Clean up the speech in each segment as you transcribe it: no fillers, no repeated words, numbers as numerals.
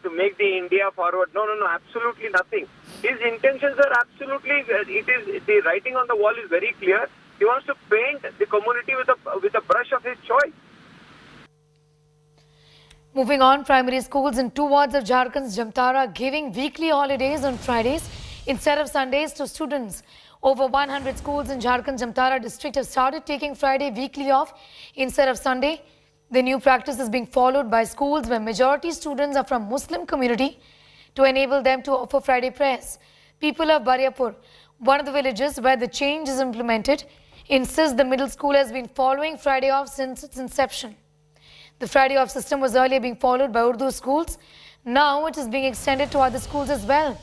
to make the India forward. No, absolutely nothing. His intentions are absolutely, the writing on the wall is very clear. He wants to paint the community with a brush of his choice. Moving on, primary schools in 2 wards of Jharkhand's Jamtara are giving weekly holidays on Fridays instead of Sundays to students. Over 100 schools in Jharkhand's Jamtara district have started taking Friday weekly off instead of Sunday. The new practice is being followed by schools where majority students are from Muslim community to enable them to offer Friday prayers. People of Baryapur, one of the villages where the change is implemented, insist the middle school has been following Friday off since its inception. The Friday off system was earlier being followed by Urdu schools. Now it is being extended to other schools as well.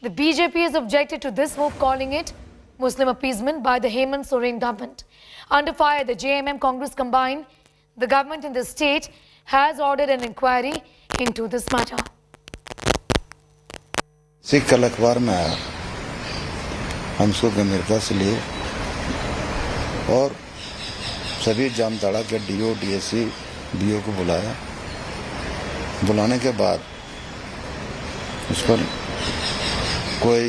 The BJP has objected to this move, calling it Muslim appeasement by the Hemant Soren government. Under fire, the JMM Congress combined, the government in the state has ordered an inquiry into this matter. Sikh कल अखबार में आया, हम उसको गंभीरता से लिए और सभी जामताड़ा के डीओ, डीएससी, बीओ को बुलाया। बुलाने के बाद उस पर कोई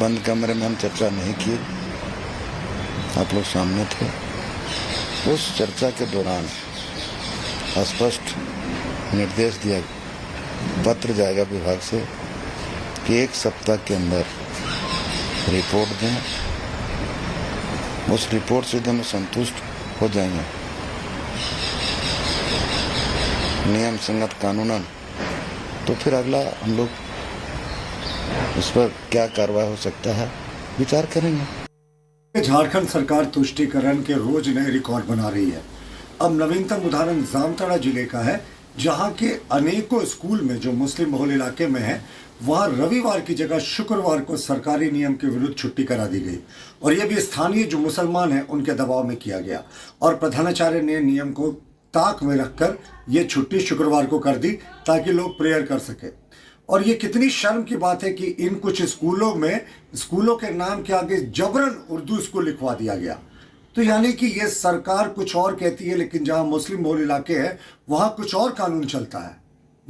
बंद कमरे में हम चर्चा नहीं की। आप लोग सामने थे। उस चर्चा के दौरान स्पष्ट निर्देश दिया, पत्र जाएगा विभाग से कि 1 सप्ताह के अंदर रिपोर्ट दें। उस रिपोर्ट से हम संतुष्ट हो जाएंगे, नियम संगत कानूनन, तो फिर अगला हम लोग उस पर क्या कार्रवाई हो सकता है विचार करेंगे। झारखंड सरकार तुष्टीकरण के रोज नए रिकॉर्ड बना रही है। अब नवीनतम उदाहरण जामताड़ा जिले का है, जहां के अनेकों स्कूल में जो मुस्लिम बहुल इलाके में है, वहां रविवार की जगह शुक्रवार को सरकारी नियम के विरुद्ध छुट्टी करा दी गई और यह भी स्थानीय जो मुसलमान हैं उनके दबाव में किया गया और प्रधानाचार्य ने नियम को ताक में रखकर ये छुट्टी शुक्रवार को कर दी ताकि लोग प्रेयर कर सके। और ये कितनी शर्म की बात है कि इन कुछ स्कूलों में स्कूलों के नाम के आगे जबरन उर्दू स्कूल लिखवा दिया गया। तो यानी कि ये सरकार कुछ और कहती है, लेकिन जहां मुस्लिम बहुल इलाके हैं वहां कुछ और कानून चलता है।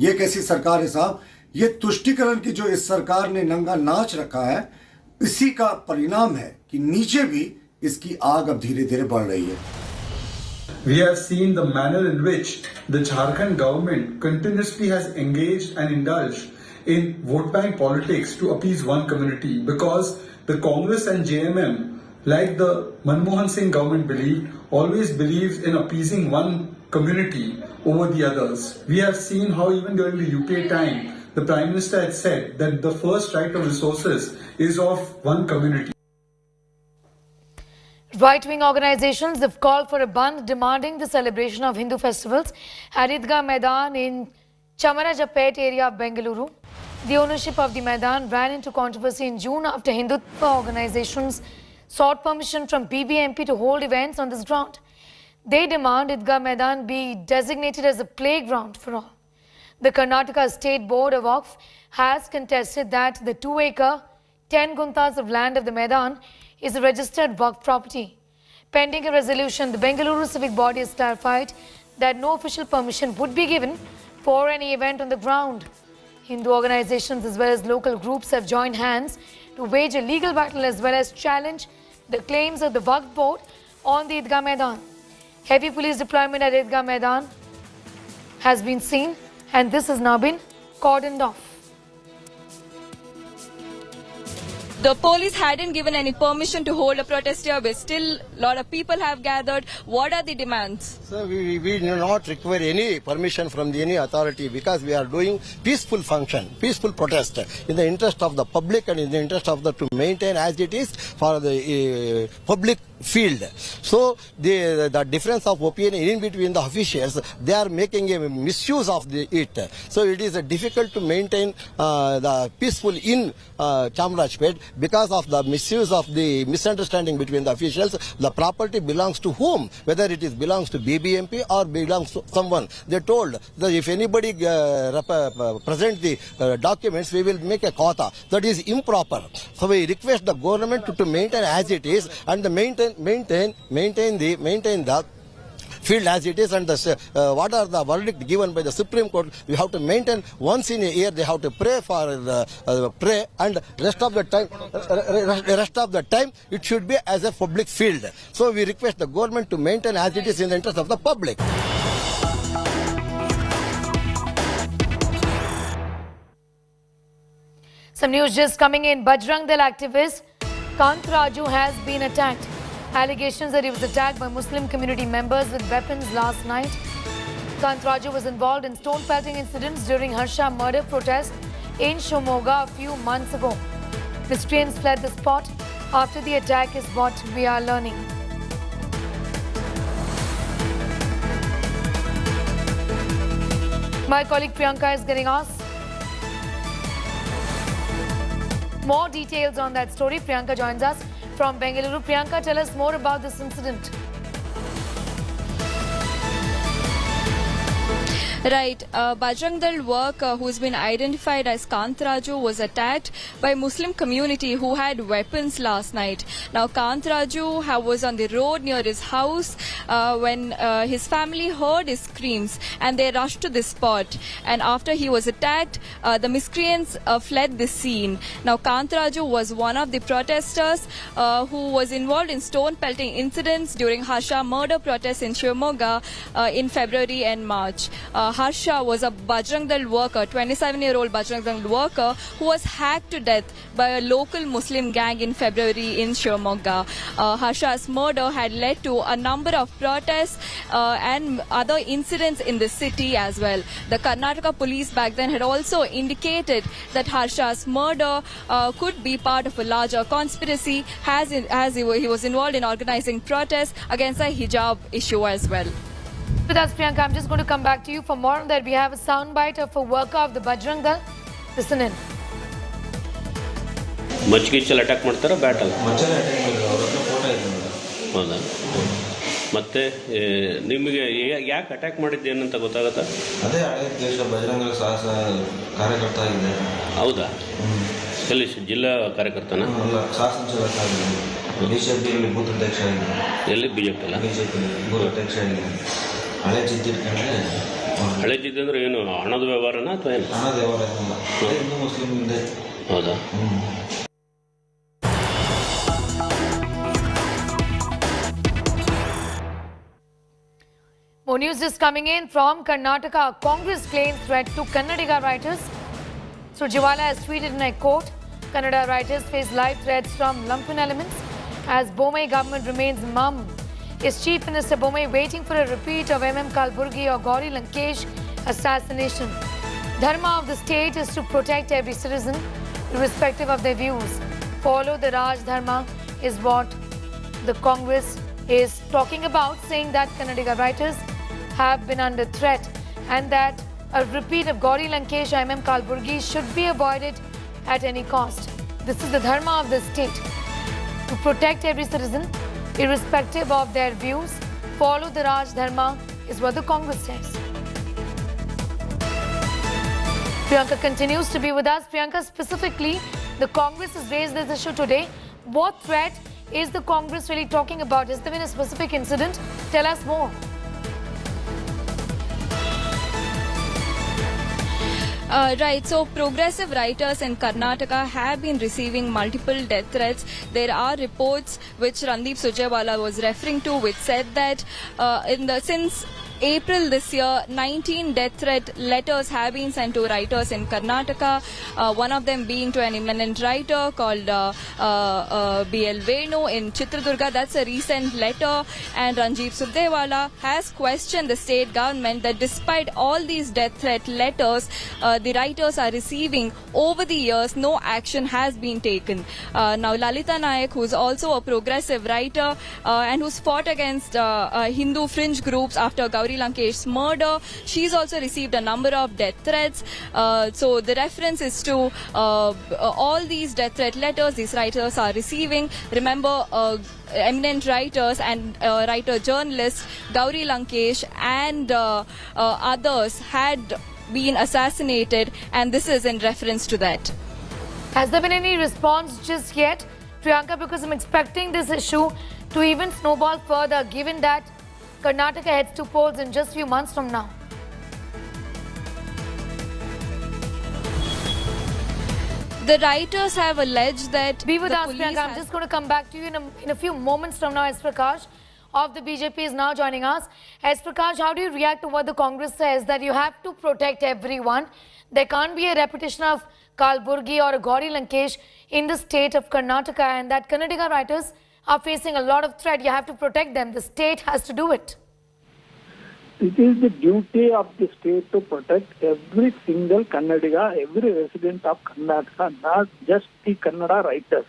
ये कैसी सरकार है साहब? ये तुष्टीकरण की जो इस सरकार ने नंगा नाच रखा है, इसी का परिणाम है कि नीचे भी इसकी आग अब धीरे धीरे बढ़ रही है। We have seen the manner in which the Jharkhand government continuously has engaged and indulged in vote bank politics to appease one community, because the Congress and JMM, like the Manmohan Singh government always believes in appeasing one community over the others. We have seen how even during the UPA time, the Prime Minister had said that the first right of resources is of one community. Right-wing organizations have called for a ban demanding the celebration of Hindu festivals at Idgah Maidan in Chamarajapet area of Bengaluru. The ownership of the Maidan ran into controversy in June after Hindutva organizations sought permission from BBMP to hold events on this ground. They demand Idgah Maidan be designated as a playground for all. The Karnataka State Board of Waqf has contested that the 2-acre, 10 guntas of land of the Maidan is a registered Waqf property. Pending a resolution, the Bengaluru civic body has clarified that no official permission would be given for any event on the ground. Hindu organizations as well as local groups have joined hands to wage a legal battle as well as challenge the claims of the Waqf board on the Idgah Maidan. Heavy police deployment at Idgah Maidan has been seen and this has now been cordoned off. The police hadn't given any permission to hold a protest here, but still a lot of people have gathered. What are the demands? So we do not require any permission from any authority because we are doing peaceful function, peaceful protest in the interest of the public and in the interest of to maintain as it is for the public field. So the difference of opinion in between the officials, they are making a misuse of it. So it is difficult to maintain the peaceful in Chamarajapet because of the misuse of the misunderstanding between the officials. The property belongs to whom? Whether it belongs to BBMP or belongs to someone. They told that if anybody present the documents, we will make a quota. That is improper. So we request the government to maintain as it is and the maintain the field as it is, and what are the verdict given by the Supreme Court. We have to maintain once in a year. They have to pray for pray, and rest of the time it should be as a public field. So we request the government to maintain as it is in the interest of the public. Some news just coming in. Bajrang Dal activist Kant Raju has been attacked. Allegations that he was attacked by Muslim community members with weapons last night. Kant Raju was involved in stone pelting incidents during Harsha murder protest in Shimoga a few months ago. Miscreants fled the spot after the attack is what we are learning. My colleague Priyanka is getting us more details on that story. Priyanka joins us from Bengaluru. Priyanka, tell us more about this incident. Right, Bajrang Dal worker who's been identified as Kant Raju was attacked by Muslim community who had weapons last night. Now Kant Raju was on the road near his house when his family heard his screams and they rushed to the spot. And after he was attacked, the miscreants fled the scene. Now Kant Raju was one of the protesters who was involved in stone pelting incidents during Harsha murder protests in Shimoga in February and March. Harsha was a Bajrang Dal worker, 27-year-old Bajrang Dal worker who was hacked to death by a local Muslim gang in February in Shimoga. Harsha's murder had led to a number of protests and other incidents in the city as well. The Karnataka police back then had also indicated that Harsha's murder could be part of a larger conspiracy as he was involved in organizing protests against the hijab issue as well. With us, Priyanka, I'm just going to come back to you for more on that. We have a soundbite of a worker of the Bajrang Dal. Listen in. ಮಚ್ಗಿಚ್ಚಲ್ಲಿ attack ಮಾಡ್ತಾರ battle ಮಚ್ಚಲ್ಲಿ attack ಮಾಡಿದ್ರು ಅವ್ರ ಹತ್ರ photo ಇದೆ ಹೌದಾ ಮತ್ತೆ ನಿಮಗೆ ಯಾಕೆ ಅಟ್ಯಾಕ್ ಮಾಡಿದ್ದು ಏನಂತ ಗೊತ್ತಾಗುತ್ತಾ ಅದೇ ಹಳೆ ದೇಶ ಬಜರಂಗ ಸಾಹಸ ಕಾರ್ಯಕರ್ತ ಆಗಿದೆ ಹೌದಾ ಎಲ್ಲಿ ಜಿಲ್ಲಾ ಕಾರ್ಯಕರ್ತನ ಅಲ್ಲ ಶಾಸನ ಸದಸ್ಯ ಆಗಿದೆ ಬಿಜೆಪಿಯಲ್ಲಿ ಬೂತ್ ಅಧ್ಯಕ್ಷ ಆಗಿದೆ ಎಲ್ಲಿ ಬಿಜೆಪಿ ಅಲ್ಲ ಬಿಜೆಪಿ ಬೂತ್ ಅಧ್ಯಕ್ಷ ಆಗಿದೆ ಹಳೆ ಜಿದ್ದು ಇಟ್ಕೊಂಡ್ರೆ ಹಳೆ ಜಿದ್ದು ಅಂದ್ರೆ ಏನು ಹಣದ ವ್ಯವಹಾರನ ಅಥವಾ ಏನು ಹಣದ ವ್ಯವಹಾರ ಇಲ್ಲ ಹಿಂದೂ ಮುಸ್ಲಿಂ ಹಿಂದೆ ಹೌದಾ More news is coming in from Karnataka. Congress claims threat to Kannada writers. Surjewala has tweeted in a quote, Kannada writers face live threats from lumpen elements as Bommai government remains mum. Is Chief Minister Bommai waiting for a repeat of MM Kalburgi or Gauri Lankesh assassination? Dharma of the state is to protect every citizen, irrespective of their views. Follow the Raj Dharma is what the Congress is talking about, saying that Kannada writers have been under threat and that a repeat of Gauri Lankesh or MM Kalburgi should be avoided at any cost. This is the Dharma of the state, to protect every citizen, irrespective of their views. Follow the Raj Dharma is what the Congress says. Priyanka continues to be with us. Priyanka, specifically, the Congress has raised this issue today. What threat is the Congress really talking about? Has there been a specific incident? Tell us more. Right, so progressive writers in Karnataka have been receiving multiple death threats. There are reports which Randeep Surjewala was referring to, which said that since April this year, 19 death threat letters have been sent to writers in Karnataka, one of them being to an eminent writer called B.L. Venu in Chitradurga. That's a recent letter, and Randeep Surjewala has questioned the state government that despite all these death threat letters the writers are receiving over the years, no action has been taken. Now Lalita Nayak, who's also a progressive writer and who's fought against Hindu fringe groups after Gauri Lankesh's murder, she's also received a number of death threats. So the reference is to all these death threat letters these writers are receiving. Remember, eminent writers and writer journalists Gauri Lankesh and others had been assassinated, and this is in reference to that. Has there been any response just yet, Priyanka? Because I'm expecting this issue to even snowball further, given that Karnataka heads to polls in just few months from now. The writers have alleged that Be with the us, police Priyanka. I'm has- just going to come back to you in a few moments from now. S. Prakash of the BJP is now joining us. S. Prakash, how do you react to what the Congress says, that you have to protect everyone? There can't be a repetition of Kalburgi or a Gauri Lankesh in the state of Karnataka, and that Kannada writers are facing a lot of threat. You have to protect them. The state has to do it. It is the duty of the state to protect every single Kannadiga, every resident of Karnataka, not just the Kannada writers.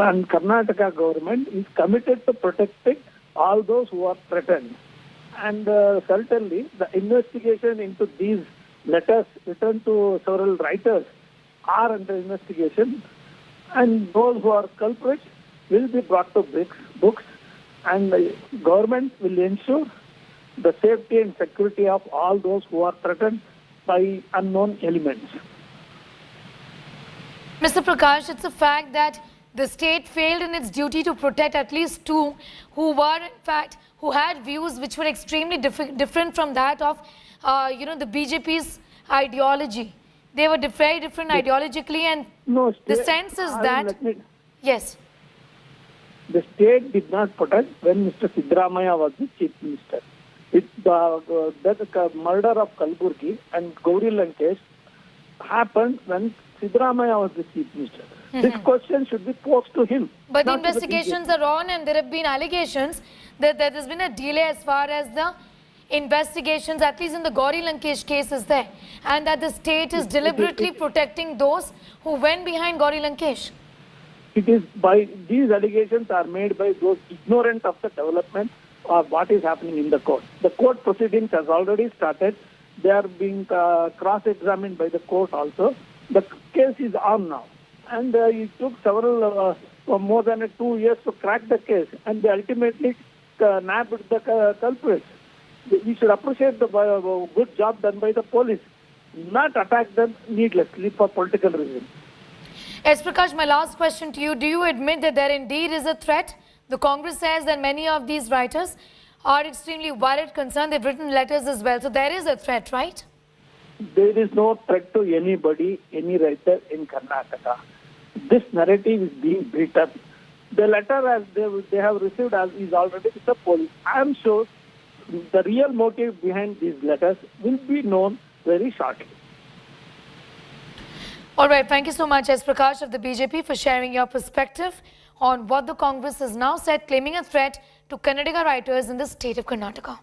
And Karnataka government is committed to protecting all those who are threatened. And certainly the investigation into these letters written to several writers are under investigation, and those who are culprits will be brought to books, and the government will ensure the safety and security of all those who are threatened by unknown elements. Mr. Prakash, it's a fact that the state failed in its duty to protect at least two who were, in fact, who had views which were extremely different from that of, the BJP's ideology. They were very different ideologically, and the sense is that... Yes. The state did not protect when Mr. Siddaramaiah was the chief minister. The murder of Kalburgi and Gauri Lankesh happened when Siddaramaiah was the chief minister. This question should be posed to him. But the investigations are on, and there have been allegations that there has been a delay as far as the investigations, at least in the Gauri Lankesh case, is there, and that the state is deliberately protecting those who went behind Gauri Lankesh. It is by these allegations are made by those ignorant of the development of what is happening in the court. The court proceedings has already started. They are being cross-examined by the court also. The case is on now, and it took several more than 2 years to crack the case, and they ultimately nabbed the culprits. We should appreciate the good job done by the police, not attack them needlessly for political reasons. S. Prakash, my last question to you. Do you admit that there indeed is a threat? The Congress says that many of these writers are extremely worried, concerned. They've written letters as well. So there is a threat, right? There is no threat to anybody, any writer in Karnataka. This narrative is being built up. The letter as they have received is already with the police. I am sure the real motive behind these letters will be known very shortly. All right. Thank you so much, S. Prakash of the BJP, for sharing your perspective on what the Congress has now said, claiming a threat to Kannada writers in the state of Karnataka.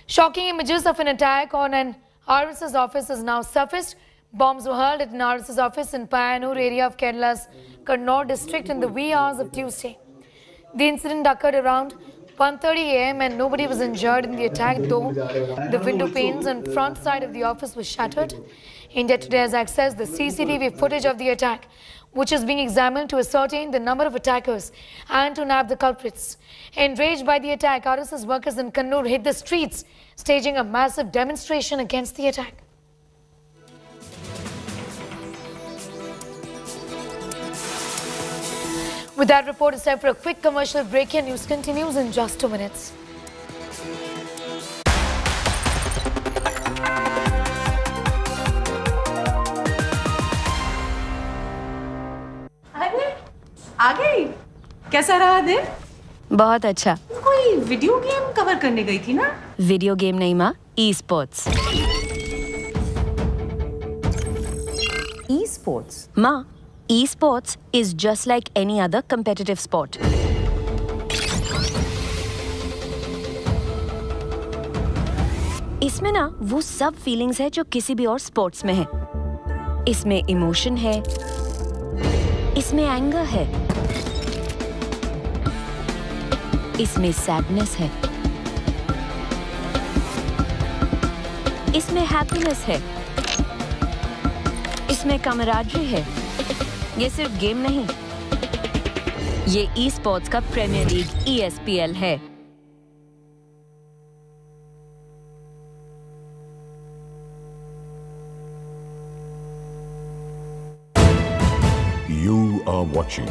Shocking images of an attack on an RSS office has now surfaced. Bombs were hurled at an RSS office in Payanur area of Kerala's Kannada district in the wee hours of Tuesday. The incident occurred around 1:30 a.m. and nobody was injured in the attack, though the window panes on front side of the office was shattered. India Today has accessed the CCTV footage of the attack, which is being examined to ascertain the number of attackers and to nab the culprits. Enraged by the attack, RSS workers in Kannur hit the streets, staging a massive demonstration against the attack. With that report, it's time for a quick commercial break. Here news continues in just 2 minutes. अरे आ गई। कैसा रहा दिन? बहुत अच्छा। कोई video game cover करने गई थी ना? वीडियो गेम नहीं माँ, ई-स्पोर्ट्स। ई-स्पोर्ट्स? माँ, e-sports is just like any other competitive sport. इसमें ना वो सब फीलिंग्स है जो किसी भी और स्पोर्ट्स में है। इसमें इमोशन है, इसमें एंगर है, इसमें सैडनेस है, इसमें हैप्पीनेस है, इसमें कमराडरी है। ये सिर्फ गेम नहीं, ये ई स्पोर्ट्स का प्रीमियर लीग ESPL है। You are watching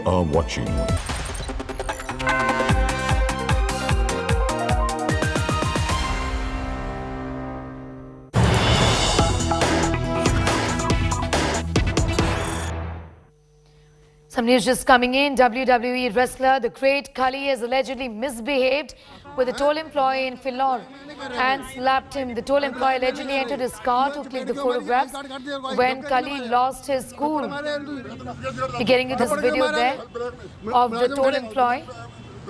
are watching. Some news just coming in. WWE wrestler, the great Khali, has allegedly misbehaved with a toll employee in Philor and slapped him. The toll employee allegedly entered his car to click the photographs when Khali lost his cool. We're getting you this video there of the toll employee,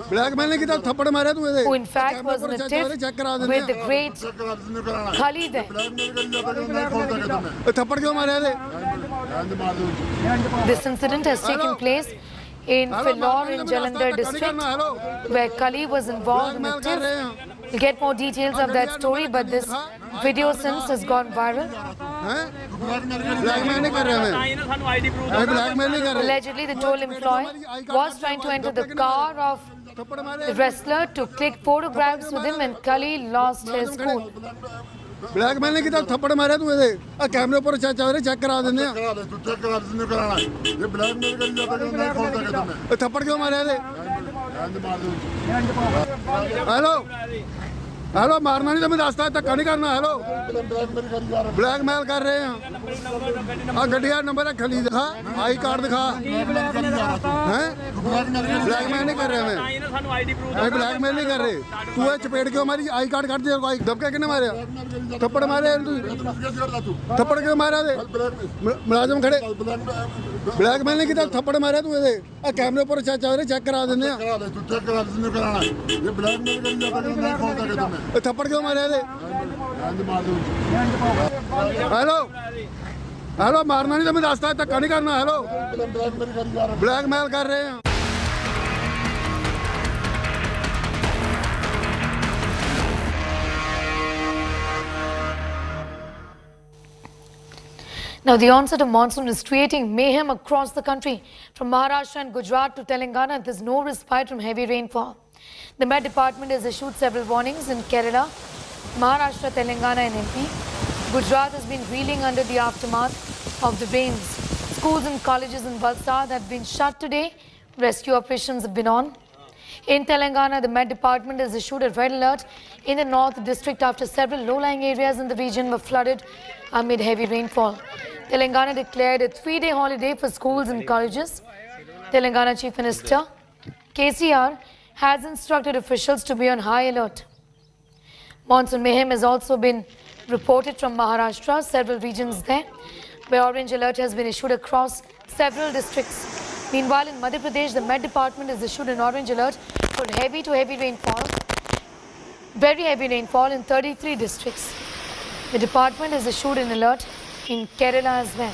who in fact was in a tiff with the great Khali there. This incident has taken place in Philor in Jalandhar district, where Khali was involved in a tiff. We'll get more details of that story, but this video since has gone viral. Allegedly, the toll employee was trying to enter the car of the wrestler to click photographs with him, and Khali lost his cool. Blackmail नहीं किया, थप्पड़ मारे तू ये कैमरे पर check करा देने ये ब्लैकमेल कर दिया नहीं खोल सके तुमने थप्पड़ क्यों मारे थे हेलो हेलो मारना नहीं, तुम्हें रास्ता है धक्का नहीं करना। हेलो ब्लैकमेल कर रहे हैं, हाँ गड्डिया नंबर है खली दिखा, आई कार्ड दिखा, हैं ब्लैकमेल नहीं कर रहे हमें, ब्लैकमेल नहीं कर रहे। तू है चपेट क्यों मारी, आई कार्ड काट दिया, धक्के किने मारे, थप्पड़ मारे, थप्पड़ क्यों मारा थे मुलाजिम खड़े, ब्लैकमेल नहीं किया, थप्पड़ मारे तू ये कैमरे पर चेक करा देने थप्पड़ क्यों मारे थे हेलो हेलो मारना नहीं, तुम्हें रास्ता है धक्का नहीं करना। हेलो ब्लैकमेल कर रहे हैं। Now, the onset of monsoon is creating mayhem across the country. From Maharashtra and Gujarat to Telangana, there's no respite from heavy rainfall. The Met Department has issued several warnings in Kerala, Maharashtra, Telangana and MP. Gujarat has been reeling under the aftermath of the rains. Schools and colleges in Valsad have been shut today. Rescue operations have been on. In Telangana, the Met Department has issued a red alert in the North District after several low-lying areas in the region were flooded amid heavy rainfall. Telangana declared a 3-day holiday for schools and colleges. Telangana Chief Minister KCR has instructed officials to be on high alert. Monsoon mayhem has also been reported from Maharashtra, several regions there, where orange alert has been issued across several districts. Meanwhile, in Madhya Pradesh, the Met Department has issued an orange alert for heavy to heavy rainfall, very heavy rainfall in 33 districts. The department has issued an alert in Kerala as well.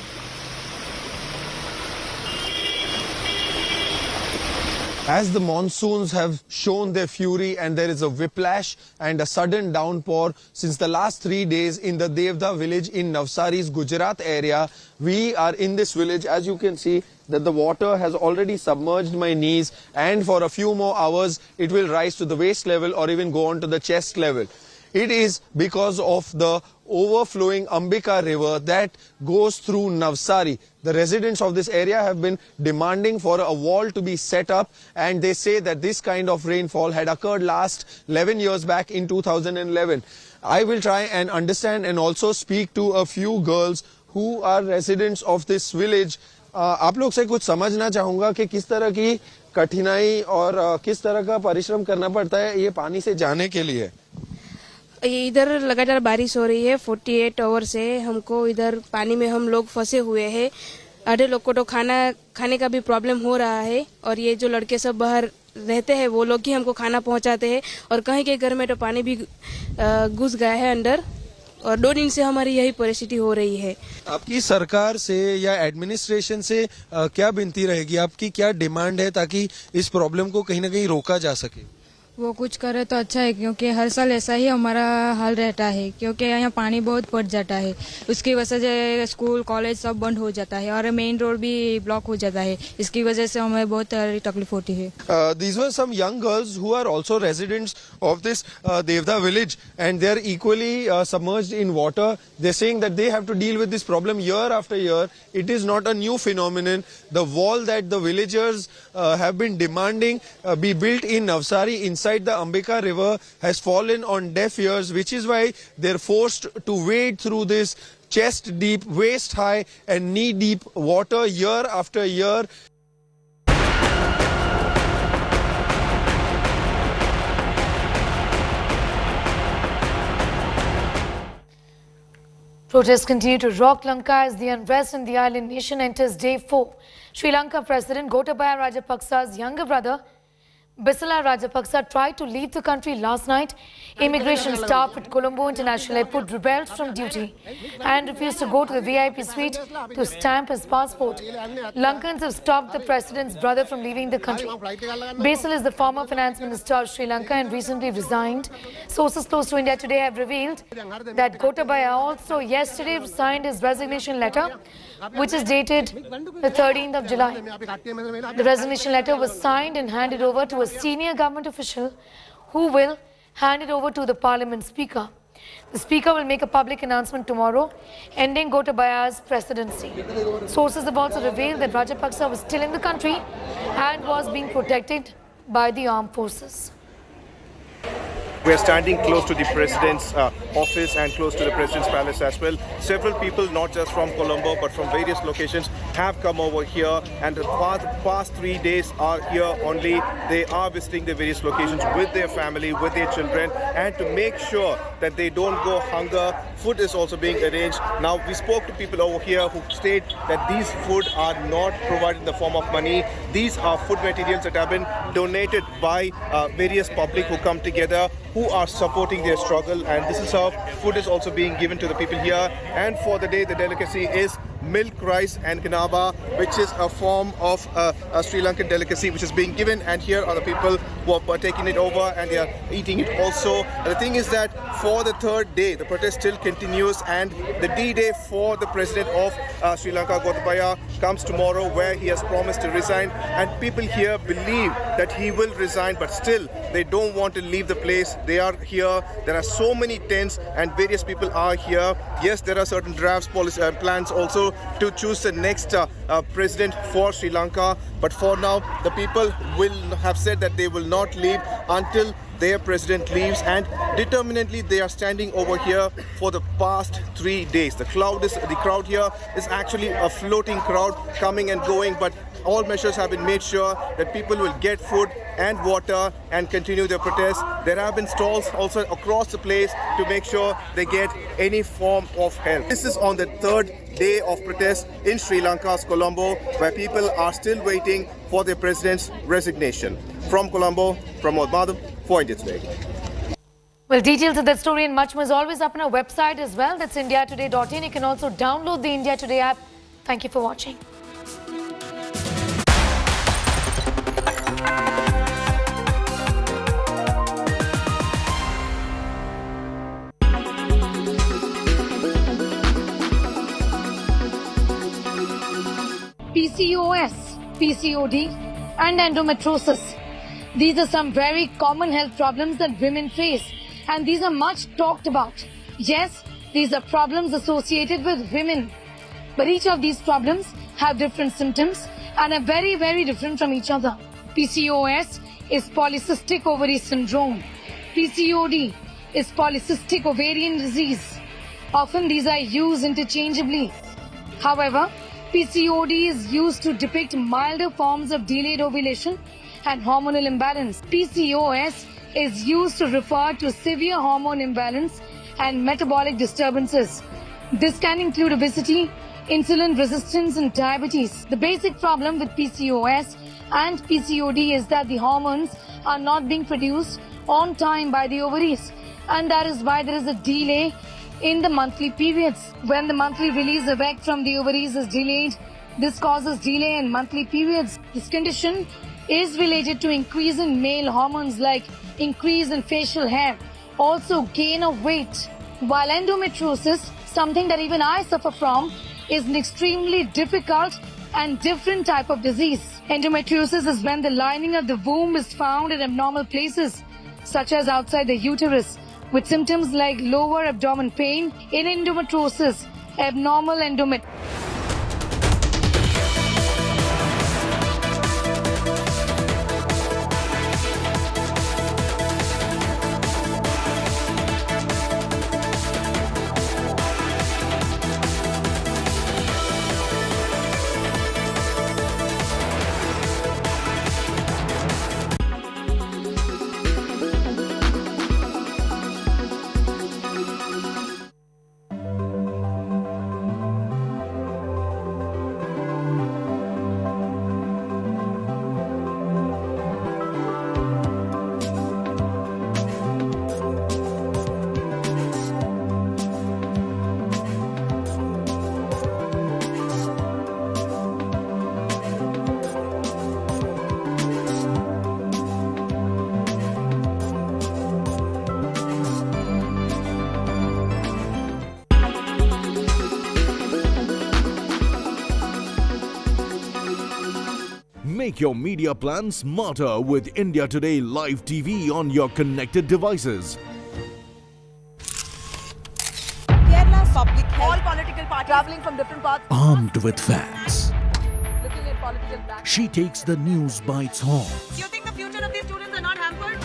As the monsoons have shown their fury and there is a whiplash and a sudden downpour since the last 3 days in the Deoghar village in Navsari's Gujarat area. We are in this village. As you can see that the water has already submerged my knees, and for a few more hours it will rise to the waist level or even go on to the chest level. It is because of the overflowing Ambika river that goes through Navsari. The residents of this area have been demanding for a wall to be set up, and they say that this kind of rainfall had occurred last 11 years back in 2011. I will try and understand and also speak to a few girls who are residents of this village. आप लोग से कुछ समझना चाहूँगा कि किस तरह की कठिनाई और किस तरह का परिश्रम करना पड़ता है ये पानी से जाने के लिए। इधर लगातार बारिश हो रही है, 48 आवर से हमको इधर पानी में हम लोग फंसे हुए हैं। आधे लोग को तो खाने का भी प्रॉब्लम हो रहा है, और ये जो लड़के सब बाहर रहते हैं वो लोग ही हमको खाना पहुंचाते हैं, और कहीं के घर में तो पानी भी घुस गया है अंदर, और 2 दिन से हमारी यही परिस्थिति हो रही है। आपकी सरकार से या एडमिनिस्ट्रेशन से क्या विनती रहेगी, आपकी क्या डिमांड है ताकि इस प्रॉब्लम को कहीं ना कहीं रोका जा सके? वो कुछ करे तो अच्छा है, क्योंकि हर साल ऐसा ही हमारा हाल रहता है, क्योंकि यहाँ पानी बहुत बढ़ जाता है। उसकी वजह से स्कूल कॉलेज सब बंद हो जाता है और मेन रोड भी ब्लॉक हो जाता है। इसकी वजह से हमें बहुत तकलीफ होती है। These were some young girls who are also residents of this Deoghar village, and they are equally submerged in water. They're saying that they have to deal with this problem year after year. It is not a new phenomenon. The wall that the villagers have been demanding be built in Navsari inside the Ambika river has fallen on deaf ears, which is why they're forced to wade through this chest deep, waist high and knee deep water year after year. Protests continue to rock Lanka as the unrest in the island nation enters day 4. Sri Lanka President Gotabaya Rajapaksa's younger brother, Bisala Rajapaksa, tried to leave the country last night. Immigration staff at Colombo International Airport rebelled from duty and refused to go to the VIP suite to stamp his passport. Lankans have stopped the president's brother from leaving the country. Bisala is the former finance minister of Sri Lanka and recently resigned. Sources close to India Today have revealed that Gotabaya also yesterday signed his resignation letter, which is dated the 13th of July. The resignation letter was signed and handed over to a senior government official who will hand it over to the Parliament Speaker. The Speaker will make a public announcement tomorrow, ending Gotabaya's presidency. Sources have also revealed that Rajapaksa was still in the country and was being protected by the armed forces. We are standing close to the President's office and close to the President's palace as well. Several people, not just from Colombo but from various locations, have come over here, and the past 3 days are here only. They are visiting the various locations with their family, with their children, and to make sure that they don't go hunger. Food is also being arranged. Now, we spoke to people over here who state that these food are not provided in the form of money. These are food materials that have been donated by various public who come together, who are supporting their struggle, and this is how food is also being given to the people here. And for the day, the delicacy is milk, rice and Kannada, which is a form of a Sri Lankan delicacy which is being given, and here are the people who are taking it over and they are eating it also. And the thing is that for the third day, the protest still continues, and the D-Day for the President of Sri Lanka, Gotabaya, comes tomorrow, where he has promised to resign, and people here believe that he will resign, but still they don't want to leave the place. They are here. There are so many tents and various people are here. Yes, there are certain drafts, plans also to choose the next president for Sri Lanka, but for now the people will have said that they will not leave until their president leaves, and determinedly they are standing over here for the past 3 days. The crowd here is actually a floating crowd coming and going, but all measures have been made sure that people will get food and water and continue their protests. There have been stalls also across the place to make sure they get any form of help. This is on the third day of protest in Sri Lanka's Colombo, where people are still waiting for their president's resignation. From Colombo, Pramod Madhav for India Today. Well, details of that story and much more is always up on our website as well. That's indiatoday.in. You can also download the India Today app. Thank you for watching. PCOS, PCOD and endometriosis. These are some very common health problems that women face, and these are much talked about. Yes, these are problems associated with women, but each of these problems have different symptoms and are very, very different from each other. PCOS is polycystic ovary syndrome. PCOD is polycystic ovarian disease. Often these are used interchangeably. However, PCOD is used to depict milder forms of delayed ovulation and hormonal imbalance. PCOS is used to refer to severe hormone imbalance and metabolic disturbances. This can include obesity, insulin resistance and diabetes. The basic problem with PCOS and PCOD is that the hormones are not being produced on time by the ovaries, and that is why there is a delay in the monthly periods. When the monthly release of egg from the ovaries is delayed, this causes delay in monthly periods. This condition is related to increase in male hormones like increase in facial hair, also gain of weight. While endometriosis, something that even I suffer from, is an extremely difficult and different type of disease. Endometriosis is when the lining of the womb is found in abnormal places, such as outside the uterus, with symptoms like lower abdomen pain. In endometriosis, abnormal Make your media plan smarter with India Today Live TV on your connected devices. Kerala's public health. All political parties traveling from different parts. Armed with facts, Looking at political black. she takes the news by its horns. Do you think the future of these students are not hampered?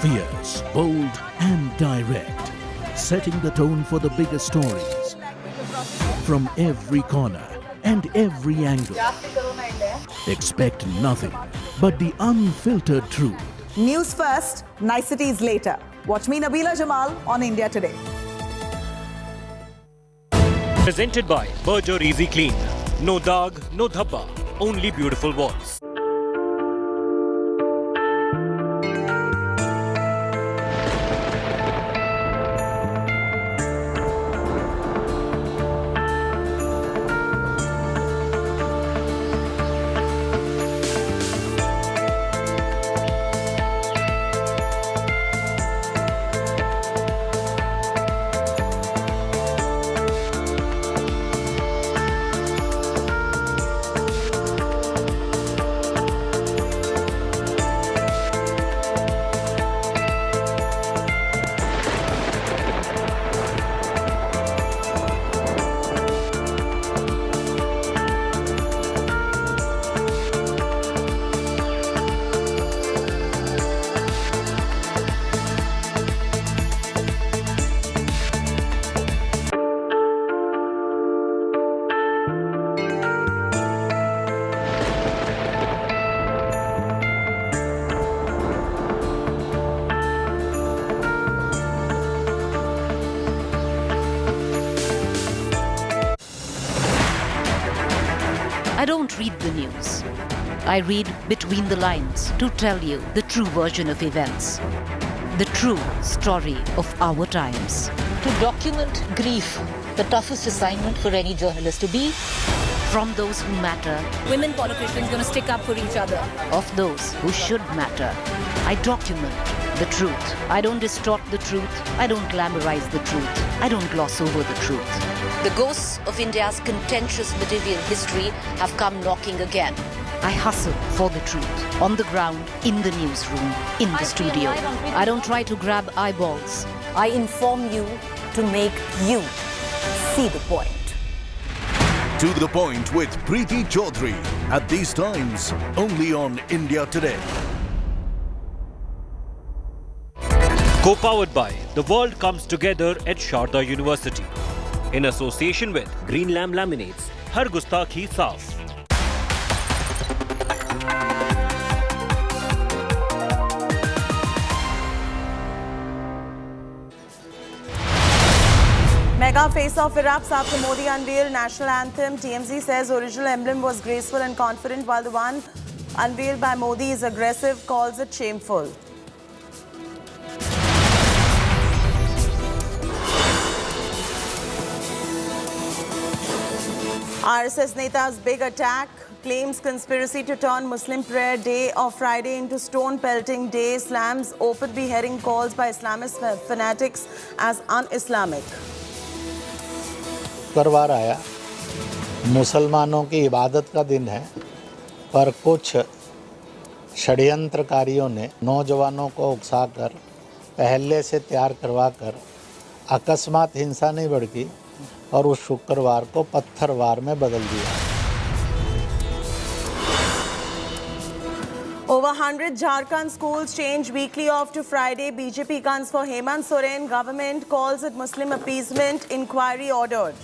Fierce, bold and direct, setting the tone for the biggest stories from every corner and every angle. Expect nothing but the unfiltered truth. News first, niceties later. Watch me, Nabila Jamal, on India Today. Presented by Berger Easy Clean. No dag, no dhabba, only beautiful walls. I don't read the news. I read between the lines to tell you the true version of events, the true story of our times. To document grief, the toughest assignment for any journalist to be. From those who matter. Women politicians going to stick up for each other. Of those who should matter. I document the truth. I don't distort the truth. I don't glamorize the truth. I don't gloss over the truth. The ghosts of India's contentious material history have come knocking again. I hustle for the truth. On the ground, in the newsroom, in the studio. I don't try to grab eyeballs. I inform you to make you see the point. To the point with Preeti Chaudhary. At these times, only on India Today. Co-powered by The World Comes Together at Sharda University. In association with Green Lamb Laminates. Har Gustakhi Saaf. Mega face-off erupts after Modi unveiled national anthem. TMZ says original emblem was graceful and confident, while the one unveiled by Modi is aggressive, calls it shameful. RSS Neta's big attack, claims conspiracy to turn Muslim prayer day of Friday into stone pelting day, slams open beheading calls by Islamist fanatics as un-Islamic. शुक्रवार आया, मुसलमानों की इबादत का दिन है, पर कुछ षड्यंत्रकारियों ने नौजवानों को उकसाकर पहले से तैयार करवाकर अकस्मात हिंसा नहीं भड़की और उस शुक्रवार को पत्थरवार में बदल दिया। Over 100 Jharkhand schools change weekly off to Friday. BJP guns for Hemant Soren. Government calls it Muslim appeasement. Inquiry ordered.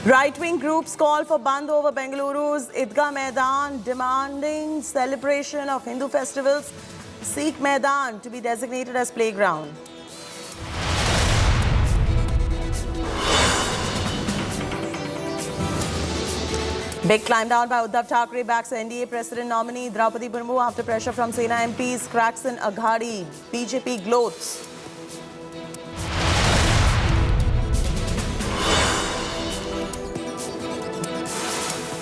Right-wing groups call for Band over Bengaluru's Idgah Maidan, demanding celebration of Hindu festivals. Sikh Maidan to be designated as playground. Big climb down by Uddhav Thackeray backs NDA President nominee Draupadi Murmu after pressure from Sena MPs. Cracks in Aghadi. BJP gloats.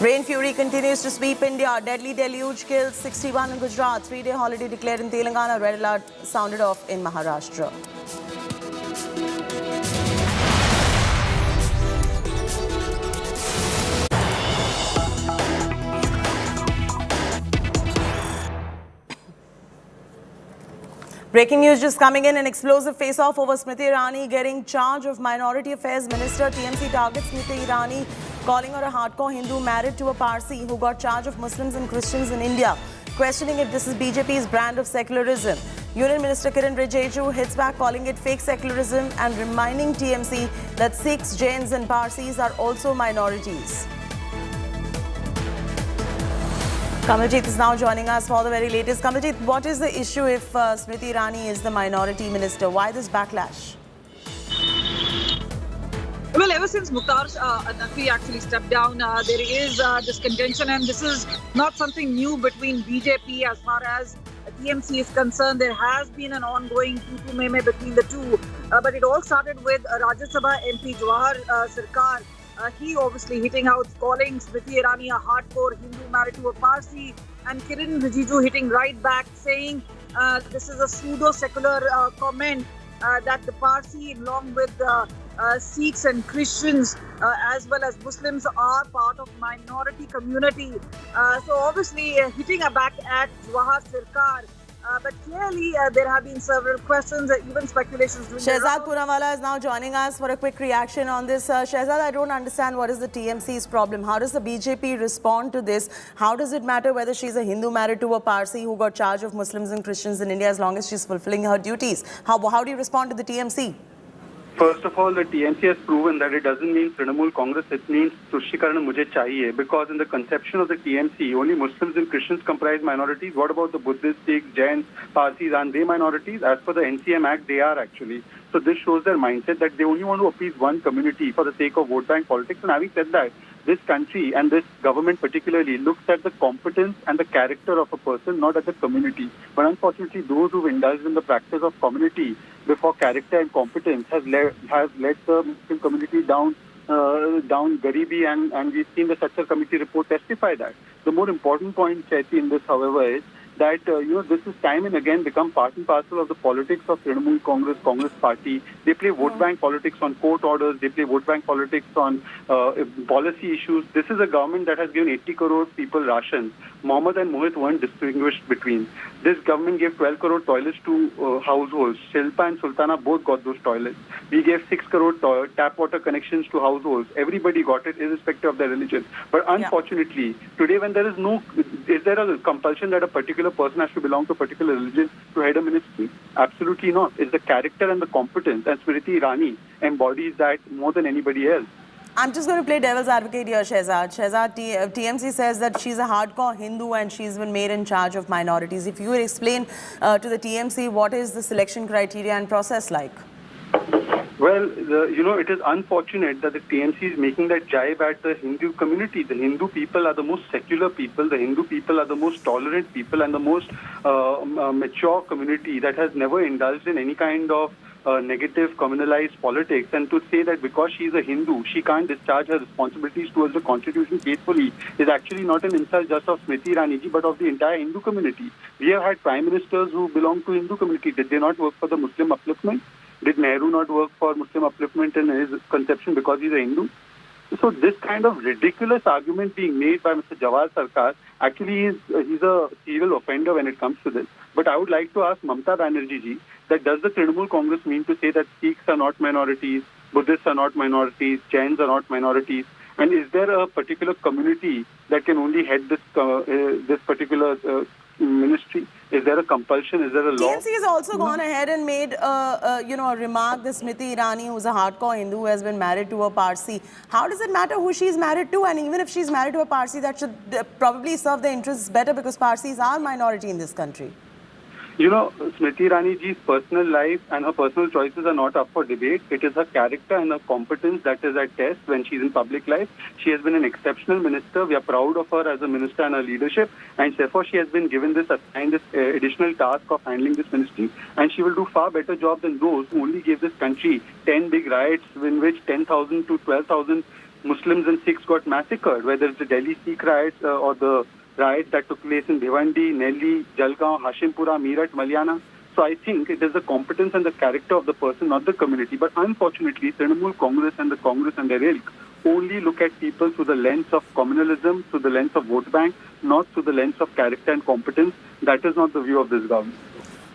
Rain fury continues to sweep India. Deadly deluge kills 61 in Gujarat. 3-day holiday declared in Telangana. Red alert sounded off in Maharashtra. Breaking news just coming in. An explosive face-off over Smriti Irani getting charge of Minority Affairs Minister. TMC targets Smriti Irani, calling her a hardcore Hindu married to a Parsi who got charge of Muslims and Christians in India, questioning if this is BJP's brand of secularism. Union Minister Kiran Rijiju hits back, calling it fake secularism and reminding TMC that Sikhs, Jains and Parsis are also minorities. Kamaljeet is now joining us for the very latest. Kamaljeet, what is the issue if Smriti Irani is the minority minister? Why this backlash? Well, ever since Mukhtar Naqvi actually stepped down, there is this contention, and this is not something new between BJP as far as TMC is concerned. There has been an ongoing tu-tu meme between the two, but it all started with Rajya Sabha MP Jawahar Sarkar. He obviously hitting out, calling Smriti Irani a hardcore Hindu married to a Parsi, and Kiran Rijiju hitting right back, saying this is a pseudo-secular comment that the Parsi, along with Sikhs and Christians as well as Muslims, are part of minority community. So obviously hitting a back at Jawahar Sarkar. But clearly there have been several questions, even speculations. Shehzad Poonawala is now joining us for a quick reaction on this. Shehzad, I don't understand what is the TMC's problem. How does the BJP respond to this? How does it matter whether she's a Hindu married to a Parsi who got charge of Muslims and Christians in India as long as she's fulfilling her duties? How do you respond to the TMC? First of all, the TMC has proven that it doesn't mean Trinamool Congress, it means Tushikaran Mujhe Chahiye, because in the conception of the TMC, only Muslims and Christians comprise minorities. What about the Buddhists, Sikhs, Jains, Parsis? Aren't they minorities? As per the NCM Act, they are actually. So this shows their mindset that they only want to appease one community for the sake of vote bank politics. And having said that, this country and this government particularly looks at the competence and the character of a person, not at the community. But unfortunately, those who've indulged in the practice of community before character and competence has led the Muslim community down garibi, and we've seen the Satchar Committee report testify that. The more important point, Chaiti, in this, however, is that this is time and again become part and parcel of the politics of Trinamool Congress party. They play vote bank politics on court orders. They play vote bank politics on policy issues. This is a government that has given 80 crore people rations. Mohammed and Mohit weren't distinguished between. This government gave 12 crore toilets to households. Shilpa and Sultana both got those toilets. We gave 6 crore tap water connections to households. Everybody got it, irrespective of their religion. But unfortunately, today when there is is there a compulsion that a particular person has to belong to a particular religion to head a ministry? Absolutely not. It's the character and the competence, and Smriti Irani embodies that more than anybody else. I'm just going to play devil's advocate here, Shehzad. Shehzad, TMC says that she's a hardcore Hindu and she's been made in charge of minorities. If you would explain to the TMC what is the selection criteria and process like? Well, it is unfortunate that the TMC is making that jibe at the Hindu community. The Hindu people are the most secular people. The Hindu people are the most tolerant people and the most mature community that has never indulged in any kind of negative communalized politics. And to say that because she is a Hindu, she can't discharge her responsibilities towards the constitution faithfully is actually not an insult just of Smriti Irani ji, but of the entire Hindu community. We have had prime ministers who belong to Hindu community. Did they not work for the Muslim upliftment? Did Nehru not work for Muslim upliftment in his conception because he's a Hindu? So this kind of ridiculous argument being made by Mr. Jawahar Sarkar actually he's a serial offender when it comes to this. But I would like to ask Mamata Banerjee ji that does the Trinamool Congress mean to say that Sikhs are not minorities, Buddhists are not minorities, Jains are not minorities? And is there a particular community that can only head this particular ministry? Is there a compulsion? Is there a law? TMC has also gone ahead and made a remark that Smriti Irani, who's a hardcore Hindu, who has been married to a Parsi. How does it matter who she's married to? And even if she's married to a Parsi, that should probably serve the interests better because Parsis are minority in this country. Smriti Irani ji's personal life and her personal choices are not up for debate. It is her character and her competence that is at test when she's in public life. She has been an exceptional minister. We are proud of her as a minister and her leadership. And therefore, she has been given this additional task of handling this ministry. And she will do far better job than those who only gave this country 10 big riots in which 10,000 to 12,000 Muslims and Sikhs got massacred, whether it's the Delhi Sikh riots or the riots that took place in Bhiwandi, Nelli, Jalgaon, Hashimpura, Meerut, Maliana. So I think it is the competence and the character of the person, not the community. But unfortunately, Trinamool Congress and the Congress and their ilk only look at people through the lens of communalism, through the lens of vote bank, not through the lens of character and competence. That is not the view of this government.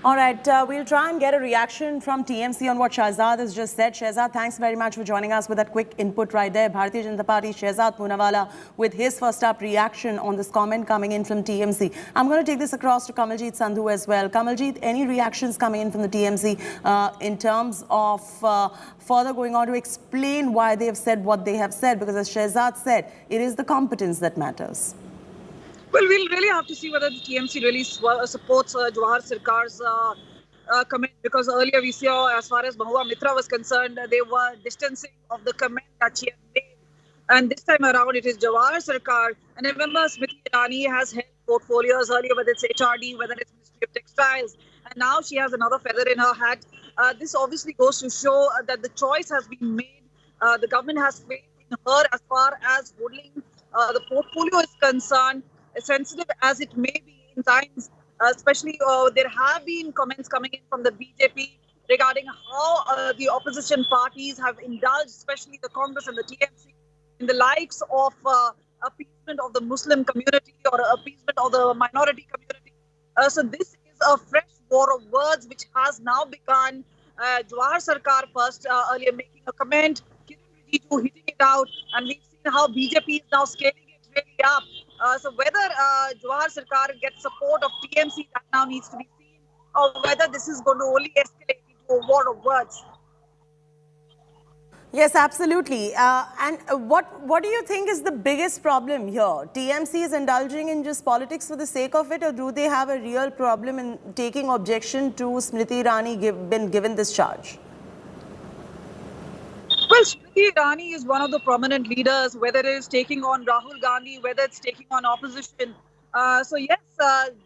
All right, we'll try and get a reaction from TMC on what Shahzad has just said. Shahzad, thanks very much for joining us with that quick input right there. Bharatiya Janata Party, Shahzad Poonawala with his first up reaction on this comment coming in from TMC. I'm going to take this across to Kamaljeet Sandhu as well. Kamaljeet, any reactions coming in from the TMC in terms of further going on to explain why they have said what they have said? Because as Shahzad said, it is the competence that matters. Well, we'll really have to see whether the TMC really supports Jawahar Sarkar's comment, because earlier we saw, as far as Mahua Moitra was concerned, they were distancing of the comment that she had made. And this time around, it is Jawahar Sarkar. And remember, Smriti Irani has held portfolios earlier, whether it's HRD, whether it's Ministry of Textiles, and now she has another feather in her hat. This obviously goes to show that the choice has been made. The government has faith in her as far as holding the portfolio is concerned. Sensitive as it may be in times, especially there have been comments coming in from the BJP regarding how the opposition parties have indulged, especially the Congress and the TMC, in the likes of appeasement of the Muslim community or appeasement of the minority community. So this is a fresh war of words which has now begun. Jawahar Sarkar first earlier making a comment, Kiran Rijiju hitting it out, and we've seen how BJP is now scaling it really up. So whether Jawahar Sarkar gets support of TMC, that now needs to be seen, or whether this is going to only escalate into a war of words. Yes, absolutely. And what do you think is the biggest problem here? TMC is indulging in just politics for the sake of it, or do they have a real problem in taking objection to Smriti Irani been given this charge? Well, Smriti Irani is one of the prominent leaders, whether it is taking on Rahul Gandhi, whether it's taking on opposition. So yes,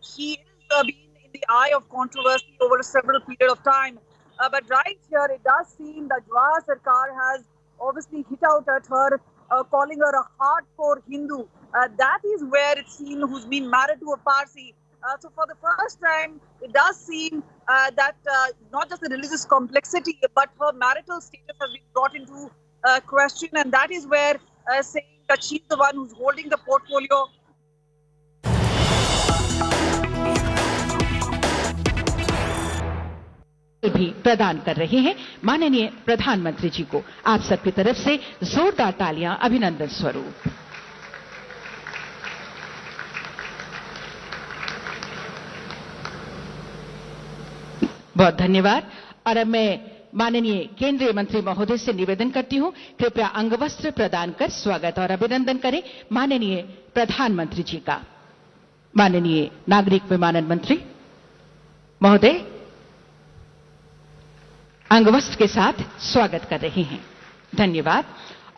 she is being in the eye of controversy over a several period of time. But right here, it does seem that Jawahar Sarkar has obviously hit out at her, calling her a hardcore Hindu. That is where it's seen who's been married to a Parsi. So for the first time, it does seem that not just the religious complexity, but her marital status has been brought into question. And that is where saying that she's the one who's holding the portfolio. भी प्रदान कर रहे हैं माननीय प्रधानमंत्री जी को। आप सबकी तरफ से जोरदार तालियां अभिनंदन स्वरूप। बहुत धन्यवाद। और अब मैं माननीय केंद्रीय मंत्री महोदय से निवेदन करती हूं, कृपया अंगवस्त्र प्रदान कर स्वागत और अभिनंदन करें माननीय प्रधानमंत्री जी का। माननीय नागरिक विमानन मंत्री महोदय। अंगवस्त्र के साथ स्वागत कर रही हैं। धन्यवाद।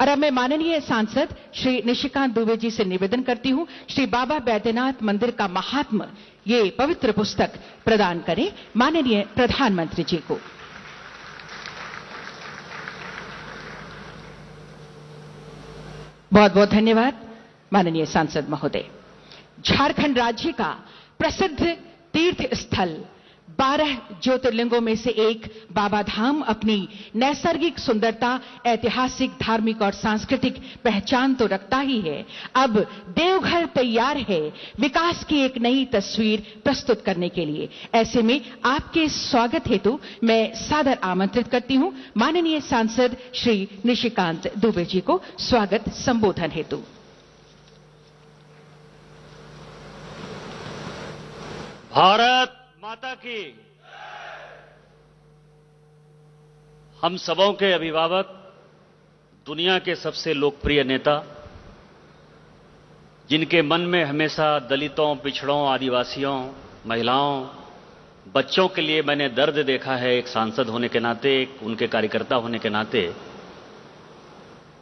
और अब मैं माननीय सांसद श्री निशिकांत दुबे जी से निवेदन करती हूं, श्री बाबा बैद्यनाथ मंदिर का महात्म ये पवित्र पुस्तक प्रदान करें माननीय प्रधानमंत्री जी को। बहुत बहुत धन्यवाद माननीय सांसद महोदय। झारखंड राज्य का प्रसिद्ध तीर्थ स्थल 12 ज्योतिर्लिंगों में से एक बाबा धाम अपनी नैसर्गिक सुंदरता, ऐतिहासिक, धार्मिक और सांस्कृतिक पहचान तो रखता ही है, अब देवघर तैयार है विकास की एक नई तस्वीर प्रस्तुत करने के लिए। ऐसे में आपके स्वागत हेतु मैं सादर आमंत्रित करती हूं माननीय सांसद श्री निशिकांत दुबे जी को स्वागत संबोधन हेतु। भारत माता की। हम सबों के अभिभावक, दुनिया के सबसे लोकप्रिय नेता, जिनके मन में हमेशा दलितों, पिछड़ों, आदिवासियों, महिलाओं, बच्चों के लिए मैंने दर्द देखा है एक सांसद होने के नाते, उनके कार्यकर्ता होने के नाते,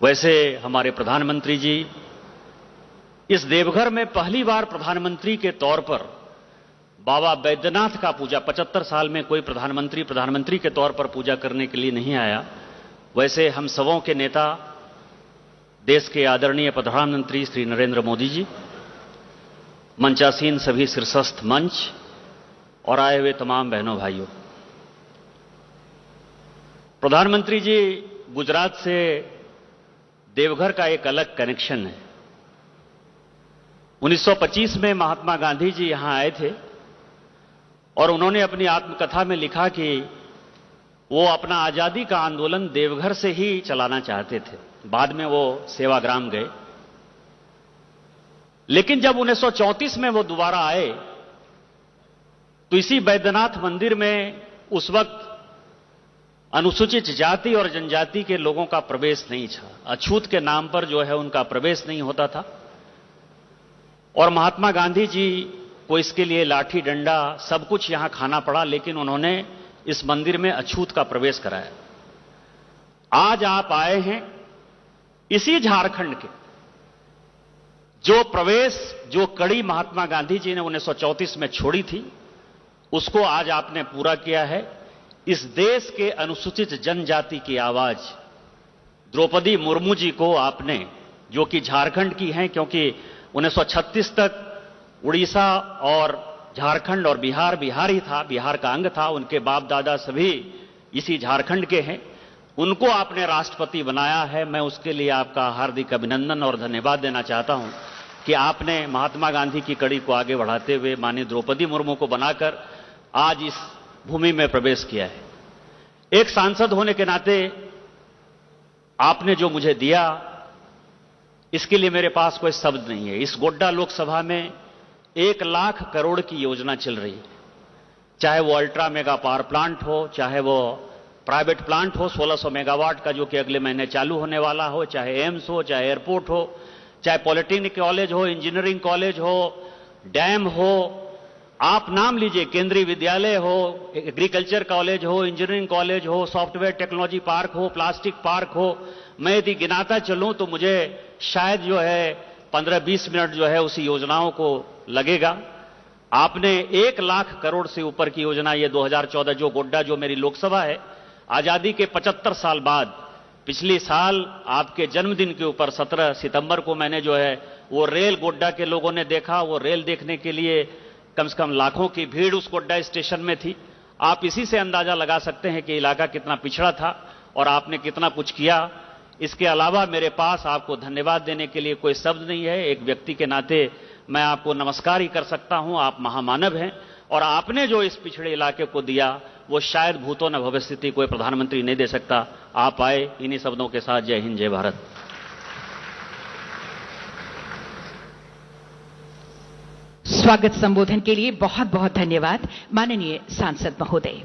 वैसे हमारे प्रधानमंत्री जी इस देवघर में पहली बार प्रधानमंत्री के तौर पर बाबा बैद्यनाथ का पूजा, 75 साल में कोई प्रधानमंत्री के तौर पर पूजा करने के लिए नहीं आया। वैसे हम सबों के नेता, देश के आदरणीय प्रधानमंत्री श्री नरेंद्र मोदी जी, मंचासीन सभी शीर्षस्थ मंच और आए हुए तमाम बहनों भाइयों, प्रधानमंत्री जी गुजरात से देवघर का एक अलग कनेक्शन है। 1925 में महात्मा गांधी जी यहां आए थे और उन्होंने अपनी आत्मकथा में लिखा कि वो अपना आजादी का आंदोलन देवघर से ही चलाना चाहते थे। बाद में वो सेवाग्राम गए, लेकिन जब 1934 में वो दोबारा आए तो इसी बैद्यनाथ मंदिर में उस वक्त अनुसूचित जाति और जनजाति के लोगों का प्रवेश नहीं था। अछूत के नाम पर जो है उनका प्रवेश नहीं होता था और महात्मा गांधी जी को इसके लिए लाठी डंडा सब कुछ यहां खाना पड़ा, लेकिन उन्होंने इस मंदिर में अछूत का प्रवेश कराया। आज आप आए हैं इसी झारखंड के जो कड़ी महात्मा गांधी जी ने 1934 में छोड़ी थी, उसको आज आपने पूरा किया है। इस देश के अनुसूचित जनजाति की आवाज द्रौपदी मुर्मू जी को आपने, जो कि झारखंड की हैं, क्योंकि 1936 तक उड़ीसा और झारखंड और बिहार ही था, बिहार का अंग था, उनके बाप दादा सभी इसी झारखंड के हैं, उनको आपने राष्ट्रपति बनाया है। मैं उसके लिए आपका हार्दिक अभिनंदन और धन्यवाद देना चाहता हूं कि आपने महात्मा गांधी की कड़ी को आगे बढ़ाते हुए माननीय द्रौपदी मुर्मू को बनाकर आज इस भूमि में प्रवेश किया है। एक सांसद होने के नाते आपने जो मुझे दिया, इसके लिए मेरे पास कोई शब्द नहीं है। इस गोड्डा लोकसभा में 1 लाख करोड़ की योजना चल रही है, चाहे वो अल्ट्रा मेगा पावर प्लांट हो, चाहे वो प्राइवेट प्लांट हो 1600 मेगावाट का जो कि अगले महीने चालू होने वाला हो, चाहे एम्स हो, चाहे एयरपोर्ट हो, चाहे पॉलिटेक्निक कॉलेज हो, इंजीनियरिंग कॉलेज हो, डैम हो, आप नाम लीजिए, केंद्रीय विद्यालय हो, एग्रीकल्चर कॉलेज हो, इंजीनियरिंग कॉलेज हो, सॉफ्टवेयर टेक्नोलॉजी पार्क हो, प्लास्टिक पार्क हो। मैं यदि गिनाता चलूं तो मुझे शायद जो है 15-20 मिनट जो है उसी योजनाओं को लगेगा। आपने 1 लाख करोड़ से ऊपर की योजना, ये 2014 जो गोड्डा, जो मेरी लोकसभा है, आजादी के 75 साल बाद पिछले साल आपके जन्मदिन के ऊपर 17 सितंबर को मैंने जो है वो रेल गोड्डा के लोगों ने देखा। वो रेल देखने के लिए कम से कम लाखों की भीड़ उस गोड्डा स्टेशन में थी। आप इसी से अंदाजा लगा सकते हैं कि इलाका कितना पिछड़ा था और आपने कितना कुछ किया। इसके अलावा मेरे पास आपको धन्यवाद देने के लिए कोई शब्द नहीं है। एक व्यक्ति के नाते मैं आपको नमस्कार ही कर सकता हूं। आप महामानव हैं और आपने जो इस पिछड़े इलाके को दिया वो शायद भूतो न भविष्यति कोई प्रधानमंत्री नहीं दे सकता। आप आए, इन्हीं शब्दों के साथ जय हिंद, जय भारत। स्वागत संबोधन के लिए बहुत बहुत धन्यवाद माननीय सांसद महोदय।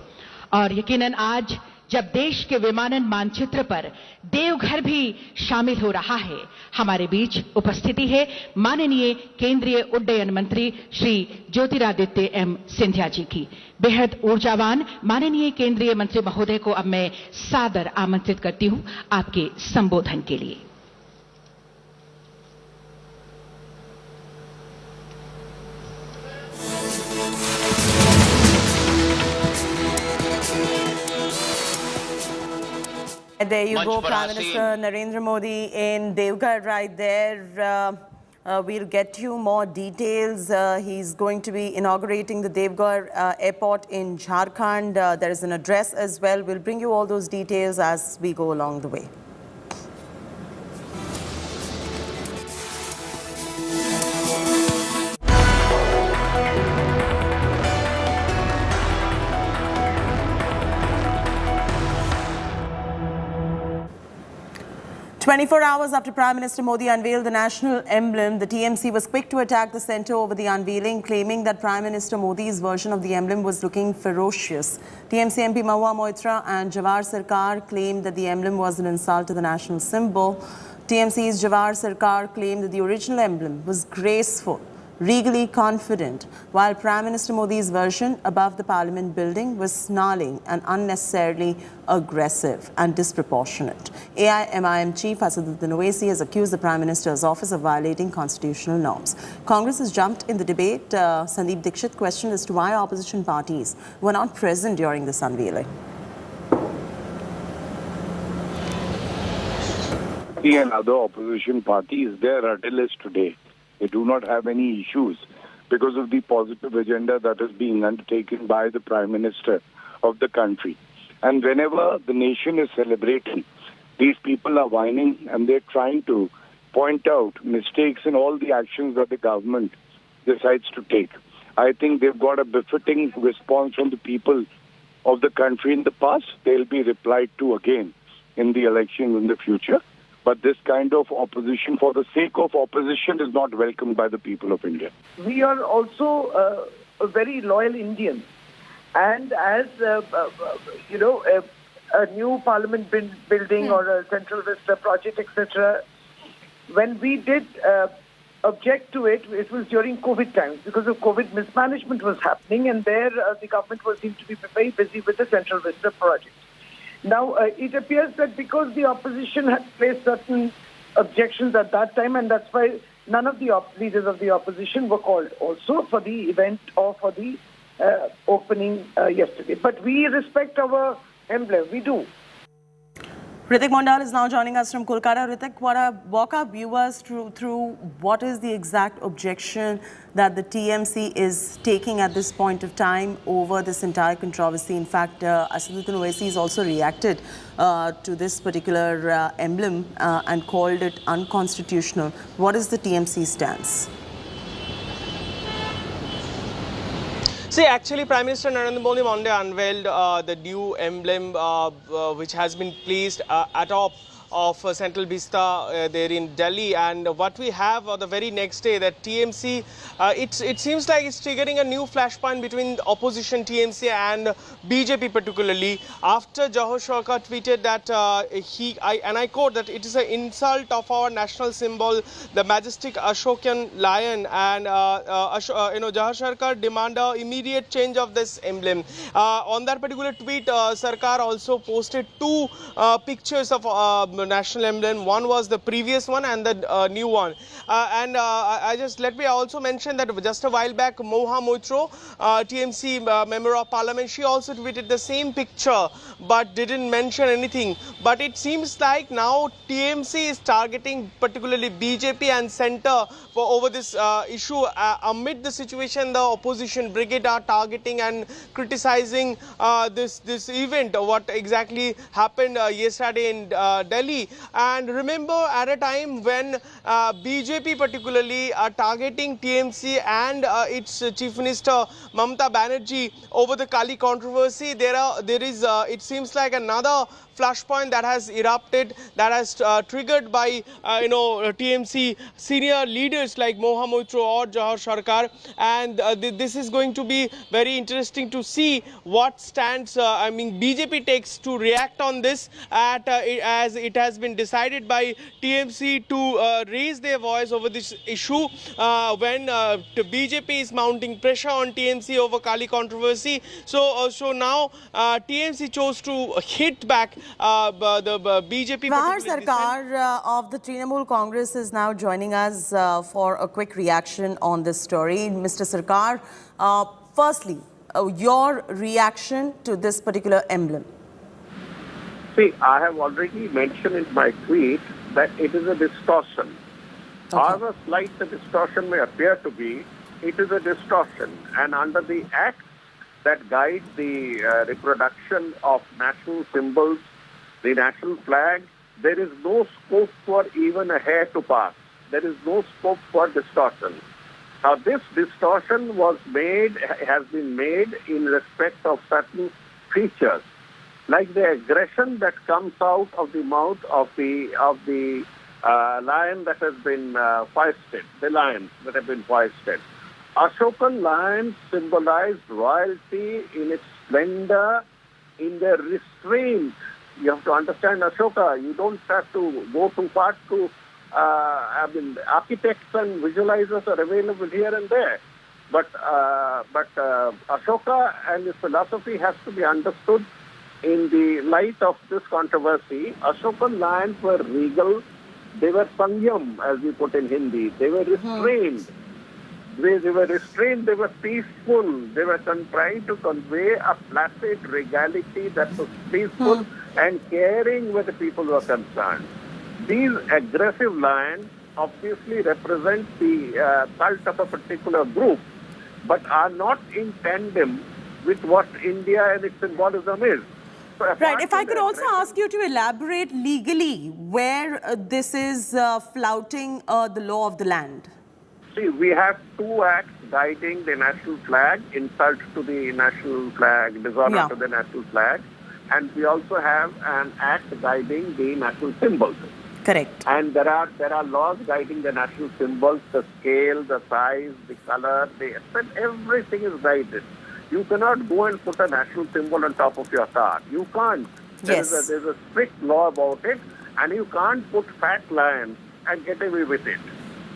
और यकीनन आज जब देश के विमानन मानचित्र पर देवघर भी शामिल हो रहा है, हमारे बीच उपस्थिति है माननीय केंद्रीय उड्डयन मंत्री श्री ज्योतिरादित्य एम सिंधिया जी की। बेहद ऊर्जावान माननीय केंद्रीय मंत्री महोदय को अब मैं सादर आमंत्रित करती हूं आपके संबोधन के लिए। There you go, Prime Minister Narendra Modi in Deoghar right there. We'll get you more details. He's going to be inaugurating the Deoghar airport in Jharkhand. There is an address as well. We'll bring you all those details as we go along the way. "24 hours after Prime Minister Modi unveiled the national emblem, the TMC was quick to attack the centre over the unveiling, claiming that Prime Minister Modi's version of the emblem was looking ferocious. TMC MP Mahua Moitra and Jawar Sarkar claimed that the emblem was an insult to the national symbol. TMC's Jawar Sarkar claimed that the original emblem was graceful, regally confident, while Prime Minister Modi's version above the Parliament building was snarling and unnecessarily aggressive and disproportionate. AIMIM Chief Assaduddin Owaisi has accused the Prime Minister's office of violating constitutional norms. Congress has jumped in the debate. Sandeep Dixit questioned as to why opposition parties were not present during this unveiling. And other opposition parties, they are rudderless today. They do not have any issues because of the positive agenda that is being undertaken by the Prime Minister of the country. And whenever the nation is celebrating, these people are whining and they're trying to point out mistakes in all the actions that the government decides to take. I think they've got a befitting response from the people of the country in the past. They'll be replied to again in the election in the future. But this kind of opposition for the sake of opposition is not welcomed by the people of India. We are also very loyal Indians. And as, a new parliament building or a Central Vista project, etc., when we did object to it, it was during COVID times because of COVID mismanagement was happening, and there the government was seemed to be very busy with the Central Vista project. Now, it appears that because the opposition had placed certain objections at that time, and that's why none of the leaders of the opposition were called also for the event or for the opening yesterday. But we respect our emblem, we do. Ritik Mondal is now joining us from Kolkata. Ritik, walk our viewers through what is the exact objection that the TMC is taking at this point of time over this entire controversy. In fact, Assaduddin Owaisi has also reacted to this particular emblem and called it unconstitutional. What is the TMC stance? See, actually, Prime Minister Narendra Modi Monday unveiled the new emblem which has been placed atop of Central Vista there in Delhi, and what we have the very next day that TMC, it seems like it's triggering a new flashpoint between opposition TMC and BJP particularly after Jawar Sarkar tweeted that I quote that it is an insult of our national symbol, the majestic Ashokan lion, and Jawar Sarkar demanded immediate change of this emblem. On that particular tweet, Sarkar also posted two pictures of national emblem. One was the previous one and the new one. Let me also mention that just a while back, Mahua Moitra, TMC member of parliament, she also tweeted the same picture but didn't mention anything. But it seems like now TMC is targeting particularly BJP and centre for over this issue. Amid the situation, the opposition brigade are targeting and criticizing this event, what exactly happened yesterday in Delhi. And remember, at a time when BJP particularly are targeting TMC and its Chief Minister Mamata Banerjee over the Khali controversy, there is it seems like another flashpoint that has erupted, that has triggered by TMC senior leaders like Mahua Moitra or Jawahar Sarkar, and this is going to be very interesting to see what stance BJP takes to react on this, as it has been decided by TMC to raise their voice over this issue when the BJP is mounting pressure on TMC over Khali controversy. So now TMC chose to hit back the BJP. Mahar Sarkar of the Trinamool Congress is now joining us for a quick reaction on this story. Mr. Sarkar, firstly, your reaction to this particular emblem. See, I have already mentioned in my tweet that it is a distortion. Okay. However slight the distortion may appear to be, it is a distortion. And under the Act that guide the reproduction of national symbols, the national flag, there is no scope for even a hair to pass. There is no scope for distortion. Now, this distortion has been made in respect of certain features, like the aggression that comes out of the mouth of the lion that has been foisted, the lions that have been foisted. Ashokan lions symbolize royalty in its splendor, in their restraint. You have to understand Ashoka. You don't have to go too far to, architects and visualizers are available here and there. But Ashoka and his philosophy has to be understood in the light of this controversy. Ashokan lions were regal. They were sangyam, as we put in Hindi. They were restrained. They were restrained, they were peaceful. They were trying to convey a placid regality that was peaceful and caring where the people were concerned. These aggressive lions obviously represent the cult of a particular group, but are not in tandem with what India and its symbolism is. So right. If I could also ask you to elaborate legally where this is flouting the law of the land. See, we have two acts guiding the national flag, insult to the national flag, dishonor to the national flag, and we also have an act guiding the national symbols. Correct. And there are laws guiding the national symbols, the scale, the size, the color, everything is guided. You cannot go and put a national symbol on top of your car. You can't. There's a strict law about it, and you can't put fat lions and get away with it.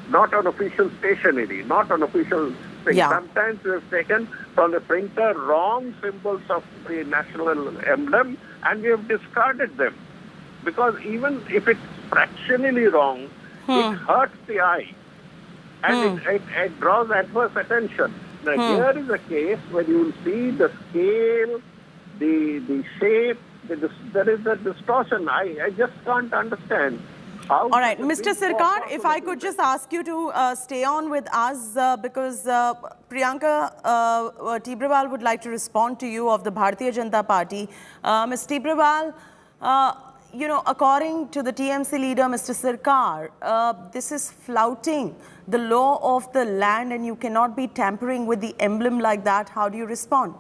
Not on official stationery, not on official things. Yeah. Sometimes we have taken from the printer wrong symbols of the national emblem and we have discarded them. Because even if it's fractionally wrong, it hurts the eye and it draws adverse attention. Now here is a case where you will see the scale, the shape, there is a distortion. I just can't understand. All right, Mr. Sarkar, if I could just ask you to stay on with us because Priyanka Tibrewal would like to respond to you of the Bharatiya Janata Party. Ms. Tibrewal, according to the TMC leader, Mr. Sarkar, this is flouting the law of the land and you cannot be tampering with the emblem like that. How do you respond?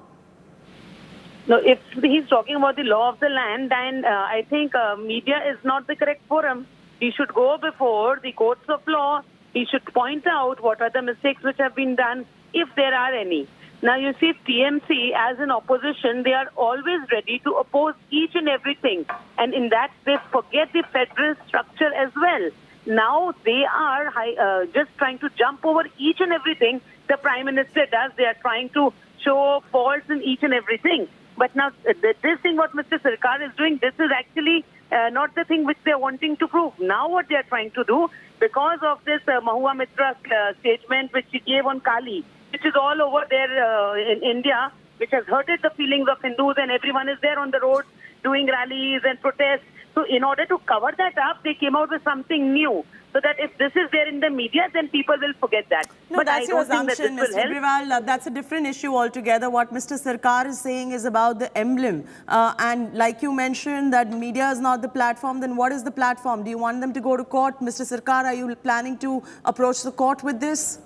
No, if he's talking about the law of the land, then I think media is not the correct forum. He should go before the courts of law. He should point out what are the mistakes which have been done, if there are any. Now, you see, TMC as an opposition, they are always ready to oppose each and everything. And in that, they forget the federal structure as well. Now, they are just trying to jump over each and everything the Prime Minister does. They are trying to show faults in each and everything. But now, this thing what Mr. Sarkar is doing, this is actually not the thing which they are wanting to prove. Now what they are trying to do, because of this Mahua Moitra statement which she gave on Khali, which is all over there in India, which has hurted the feelings of Hindus, and everyone is there on the road doing rallies and protests. So in order to cover that up, they came out with something new. So that if this is there in the media, then people will forget that. No, but that's I don't your assumption, think that this will Mr. Tibrewal. That's a different issue altogether. What Mr. Sarkar is saying is about the emblem. And like you mentioned, that media is not the platform. Then what is the platform? Do you want them to go to court? Mr. Sarkar, are you planning to approach the court with this?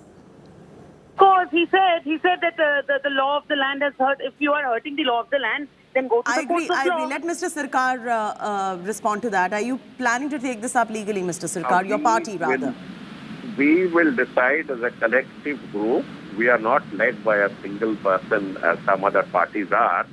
Of course, he said that the law of the land has hurt. If you are hurting the law of the land, then go to the courts of law. I agree. Let Mr. Sarkar respond to that. Are you planning to take this up legally, Mr. Sarkar? Your party, rather. We will decide as a collective group. We are not led by a single person as some other parties are.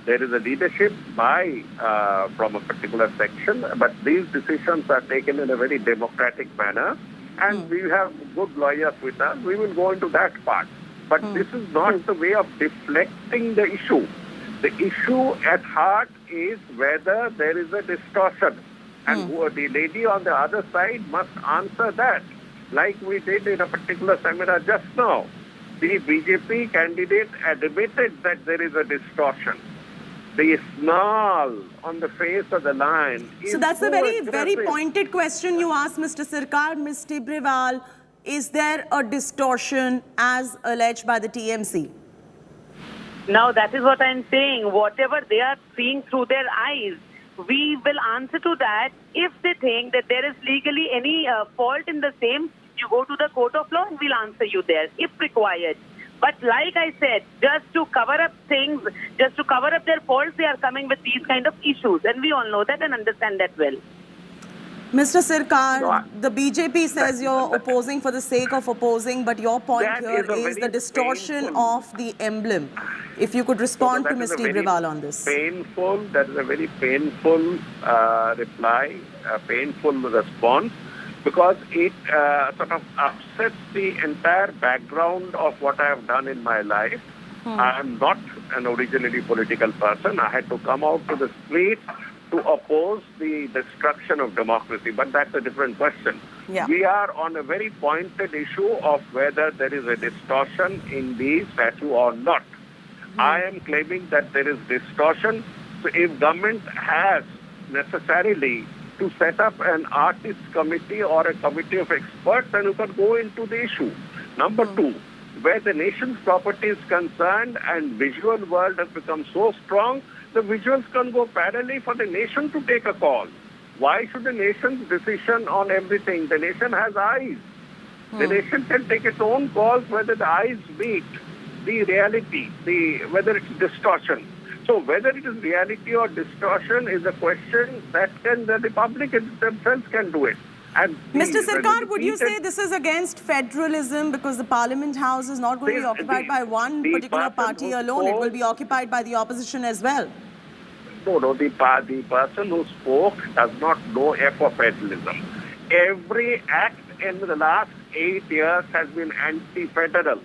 There is a leadership from a particular section, but these decisions are taken in a very democratic manner, and we have good lawyers with us. We will go into that part. But this is not the way of deflecting the issue. The issue at heart is whether there is a distortion, and the lady on the other side must answer that, like we did in a particular seminar just now. The BJP candidate admitted that there is a distortion. The snarl on the face of the lion is so that's a very pointed question you asked, Mr. Sarkar. Ms. Tibrewal, is there a distortion as alleged by the TMC? Now, that is what I'm saying. Whatever they are seeing through their eyes, we will answer to that. If they think that there is legally any fault in the same, you go to the court of law and we'll answer you there, if required. But like I said, just to cover up things, just to cover up their faults, they are coming with these kind of issues. And we all know that and understand that well. Mr. Sarkar, the BJP says you're opposing for the sake of opposing, but your point here is the distortion of the emblem. If you could respond to Ms. Tibrewal on this. That is a very painful reply, a painful response, because it sort of upsets the entire background of what I have done in my life. I am not an originally political person. I had to come out to the street to oppose the destruction of democracy, but that's a different question. Yeah. We are on a very pointed issue of whether there is a distortion in the statute or not. I am claiming that there is distortion. So if government has necessarily to set up an artist committee or a committee of experts, then you can go into the issue. Number two, where the nation's property is concerned and visual world has become so strong, the visuals can go parallelly for the nation to take a call. Why should the nation's decision on everything? The nation has eyes. The nation can take its own calls whether the eyes meet the reality, whether it's distortion. So whether it is reality or distortion is a question that the public themselves can do it. And Mr. Sarkar, would you say this is against federalism because the Parliament House is not going to be occupied by one particular party alone? It will be occupied by the opposition as well. No, the person who spoke does not know F of federalism. Every act in the last 8 years has been anti-federal.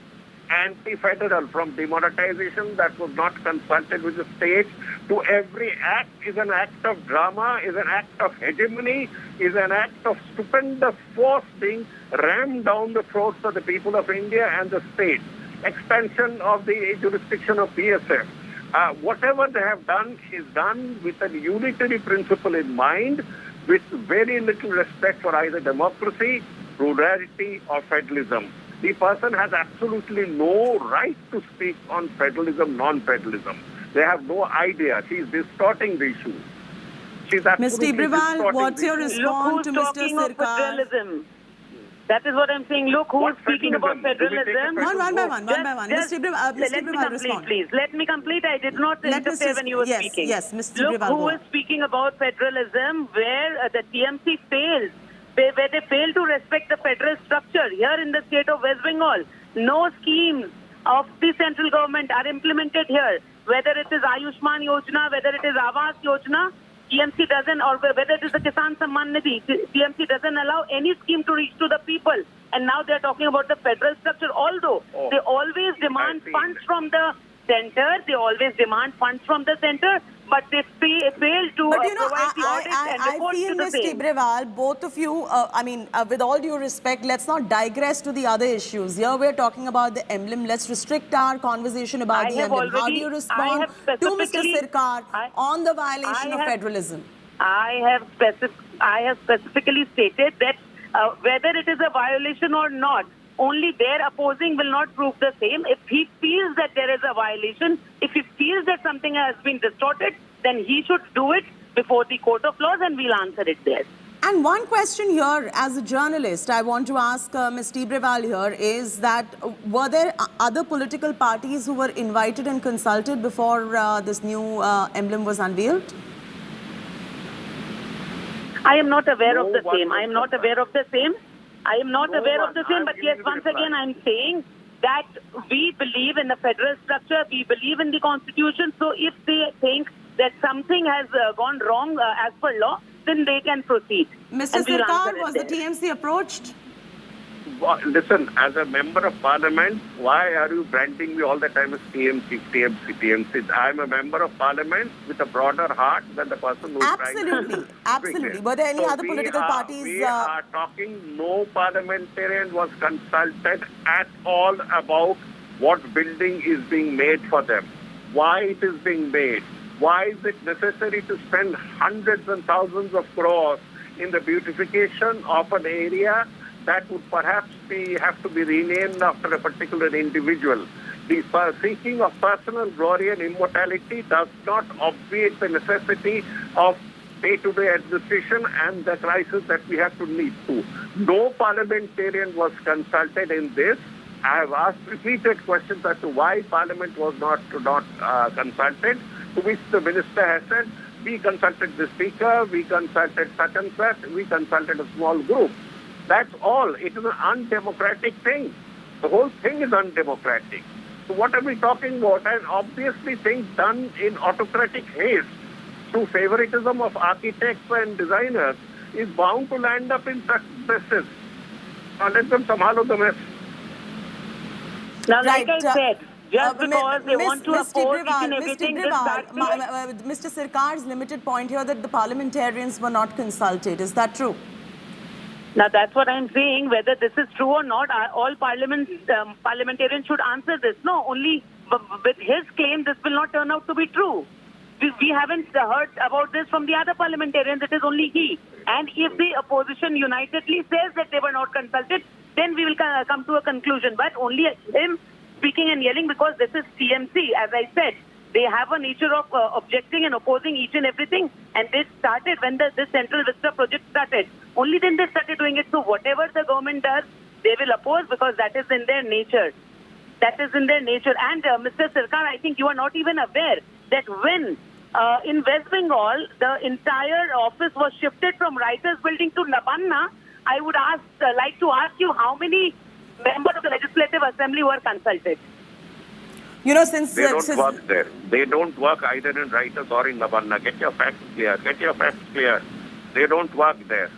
Anti-federal, from demonetization that was not consulted with the states to every act is an act of drama, is an act of hegemony, is an act of stupendous force being rammed down the throats of the people of India and the states. Expansion of the jurisdiction of PSF. Whatever they have done is done with a unitary principle in mind, with very little respect for either democracy, plurality or federalism. The person has absolutely no right to speak on federalism, non-federalism. They have no idea. She is distorting the issue. Ms. Tibrewal, what's your response to Mr. Sarkar? That is what I'm saying. Look who is speaking about federalism. One by one. Ms. Tibrewal, respond. Please. Let me complete. I did not interfere when you were speaking. Yes, Ms. Tibrewal. Look who is speaking about federalism where the TMC fails. Where they fail to respect the federal structure. Here in the state of West Bengal, no schemes of the central government are implemented here. Whether it is Ayushman Yojana, whether it is Awas Yojana, TMC doesn't, or whether it is the Kisan Samman Nidhi, TMC doesn't allow any scheme to reach to the people. And now they're talking about the federal structure, although they always demand funds from the center, but they fail to provide the audits and reports to the same. Ms. Tibrewal, both of you, with all due respect, let's not digress to the other issues. Here we're talking about the emblem. Let's restrict our conversation about the emblem. How do you respond to Mr. Sarkar on the violation of federalism? I have specifically stated that whether it is a violation or not, only their opposing will not prove the same. If he feels that there is a violation, if he feels that something has been distorted, then he should do it before the court of laws and we'll answer it there. And one question here, as a journalist, I want to ask Ms. Tibrewal here is that were there other political parties who were invited and consulted before this new emblem was unveiled? I am not aware of the same. I am not aware of the same. I am not aware of the same. But yes, once again, I'm saying that we believe in the federal structure. We believe in the constitution. So if they think that something has gone wrong as per law, then they can proceed. Mr. Sirkar, was the TMC approached? Listen, as a member of parliament, why are you branding me all the time as TMC? I'm a member of parliament with a broader heart than the person who's Absolutely. Were there any other political parties? We are talking, no parliamentarian was consulted at all about what building is being made for them, why it is being made. Why is it necessary to spend hundreds and thousands of crores in the beautification of an area that would perhaps have to be renamed after a particular individual? The seeking of personal glory and immortality does not obviate the necessity of day-to-day administration and the crisis that we have to lead to. No parliamentarian was consulted in this. I have asked repeated questions as to why Parliament was not consulted, to which the minister has said, we consulted the speaker, we consulted such and such, we consulted a small group. That's all. It is an undemocratic thing. The whole thing is undemocratic. So what are we talking about? And obviously things done in autocratic haste through favoritism of architects and designers is bound to land up in such messes. Now let them samhalo the mess. Now, like I said, just because they want to oppose each and everything, Mr. Sirkar's limited point here that the parliamentarians were not consulted. Is that true? Now, that's what I'm saying. Whether this is true or not, all parliamentarians should answer this. No, only with his claim, this will not turn out to be true. We haven't heard about this from the other parliamentarians. It is only he. And if the opposition unitedly says that they were not consulted, then we will come to a conclusion. But only him speaking and yelling, because this is TMC, as I said. They have a nature of objecting and opposing each and everything. And this started when this Central Vista project started. Only then they started doing it. So whatever the government does, they will oppose because that is in their nature. That is in their nature. And Mr. Sirkar, I think you are not even aware that when in West Bengal, the entire office was shifted from Writers Building to Nabanna, I would like to ask you how many members of the Legislative Assembly were consulted. You know, since they don't work there. They don't work either in Writers or in Nabanna. Get your facts clear. They don't work there.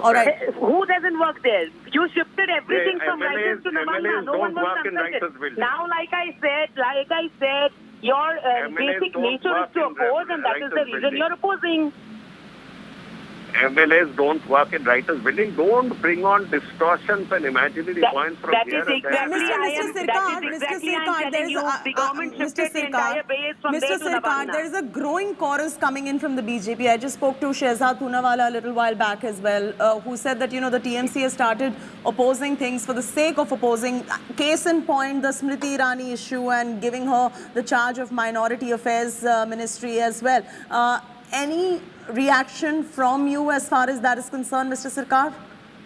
All right. Who doesn't work there? You shifted everything from Writers to Nabanna. No one was consulted. Now, like I said, your basic nature is to oppose, and that is the reason you're opposing. MLAs don't work in Writers' Building. Don't bring on distortions and imaginary points from here and there. Mr. Sirkar, there is a growing chorus coming in from the BJP. I just spoke to Shehzad Poonawala a little while back as well, who said that, you know, the TMC has started opposing things for the sake of opposing. Case in point, the Smriti Irani issue and giving her the charge of Minority Affairs Ministry as well. Any reaction from you as far as that is concerned, Mr. Sirkar?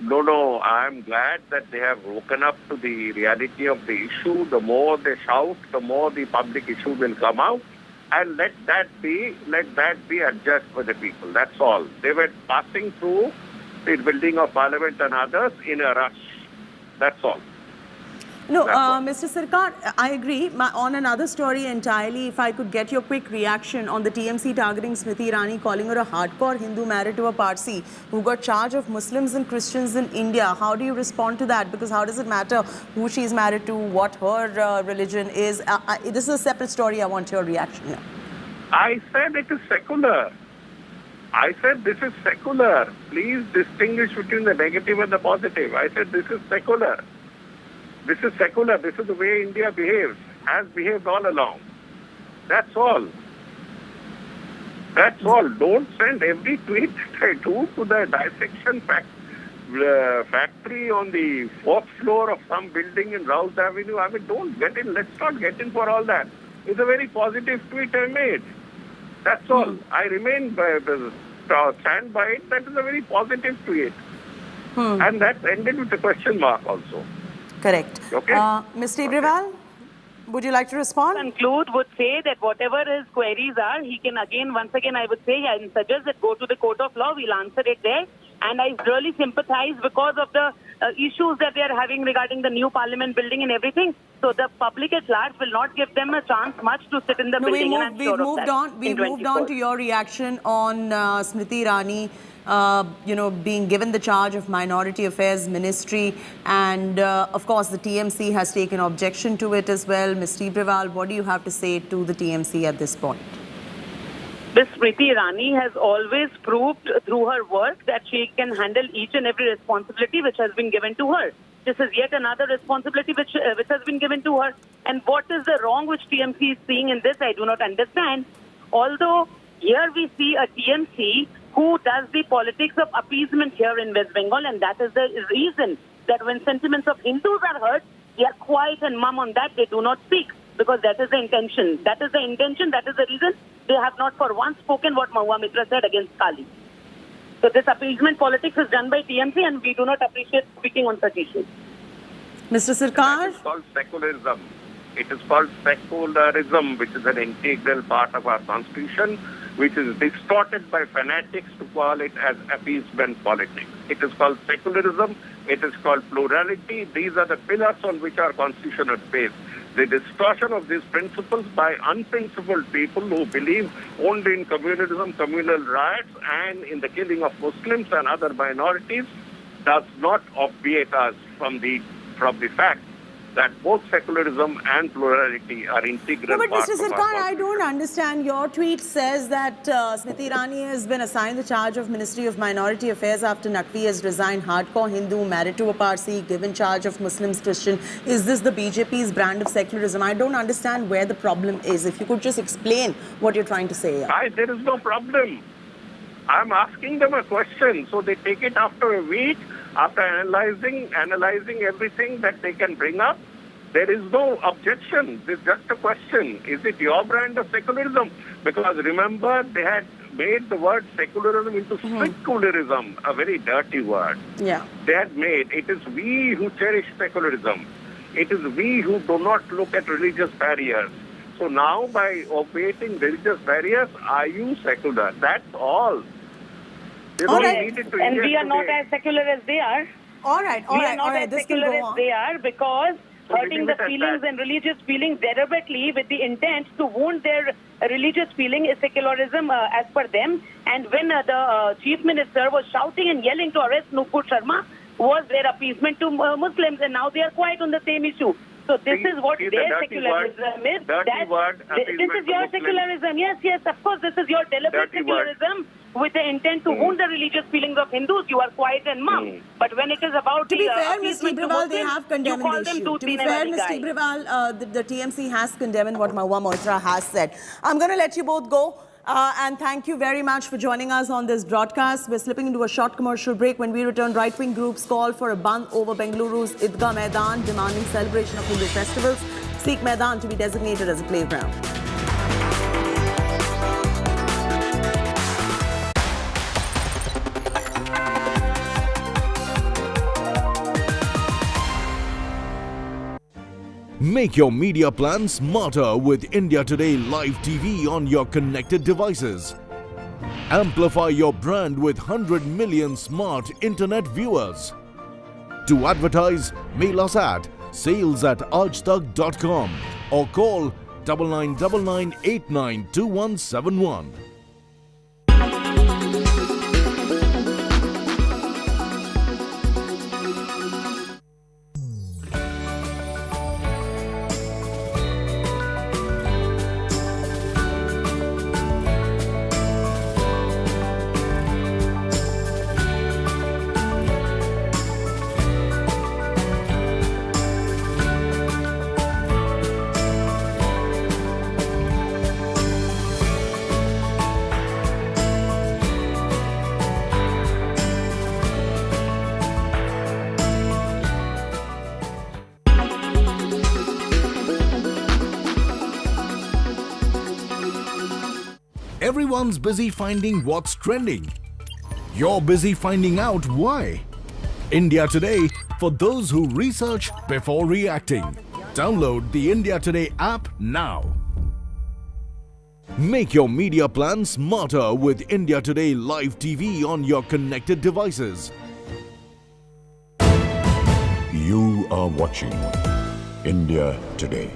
No. I'm glad that they have woken up to the reality of the issue. The more they shout, the more the public issue will come out. And let that be adjust for the people. That's all. They were passing through the building of Parliament and others in a rush. That's all. No, Mr. Sirkar, I agree. On another story entirely, if I could get your quick reaction on the TMC targeting Smriti Irani, calling her a hardcore Hindu married to a Parsi who got charge of Muslims and Christians in India. How do you respond to that? Because how does it matter who she's married to, what her religion is? This is a separate story. I want your reaction here. I said it is secular. I said this is secular. Please distinguish between the negative and the positive. I said this is secular. This is secular. This is the way India behaves, has behaved all along. That's all. That's all. Don't send every tweet that I do to the dissection factory on the 4th floor of some building in Rouse Avenue. I mean, don't get in. Let's not get in for all that. It's a very positive tweet I made. That's all. I remain stand by it, that is a very positive tweet. And that ended with a question mark also. Correct. Okay. Ms. Tibrewal, would you like to respond? Conclude would say that whatever his queries are, he can once again, I would say and suggest that go to the court of law. We'll answer it there. And I really sympathize because of the issues that they are having regarding the new parliament building and everything. So the public at large will not give them a chance much to sit in the building. We've moved on to your reaction on Smriti Irani, being given the charge of Minority Affairs Ministry, and of course the TMC has taken objection to it as well. Ms. Tibrewal, what do you have to say to the TMC at this point? Miss Smriti Irani has always proved through her work that she can handle each and every responsibility which has been given to her. This is yet another responsibility which has been given to her. And what is the wrong which TMC is seeing in this, I do not understand. Although here we see a TMC who does the politics of appeasement here in West Bengal, and that is the reason that when sentiments of Hindus are hurt, they are quiet and mum on that, they do not speak. Because that is the intention. That is the intention. That is the reason they have not for once spoken what Mahua Moitra said against Khali. So this appeasement politics is done by TMC and we do not appreciate speaking on such issues. Mr. Sarkar? It is called secularism. It is called secularism, which is an integral part of our constitution, which is distorted by fanatics to call it as appeasement politics. It is called secularism. It is called plurality. These are the pillars on which our constitution is based. The distortion of these principles by unprincipled people who believe only in communalism, communal riots, and in the killing of Muslims and other minorities does not obviate us from the fact that both secularism and plurality are integral parts Mr. of our Sarkar, I don't understand. Your tweet says that Smriti Irani has been assigned the charge of Ministry of Minority Affairs after Naqvi has resigned. Hardcore Hindu, married to a Parsi, given charge of Muslims, Christian. Is this the BJP's brand of secularism? I don't understand where the problem is. If you could just explain what you're trying to say. There is no problem. I'm asking them a question, so they take it after a week, after analyzing everything that they can bring up. There is no objection. It's just a question. Is it your brand of secularism? Because remember, they had made the word secularism into secularism, a very dirty word. Yeah. They had made, it is we who cherish secularism. It is we who do not look at religious barriers. So now, by obviating religious barriers, are you secular? That's all. And we are not as secular as they are. All right. We are not as secular as they are because hurting the feelings and religious feelings deliberately with the intent to wound their religious feeling is secularism as per them. And when the Chief Minister was shouting and yelling to arrest Nupur Sharma, was their appeasement to Muslims, and now they are quiet on the same issue. So this is what their secularism is. This is your secularism. Yes, of course, this is your deliberate secularism with the intent to wound the religious feelings of Hindus. You are quiet and mum. But when it is about to be fair, Ms. Tibrewal, they have condemned the issue. To be fair, Ms. Tibrewal, the TMC has condemned what Mahua Moitra has said. I'm going to let you both go. And thank you very much for joining us on this broadcast. We're slipping into a short commercial break. When we return, right-wing groups call for a bandh over Bengaluru's Idgah Maidan, demanding celebration of Hindu festivals. Seek Maidan to be designated as a playground. Make your media plan smarter with India Today Live TV on your connected devices. Amplify your brand with 100 million smart internet viewers. To advertise, mail us at sales@aajtak.com or call 9999892171. Everyone's busy finding what's trending. You're busy finding out why. India Today, for those who research before reacting. Download the India Today app now. Make your media plan smarter with India Today Live TV on your connected devices. You are watching India Today.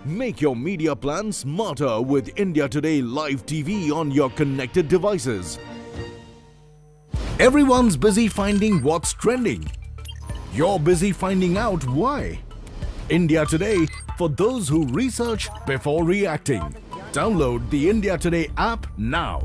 Make your media plan smarter with India Today Live TV on your connected devices. Everyone's busy finding what's trending. You're busy finding out why. India Today, for those who research before reacting. Download the India Today app now.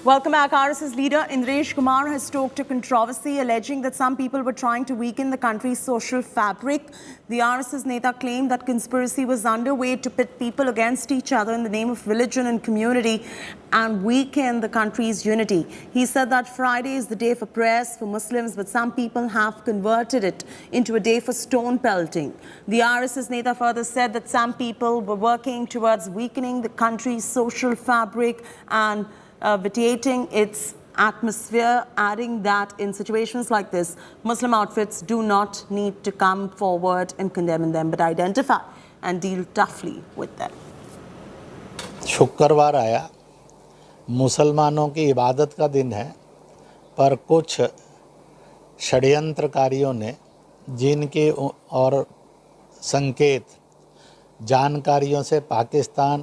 Welcome back. RSS leader Indresh Kumar has stoked a controversy, alleging that some people were trying to weaken the country's social fabric. The RSS Neta claimed that conspiracy was underway to pit people against each other in the name of religion and community and weaken the country's unity. He said that Friday is the day for prayers for Muslims, but some people have converted it into a day for stone pelting. The RSS Neta further said that some people were working towards weakening the country's social fabric and vitiating its atmosphere, adding that in situations like this, Muslim outfits do not need to come forward and condemn them, but identify and deal toughly with them. शुक्रवार आया, मुसलमानों की इबादत का दिन है, पर कुछ षड्यंत्रकारियों ने जिनके और संकेत जानकारियों से पाकिस्तान,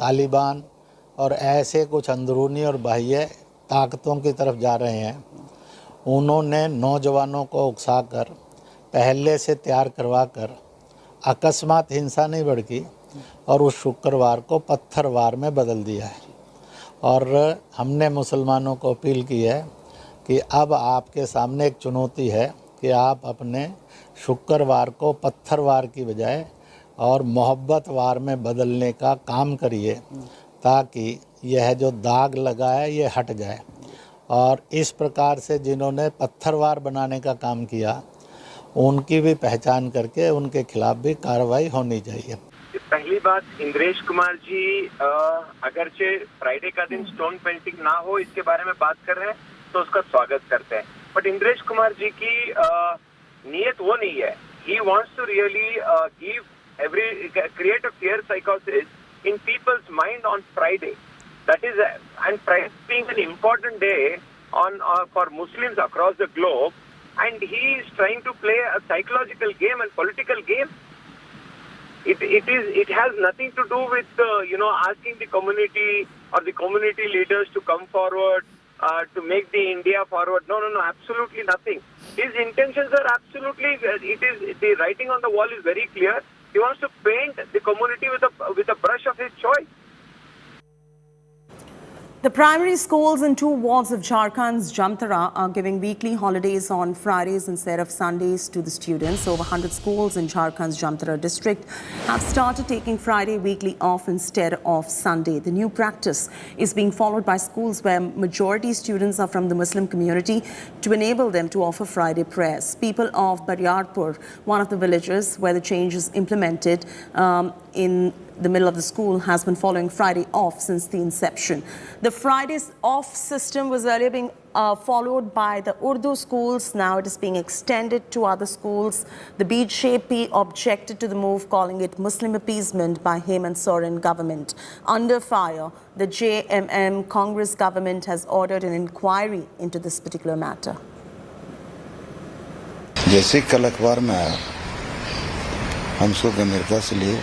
तालिबान और ऐसे कुछ अंदरूनी और बाह्य ताकतों की तरफ जा रहे हैं, उन्होंने नौजवानों को उकसाकर पहले से तैयार करवाकर अकस्मात हिंसा नहीं भड़की और उस शुक्रवार को पत्थरवार में बदल दिया है। और हमने मुसलमानों को अपील की है कि अब आपके सामने एक चुनौती है कि आप अपने शुक्रवार को पत्थरवार की बजाय और मोहब्बतवार में बदलने का काम करिए, ताकि यह जो दाग लगा है ये हट जाए। और इस प्रकार से जिन्होंने पत्थरवार बनाने का काम किया, उनकी भी पहचान करके उनके खिलाफ भी कार्रवाई होनी चाहिए। पहली बात, इंद्रेश कुमार जी अगरचे फ्राइडे का दिन स्टोन पेंटिंग ना हो इसके बारे में बात कर रहे हैं तो उसका स्वागत करते हैं, बट इंद्रेश कुमार जी की नीयत वो नहीं है। He wants to really create a fear साइकोसिस in people's mind on Friday. That is, and Friday being an important day on for Muslims across the globe, and he is trying to play a psychological game and political game. It has nothing to do with asking the community or the community leaders to come forward to make the India forward. No, absolutely nothing. His intentions are absolutely. The writing on the wall is very clear. He wants to paint the community with a brush of his choice. The primary schools in 2 wards of Jharkhand's Jamtara are giving weekly holidays on Fridays instead of Sundays to the students. Over 100 schools in Jharkhand's Jamtara district have started taking Friday weekly off instead of Sunday. The new practice is being followed by schools where majority students are from the Muslim community to enable them to offer Friday prayers. People of Baryarpur, one of the villages where the change is implemented in the middle of the school, has been following Friday off since the inception. The Fridays off system was earlier being followed by the Urdu schools. Now it is being extended to other schools. The BJP objected to the move, calling it Muslim appeasement by Hemant Soren government. Under fire, the JMM Congress government has ordered an inquiry into this particular matter. जैसे कल अखबार में आया, हम उसको गंभीरता से लिए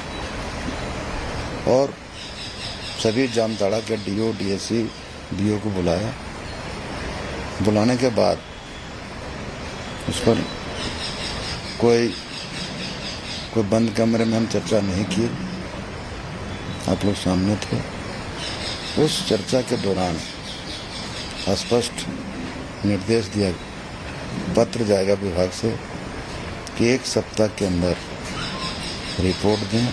और सभी जामताड़ा के डीओ, डीएससी, बीओ को बुलाया। बुलाने के बाद उस पर कोई बंद कमरे में हम चर्चा नहीं की। आप लोग सामने थे। उस चर्चा के दौरान स्पष्ट निर्देश दिया, पत्र जाएगा विभाग से कि 1 सप्ताह के अंदर रिपोर्ट दें।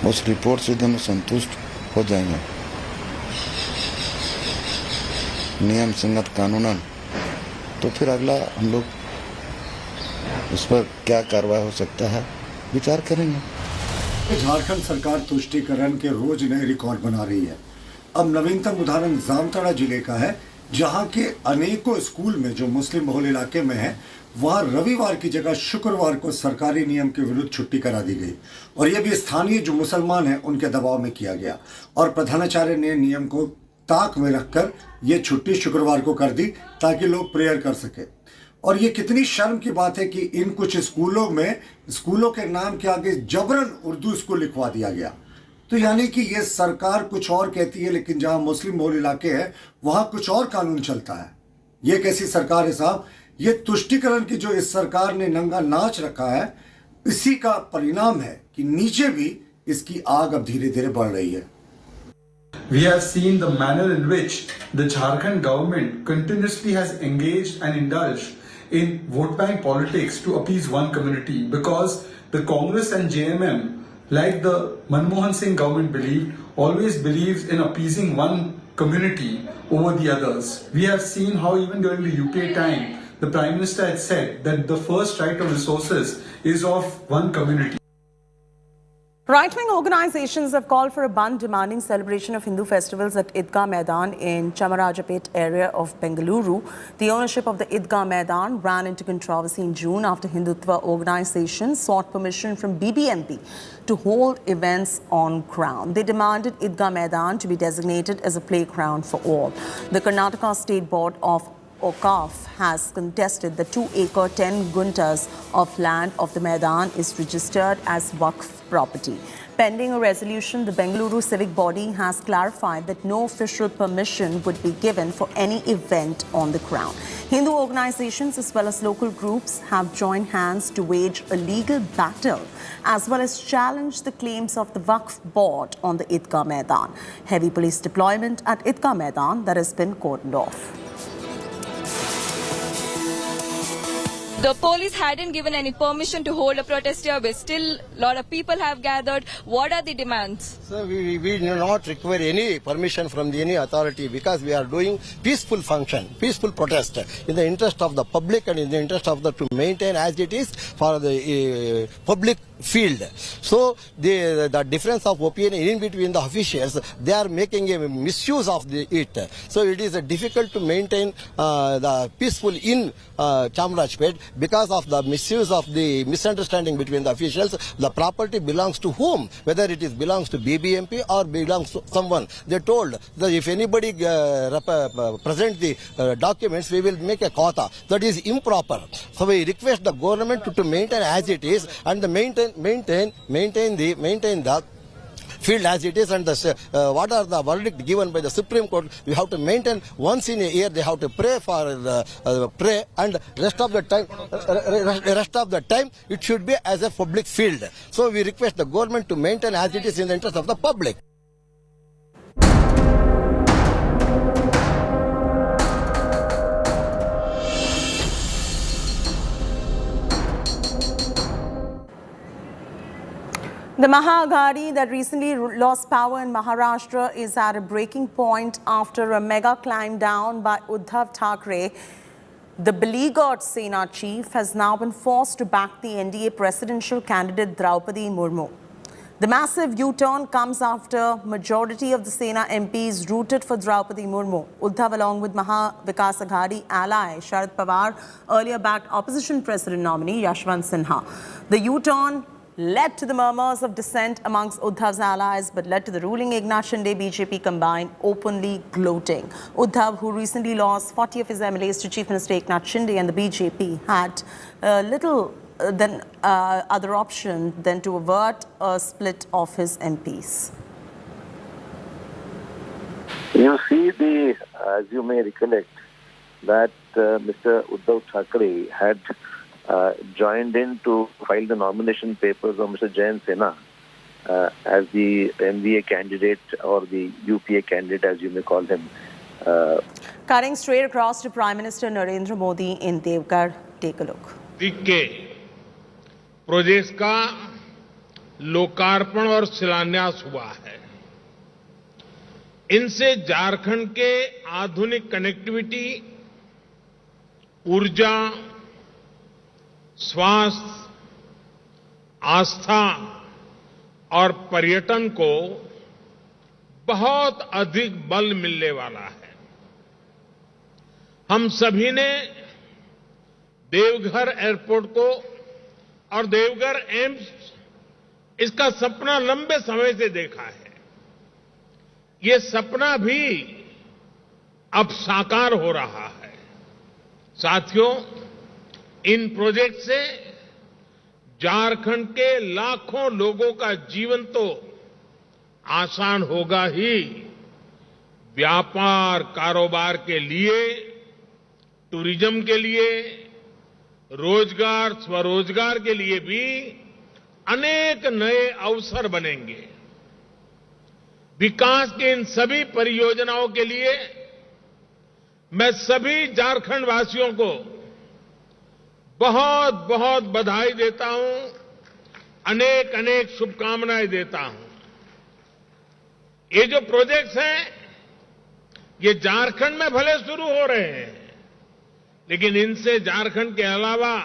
उस रिपोर्ट से हम संतुष्ट हो जाएंगे, नियम संगत कानूनन, तो फिर अगला हम लोग उस पर क्या कार्रवाई हो सकता है विचार करेंगे। झारखंड सरकार तुष्टीकरण के रोज नए रिकॉर्ड बना रही है। अब नवीनतम उदाहरण जामताड़ा जिले का है, जहां के अनेकों स्कूल में जो मुस्लिम बहुल इलाके में है, वहां रविवार की जगह शुक्रवार को सरकारी नियम के विरुद्ध छुट्टी करा दी गई और यह भी स्थानीय जो मुसलमान हैं उनके दबाव में किया गया और प्रधानाचार्य ने नियम को ताक में रखकर ये छुट्टी शुक्रवार को कर दी ताकि लोग प्रेयर कर सके। और ये कितनी शर्म की बात है कि इन कुछ स्कूलों में स्कूलों के नाम के आगे जबरन उर्दू स्कूल लिखवा दिया गया। तो यानी कि ये सरकार कुछ और कहती है, लेकिन जहां मुस्लिम बहुल इलाके हैं वहां कुछ और कानून चलता है। ये कैसी सरकार है साहब? ये तुष्टीकरण की जो इस सरकार ने नंगा नाच रखा है, इसी का परिणाम है कि नीचे भी इसकी आग अब धीरे धीरे बढ़ रही है। We have seen the manner in which the Jharkhand government continuously has engaged and indulged in vote bank politics to appease one community, because the Congress and JMM, like the Manmohan Singh government always believes in appeasing one community over the others. We have seen how even during the UPA time, the Prime Minister had said that the first right of resources is of one community. Right-wing organizations have called for a ban demanding celebration of Hindu festivals at Idgah Maidan in Chamarajapet area of Bengaluru. The ownership of the Idgah Maidan ran into controversy in June after Hindutva organizations sought permission from BBMP to hold events on ground. They demanded Idgah Maidan to be designated as a playground for all. The Karnataka State Board of Okaf has contested the 2-acre 10 guntas of land of the Maidan is registered as Waqf property. Pending a resolution, the Bengaluru civic body has clarified that no official permission would be given for any event on the ground. Hindu organizations as well as local groups have joined hands to wage a legal battle as well as challenge the claims of the Waqf board on the Idgah Maidan. Heavy police deployment at Idgah Maidan that has been cordoned off. The police hadn't given any permission to hold a protest here, but still a lot of people have gathered. What are the demands? So we do not require any permission from any authority because we are doing peaceful function, peaceful protest in the interest of the public and in the interest of to maintain as it is for the public field. So the difference of opinion in between the officials, they are making a misuse of it. So it is difficult to maintain the peaceful in Chamarajapet because of the misuse of the misunderstanding between the officials. The property belongs to whom? Whether it belongs to BBMP or belongs to someone. They told that if anybody present the documents, we will make a quota. That is improper. So we request the government to maintain as it is and the maintain the field as it is, and what are the verdict given by the Supreme Court. We have to maintain once in a year. They have to pray for pray, and rest of the time it should be as a public field. So we request the government to maintain as it is in the interest of the public. The Maha that recently lost power in Maharashtra is at a breaking point after a mega climb down by Uddhav Thackeray. The beleaguered Sena chief has now been forced to back the NDA presidential candidate Draupadi Murmu. The massive U-turn comes after majority of the Sena MPs rooted for Draupadi Murmu. Uddhav, along with Maha Vikas Aghadi ally Sharad Pawar, earlier backed opposition president nominee Yashwant Sinha. The U-turn led to the murmurs of dissent amongst Uddhav's allies, but led to the ruling Eknath Shinde-BJP combined openly gloating. Uddhav, who recently lost 40 of his MLAs to Chief Minister Eknath Shinde and the BJP, had little other option than to avert a split of his MPs. You see, as you may recollect, that Mr. Uddhav Thackeray had joined in to file the nomination papers of Mr. Shiv Sena as the MVA candidate, or the UPA candidate, as you may call him. Cutting straight across to Prime Minister Narendra Modi in Deoghar. Take a look. Project का लोकार्पण और शिलान्यास हुआ है। इनसे झारखंड के आधुनिक connectivity, ऊर्जा, स्वास्थ्य, आस्था और पर्यटन को बहुत अधिक बल मिलने वाला है। हम सभी ने देवघर एयरपोर्ट को और देवघर एम्स, इसका सपना लंबे समय से देखा है। ये सपना भी अब साकार हो रहा है। साथियों, इन प्रोजेक्ट से झारखंड के लाखों लोगों का जीवन तो आसान होगा ही, व्यापार कारोबार के लिए, टूरिज्म के लिए, रोजगार स्वरोजगार के लिए भी अनेक नए अवसर बनेंगे। विकास के इन सभी परियोजनाओं के लिए मैं सभी झारखंड वासियों को बहुत बहुत बधाई देता हूं, अनेक अनेक शुभकामनाएं देता हूं। ये जो प्रोजेक्ट्स हैं, ये झारखंड में भले शुरू हो रहे हैं, लेकिन इनसे झारखंड के अलावा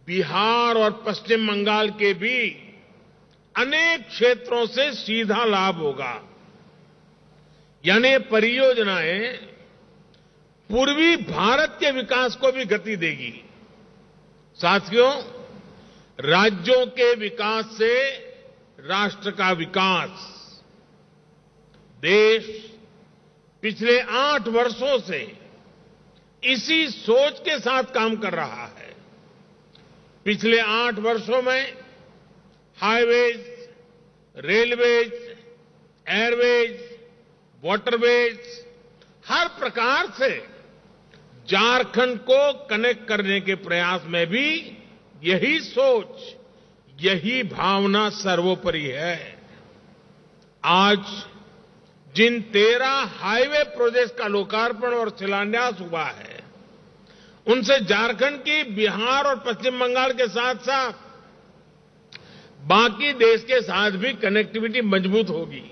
बिहार और पश्चिम बंगाल के भी अनेक क्षेत्रों से सीधा लाभ होगा। यानी परियोजनाएं पूर्वी भारत के विकास को भी गति देगी। साथियों, राज्यों के विकास से राष्ट्र का विकास, देश पिछले 8 वर्षों से इसी सोच के साथ काम कर रहा है। पिछले 8 वर्षों में हाईवेज, रेलवेज, एयरवेज, वाटरवेज, हर प्रकार से झारखंड को कनेक्ट करने के प्रयास में भी यही सोच, यही भावना सर्वोपरि है। आज जिन 13 हाईवे प्रोजेक्ट का लोकार्पण और शिलान्यास हुआ है, उनसे झारखंड की बिहार और पश्चिम बंगाल के साथ साथ बाकी देश के साथ भी कनेक्टिविटी मजबूत होगी।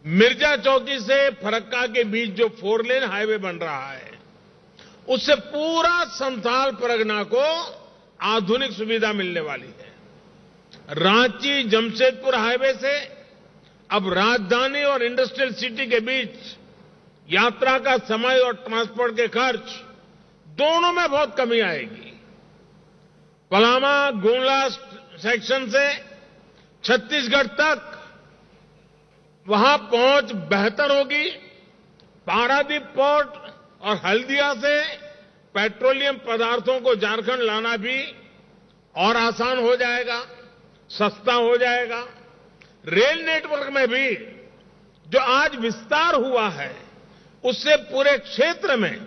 मिर्जा चौकी से फरक्का के बीच जो 4 लेन हाईवे बन रहा है, उससे पूरा संथाल परगना को आधुनिक सुविधा मिलने वाली है। रांची जमशेदपुर हाईवे से अब राजधानी और इंडस्ट्रियल सिटी के बीच यात्रा का समय और ट्रांसपोर्ट के खर्च दोनों में बहुत कमी आएगी। पलामा गुंडला सेक्शन से छत्तीसगढ़ तक वहां पहुंच बेहतर होगी। पारादीप पोर्ट और हल्दिया से पेट्रोलियम पदार्थों को झारखंड लाना भी और आसान हो जाएगा, सस्ता हो जाएगा। रेल नेटवर्क में भी जो आज विस्तार हुआ है, उससे पूरे क्षेत्र में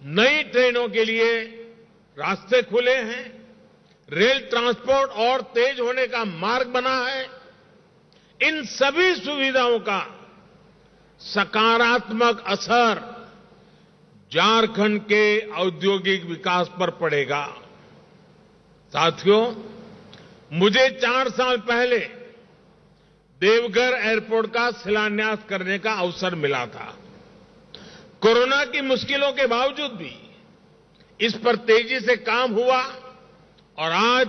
नई ट्रेनों के लिए रास्ते खुले हैं। रेल ट्रांसपोर्ट और तेज होने का मार्ग बना है। इन सभी सुविधाओं का सकारात्मक असर झारखंड के औद्योगिक विकास पर पड़ेगा। साथियों, मुझे 4 साल पहले देवघर एयरपोर्ट का शिलान्यास करने का अवसर मिला था। कोरोना की मुश्किलों के बावजूद भी इस पर तेजी से काम हुआ और आज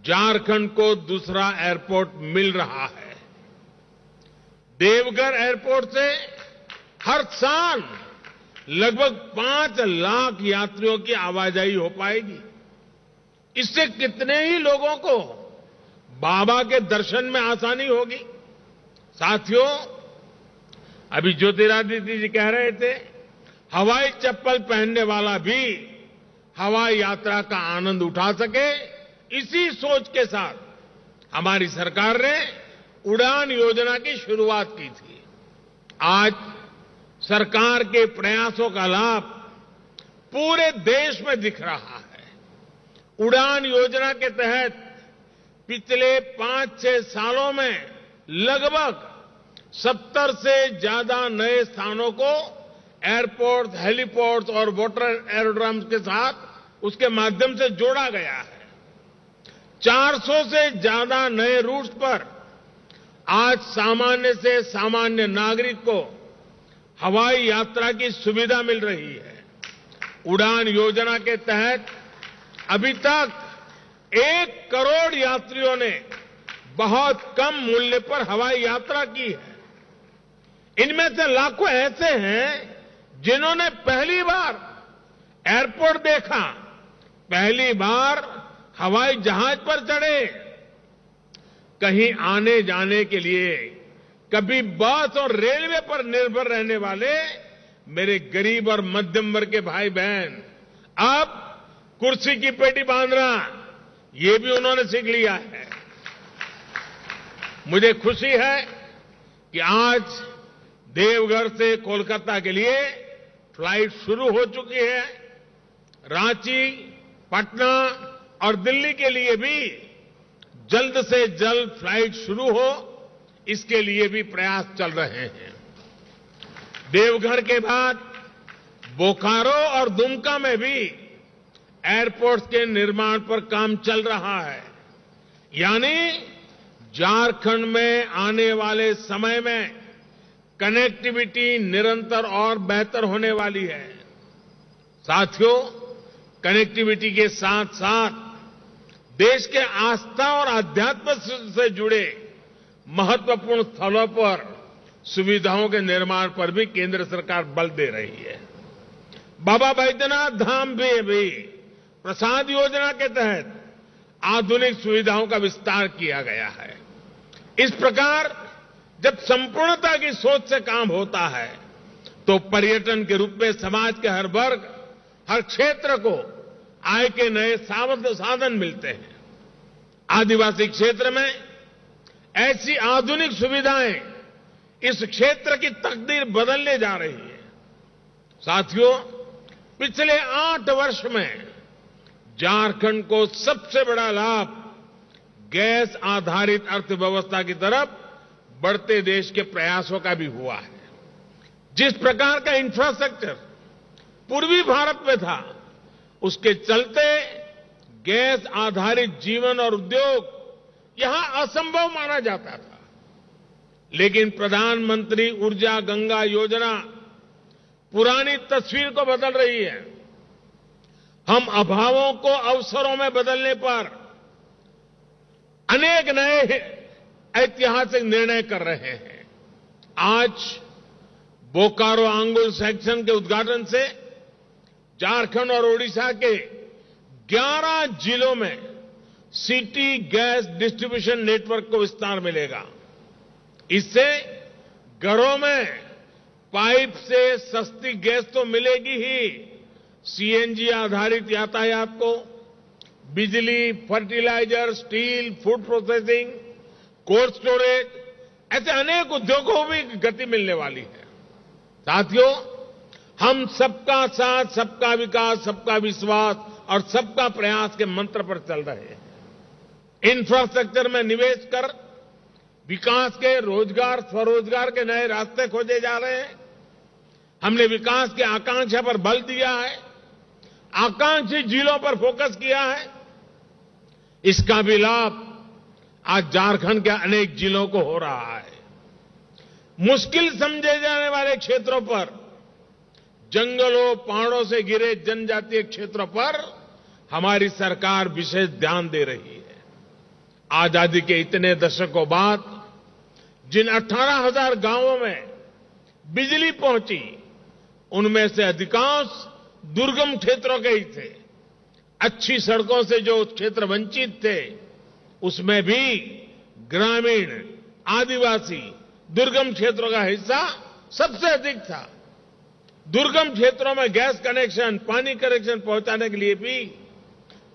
झारखंड को दूसरा एयरपोर्ट मिल रहा है। देवघर एयरपोर्ट से हर साल लगभग 5 लाख यात्रियों की आवाजाही हो पाएगी। इससे कितने ही लोगों को बाबा के दर्शन में आसानी होगी। साथियों, अभी ज्योतिरादित्य जी कह रहे थे, हवाई चप्पल पहनने वाला भी हवाई यात्रा का आनंद उठा सके। इसी सोच के साथ हमारी सरकार ने उड़ान योजना की शुरुआत की थी। आज सरकार के प्रयासों का लाभ पूरे देश में दिख रहा है। उड़ान योजना के तहत पिछले 5-6 सालों में लगभग 70 से ज्यादा नए स्थानों को एयरपोर्ट, हेलीपोर्ट और वाटर एरोड्रम्स के साथ उसके माध्यम से जोड़ा गया है। 400 से ज्यादा नए रूट्स पर आज सामान्य से सामान्य नागरिक को हवाई यात्रा की सुविधा मिल रही है। उड़ान योजना के तहत अभी तक 1 करोड़ यात्रियों ने बहुत कम मूल्य पर हवाई यात्रा की है। इनमें से लाखों ऐसे हैं जिन्होंने पहली बार एयरपोर्ट देखा, पहली बार हवाई जहाज पर चढ़े। कहीं आने जाने के लिए कभी बस और रेलवे पर निर्भर रहने वाले मेरे गरीब और मध्यम वर्ग के भाई बहन अब कुर्सी की पेटी बांधना ये भी उन्होंने सीख लिया है। मुझे खुशी है कि आज देवघर से कोलकाता के लिए फ्लाइट शुरू हो चुकी है। रांची, पटना और दिल्ली के लिए भी जल्द से जल्द फ्लाइट शुरू हो, इसके लिए भी प्रयास चल रहे हैं। देवघर के बाद बोकारो और दुमका में भी एयरपोर्ट्स के निर्माण पर काम चल रहा है। यानी झारखंड में आने वाले समय में कनेक्टिविटी निरंतर और बेहतर होने वाली है। साथियों, कनेक्टिविटी के साथ साथ देश के आस्था और आध्यात्म से जुड़े महत्वपूर्ण स्थलों पर सुविधाओं के निर्माण पर भी केंद्र सरकार बल दे रही है। बाबा बैद्यनाथ धाम भी प्रसाद योजना के तहत आधुनिक सुविधाओं का विस्तार किया गया है। इस प्रकार जब संपूर्णता की सोच से काम होता है तो पर्यटन के रूप में समाज के हर वर्ग, हर क्षेत्र को आय के नए साधन मिलते हैं। आदिवासी क्षेत्र में ऐसी आधुनिक सुविधाएं इस क्षेत्र की तकदीर बदलने जा रही है। साथियों, पिछले 8 वर्ष में झारखंड को सबसे बड़ा लाभ गैस आधारित अर्थव्यवस्था की तरफ बढ़ते देश के प्रयासों का भी हुआ है। जिस प्रकार का इंफ्रास्ट्रक्चर पूर्वी भारत में था, उसके चलते गैस आधारित जीवन और उद्योग यहां असंभव माना जाता था। लेकिन प्रधानमंत्री ऊर्जा गंगा योजना पुरानी तस्वीर को बदल रही है। हम अभावों को अवसरों में बदलने पर अनेक नए ऐतिहासिक निर्णय कर रहे हैं। आज बोकारो आंगुल सेक्शन के उद्घाटन से झारखंड और ओडिशा के 11 जिलों में सिटी गैस डिस्ट्रीब्यूशन नेटवर्क को विस्तार मिलेगा। इससे घरों में पाइप से सस्ती गैस तो मिलेगी ही, सीएनजी आधारित यातायात को बिजली, fertiliser, steel, food processing, cold storage, ऐसे अनेक उद्योगों को भी गति मिलने वाली है। साथियों, हम सबका साथ, सबका विकास, सबका विश्वास और सबका प्रयास के मंत्र पर चल रहे हैं। इंफ्रास्ट्रक्चर में निवेश कर विकास के रोजगार, स्वरोजगार के नए रास्ते खोजे जा रहे हैं। हमने विकास की आकांक्षा पर बल दिया है, आकांक्षी जिलों पर फोकस किया है। इसका भी लाभ आज झारखंड के अनेक जिलों को हो रहा है। मुश्किल समझे जाने वाले क्षेत्रों पर, जंगलों पहाड़ों से घिरे जनजातीय क्षेत्रों पर हमारी सरकार विशेष ध्यान दे रही है। आजादी के इतने दशकों बाद जिन 18,000 गांवों में बिजली पहुंची, उनमें से अधिकांश दुर्गम क्षेत्रों के ही थे। अच्छी सड़कों से जो क्षेत्र वंचित थे, उसमें भी ग्रामीण, आदिवासी, दुर्गम क्षेत्रों का हिस्सा सबसे अधिक था। दुर्गम क्षेत्रों में गैस कनेक्शन, पानी कनेक्शन पहुंचाने के लिए भी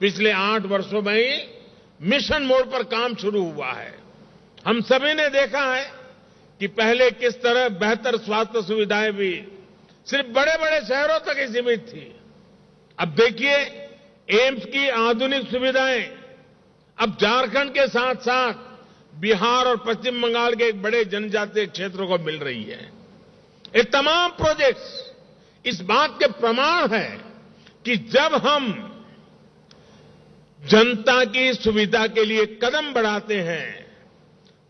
पिछले 8 वर्षों में ही मिशन मोड पर काम शुरू हुआ है। हम सभी ने देखा है कि पहले किस तरह बेहतर स्वास्थ्य सुविधाएं भी सिर्फ बड़े बड़े शहरों तक ही सीमित थी। अब देखिए, एम्स की आधुनिक सुविधाएं अब झारखंड के साथ साथ बिहार और पश्चिम बंगाल के एक बड़े जनजातीय क्षेत्रों को मिल रही है। ये तमाम प्रोजेक्ट्स इस बात के प्रमाण है कि जब हम जनता की सुविधा के लिए कदम बढ़ाते हैं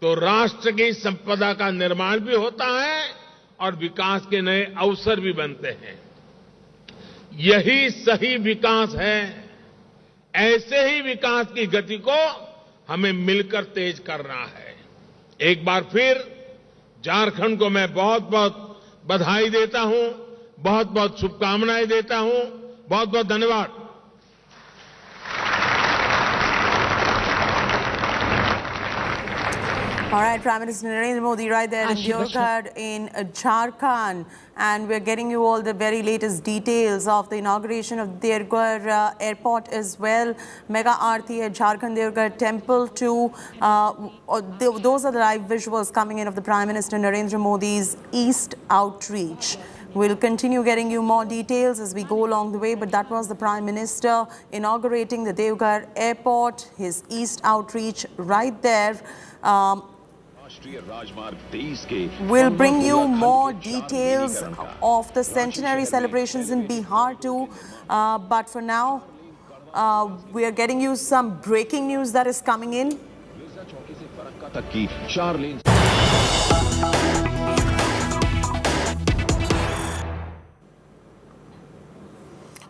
तो राष्ट्र की संपदा का निर्माण भी होता है और विकास के नए अवसर भी बनते हैं। यही सही विकास है। ऐसे ही विकास की गति को हमें मिलकर तेज करना है। एक बार फिर झारखंड को मैं बहुत बहुत बधाई देता हूं, बहुत बहुत शुभकामनाएं देता हूं। बहुत बहुत धन्यवाद। All right, Prime Minister Narendra Modi right there in Deoghar in Jharkhand, and we're getting you all the very latest details of the inauguration of Deoghar airport as well. Mega Aarti at Jharkhand Deoghar Temple too. Those are the live visuals coming in of the Prime Minister Narendra Modi's East outreach. We'll continue getting you more details as we go along the way, but that was the Prime Minister inaugurating the Deoghar airport, his East outreach right there. We'll bring you more details of the centenary celebrations in Bihar too, but for now, we are getting you some breaking news that is coming in.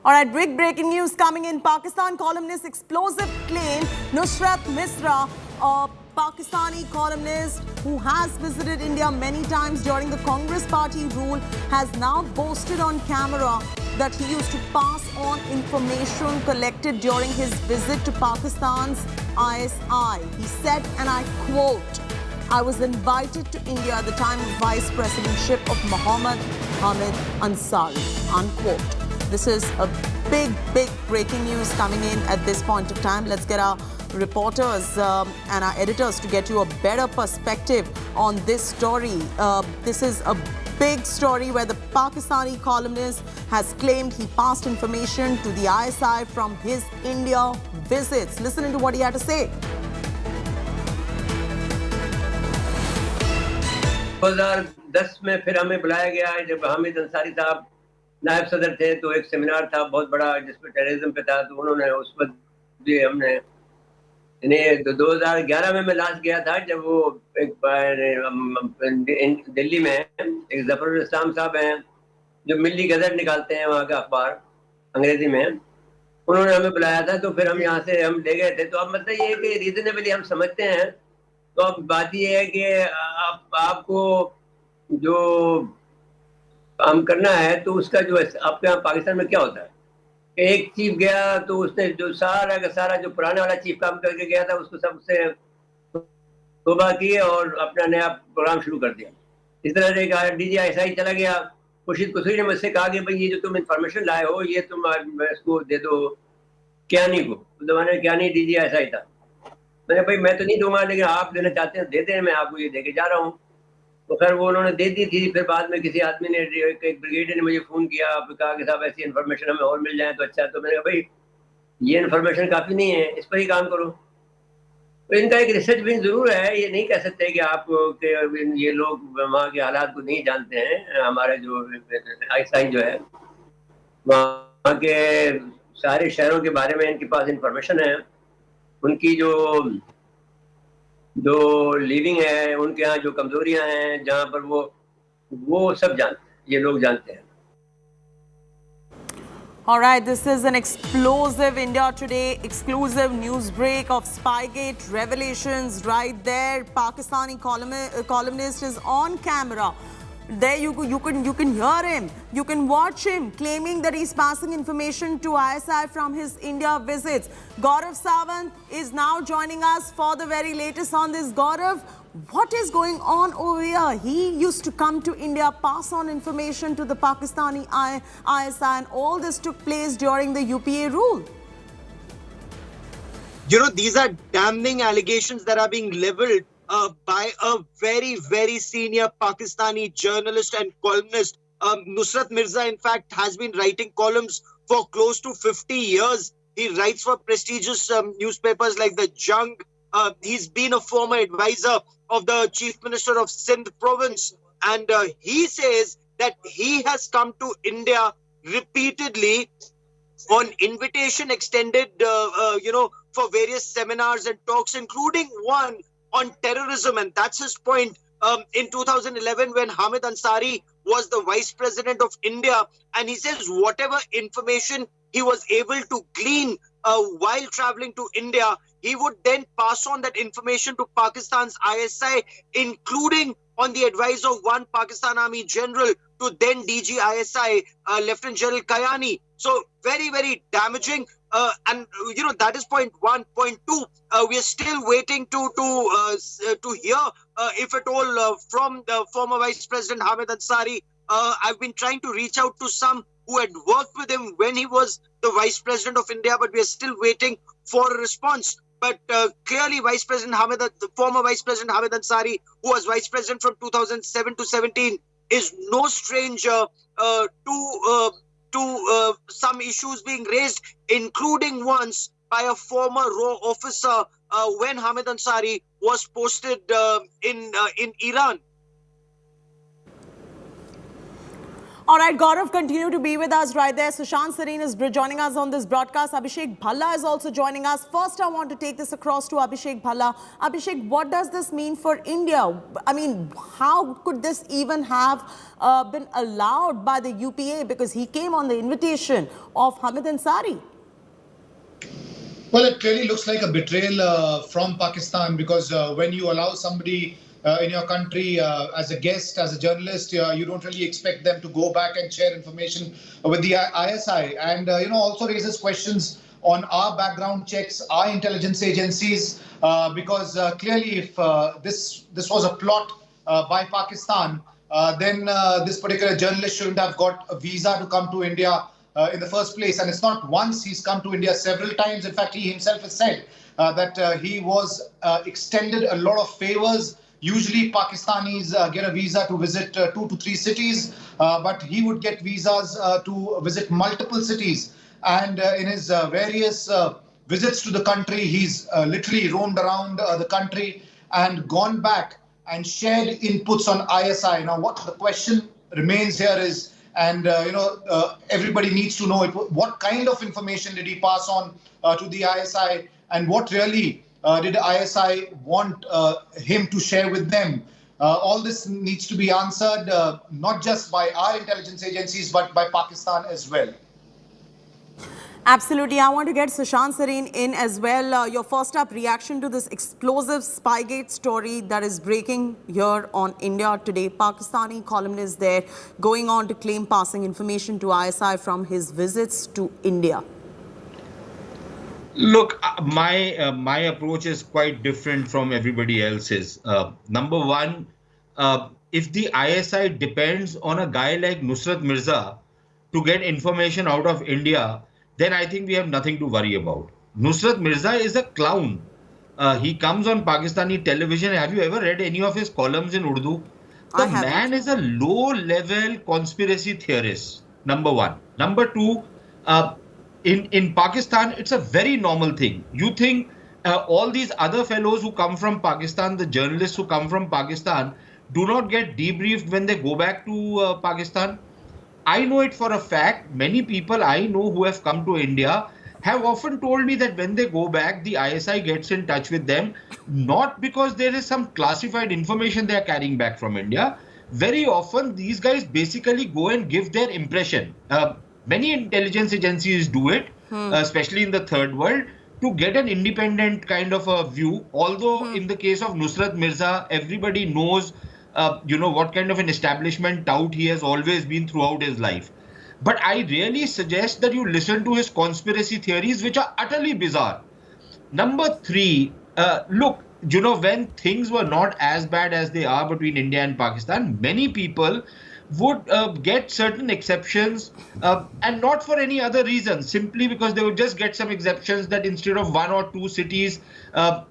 All right, big breaking news coming in. Pakistan columnist explosive claim Nusrat Mirza, a Pakistani columnist who has visited India many times during the Congress party rule, has now boasted on camera that he used to pass on information collected during his visit to Pakistan's ISI. He said, and I quote, "I was invited to India at the time of vice presidentship of Muhammad Hamid Ansari," unquote. This is a big breaking news coming in at this point of time. Let's get our reporters and our editors to get you a better perspective on this story. This is a big story where the Pakistani columnist has claimed he passed information to the ISI from his India visits. Listen to what he had to say. 2010 में फिर हमें बुलाया गया है जब हामिद अंसारी साहब नायब सदर थे, तो एक सेमिनार था बहुत बड़ा जिसमें टेररिज्म पे था, तो उन्होंने उस वक्त भी हमने इन्हें 2011 में मैं लास्ट गया था जब वो एक दिल्ली में एक जफरुल इस्लाम साहब हैं जो मिल्ली गजट निकालते हैं वहाँ का अखबार अंग्रेजी में, उन्होंने हमें बुलाया था। तो फिर हम यहाँ से हम ले गए थे। तो अब मतलब ये है कि रीजनेबली हम समझते हैं। तो अब बात ये है कि आपको जो काम करना है तो उसका जो आपके यहाँ पाकिस्तान में क्या होता है कि एक चीफ गया तो उसने जो सारा का सारा जो पुराने वाला चीफ काम करके गया था उसको सबसे तौबा किए और अपना नया प्रोग्राम शुरू कर दिया। इस तरह से कहा DGI चला गया। खुर्शीद कुसरी ने मुझसे कहा कि भाई ये जो तुम इंफॉर्मेशन लाए हो ये तुम इसको दे दो क्यानी को। उस जमाने में क्यानी DGI था। मैंने भाई मैं तो नहीं दूंगा, लेकिन आप देना चाहते हैं दे दें, मैं आपको ये दे के जा रहा हूँ। तो खैर वो उन्होंने दे दी थी। फिर बाद में किसी आदमी ने, एक ब्रिगेडियर ने मुझे फ़ोन किया, कहा कि साहब ऐसी इन्फॉर्मेशन हमें और मिल जाए तो अच्छा। तो मैंने कहा भाई ये इन्फॉर्मेशन काफ़ी नहीं है, इस पर ही काम करो। तो इनका एक रिसर्च विंग ज़रूर है, ये नहीं कह सकते कि आप ये लोग वहाँ के हालात को नहीं जानते हैं। हमारे जो ISI जो है वहाँ के सारे शहरों के बारे में इनके पास इन्फॉर्मेशन है। उनकी जो लिविंग है, उनके यहाँ जो कमजोरियां हैं, जहाँ पर वो सब जानते हैं, ये लोग जानते हैं. All right, this is an explosive India Today exclusive news break of Spygate revelations right there. Pakistani columnist is on camera. There you can hear him. You can watch him claiming that he's passing information to ISI from his India visits. Gaurav Sawant is now joining us for the very latest on this. Gaurav, what is going on over here? He used to come to India, pass on information to the Pakistani ISI, and all this took place during the UPA rule. You know, these are damning allegations that are being leveled by a very, very senior Pakistani journalist and columnist. Nusrat Mirza, in fact, has been writing columns for close to 50 years. He writes for prestigious newspapers like The Jung. He's been a former advisor of the Chief Minister of Sindh province. And he says that he has come to India repeatedly on invitation extended, for various seminars and talks, including one on terrorism. And that's his point. In 2011, when Hamid Ansari was the Vice President of India, and he says whatever information he was able to glean while traveling to India, he would then pass on that information to Pakistan's ISI, including on the advice of one Pakistan Army general to then DG ISI, Lieutenant General Kayani. So very, very damaging. And that is point one. Point two, we are still waiting to hear, if at all, from the former Vice President Hamid Ansari. I've been trying to reach out to some who had worked with him when he was the Vice President of India, but we are still waiting for a response. But clearly, the former Vice President Hamid Ansari, who was Vice President from 2007 to 17, is no stranger to some issues being raised, including once by a former RAW officer when Hamid Ansari was posted in Iran. All right, Gaurav, continue to be with us right there. Sushant Sareen is joining us on this broadcast. Abhishek Bhalla is also joining us. First, I want to take this across to Abhishek Bhalla. Abhishek, what does this mean for India? I mean, how could this even have been allowed by the UPA? Because he came on the invitation of Hamid Ansari. Well, it clearly looks like a betrayal from Pakistan, because when you allow somebody in your country as a guest, as a journalist, you don't really expect them to go back and share information with the ISI. And, also raises questions on our background checks, our intelligence agencies, because clearly if this was a plot by Pakistan, then this particular journalist shouldn't have got a visa to come to India in the first place. And it's not once, he's come to India several times. In fact, he himself has said that he was extended a lot of favors. Usually Pakistanis get a visa to visit 2 to 3 cities, but he would get visas to visit multiple cities. And in his various visits to the country, he's literally roamed around the country and gone back and shared inputs on ISI. Now, what the question remains here is, and everybody needs to know, what kind of information did he pass on to the ISI, and what really did ISI want him to share with them? All this needs to be answered, not just by our intelligence agencies, but by Pakistan as well. Absolutely. I want to get Sushant Sareen in as well. Your first up reaction to this explosive Spygate story that is breaking here on India Today. Pakistani columnist there going on to claim passing information to ISI from his visits to India. Look, my approach is quite different from everybody else's. Number one, if the ISI depends on a guy like Nusrat Mirza to get information out of India, then I think we have nothing to worry about. Nusrat Mirza is a clown. He comes on Pakistani television. Have you ever read any of his columns in Urdu? The man is a low-level conspiracy theorist, number one. Number two, in Pakistan, it's a very normal thing. You think all these other fellows who come from Pakistan, the journalists who come from Pakistan, do not get debriefed when they go back to Pakistan? I know it for a fact. Many people I know who have come to India, have often told me that when they go back, the ISI gets in touch with them, not because there is some classified information they are carrying back from India. Very often, these guys basically go and give their impression. Many intelligence agencies do it, especially in the third world, to get an independent kind of a view. Although in the case of Nusrat Mirza, everybody knows, what kind of an establishment tout he has always been throughout his life. But I really suggest that you listen to his conspiracy theories, which are utterly bizarre. Number 3, look, when things were not as bad as they are between India and Pakistan, many people would get certain exceptions, and not for any other reason, simply because they would just get some exceptions that instead of 1 or 2 cities,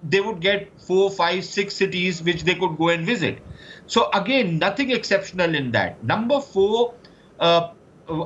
they would get 4, 5, 6 cities which they could go and visit. So again, nothing exceptional in that. Number 4,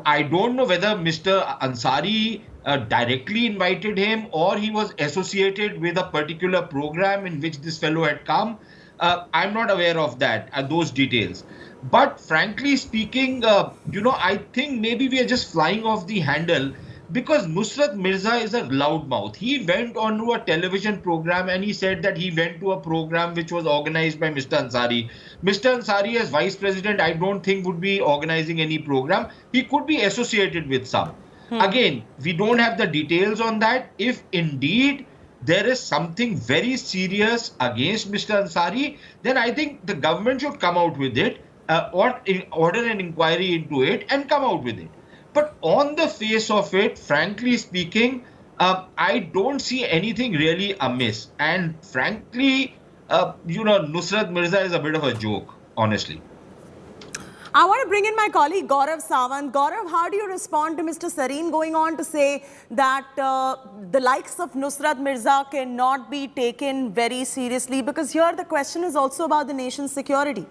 I don't know whether Mr. Ansari directly invited him or he was associated with a particular program in which this fellow had come. I'm not aware of that, those details. But frankly speaking, I think maybe we are just flying off the handle, because Nusrat Mirza is a loudmouth. He went onto a television program and he said that he went to a program which was organized by Mr. Ansari. Mr. Ansari, as vice president, I don't think would be organizing any program. He could be associated with some. Again, we don't have the details on that. If indeed there is something very serious against Mr. Ansari, then I think the government should come out with it, or order an inquiry into it and come out with it. But on the face of it, frankly speaking, I don't see anything really amiss. And frankly, Nusrat Mirza is a bit of a joke, honestly. I want to bring in my colleague Gaurav Sawant. Gaurav, how do you respond to Mr. Sareen going on to say that the likes of Nusrat Mirza cannot be taken very seriously? Because here the question is also about the nation's security.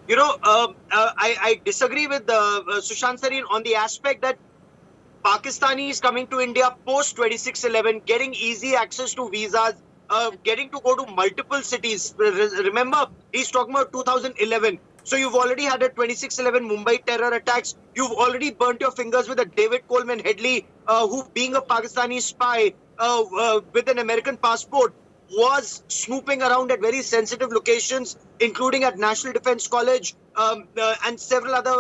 I disagree with Sushant Sareen on the aspect that Pakistanis coming to India post 26/11, getting easy access to visas, getting to go to multiple cities. Remember, he's talking about 2011. So you've already had a 26/11 Mumbai terror attacks. You've already burnt your fingers with a David Coleman Headley, who, being a Pakistani spy with an American passport, was snooping around at very sensitive locations, including at National Defense College and several other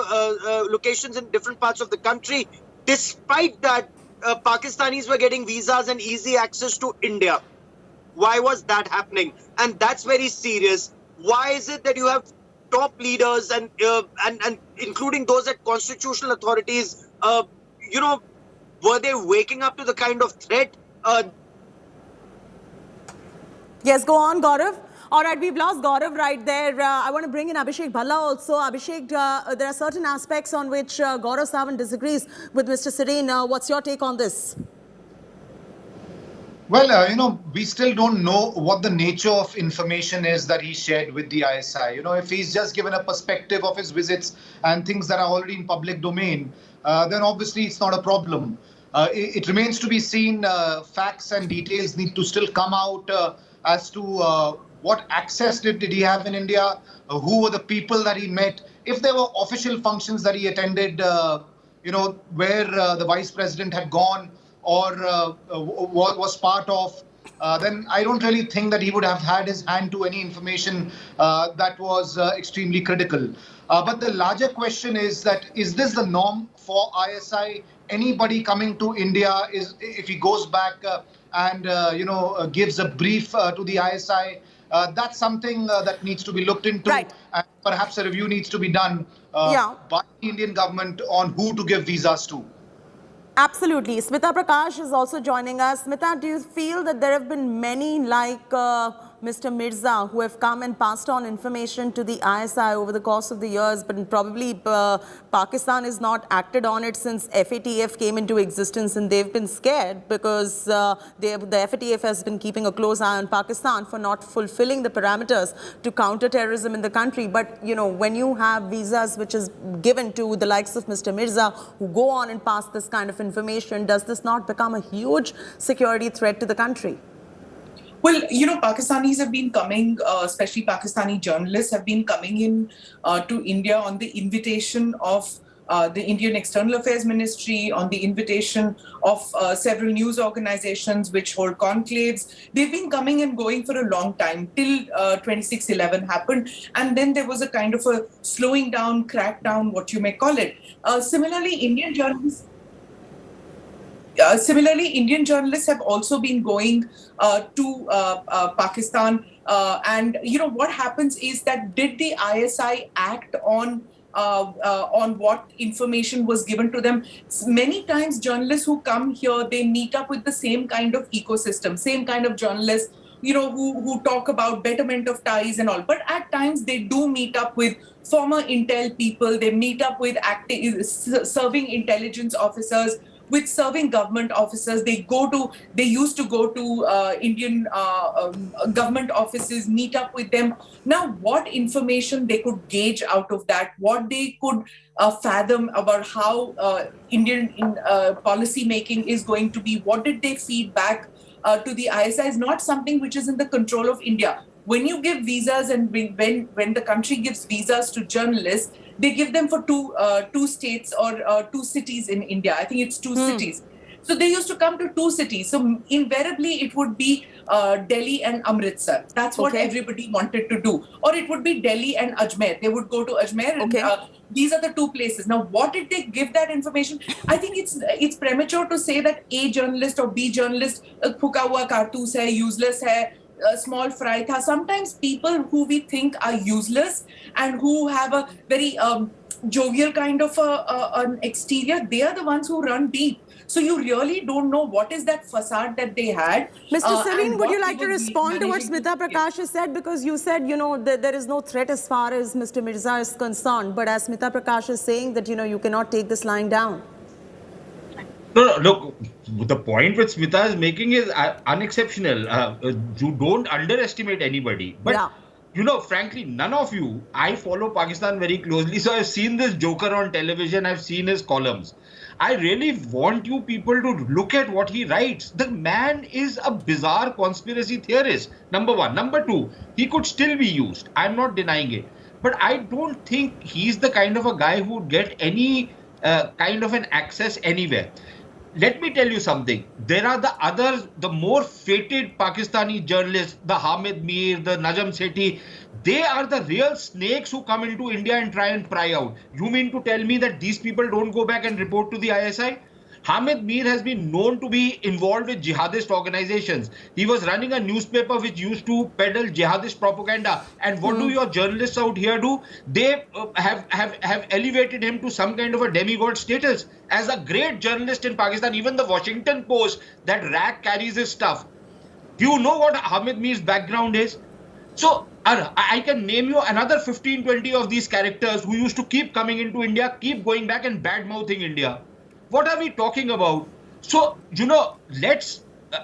locations in different parts of the country. Despite that, Pakistanis were getting visas and easy access to India. Why was that happening? And that's very serious. Why is it that you have top leaders and including those at constitutional authorities, were they waking up to the kind of threat? Yes, go on, Gaurav. All right, we've lost Gaurav right there. I want to bring in Abhishek Bhalla also. Abhishek, there are certain aspects on which Gaurav Sawant disagrees with Mr. Sareen. What's your take on this? Well, we still don't know what the nature of information is that he shared with the ISI. If he's just given a perspective of his visits and things that are already in public domain, then obviously it's not a problem. It remains to be seen. Facts and details need to still come out as to what access did he have in India, who were the people that he met, if there were official functions that he attended, where the vice president had gone or was part of, then I don't really think that he would have had his hand to any information that was extremely critical. But the larger question is this the norm for ISI? Anybody coming to India, if he goes back and gives a brief to the ISI, that's something that needs to be looked into. Right. And perhaps a review needs to be done by the Indian government on who to give visas to. Absolutely. Smita Prakash is also joining us. Smita, do you feel that there have been many like Mr. Mirza who have come and passed on information to the ISI over the course of the years, but probably Pakistan has not acted on it since FATF came into existence, and they've been scared because the FATF has been keeping a close eye on Pakistan for not fulfilling the parameters to counter terrorism in the country. But, when you have visas which is given to the likes of Mr. Mirza who go on and pass this kind of information, does this not become a huge security threat to the country? Well, Pakistanis have been coming, especially Pakistani journalists have been coming in to India on the invitation of the Indian External Affairs Ministry, on the invitation of several news organizations which hold conclaves. They've been coming and going for a long time till 26/11 happened. And then there was a kind of a slowing down, crackdown, what you may call it. Similarly, Indian journalists have also been going to Pakistan. And, what happens is that did the ISI act on what information was given to them? Many times journalists who come here, they meet up with the same kind of ecosystem, same kind of journalists, who talk about betterment of ties and all. But at times they do meet up with former intel people, they meet up with serving intelligence officers, with serving government officers. They used to go to Indian government offices, meet up with them. Now, what information they could gauge out of that, what they could fathom about how Indian policy making is going to be, what did they feed back to the ISI is not something which is in the control of India. When you give visas and when the country gives visas to journalists, they give them for two states or two cities in India. I think it's two cities. So they used to come to two cities. So invariably it would be Delhi and Amritsar. That's what everybody wanted to do. Or it would be Delhi and Ajmer. They would go to Ajmer and these are the two places. Now, what did they give that information? I think it's premature to say that A journalist or B journalist phuka hua kaartoos hai, useless hai, small fry tha. Sometimes people who we think are useless and who have a very jovial kind of an exterior, they are the ones who run deep. So you really don't know what is that facade that they had. Mr. Serene, would you like to respond to what Smita Prakash has said? Because you said, there is no threat as far as Mr. Mirza is concerned. But as Smita Prakash is saying that, you cannot take this lying down. No, look, the point which Smita is making is unexceptional. You don't underestimate anybody. But, frankly, none of you, I follow Pakistan very closely. So I've seen this joker on television. I've seen his columns. I really want you people to look at what he writes. The man is a bizarre conspiracy theorist, number one. Number two, he could still be used. I'm not denying it. But I don't think he's the kind of a guy who would get any kind of an access anywhere. Let me tell you something. There are the more fated Pakistani journalists, the Hamid Mir, the Najam Sethi. They are the real snakes who come into India and try and pry out. You mean to tell me that these people don't go back and report to the ISI? Hamid Mir has been known to be involved with jihadist organizations. He was running a newspaper which used to peddle jihadist propaganda. And what do your journalists out here do? They have elevated him to some kind of a demigod status as a great journalist in Pakistan. Even the Washington Post, that rag carries his stuff. Do you know what Hamid Mir's background is? So I can name you another 15, 20 of these characters who used to keep coming into India, keep going back and bad-mouthing India. What are we talking about? So,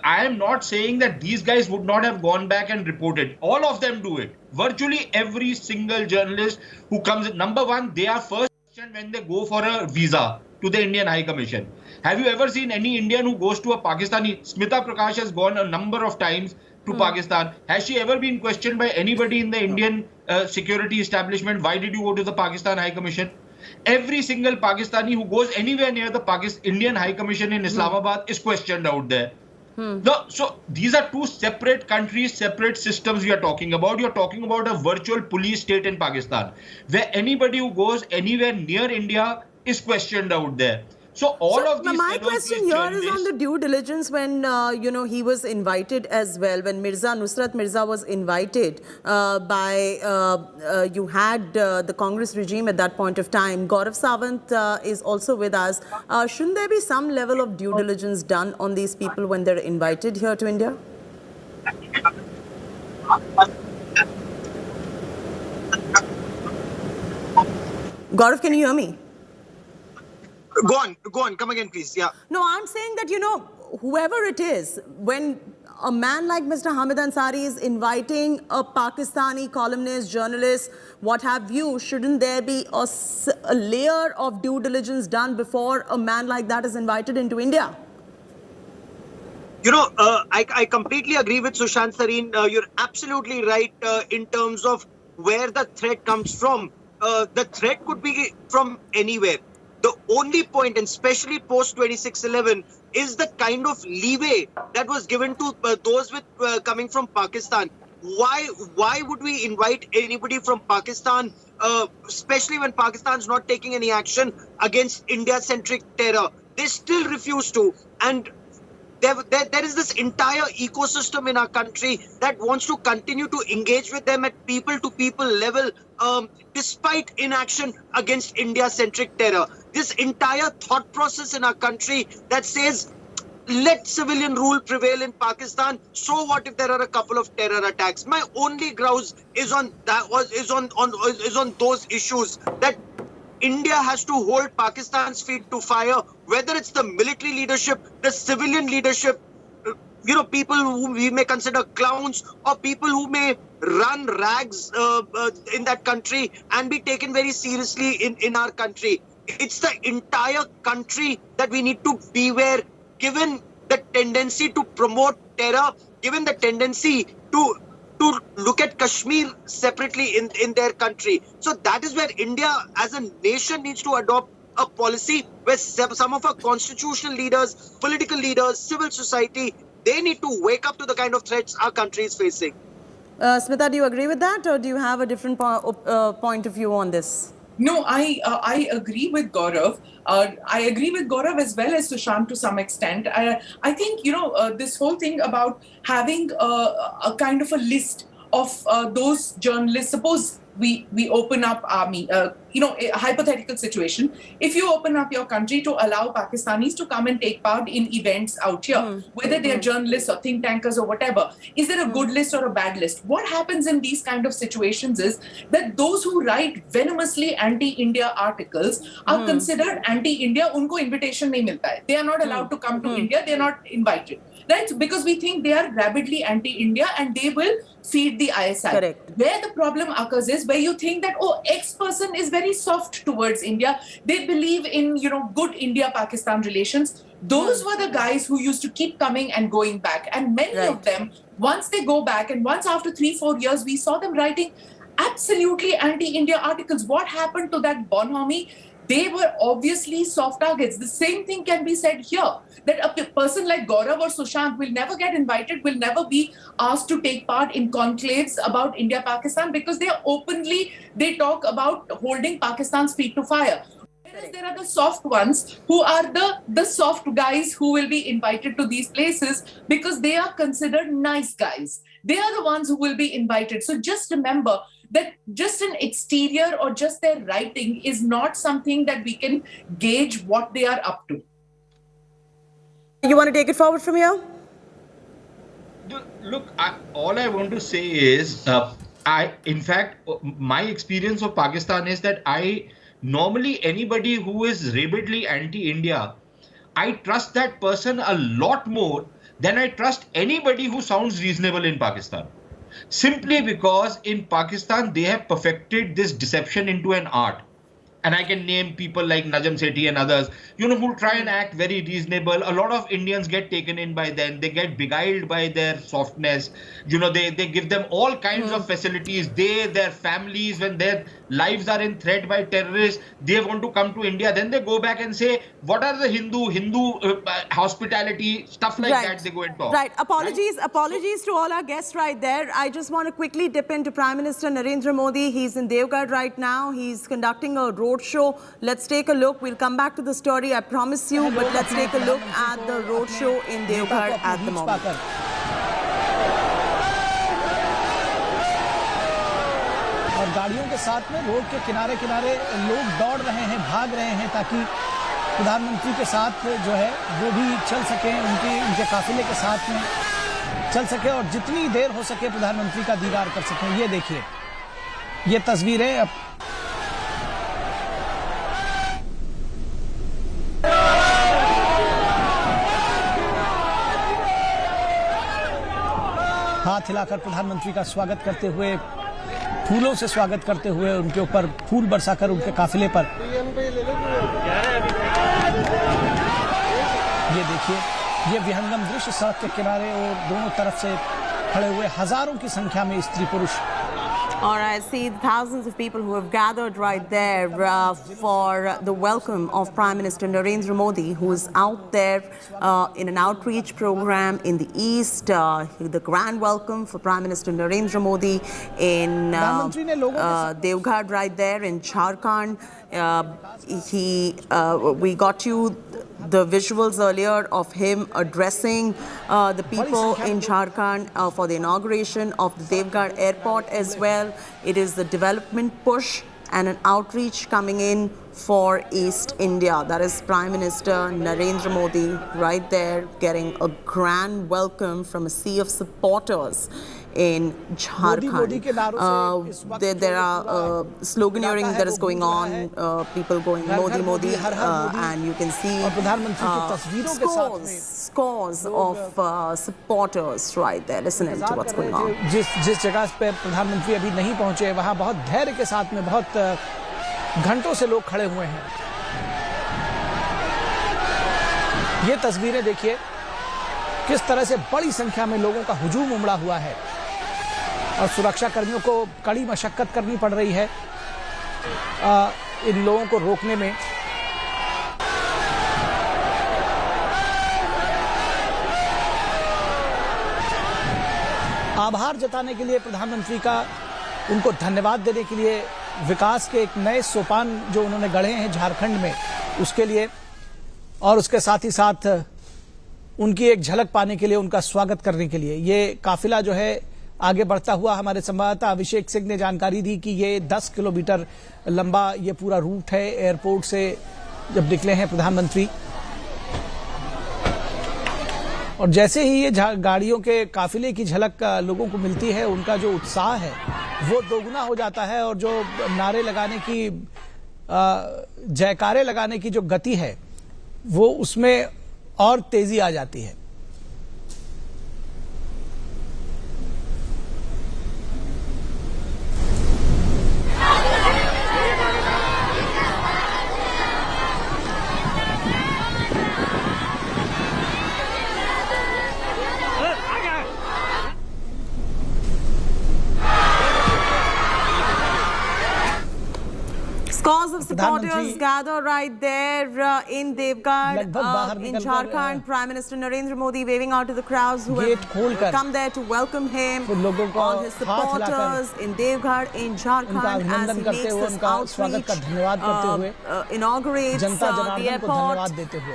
I am not saying that these guys would not have gone back and reported. All of them do it. Virtually every single journalist who comes in, number one, they are first questioned when they go for a visa to the Indian High Commission. Have you ever seen any Indian who goes to a Pakistani? Smita Prakash has gone a number of times to Pakistan. Has she ever been questioned by anybody in the Indian security establishment? Why did you go to the Pakistan High Commission? Every single Pakistani who goes anywhere near the Indian High Commission in Islamabad is questioned out there. No, so these are two separate countries, separate systems we are talking about. You're talking about a virtual police state in Pakistan, where anybody who goes anywhere near India is questioned out there. So all of these. My question here is on the due diligence when he was invited as well. When Nusrat Mirza was invited by you had the Congress regime at that point of time. Gaurav Sawant is also with us. Shouldn't there be some level of due diligence done on these people when they're invited here to India? Gaurav, can you hear me? Go on, come again, please. Yeah. No, I'm saying that, whoever it is, when a man like Mr. Hamid Ansari is inviting a Pakistani columnist, journalist, what have you, shouldn't there be a layer of due diligence done before a man like that is invited into India? I completely agree with Sushant Sareen. You're absolutely right in terms of where the threat comes from. The threat could be from anywhere. The only point, and especially post 26/11, is the kind of leeway that was given to those with coming from Pakistan. Why would we invite anybody from Pakistan, especially when Pakistan's not taking any action against India-centric terror? They still refuse to, and there is this entire ecosystem in our country that wants to continue to engage with them at people-to-people level, despite inaction against India-centric terror. This entire thought process in our country that says, let civilian rule prevail in Pakistan. So what if there are a couple of terror attacks? My only grouse is on that is on those issues that India has to hold Pakistan's feet to fire, whether it's the military leadership, the civilian leadership, people whom we may consider clowns, or people who may run rags in that country and be taken very seriously in our country. It's the entire country that we need to beware, given the tendency to promote terror, given the tendency to look at Kashmir separately in their country. So that is where India as a nation needs to adopt a policy where some of our constitutional leaders, political leaders, civil society, they need to wake up to the kind of threats our country is facing. Smita, do you agree with that, or do you have a different point of view on this? No, I agree with Gaurav. I agree with Gaurav as well as Sushant to some extent. I think, this whole thing about having a kind of a list of those journalists, suppose we open up army, a hypothetical situation. If you open up your country to allow Pakistanis to come and take part in events out here, whether they're journalists or think tankers or whatever, is there a good list or a bad list? What happens in these kind of situations is that those who write venomously anti-India articles are considered anti-India. Unko invitation nahi milta hai. They are not allowed to come to India. They are not invited. Right? Because we think they are rabidly anti-India and they will feed the ISI. Correct. Where the problem occurs is where you think that, X person is very soft towards India. They believe in, good India-Pakistan relations. Those were the guys who used to keep coming and going back. And many of them, once they go back, and once after 3-4 years, we saw them writing absolutely anti-India articles. What happened to that bonhomie? They were obviously soft targets. The same thing can be said here, that a person like Gaurav or Sushant will never get invited, will never be asked to take part in conclaves about India-Pakistan because they talk about holding Pakistan's feet to fire. Whereas there are the soft ones who are the soft guys who will be invited to these places because they are considered nice guys. They are the ones who will be invited. So just remember that just an exterior or just their writing is not something that we can gauge what they are up to. You want to take it forward from here? Look, all I want to say is, in fact, my experience of Pakistan is that normally anybody who is rabidly anti-India, I trust that person a lot more than I trust anybody who sounds reasonable in Pakistan. Simply because in Pakistan, they have perfected this deception into an art. And I can name people like Najam Sethi and others, who try and act very reasonable. A lot of Indians get taken in by them. They get beguiled by their softness. They give them all kinds of facilities. Their families, when their lives are in threat by terrorists, they want to come to India. Then they go back and say, what are the Hindu hospitality, stuff like that they go and talk. Right. Apologies to all our guests right there. I just want to quickly dip into Prime Minister Narendra Modi. He's in Deoghar right now. He's conducting a roadshow. Let's take a look. We'll come back to the story, I promise you, but let's take a look at the roadshow in Deoghar at the moment. और गाड़ियों के साथ में road के किनारे किनारे लोग दौड़ रहे हैं, भाग रहे हैं ताकि प्रधानमंत्री के साथ जो है वो भी चल सकें, उनके काफिले के साथ में चल सके और जितनी देर हो सके प्रधानमंत्री का दीदार कर सकें। ये देखिए, ये तस्वीरें अब हाथ हिलाकर प्रधानमंत्री का स्वागत करते हुए, फूलों से स्वागत करते हुए, उनके ऊपर फूल बरसाकर उनके काफिले पर। ये देखिए, ये विहंगम दृश्य सड़क के किनारे और दोनों तरफ से खड़े हुए हजारों की संख्या में स्त्री पुरुष All right, see thousands of people who have gathered right there for the welcome of Prime Minister Narendra Modi, who is out there in an outreach program in the east. The grand welcome for Prime Minister Narendra Modi in Deoghar right there in Jharkhand. We got you the visuals earlier of him addressing the people in Jharkhand for the inauguration of the Deoghar airport as well. It is the development push and an outreach coming in for East India. That is Prime Minister Narendra Modi right there getting a grand welcome from a sea of supporters in Jharkhand. There are sloganeering that is going on, people going Modi, Modi, and you can see scores of supporters right there listening to what's going on. जिस जगह पे प्रधानमंत्री अभी नहीं पहुंचे, वहां बहुत धैर्य के साथ में बहुत घंटों से लोग खड़े हुए हैं। ये तस्वीरें देखिए किस तरह से बड़ी संख्या में लोगों का हुजूम उमड़ा हुआ है और सुरक्षा कर्मियों को कड़ी मशक्कत करनी पड़ रही है इन लोगों को रोकने में। आभार जताने के लिए प्रधानमंत्री का, उनको धन्यवाद देने के लिए, विकास के एक नए सोपान जो उन्होंने गढ़े हैं झारखंड में, उसके लिए, और उसके साथ ही साथ उनकी एक झलक पाने के लिए, उनका स्वागत करने के लिए ये काफिला जो है आगे बढ़ता हुआ। हमारे संवाददाता अभिषेक सिंह ने जानकारी दी कि ये 10 किलोमीटर लंबा ये पूरा रूट है। एयरपोर्ट से जब निकले हैं प्रधानमंत्री, और जैसे ही ये गाड़ियों के काफिले की झलक लोगों को मिलती है, उनका जो उत्साह है वो दोगुना हो जाता है और जो नारे लगाने की, जयकारे लगाने की जो गति है वो उसमें और तेजी आ जाती है। Scores of supporters gather right there in Deoghar, in Jharkhand. Prime Minister Narendra Modi waving out to the crowds who have come there to welcome him. All his supporters in Deoghar, in Jharkhand, as he makes this outreach, inaugurates the airport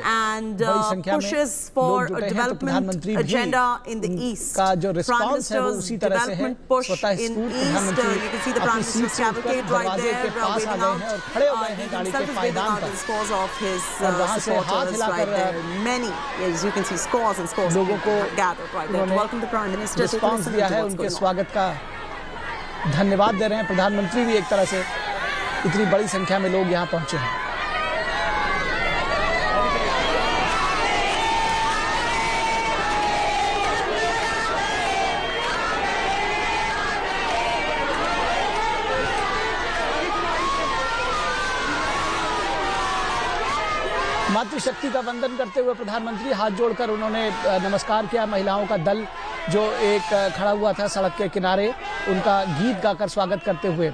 and pushes for a development agenda in the east. Prime Minister's development push in east. You can see the Prime Minister's cavalcade right there waving out. Himself is waving out the scores of his supporters right there. Many, as you can see, scores and scores of people have gathered right there to welcome the Prime Minister. Response दिया है, उनके स्वागत का धन्यवाद दे रहे हैं। प्रधानमंत्री भी एक तरह से, इतनी बड़ी संख्या में लोग यहाँ पहुंचे हैं। मातृशक्ति का वंदन करते हुए प्रधानमंत्री हाथ जोड़कर उन्होंने नमस्कार किया। महिलाओं का दल जो एक खड़ा हुआ था सड़क के किनारे, उनका गीत गाकर स्वागत करते हुए।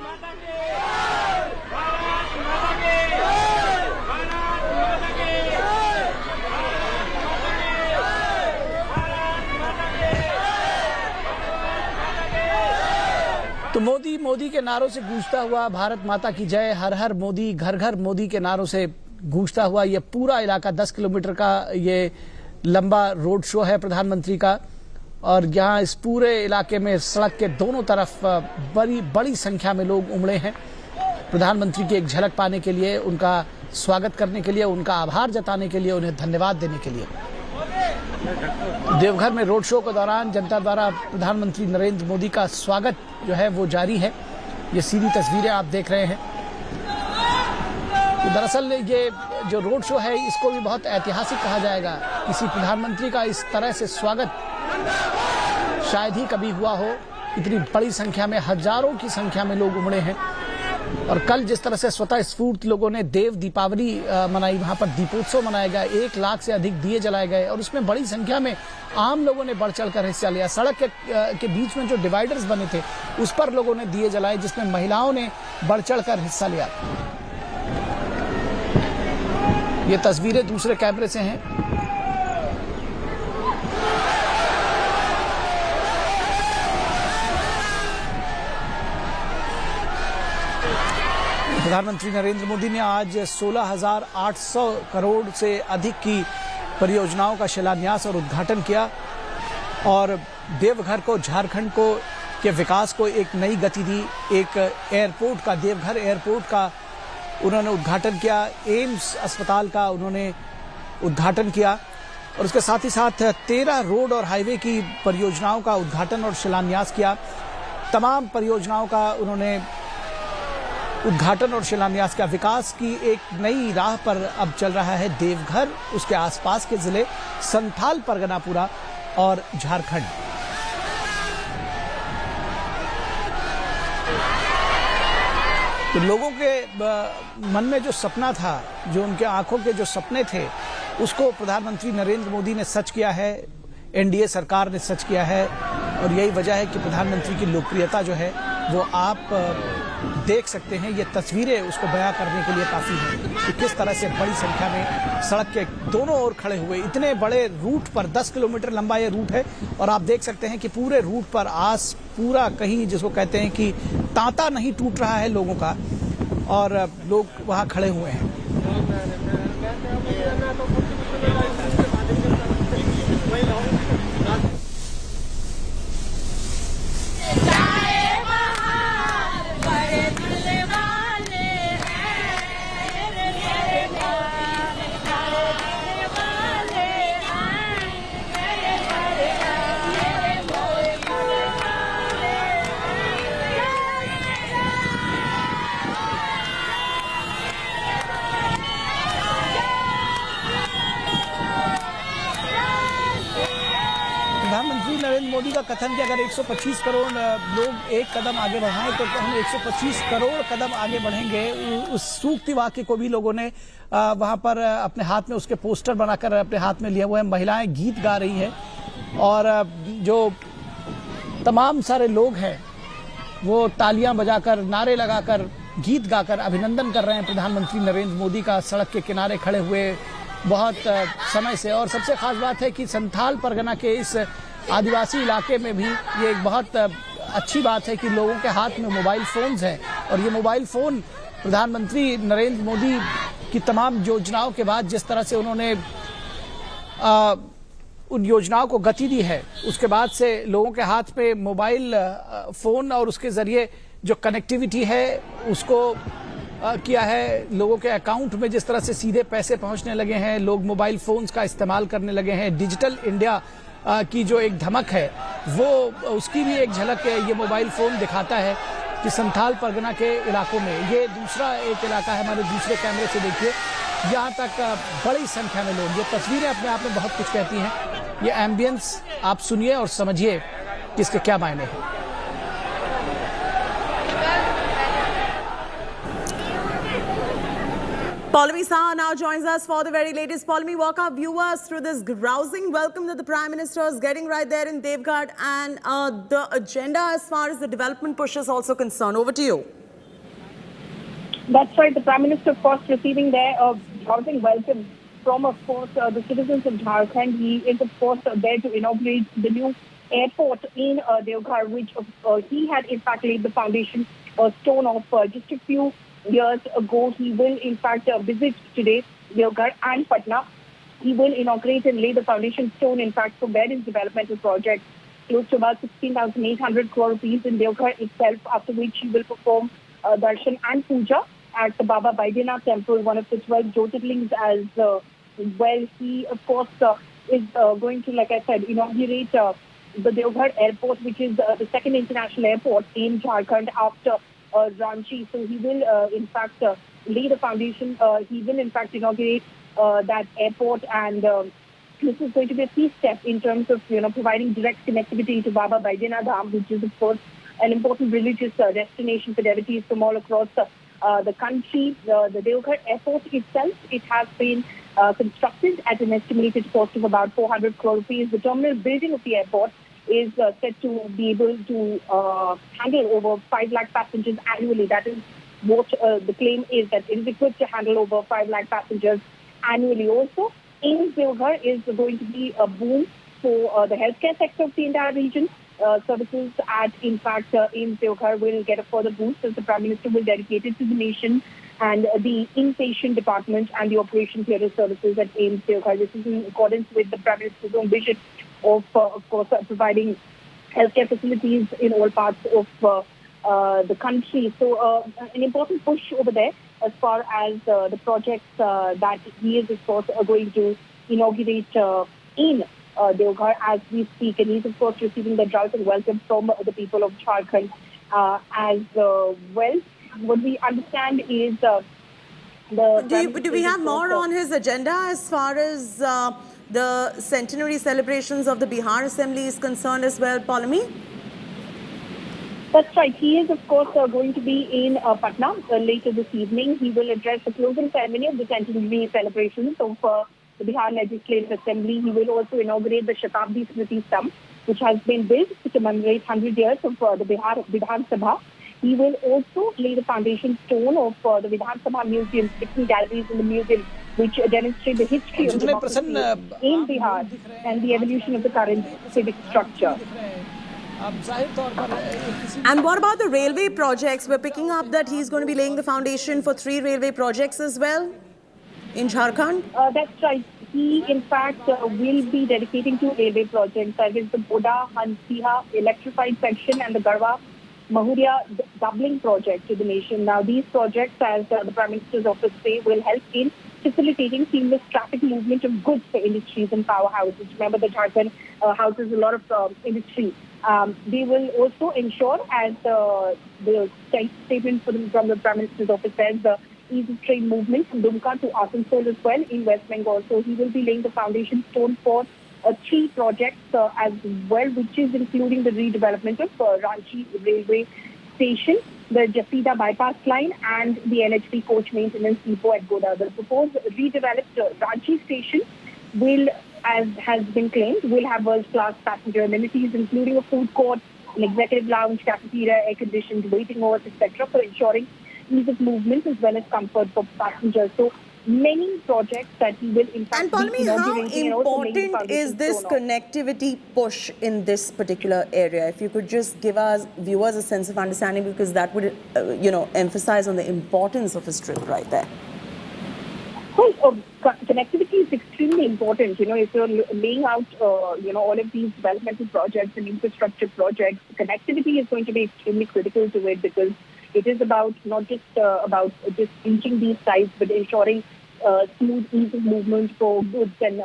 तो मोदी के नारों से गूंजता हुआ भारत माता की जय, हर हर मोदी, घर घर मोदी के नारों से गूंजता हुआ ये पूरा इलाका 10 किलोमीटर का ये लंबा रोड शो है प्रधानमंत्री का। और यहाँ इस पूरे इलाके में सड़क के दोनों तरफ बड़ी संख्या में लोग उमड़े हैं प्रधानमंत्री की एक झलक पाने के लिए, उनका स्वागत करने के लिए, उनका आभार जताने के लिए, उन्हें धन्यवाद देने के लिए। देवघर में रोड शो के दौरान जनता द्वारा प्रधानमंत्री नरेंद्र मोदी का स्वागत जो है वो जारी है। ये सीधी तस्वीरें आप देख रहे हैं। तो दरअसल ये जो रोड शो है इसको भी बहुत ऐतिहासिक कहा जाएगा। किसी प्रधानमंत्री का इस तरह से स्वागत शायद ही कभी हुआ हो। इतनी बड़ी संख्या में, हजारों की संख्या में लोग उमड़े हैं और कल जिस तरह से स्वतः स्फूर्त लोगों ने देव दीपावली मनाई, वहां पर दीपोत्सव मनाया गया, 1 लाख से अधिक दिए जलाए गए और उसमें बड़ी संख्या में आम लोगों ने बढ़ चढ़कर हिस्सा लिया। सड़क के बीच में जो डिवाइडर्स बने थे उस पर लोगों ने दिए जलाए, जिसमें महिलाओं ने बढ़ चढ़कर हिस्सा लिया। ये तस्वीरें दूसरे कैमरे से हैं। प्रधानमंत्री नरेंद्र मोदी ने आज 16,800 करोड़ से अधिक की परियोजनाओं का शिलान्यास और उद्घाटन किया और देवघर को, झारखंड को के विकास को एक नई गति दी। एक एयरपोर्ट का, देवघर एयरपोर्ट का उन्होंने उद्घाटन किया, एम्स अस्पताल का उन्होंने उद्घाटन किया और उसके साथ ही साथ 13 रोड और हाईवे की परियोजनाओं का उद्घाटन और शिलान्यास किया। तमाम परियोजनाओं का उन्होंने उद्घाटन और शिलान्यास किया। विकास की एक नई राह पर अब चल रहा है देवघर, उसके आसपास के जिले संथाल परगना पूरा और झारखंड। तो लोगों के मन में जो सपना था, जो उनके आंखों के जो सपने थे, उसको प्रधानमंत्री नरेंद्र मोदी ने सच किया है, एनडीए सरकार ने सच किया है और यही वजह है कि प्रधानमंत्री की लोकप्रियता जो है वो आप देख सकते हैं। ये तस्वीरें उसको बयां करने के लिए काफ़ी हैं कि किस तरह से बड़ी संख्या में सड़क के दोनों ओर खड़े हुए, इतने बड़े रूट पर 10 किलोमीटर लंबा ये रूट है और आप देख सकते हैं कि पूरे रूट पर पूरा कहीं जिसको कहते हैं कि तांता नहीं टूट रहा है लोगों का और लोग वहाँ खड़े हुए हैं। प्रधानमंत्री नरेंद्र मोदी का कथन कि अगर 125 करोड़ लोग एक कदम आगे बढ़ाएं तो हम 125 करोड़ कदम आगे बढ़ेंगे। उस सूक्ति वाक्य को भी लोगों ने वहां पर अपने हाथ में उसके पोस्टर बनाकर अपने हाथ में लिए हुए हैं। महिलाएं गीत गा रही हैं और जो तमाम सारे लोग हैं वो तालियां बजाकर, नारे लगाकर, गीत गाकर अभिनंदन कर रहे हैं प्रधानमंत्री नरेंद्र मोदी का सड़क के किनारे खड़े हुए बहुत समय से। और सबसे खास बात है कि संथाल परगना के इस आदिवासी इलाके में भी ये एक बहुत अच्छी बात है कि लोगों के हाथ में मोबाइल फोन्स हैं और ये मोबाइल फ़ोन प्रधानमंत्री नरेंद्र मोदी की तमाम योजनाओं के बाद जिस तरह से उन्होंने उन योजनाओं को गति दी है, उसके बाद से लोगों के हाथ में मोबाइल फ़ोन और उसके ज़रिए जो कनेक्टिविटी है उसको किया है। लोगों के अकाउंट में जिस तरह से सीधे पैसे पहुंचने लगे हैं, लोग मोबाइल फ़ोन्स का इस्तेमाल करने लगे हैं। डिजिटल इंडिया की जो एक धमक है वो उसकी भी एक झलक है। ये मोबाइल फ़ोन दिखाता है कि संथाल परगना के इलाकों में, ये दूसरा एक इलाका है, हमारे दूसरे कैमरे से देखिए, यहाँ तक बड़ी संख्या में लोग। ये तस्वीरें अपने आप में बहुत कुछ कहती हैं। ये एम्बियंस आप सुनिए और समझिए कि इसके क्या मायने हैं। Paulami Saha now joins us for the very latest. Paulami, walk our viewers through this rousing welcome that the Prime Minister is getting right there in Deoghar and the agenda as far as the development push is also concerned. Over to you. That's right. The Prime Minister, of course, receiving their rousing welcome from, of course, the citizens of Jharkhand. He is, of course, there to inaugurate the new airport in Deoghar, which he had, in fact, laid the foundation stone of just a few years ago. He will, in fact, visit today Deoghar and Patna. He will inaugurate and lay the foundation stone, in fact, for various developmental projects, close to about 16,800 crore rupees in Deoghar itself, after which he will perform darshan and puja at the Baba Baidyanath temple, one of the 12 Jyotirlings as well. He, of course, is going to, like I said, inaugurate the Deoghar airport, which is the second international airport in Jharkhand after Ranchi. So he will, in fact, lay the foundation. He will, in fact, inaugurate that airport, and this is going to be a key step in terms of, providing direct connectivity to Baba Baidyanath Dham, which is, of course, an important religious destination for devotees from all across the country. The Deoghar airport itself, it has been constructed at an estimated cost of about 400 crore rupees. The terminal building of the airport is said to be able to handle over 5 lakh passengers annually. That is what the claim is, that it is equipped to handle over 5 lakh passengers annually. Also, in Deoghar is going to be a boom for the healthcare sector of the entire region. Services in Deoghar will get a further boost as the Prime Minister will dedicate it to the nation, and the inpatient department and the operation theatre services at AIIMS Deoghar. This is in accordance with the Prime Minister's own vision of course, providing healthcare facilities in all parts of the country. So an important push over there as far as the projects that he is, of course, going to inaugurate in Deoghar as we speak. And he's, of course, receiving the drought and welcome from the people of Jharkhand as well. What we understand is do we have more on his agenda as far as the centenary celebrations of the Bihar Assembly is concerned as well, Paulami? That's right. He is, of course, going to be in Patna later this evening. He will address the closing ceremony of the centenary celebrations of the Bihar Legislative Assembly. He will also inaugurate the Shatabdi Smriti Stamp, which has been built to commemorate 100 years of the Vidhan Sabha. He will also lay the foundation stone of the Vidhan Sabha Museum, different galleries in the museum, which demonstrate the history of democracy in Bihar and the evolution of the current civic structure. And what about the railway projects? We're picking up that he's going to be laying the foundation for 3 railway projects as well in Jharkhand? That's right. He, in fact, will be dedicating 2 railway projects. That is the Boda-Hansiha electrified section and the Garhwa-Mahuria doubling project to the nation. Now, these projects, as the Prime Minister's office say, will help in facilitating seamless traffic movement of goods for industries and powerhouses. Remember, the Jharkhand houses a lot of industry. They will also ensure, as the statement from the Prime Minister's office says, the ease of train movement from Dumka to Asansol as well in West Bengal. So he will be laying the foundation stone for 3 projects as well, which is including the redevelopment of Ranchi Railway Station, the Jasida bypass line, and the NHP coach maintenance depot at Goda. The proposed redeveloped Ranchi station will, as has been claimed, will have world-class passenger amenities, including a food court, an executive lounge, cafeteria, air-conditioned waiting halls, etc., for ensuring ease of movement as well as comfort for passengers. So many projects that he will in fact and Paulami, how important is this connectivity push in this particular area? If you could just give us viewers a sense of understanding, because that would emphasize on the importance of his trip right there. Well, connectivity is extremely important. If you're laying out, all of these developmental projects and infrastructure projects, connectivity is going to be extremely critical to it, because it is about not just about just reaching these sites, but ensuring smooth ease of movement for goods and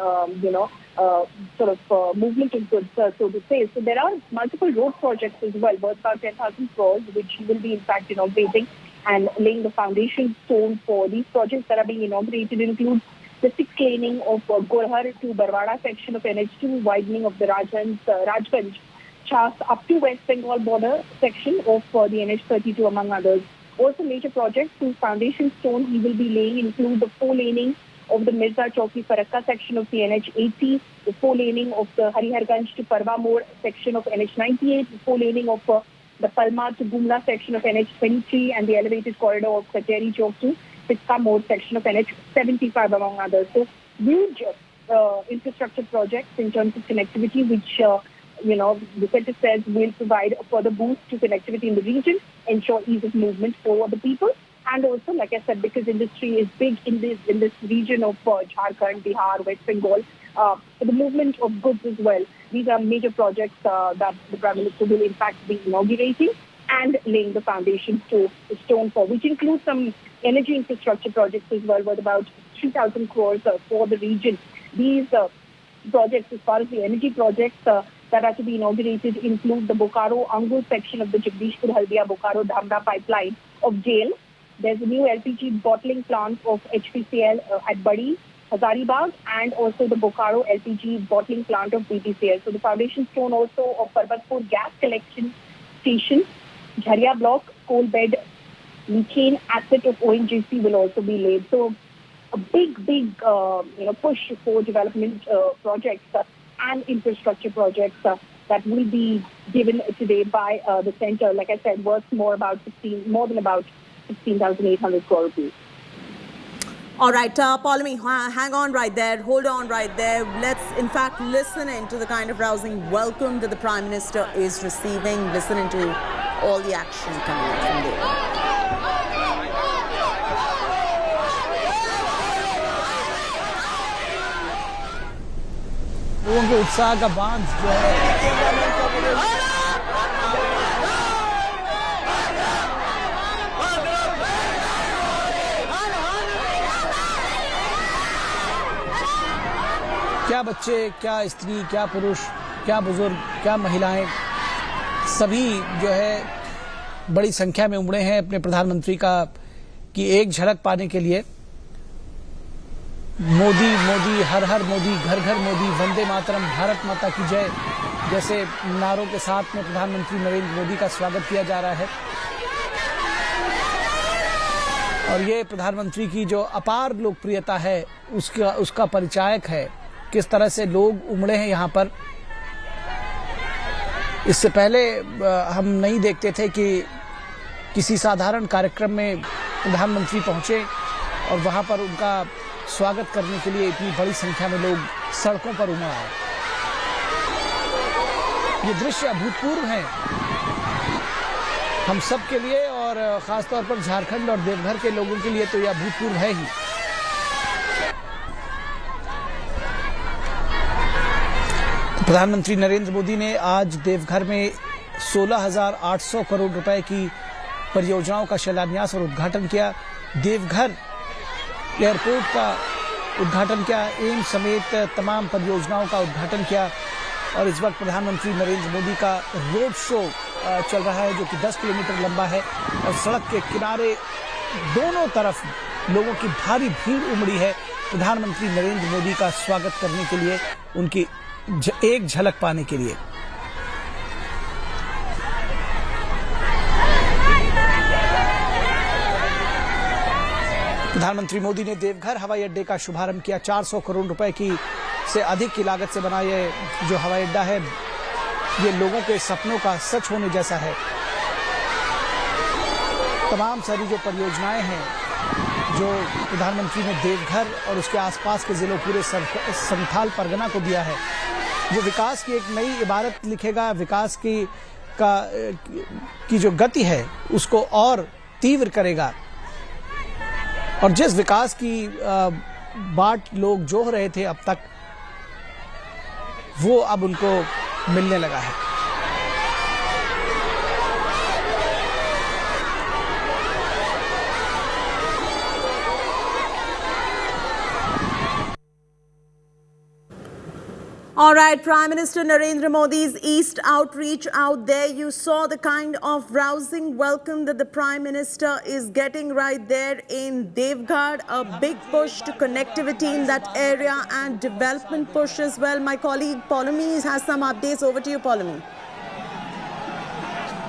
movement of goods, so to say. So there are multiple road projects as well, worth about 10,000 crores, which he will be in fact inaugurating and laying the foundation stone for. These projects that are being inaugurated include the 6th laning of Gorhar to Barwada section of NH2, widening of the Rajganj Chas up to West Bengal border section of the NH32, among others. Also, major projects whose foundation stone he will be laying include the 4-laning of the Mirza Chowki Farakka section of the NH80, the 4-laning of the Hariharganj to Parva More section of NH98, the 4-laning of the Palma to Gumla section of NH23, and the elevated corridor of Kateri Chowk to Pitka More section of NH75, among others. So, huge infrastructure projects in terms of connectivity, which the centre says will provide a further boost to connectivity in the region, ensure ease of movement for the people, and also, like I said, because industry is big in this region of Jharkhand, Bihar, West Bengal, for the movement of goods as well. These are major projects that the Prime Minister will in fact be inaugurating and laying the foundation stone for, which includes some energy infrastructure projects as well, worth about 3,000 crores for the region. These projects, as far as the energy projects that are to be inaugurated, include the Bokaro-Angul section of the Jagdishpur-Haldia-Bokaro-Dhamra pipeline of jail. There's a new LPG bottling plant of HPCL at Badi, Hazaribagh, and also the Bokaro LPG bottling plant of BPCL. So the foundation stone also of Parbatpur gas collection station. Jharkhand block, coal bed, methane asset of ONGC will also be laid. So a big push for development projects and infrastructure projects that will be given today by the centre. Like I said, worth more than about 16,800 crore rupees. All right, Polemy, hang on right there, hold on right there. Let's, in fact, listen into the kind of rousing welcome that the Prime Minister is receiving. Listen into all the action coming out from there. लोगों के उत्साह का बांध जो है क्या बच्चे, क्या स्त्री, क्या पुरुष, क्या बुजुर्ग, क्या महिलाएं, सभी जो है बड़ी संख्या में उमड़े हैं अपने प्रधानमंत्री की एक झलक पाने के लिए। मोदी मोदी, हर हर मोदी, घर घर मोदी, वंदे मातरम, भारत माता की जय जैसे नारों के साथ में प्रधानमंत्री नरेंद्र मोदी का स्वागत किया जा रहा है। और ये प्रधानमंत्री की जो अपार लोकप्रियता है उसका परिचायक है। किस तरह से लोग उमड़े हैं यहाँ पर। इससे पहले हम नहीं देखते थे कि किसी साधारण कार्यक्रम में प्रधानमंत्री पहुंचे और वहां पर उनका स्वागत करने के लिए इतनी बड़ी संख्या में लोग सड़कों पर उमड़ आए। ये दृश्य अभूतपूर्व हैं हम सब के लिए और खासतौर पर झारखंड और देवघर के लोगों के लिए तो यह अभूतपूर्व है ही। प्रधानमंत्री नरेंद्र मोदी ने आज देवघर में 16,800 करोड़ रुपए की परियोजनाओं का शिलान्यास और उद्घाटन किया। देवघर एयरपोर्ट का उद्घाटन किया, एम्स समेत तमाम परियोजनाओं का उद्घाटन किया। और इस वक्त प्रधानमंत्री नरेंद्र मोदी का रोड शो चल रहा है जो कि 10 किलोमीटर लंबा है और सड़क के किनारे दोनों तरफ लोगों की भारी भीड़ उमड़ी है प्रधानमंत्री नरेंद्र मोदी का स्वागत करने के लिए, उनकी एक झलक पाने के लिए। प्रधानमंत्री मोदी ने देवघर हवाई अड्डे का शुभारंभ किया। 400 करोड़ रुपए से अधिक की लागत से बना ये जो हवाई अड्डा है ये लोगों के सपनों का सच होने जैसा है। तमाम सारी जो परियोजनाएं हैं जो प्रधानमंत्री ने देवघर और उसके आसपास के जिलों पूरे संथाल परगना को दिया है, जो विकास की एक नई इबारत लिखेगा, विकास की जो गति है उसको और तीव्र करेगा। और जिस विकास की बाट लोग जोह रहे थे अब तक, वो अब उनको मिलने लगा है। All right, Prime Minister Narendra Modi's East outreach out there. You saw the kind of rousing welcome that the Prime Minister is getting right there in Deoghar. A big push to connectivity in that area and development push as well. My colleague Polemy has some updates. Over to you, Polemy.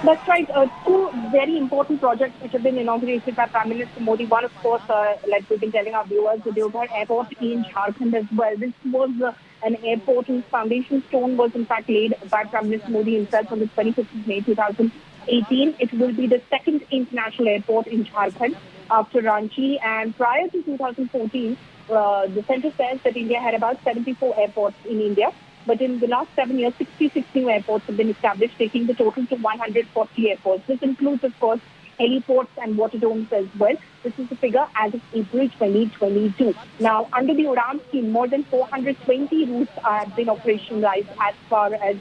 That's right. Two very important projects which have been inaugurated by Prime Minister Modi. One, of course, like we've been telling our viewers, the Deoghar Airport in Jharkhand as well. This was an airport whose foundation stone was in fact laid by Prime Minister Modi himself on the 25th of May 2018. It will be the second international airport in Jharkhand after Ranchi. And prior to 2014, the centre says that India had about 74 airports in India. But in the last 7 years, 66 new airports have been established, taking the total to 140 airports. This includes, of course, heliports and water domes as well. This is the figure as of April 2022. Now, under the Udan scheme, more than 420 routes have been operationalized as far as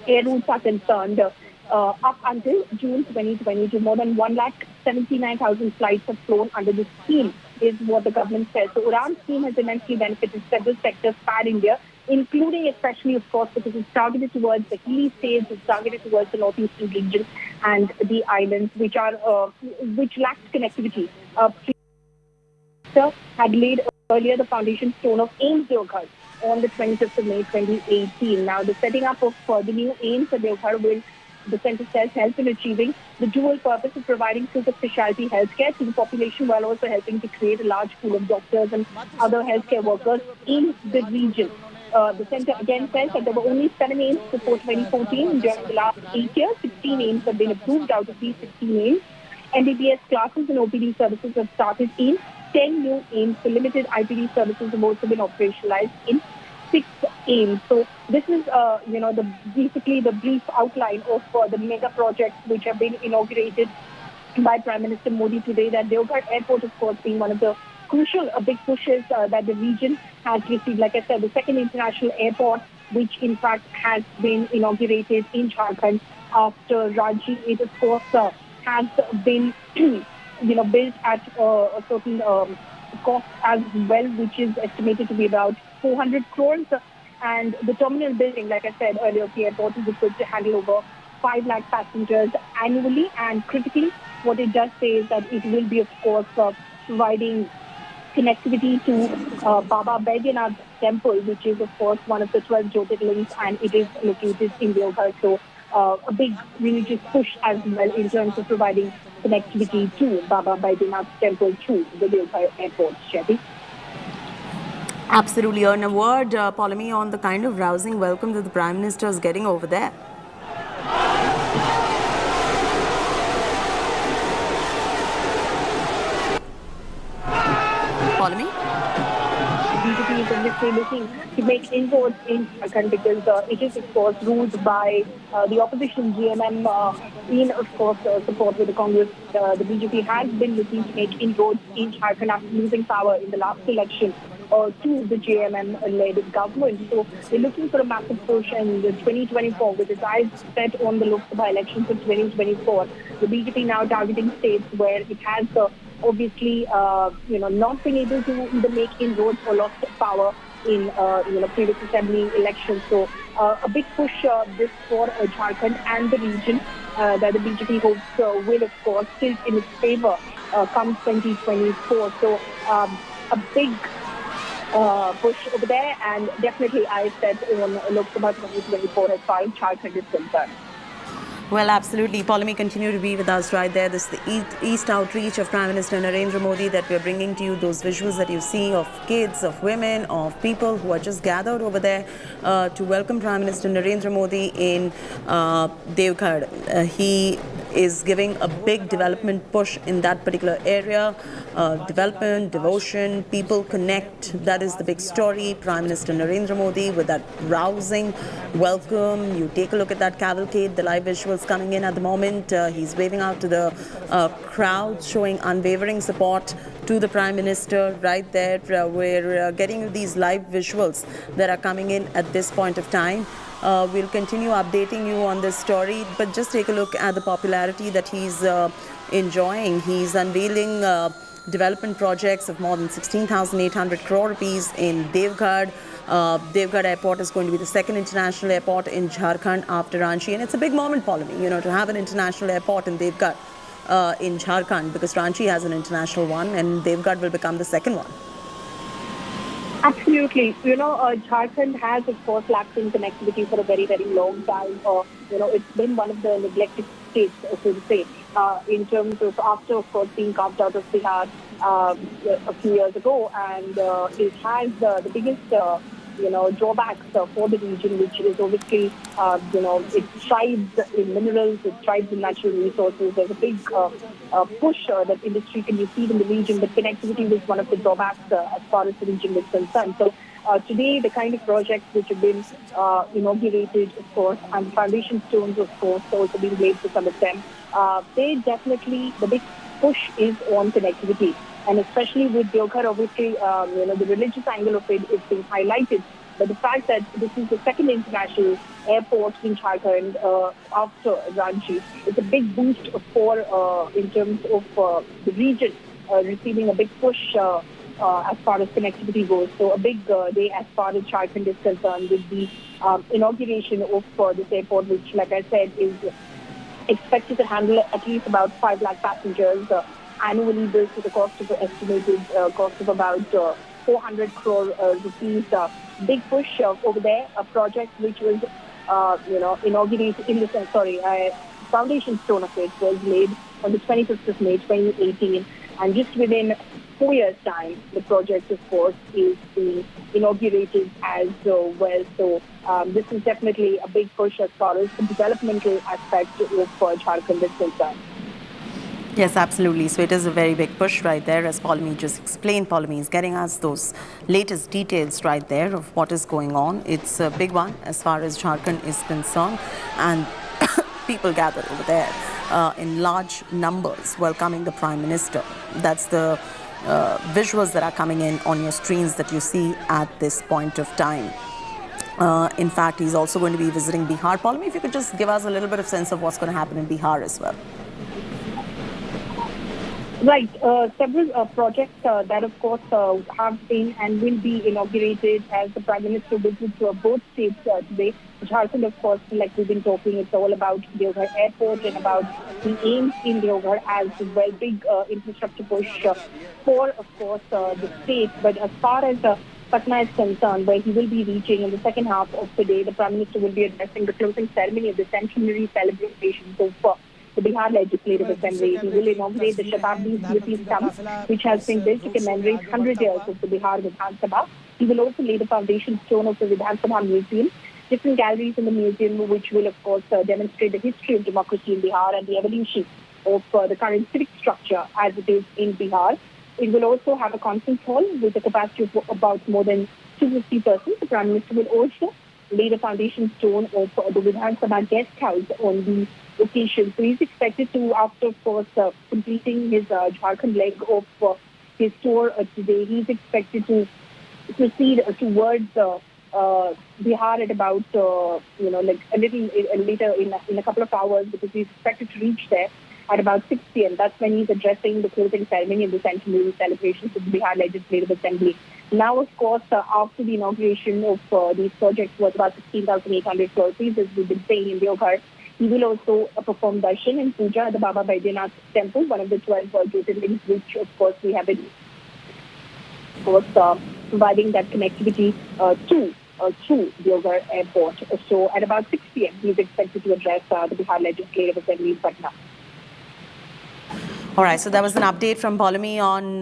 air routes are concerned. Up until June 2022, more than 1,79,000 flights have flown under this scheme, is what the government says. The Udan scheme has immensely benefited several sectors pan-India, including especially, of course, because it's targeted towards the hilly states, it's targeted towards the northeastern region and the islands, which lacked connectivity. Had laid earlier the foundation stone of AIIMS Deoghar on the 25th of May 2018. Now, the setting up of the new AIIMS at Deoghar will the centre says, help in achieving the dual purpose of providing super specialty healthcare to the population while also helping to create a large pool of doctors and other healthcare workers in the region. The centre again says that there were only 7 aims before 2014. During the last 8 years, 16 aims have been approved out of these 16 aims. MBBS classes and OPD services have started in 10 new aims. The limited IPD services have also been operationalized in 6 aims. So this is, basically the brief outline of the mega projects which have been inaugurated by Prime Minister Modi today. That Deoghar Airport, of course, being one of the crucial big pushes that the region has received. Like I said, the second international airport, which in fact has been inaugurated in Jharkhand after Rajya. It, of course, has been, built at a certain cost as well, which is estimated to be about 400 crores. And the terminal building, like I said earlier, of the airport is equipped to handle over 5 lakh passengers annually. And critically, what it does say is that it will be, of course, providing connectivity to Baba Baidyanath temple, which is, of course, one of the 12 Jyotirlings, and it is located in Deoghar. So a big religious push as well in terms of providing connectivity to Baba Baidyanath temple through the Deoghar airport. Shetty. Absolutely. And a word, Polemy, on the kind of rousing welcome that the Prime Minister is getting over there. Polemy? BJP is obviously looking to make inroads in Jharkhand because it is, of course, ruled by the opposition GMM in, of course, support with the Congress. The BJP has been looking to make inroads in Jharkhand after losing power in the last election to the JMM-led government. So they're looking for a massive push, and the 2024, with its eyes set on the Lok Sabha elections of 2024, the BJP now targeting states where it has obviously, not been able to either make inroads or lost power in, previous assembly elections. So a big push this for Jharkhand and the region that the BJP hopes will, of course, tilt in its favor come 2024. So a big push over there, and definitely I said on Lok Sabha 2024 as far as Jharkhand is concerned. Well, absolutely. Polemy, continue to be with us right there. This is the East outreach of Prime Minister Narendra Modi that we're bringing to you. Those visuals that you see of kids, of women, of people who are just gathered over there to welcome Prime Minister Narendra Modi in Deoghar. He is giving a big development push in that particular area. Development, devotion, people connect. That is the big story. Prime Minister Narendra Modi with that rousing welcome. You take a look at that cavalcade, the live visuals coming in at the moment. He's waving out to the crowd, showing unwavering support to the Prime Minister right there. We're getting these live visuals that are coming in at this point of time. We'll continue updating you on this story, but just take a look at the popularity that he's enjoying. He's unveiling development projects of more than 16,800 crore rupees in Deoghar. Deoghar Airport is going to be the second international airport in Jharkhand after Ranchi, and it's a big moment, Polemy, to have an international airport in Deoghar in Jharkhand, because Ranchi has an international one and Deoghar will become the second one. Absolutely. Jharkhand has, of course, lacked in connectivity for a very, very long time. It's been one of the neglected states, so to say, in terms of after, of course, being carved out of Bihar a few years ago. And it has the biggest, drawbacks for the region, which is obviously, it thrives in minerals, it thrives in natural resources. There's a big push that industry can receive in the region, but connectivity was one of the drawbacks as far as the region is concerned. So today, the kind of projects which have been inaugurated, of course, and foundation stones, of course, also being laid for some of them, they definitely, the big push is on connectivity. And especially with Deoghar, obviously, the religious angle of it is being highlighted. But the fact that this is the second international airport in Jharkhand after Ranchi, it's a big boost for, in terms of the region receiving a big push as far as connectivity goes. So a big day as far as Jharkhand is concerned with the inauguration of this airport, which, like I said, is expected to handle at least about 5 lakh passengers annually, built with a cost of estimated cost of about 400 crore rupees. Big push over there, a project which was inaugurated in the foundation stone of it was laid on the 25th of May 2018, and just within 4 years' time, the project, of course, is being inaugurated as well. So this is definitely a big push as far as the developmental aspect of Jharkhand is concerned. Yes, absolutely. So it is a very big push right there, as Paulami just explained. Paulami is getting us those latest details right there of what is going on. It's a big one as far as Jharkhand is concerned, and people gather over there in large numbers welcoming the Prime Minister. That's the visuals that are coming in on your screens that you see at this point of time. In fact, he's also going to be visiting Bihar. Paulami, if you could just give us a little bit of sense of what's going to happen in Bihar as well. Right. Several projects that, of course, have been and will be inaugurated as the Prime Minister visits both states today. Jharkhand, of course, like we've been talking, it's all about Deoghar Airport and about the aims in Deoghar as well. Big infrastructure push for, of course, the state. But as far as Patna is concerned, where he will be reaching in the second half of the day, the Prime Minister will be addressing the closing ceremony of the centenary celebration of the Bihar Legislative Assembly. He will inaugurate the Shatabdi Smriti stump, which has been built to commemorate 100 years of the Bihar Vidhan Sabha. He will also lay the foundation stone of the Vidhan Sabha Museum, different galleries in the museum, which will, of course, demonstrate the history of democracy in Bihar and the evolution of the current civic structure as it is in Bihar. It will also have a conference hall with a capacity of about more than 250 persons. The Prime Minister will also lay the foundation stone of the Vidhan Sabha guest house on the occasion. So he's expected to, after, of course, completing his Jharkhand leg of his tour today, he's expected to proceed towards Bihar at about, like a little later in a couple of hours, because he's expected to reach there at about 6 p.m. That's when he's addressing the closing ceremony of the centenary celebrations of the Bihar Legislative Assembly. Now, of course, after the inauguration of these projects worth about 16,800 crores, as we've been saying in Deoghar, he will also perform darshan and puja at the Baba Baidyanath temple, one of the 12 Jyotirlings, which, of course, we have been, of course, providing that connectivity to Deoghar Airport. So at about 6 p.m., he is expected to address the Bihar Legislative Assembly in Patna. All right, so that was an update from Paulami on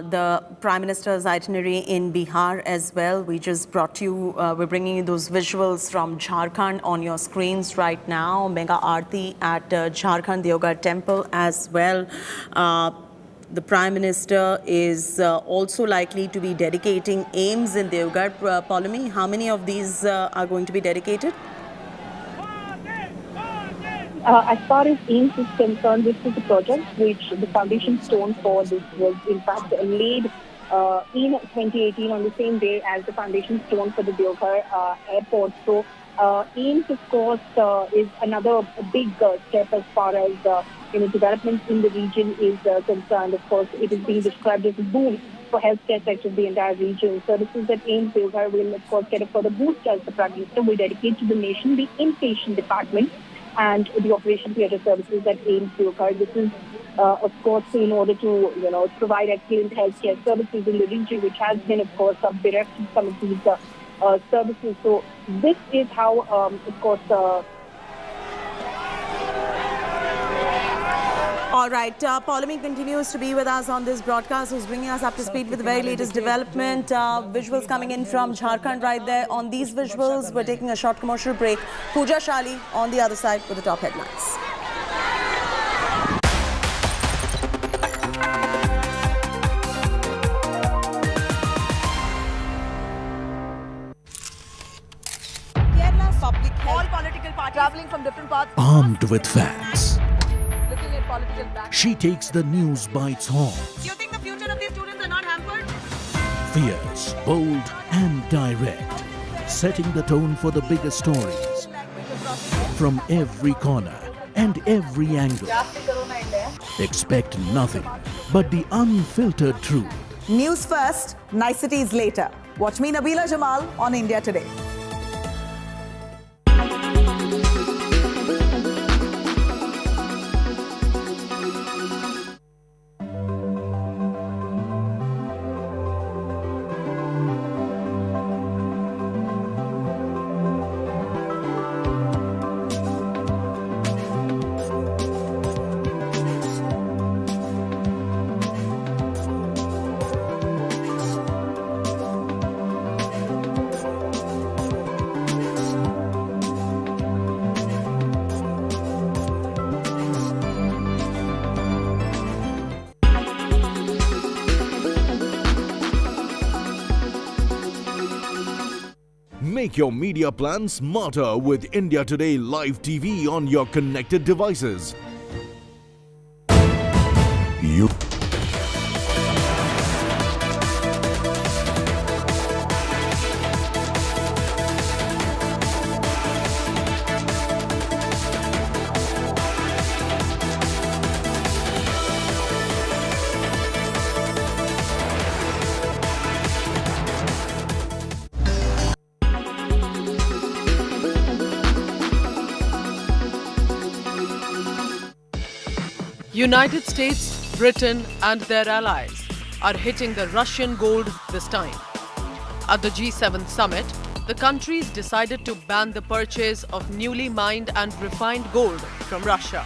the Prime Minister's itinerary in Bihar as well. We just brought you, we're bringing you those visuals from Jharkhand on your screens right now. Mega Aarti at Jharkhand Deoghar Temple as well. The Prime Minister is also likely to be dedicating aims in Deoghar. Paulami, how many of these are going to be dedicated? As far as aims is concerned, this is a project which the foundation stone for this was in fact laid in 2018 on the same day as the foundation stone for the Deoghar airport. So aims, of course, is another big step as far as development in the region is concerned. Of course, it is being described as a boom for healthcare sector of the entire region. Services that AIMS Deoghar will, of course, get a further boost as the Prime Minister will dedicate to the nation the inpatient department and the operation theatre services at AIMS Deoghar. This is, of course, in order to, provide excellent healthcare services in the region, which has been, of course, bereft of some of these services. So this is how, of course, all right, Paulami continues to be with us on this broadcast, who's bringing us up to speed with the very latest development. Visuals coming in from Jharkhand right there. On these visuals, we're taking a short commercial break. Pooja Shali on the other side with the top headlines. Kerala's public health, all political parties traveling from different parts. Armed with facts, Looking at political back. she takes the news by its horns. Do you think the future of these students are not hampered? Fierce, bold and direct, setting the tone for the biggest stories. From every corner and every angle. Expect nothing but the unfiltered truth. News first, niceties later. Watch me, Nabila Jamal, on India Today. Make your media plan smarter with India Today Live TV on your connected devices. United States, Britain and their allies are hitting the Russian gold this time. At the G7 summit, the countries decided to ban the purchase of newly mined and refined gold from Russia.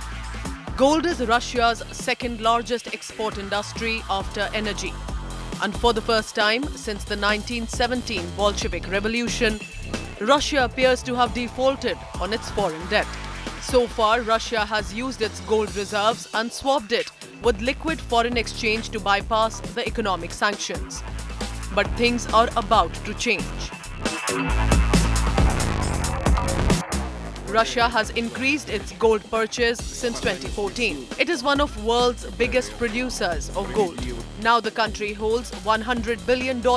Gold is Russia's second largest export industry after energy. And for the first time since the 1917 Bolshevik Revolution, Russia appears to have defaulted on its foreign debt. So far, Russia has used its gold reserves and swapped it with liquid foreign exchange to bypass the economic sanctions. But things are about to change. Russia has increased its gold purchase since 2014. It is one of the world's biggest producers of gold. Now the country holds $100 billion to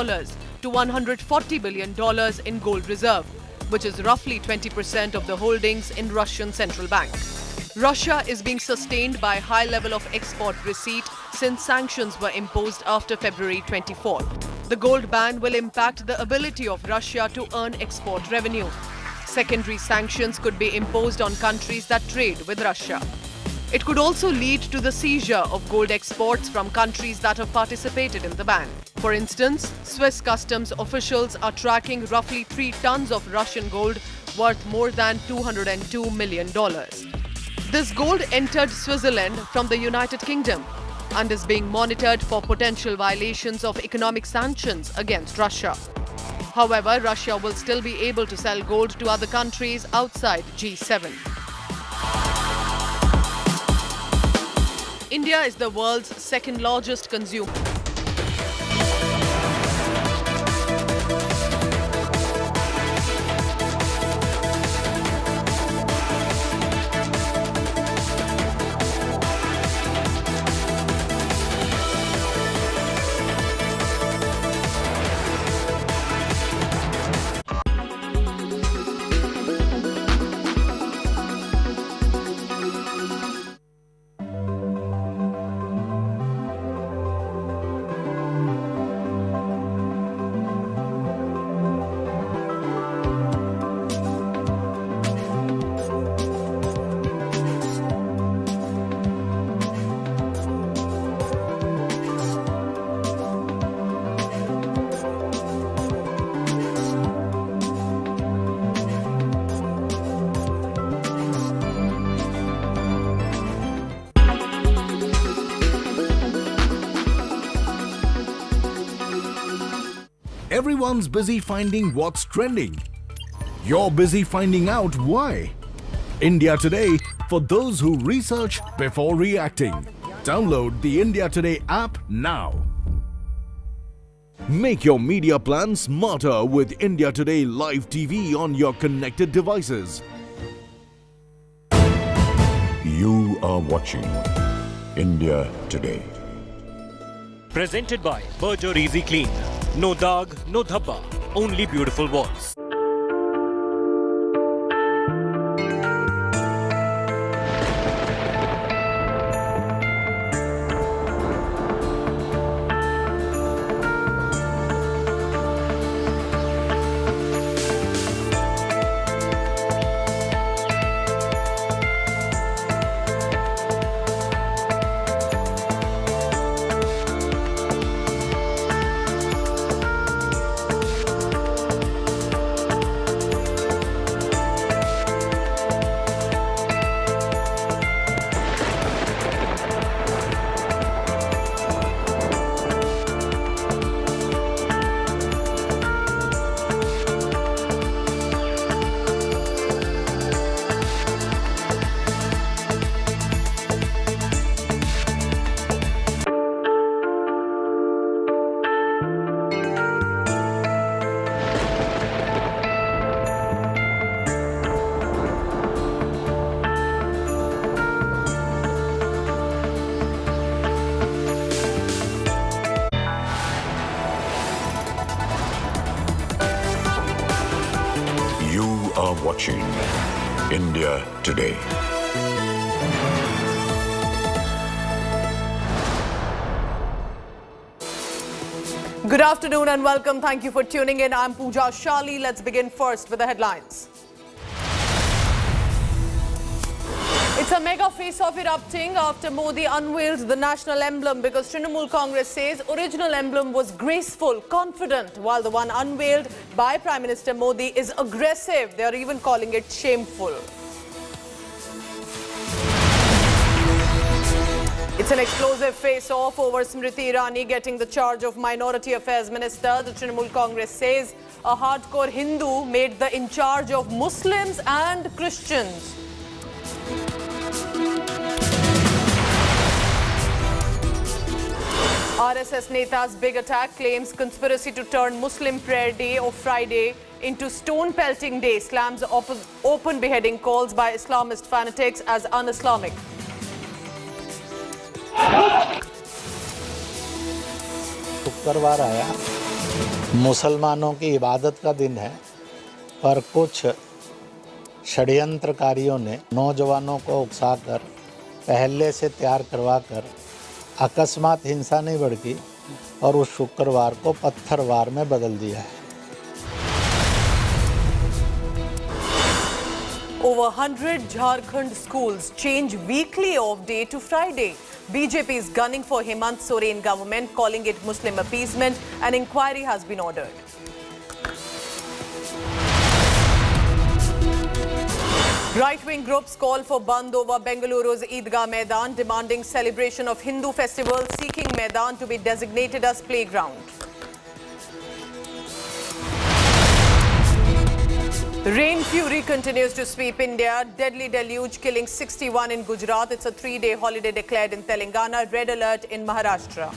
$140 billion in gold reserve, which is roughly 20% of the holdings in Russian central bank. Russia is being sustained by a high level of export receipt since sanctions were imposed after February 24. The gold ban will impact the ability of Russia to earn export revenue. Secondary sanctions could be imposed on countries that trade with Russia. It could also lead to the seizure of gold exports from countries that have participated in the ban. For instance, Swiss customs officials are tracking roughly 3 tons of Russian gold worth more than $202 million. This gold entered Switzerland from the United Kingdom and is being monitored for potential violations of economic sanctions against Russia. However, Russia will still be able to sell gold to other countries outside G7. India is the world's second largest consumer. Everyone's busy finding what's trending. You're busy finding out why. India Today, for those who research before reacting. Download the India Today app now. Make your media plan smarter with India Today Live TV on your connected devices. You are watching India Today. Presented by Berger Easy Clean. No dag, no dhabba, only beautiful walls. watching India Today. Good afternoon and welcome. Thank you for tuning in. I'm Pooja Shali. Let's begin first with the headlines. It's a mega face-off erupting after Modi unveiled the national emblem because Trinamool Congress says original emblem was graceful, confident, while the one unveiled by Prime Minister Modi is aggressive. They are even calling it shameful. It's an explosive face-off over Smriti Irani getting the charge of Minority Affairs Minister. The Trinamool Congress says a hardcore Hindu made the in charge of Muslims and Christians. RSS Neta's big attack claims conspiracy to turn Muslim prayer day of Friday into stone pelting day, slams open beheading calls by Islamist fanatics as un-Islamic. शुक्रवार आया, मुसलमानों की इबादत का दिन है, पर कुछ षड्यंत्रकारियों ने नौजवानों को उकसाकर पहले से तैयार करवाकर अकस्मात हिंसा नहीं भड़की और उस शुक्रवार को पत्थरवार में बदल दिया है. Over 100 Jharkhand schools change weekly off day to Friday. BJP is gunning for Hemant Soren government, calling it Muslim appeasement. An inquiry has been ordered. Right-wing groups call for Band over Bengaluru's Idgah Maidan, demanding celebration of Hindu festival, seeking Maidan to be designated as playground. Rain fury continues to sweep India. Deadly deluge killing 61 in Gujarat. It's a 3-day holiday declared in Telangana. Red alert in Maharashtra.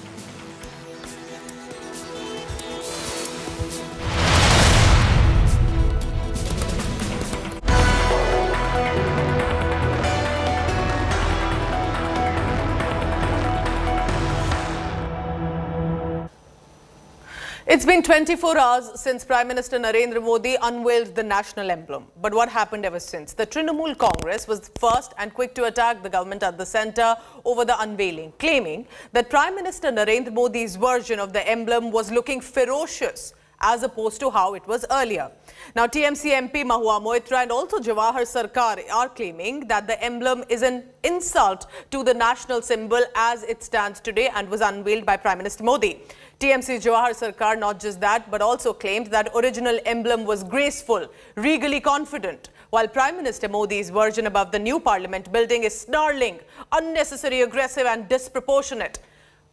It's been 24 hours since Prime Minister Narendra Modi unveiled the national emblem. But what happened ever since? The Trinamool Congress was first and quick to attack the government at the centre over the unveiling, claiming that Prime Minister Narendra Modi's version of the emblem was looking ferocious as opposed to how it was earlier. Now, TMC MP Mahua Moitra and also Jawahar Sarkar are claiming that the emblem is an insult to the national symbol as it stands today and was unveiled by Prime Minister Modi. TMC Jawahar Sarkar not just that but also claimed that original emblem was graceful, regally confident, while Prime Minister Modi's version above the new parliament building is snarling, unnecessary, aggressive and disproportionate.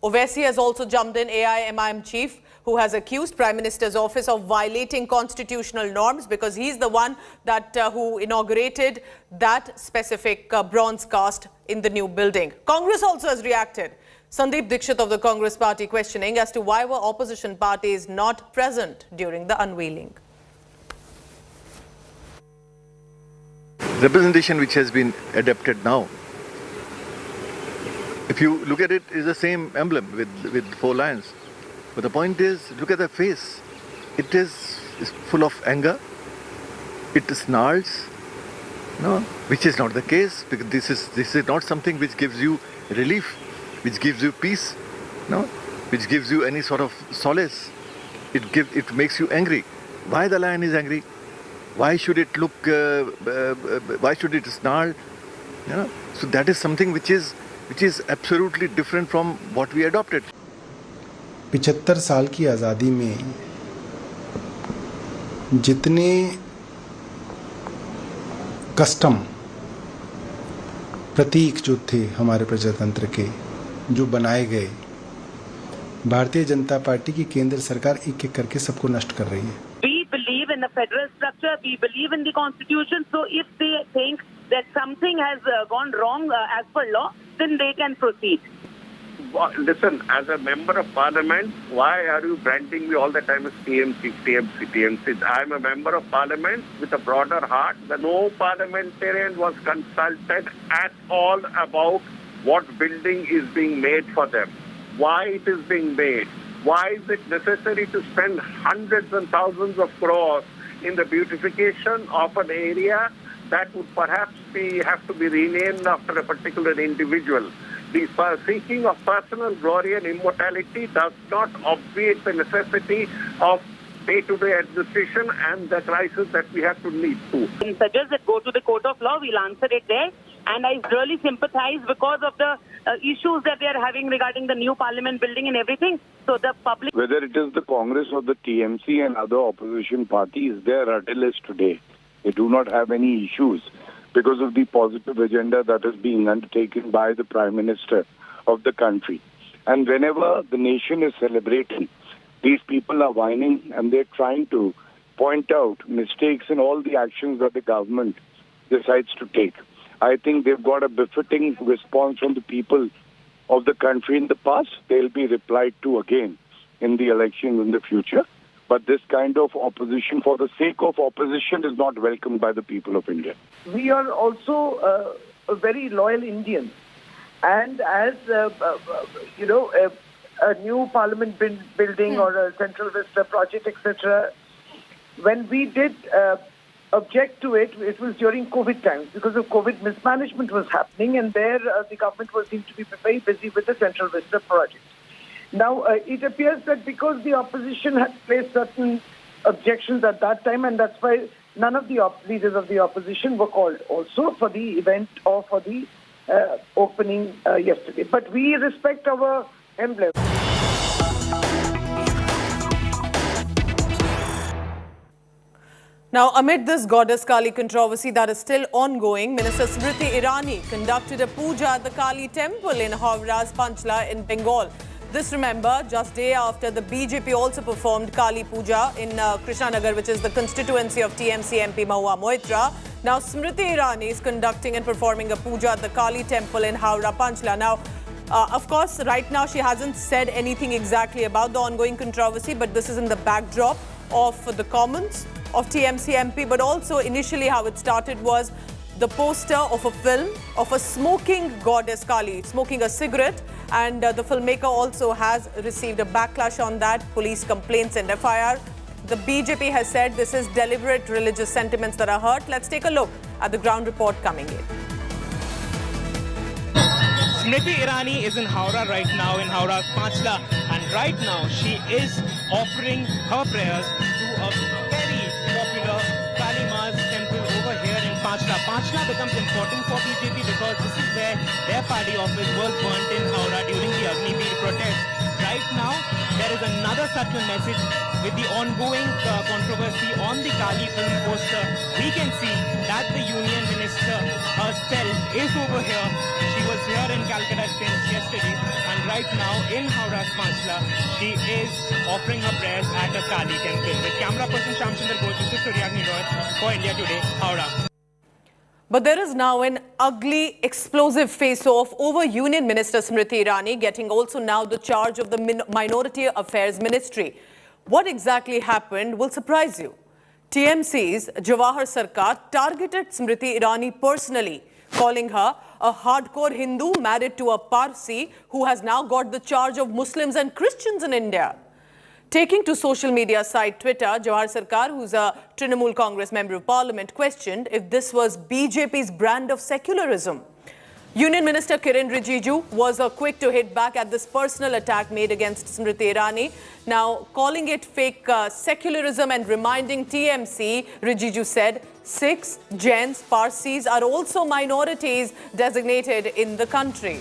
Owaisi has also jumped in, AIMIM chief, who has accused Prime Minister's office of violating constitutional norms because he's the one that who inaugurated that specific bronze cast in the new building. Congress also has reacted. Sandeep Dixit of the Congress party questioning as to why were opposition parties not present during the unveiling. Representation which has been adapted now, if you look at it, is the same emblem with 4 lions. But the point is, look at the face. It is full of anger. It snarls, no, which is not the case because this is not something which gives you relief, which gives you peace, no, which gives you any sort of solace. It makes you angry. Why the lion is angry? Why should it look? Why should it snarl? You know? So that is something which is absolutely different from what we adopted. 75 साल की आज़ादी में जितने custom प्रतीक जो थे हमारे प्रजातंत्र के जो बनाए गए, भारतीय जनता पार्टी की केंद्र सरकार एक-एक करके सबको नष्ट कर रही है. We believe in the federal structure. We believe in the constitution. So if they think that something has gone wrong as per law, then they can proceed. Listen, as a member of parliament, why are you branding me all the time as TMC? I am a member of parliament with a broader heart. No parliamentarian was consulted at all about what building is being made for them, why it is being made, why is it necessary to spend hundreds and thousands of crores in the beautification of an area that would perhaps have to be renamed after a particular individual. The seeking of personal glory and immortality does not obviate the necessity of day-to-day administration and the crisis that we have to lead to. And suggest that go to the court of law, we'll answer it there. And I really sympathize because of the issues that they are having regarding the new parliament building and everything. So the public... Whether it is the Congress or the TMC and other opposition parties, they are rudderless today. They do not have any issues because of the positive agenda that is being undertaken by the Prime Minister of the country. And whenever the nation is celebrating, these people are whining and they're trying to point out mistakes in all the actions that the government decides to take. I think they've got a befitting response from the people of the country in the past. They'll be replied to again in the elections in the future. But this kind of opposition for the sake of opposition is not welcomed by the people of India. We are also a very loyal Indians. And as, a new parliament building or a Central Vista project, etc., when we did object to it, it was during COVID times because of COVID mismanagement was happening, and there the government was seemed to be very busy with the Central Vista project. Now, it appears that because the opposition had placed certain objections at that time, and that's why none of the leaders of the opposition were called also for the event or for the opening yesterday. But we respect our emblem. Now, amid this goddess Kali controversy that is still ongoing, Minister Smriti Irani conducted a puja at the Kali temple in Howrah's Panchla in Bengal. This, remember, just day after the BJP also performed Kali Puja in Krishnanagar, which is the constituency of TMC MP Mahua Moitra. Now, Smriti Irani is conducting and performing a puja at the Kali temple in Howrah Panchla. Now, of course, right now she hasn't said anything exactly about the ongoing controversy, but this is in the backdrop of the comments of TMC MP, but also initially how it started was the poster of a film of a smoking goddess Kali, smoking a cigarette, and the filmmaker also has received a backlash on that, police complaints and FIR. The BJP has said this is deliberate religious sentiments that are hurt. Let's take a look at the ground report coming in. Smriti Irani is in Howrah right now, in Howrah's Panchla, and right now she is offering her prayers to a very popular Kali Ma's temple over here in Panchla. Panchla becomes important for BJP because this is where their party office was burnt in Howrah during the Agniveer protest. Right now, there is another subtle message with the ongoing controversy on the Kali film poster. We can see that the Union Minister herself is over here. She was here in Calcutta since yesterday, and right now in Howrah's Panchla, she is offering her prayers at a Kali temple. With camera person Shamchandar Ghosh, this is Suryagni Roy for India Today, Howrah. But there is now an ugly, explosive face-off over Union Minister Smriti Irani getting also now the charge of the Minority Affairs Ministry. What exactly happened will surprise you. TMC's Jawahar Sarkar targeted Smriti Irani personally, calling her a hardcore Hindu married to a Parsi who has now got the charge of Muslims and Christians in India. Taking to social media site Twitter, Jawahar Sarkar, who's a Trinamool Congress Member of Parliament, questioned if this was BJP's brand of secularism. Union Minister Kiren Rijiju was quick to hit back at this personal attack made against Smriti Irani. Now, calling it fake secularism and reminding TMC, Rijiju said, Sikhs, Jains, Parsis are also minorities designated in the country.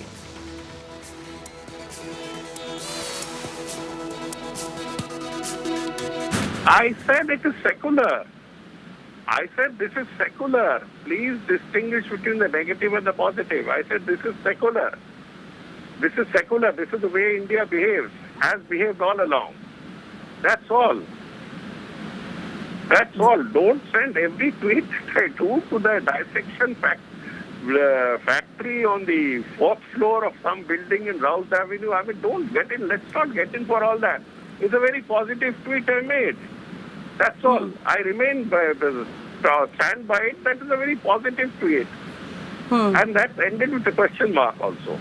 I said it is secular. I said this is secular. Please distinguish between the negative and the positive. I said this is secular. This is secular. This is the way India behaves, has behaved all along. That's all. That's all. Don't send every tweet that I do to the dissection factory on the 4th floor of some building in Rouse Avenue. I mean, don't get in. Let's not get in for all that. It's a very positive tweet I made. That's all. I remain stand by it. That is a very positive tweet. And that ended with a question mark also.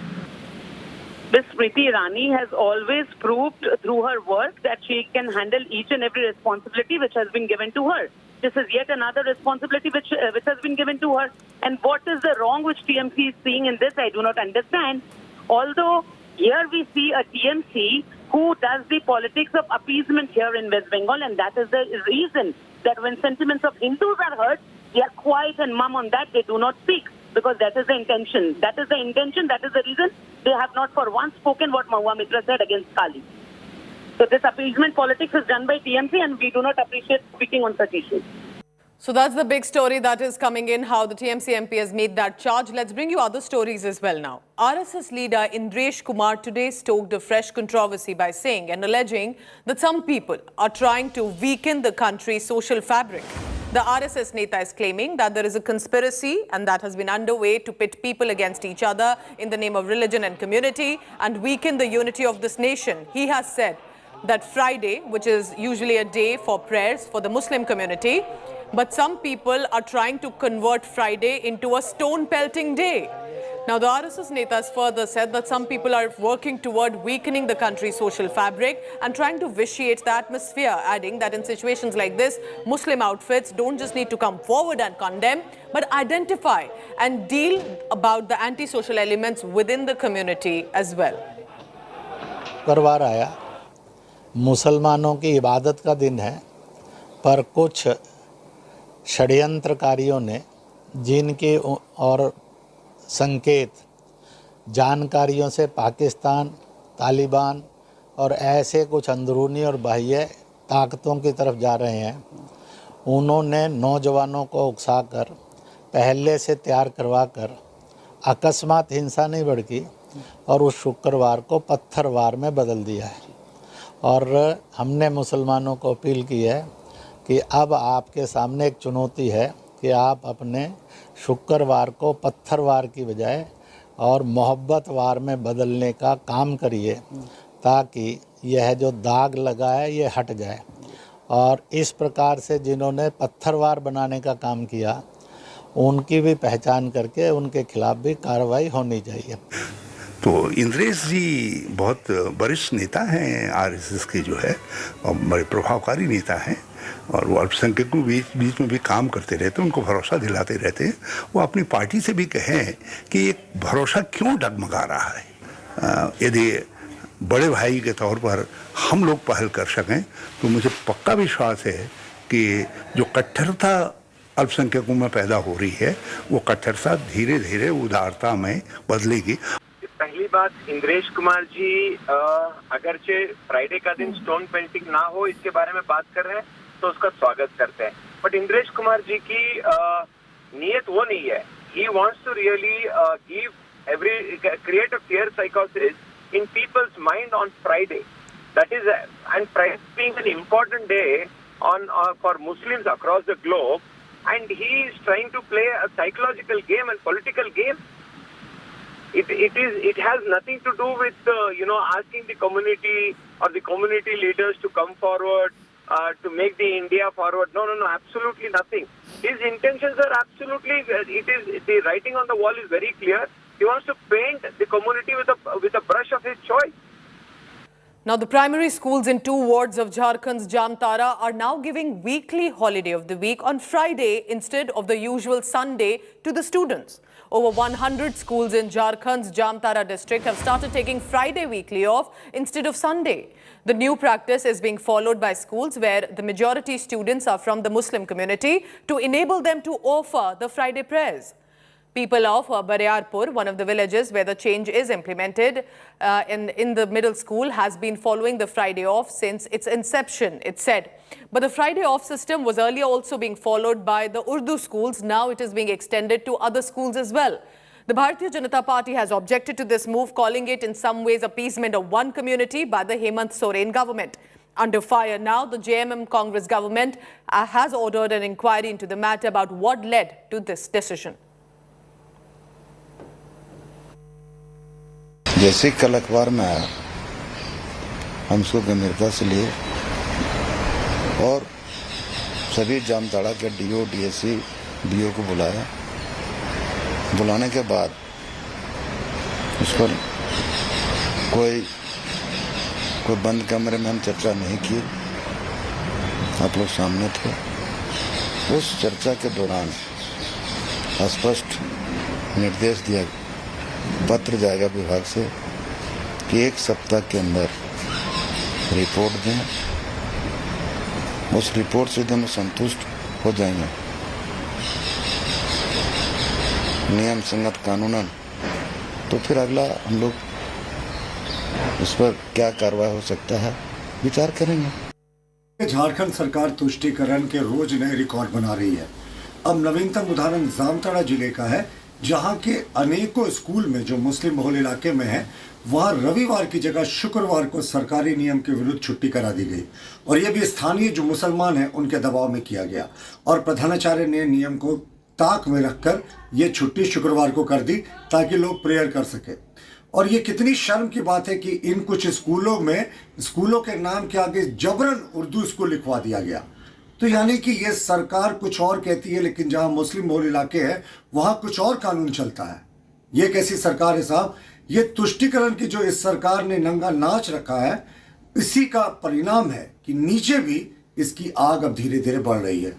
Ms. Smriti Irani has always proved through her work that she can handle each and every responsibility which has been given to her. This is yet another responsibility which has been given to her. And what is the wrong which TMC is seeing in this, I do not understand. Although here we see a TMC who does the politics of appeasement here in West Bengal, and that is the reason that when sentiments of Hindus are hurt, they are quiet and mum on that, they do not speak. Because that is the intention. That is the intention, that is the reason they have not for once spoken what Mahua Moitra said against Khali. So this appeasement politics is done by TMC and we do not appreciate speaking on such issues. So that's the big story that is coming in, how the TMC MP has made that charge. Let's bring you other stories as well now. RSS leader Indresh Kumar today stoked a fresh controversy by saying and alleging that some people are trying to weaken the country's social fabric. The RSS Neta is claiming that there is a conspiracy and that has been underway to pit people against each other in the name of religion and community and weaken the unity of this nation. He has said that Friday, which is usually a day for prayers for the Muslim community, but some people are trying to convert Friday into a stone-pelting day. Now, the RSS Neta has further said that some people are working toward weakening the country's social fabric and trying to vitiate the atmosphere, adding that in situations like this, Muslim outfits don't just need to come forward and condemn, but identify and deal about the anti-social elements within the community as well. शुक्रवार आया, मुसलमानों की इबादत का दिन है, पर कुछ षड्यंत्रकारियों ने जिनकी और संकेत जानकारियों से पाकिस्तान, तालिबान और ऐसे कुछ अंदरूनी और बाह्य ताकतों की तरफ जा रहे हैं, उन्होंने नौजवानों को उकसाकर पहले से तैयार करवाकर अकस्मात हिंसा नहीं भड़की और उस शुक्रवार को पत्थरवार में बदल दिया है। और हमने मुसलमानों को अपील की है कि अब आपके सामने एक चुनौती है कि आप अपने शुक्रवार को पत्थरवार की बजाय और मोहब्बत वार में बदलने का काम करिए ताकि यह जो दाग लगा है ये हट जाए। और इस प्रकार से जिन्होंने पत्थरवार बनाने का काम किया उनकी भी पहचान करके उनके खिलाफ भी कार्रवाई होनी चाहिए। तो इंद्रेश जी बहुत वरिष्ठ नेता हैं आरएसएस के जो है और बड़े प्रभावकारी नेता हैं और वो अल्पसंख्यकों के बीच में भी काम करते रहते हैं, उनको भरोसा दिलाते रहते हैं। वो अपनी पार्टी से भी कहें कि ये भरोसा क्यों डगमगा रहा है। यदि बड़े भाई के तौर पर हम लोग पहल कर सकें तो मुझे पक्का विश्वास है कि जो कट्टरता अल्पसंख्यकों में पैदा हो रही है वो कट्टरता धीरे धीरे उदारता में बदलेगी। पहली बात, इंद्रेश कुमार जी अगरचे फ्राइडे का दिन स्टोन पेंटिंग ना हो इसके बारे में बात कर रहे हैं तो उसका स्वागत करते हैं, बट इंद्रेश कुमार जी की नीयत वो नहीं है। He wants to really create a fear psychosis in people's mind on Friday. That is, and Friday being an important day for Muslims across the globe, and he is trying to play a psychological game and political game. It has nothing to do with asking the community or the community leaders to come forward to make the India forward. No, absolutely nothing. His intentions are absolutely, the writing on the wall is very clear. He wants to paint the community with a brush of his choice. Now, the primary schools in 2 wards of Jharkhand's Jamtara are now giving weekly holiday of the week on Friday instead of the usual Sunday to the students. Over 100 schools in Jharkhand's Jamtara district have started taking Friday weekly off instead of Sunday. The new practice is being followed by schools where the majority students are from the Muslim community to enable them to offer the Friday prayers. People of Bariarpur, one of the villages where the change is implemented in the middle school, has been following the Friday off since its inception, it said. But the Friday off system was earlier also being followed by the Urdu schools. Now it is being extended to other schools as well. The Bharatiya Janata Party has objected to this move, calling it in some ways appeasement of one community by the Hemant Soren government. Under fire now, the JMM Congress government has ordered an inquiry into the matter about what led to this decision. जैसे कल अखबार में आया, हम उसको गंभीरता से लिए और सभी जामताड़ा के डीओ, डीएससी, बीओ को बुलाया। बुलाने के बाद उस पर कोई बंद कमरे में हम चर्चा नहीं की, आप लोग सामने थे। उस चर्चा के दौरान स्पष्ट निर्देश दिया, पत्र जाएगा विभाग से कि 1 सप्ताह के अंदर रिपोर्ट दें। उस रिपोर्ट से हम संतुष्ट हो जाएंगे, नियम संगत कानूनन, तो फिर अगला हम लोग उस पर क्या कार्रवाई हो सकता है विचार करेंगे। झारखंड सरकार तुष्टीकरण के रोज नए रिकॉर्ड बना रही है। अब नवीनतम उदाहरण जामताड़ा जिले का है, जहां के अनेकों स्कूल में जो मुस्लिम बहुल इलाके में है, वहां रविवार की जगह शुक्रवार को सरकारी नियम के विरुद्ध छुट्टी करा दी गई, और यह भी स्थानीय जो मुसलमान हैं उनके दबाव में किया गया, और प्रधानाचार्य ने नियम को ताक में रखकर ये छुट्टी शुक्रवार को कर दी ताकि लोग प्रेयर कर सके। और ये कितनी शर्म की बात है कि इन कुछ स्कूलों में स्कूलों के नाम के आगे जबरन उर्दू स्कूल लिखवा दिया गया। तो यानी कि ये सरकार कुछ और कहती है, लेकिन जहां मुस्लिम बहुल इलाके हैं वहां कुछ और कानून चलता है। ये कैसी सरकार है साहब? ये तुष्टीकरण की जो इस सरकार ने नंगा नाच रखा है, इसी का परिणाम है कि नीचे भी इसकी आग अब धीरे धीरे बढ़ रही है।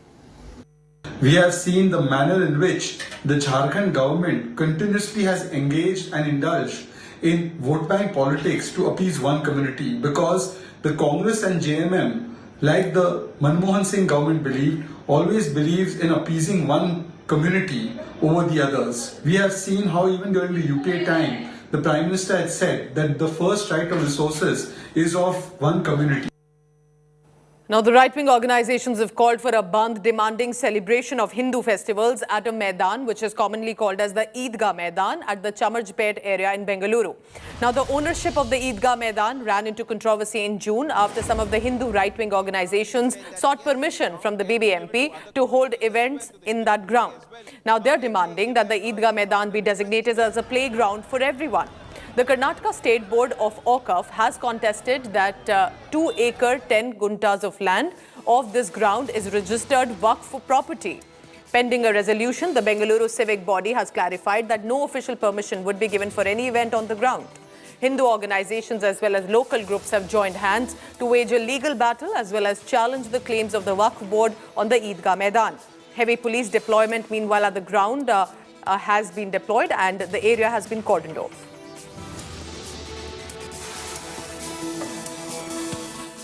We have seen the manner in which the Jharkhand government continuously has engaged and indulged in vote bank politics to appease one community, because the Congress and JMM, like the Manmohan Singh government always believes in appeasing one community over the others. We have seen how even during the UPA time, the Prime Minister had said that the first right of resources is of one community. Now, the right-wing organizations have called for a bandh demanding celebration of Hindu festivals at a Maidan, which is commonly called as the Idgah Maidan, at the Chamarjpet area in Bengaluru. Now, the ownership of the Idgah Maidan ran into controversy in June after some of the Hindu right-wing organizations sought permission from the BBMP to hold events in that ground. Now, they're demanding that the Idgah Maidan be designated as a playground for everyone. The Karnataka State Board of Awqaf has contested that 2 acre 10 guntas of land of this ground is registered Waqf property. Pending a resolution, the Bengaluru civic body has clarified that no official permission would be given for any event on the ground. Hindu organizations as well as local groups have joined hands to wage a legal battle as well as challenge the claims of the Waqf board on the Idgah Maidan. Heavy police deployment meanwhile at the ground has been deployed and the area has been cordoned off.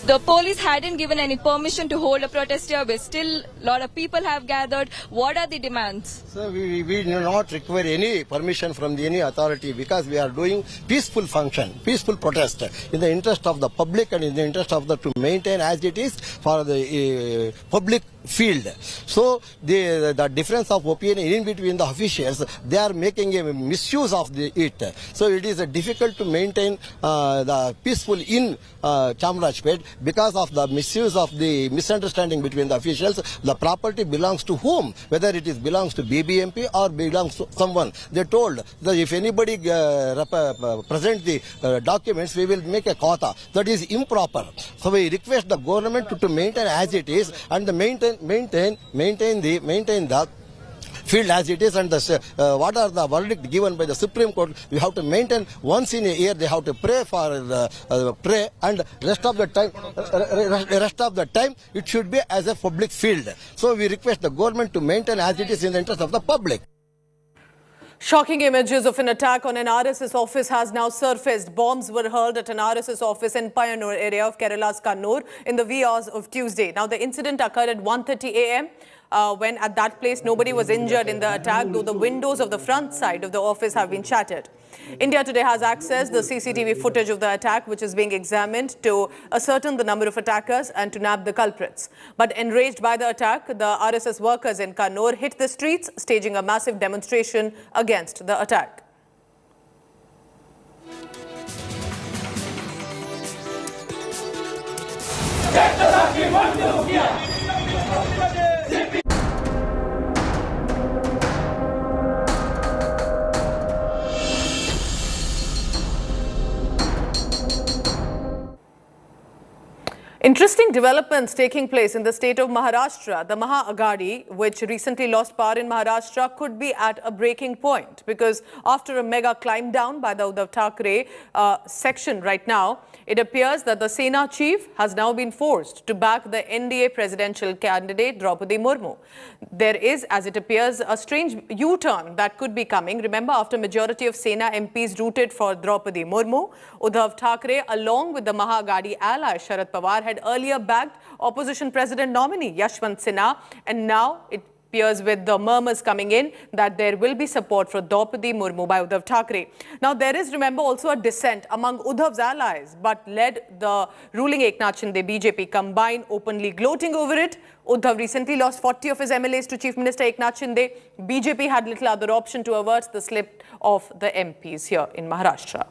The police hadn't given any permission to hold a protest here, but still a lot of people have gathered. What are the demands? So we do not require any permission from any authority, because we are doing peaceful function, peaceful protest in the interest of the public and in the interest of to maintain as it is for the public field. So the difference of opinion in between the officials, they are making a misuse of it. So it is difficult to maintain the peaceful in Chamarjpet because of the misuse of the misunderstanding between the officials. The property belongs to whom? Whether it is belongs to BBMP or belongs to someone. They told that if anybody present the documents, we will make a quota. That is improper. So we request the government to maintain as it is and maintain the field as it is, and what are the verdict given by the Supreme Court, we have to maintain once in a year. They have to pray for pray, and rest of the time it should be as a public field. So we request the government to maintain as it is in the interest of the public. Shocking images of an attack on an RSS office has now surfaced. Bombs were hurled at an RSS office in Payanur area of Kerala's Kannur in the wee hours of Tuesday. Now, the incident occurred at 1:30 a.m. When at that place nobody was injured in the attack, though the windows of the front side of the office have been shattered. India Today has accessed the CCTV footage of the attack, which is being examined to ascertain the number of attackers and to nab the culprits. But enraged by the attack, the RSS workers in Kannur hit the streets, staging a massive demonstration against the attack. Interesting developments taking place in the state of Maharashtra. The Maha Aghadi, which recently lost power in Maharashtra, could be at a breaking point because after a mega climb down by the Uddhav Thackeray section right now, it appears that the Sena chief has now been forced to back the NDA presidential candidate Draupadi Murmu. There is, as it appears, a strange U-turn that could be coming. Remember, after majority of Sena MPs rooted for Draupadi Murmu, Uddhav Thackeray, along with the Maha Aghadi ally Sharad Pawar, had earlier backed opposition president nominee Yashwant Sinha, and now it appears with the murmurs coming in that there will be support for Droupadi Murmu by Uddhav Thackeray. Now there is, remember, also a dissent among Uddhav's allies, but led the ruling Eknath Shinde BJP combine openly gloating over it. Uddhav recently lost 40 of his MLAs to Chief Minister Eknath Shinde. BJP had little other option to avert the slip of the MPs here in Maharashtra.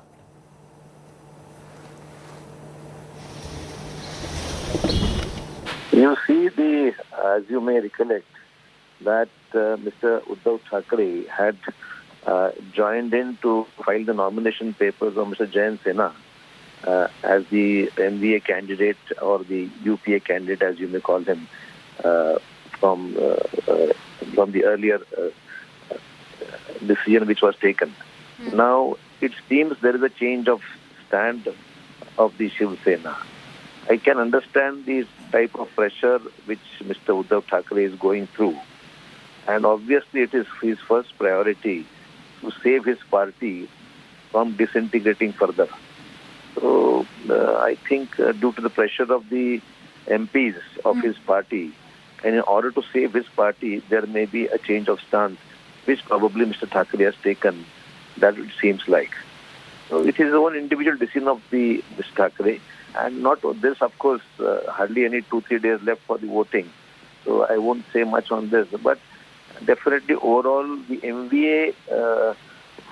You see, as you may recollect, that Mr. Uddhav Thackeray had joined in to file the nomination papers of Mr. Shiv Sena as the MVA candidate or the UPA candidate, as you may call him, from the earlier decision which was taken. Now, it seems there is a change of stand of the Shiv Sena. I can understand the type of pressure which Mr. Uddhav Thackeray is going through. And obviously it is his first priority to save his party from disintegrating further. So I think due to the pressure of the MPs of his party, and in order to save his party, there may be a change of stance, which probably Mr. Thackeray has taken, that it seems like. So it is one individual decision of the Mr. Thackeray. And not this, of course, hardly any 2-3 days left for the voting. So I won't say much on this. But definitely overall, the MVA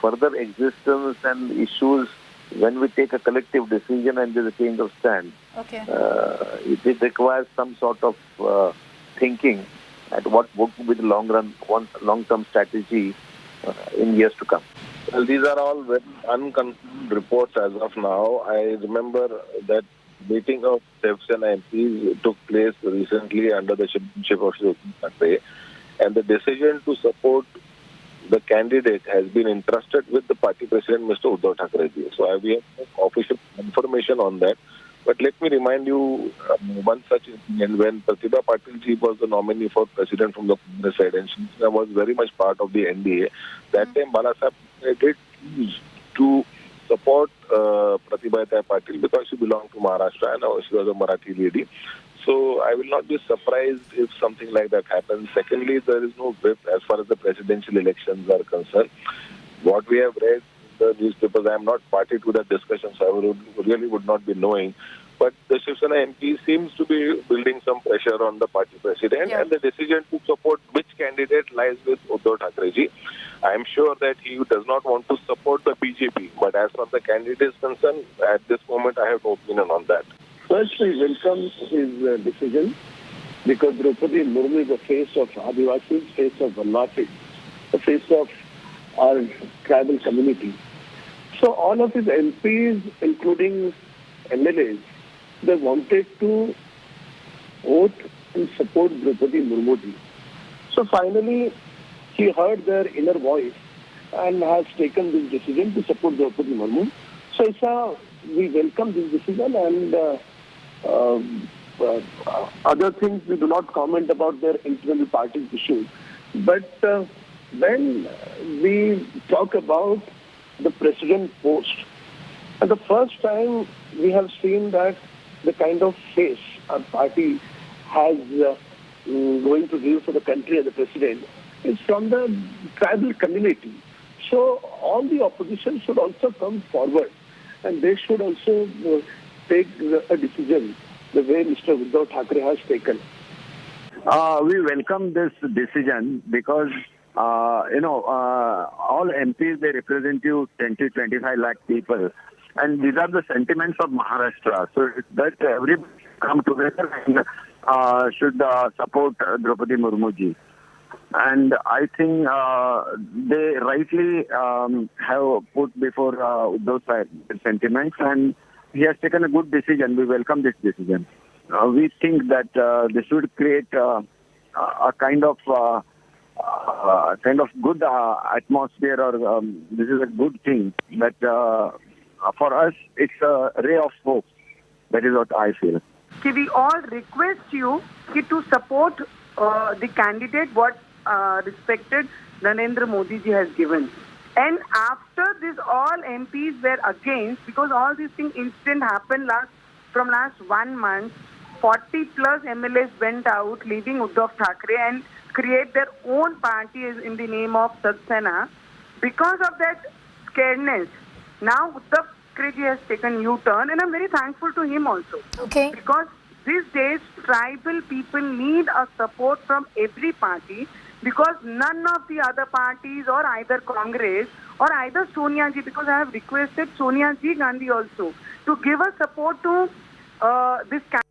further existence and issues, when we take a collective decision and there's a change of stand, it requires some sort of thinking at what would be the long-term strategy in years to come. Well, these are all very unconfirmed reports as of now. I remember that meeting of Shiv Sena MPs took place recently under the chairmanship of Shiv Sena, and the decision to support the candidate has been entrusted with the party president, Mr. Uddhav Thackeray. So we have no official information on that. But let me remind you one such incident when Pratibha Patil was the nominee for president from the Congress side, and she was very much part of the NDA. That time, Balasaheb did choose to support Pratibha Patil because she belonged to Maharashtra and she was a Marathi lady. So I will not be surprised if something like that happens. Secondly, there is no whip as far as the presidential elections are concerned. What we have read the newspapers, I am not party to that discussion, so I really would not be knowing. But the Shiv Sena MP seems to be building some pressure on the party president, and the decision to support which candidate lies with Uddhav Thackeray. I am sure that he does not want to support the BJP, but as far as the candidate is concerned, at this moment I have no opinion on that. First, we welcome his decision because Droupadi Murmu is the face of Adivasis, face of Vanvasis, the face of our tribal community. So all of his MPs, including MLAs, they wanted to vote and support Droupadi Murmu. So finally, he heard their inner voice and has taken this decision to support Droupadi Murmu. So we welcome this decision, and other things we do not comment about their internal party issues. But when we talk about the president post, and the first time we have seen that the kind of face our party has going to give for the country as the president is from the tribal community. So all the opposition should also come forward, and they should also take a decision the way Mr. Uddhav Thackeray has taken. We welcome this decision because, all MPs, they represent you 20-25 lakh people. And these are the sentiments of Maharashtra. So that everybody come together and should support Droupadi Murmu ji. And I think they rightly have put before Uddhav's sentiments, and he has taken a good decision. We welcome this decision. we think that this would create a kind of good atmosphere, or this is a good thing. That for us, it's a ray of hope. That is what I feel. We all request you to support the candidate what respected Narendra Modi ji has given. And after this, all MPs were against, because all these incident happened from last 1 month. 40 plus MLAs went out, leaving Uddhav Thackeray, and create their own party in the name of Shiv Sena. Because of that scaredness, now Uddhav Thackeray has taken U-turn, and I'm very thankful to him also. Okay. Because these days, tribal people need a support from every party, because none of the other parties, or either Congress or either Sonia ji, because I have requested Sonia ji Gandhi also to give us support to this candidate.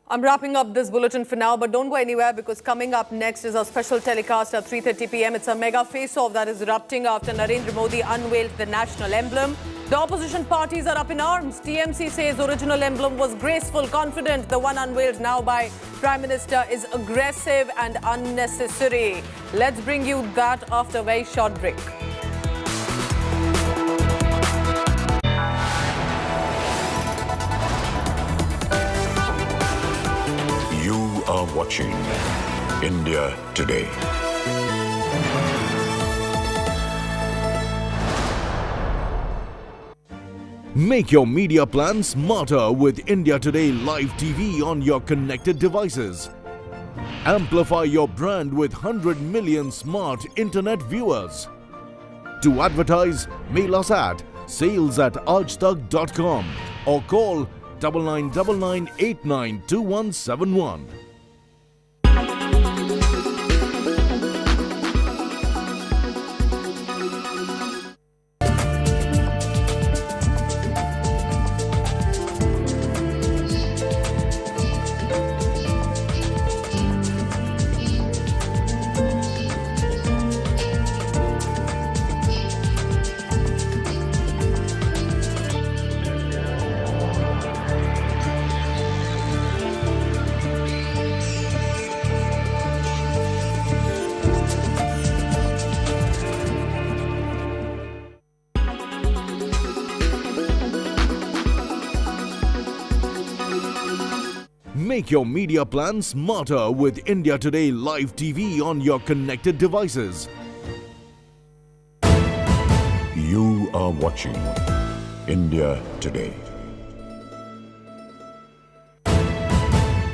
I'm wrapping up this bulletin for now, but don't go anywhere, because coming up next is a special telecast at 3:30 p.m. It's a mega face-off that is erupting after Narendra Modi unveiled the national emblem. The opposition parties are up in arms. TMC says original emblem was graceful, confident. The one unveiled now by Prime Minister is aggressive and unnecessary. Let's bring you that after a very short break. You are watching India Today. Make your media plan smarter with India Today Live TV on your connected devices. Amplify your brand with 100 million smart internet viewers. To advertise, mail us at sales@aajtak.com or call 9999892171. Make your media plan smarter with India Today Live TV on your connected devices. You are watching India Today.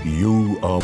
You are...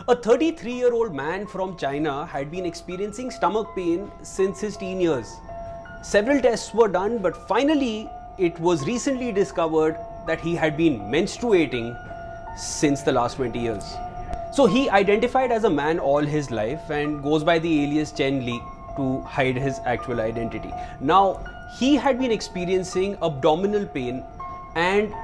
A 33-year-old man from China had been experiencing stomach pain since his teen years. Several tests were done, but finally it was recently discovered that he had been menstruating since the last 20 years. So he identified as a man all his life and goes by the alias Chen Li to hide his actual identity. Now, he had been experiencing abdominal pain and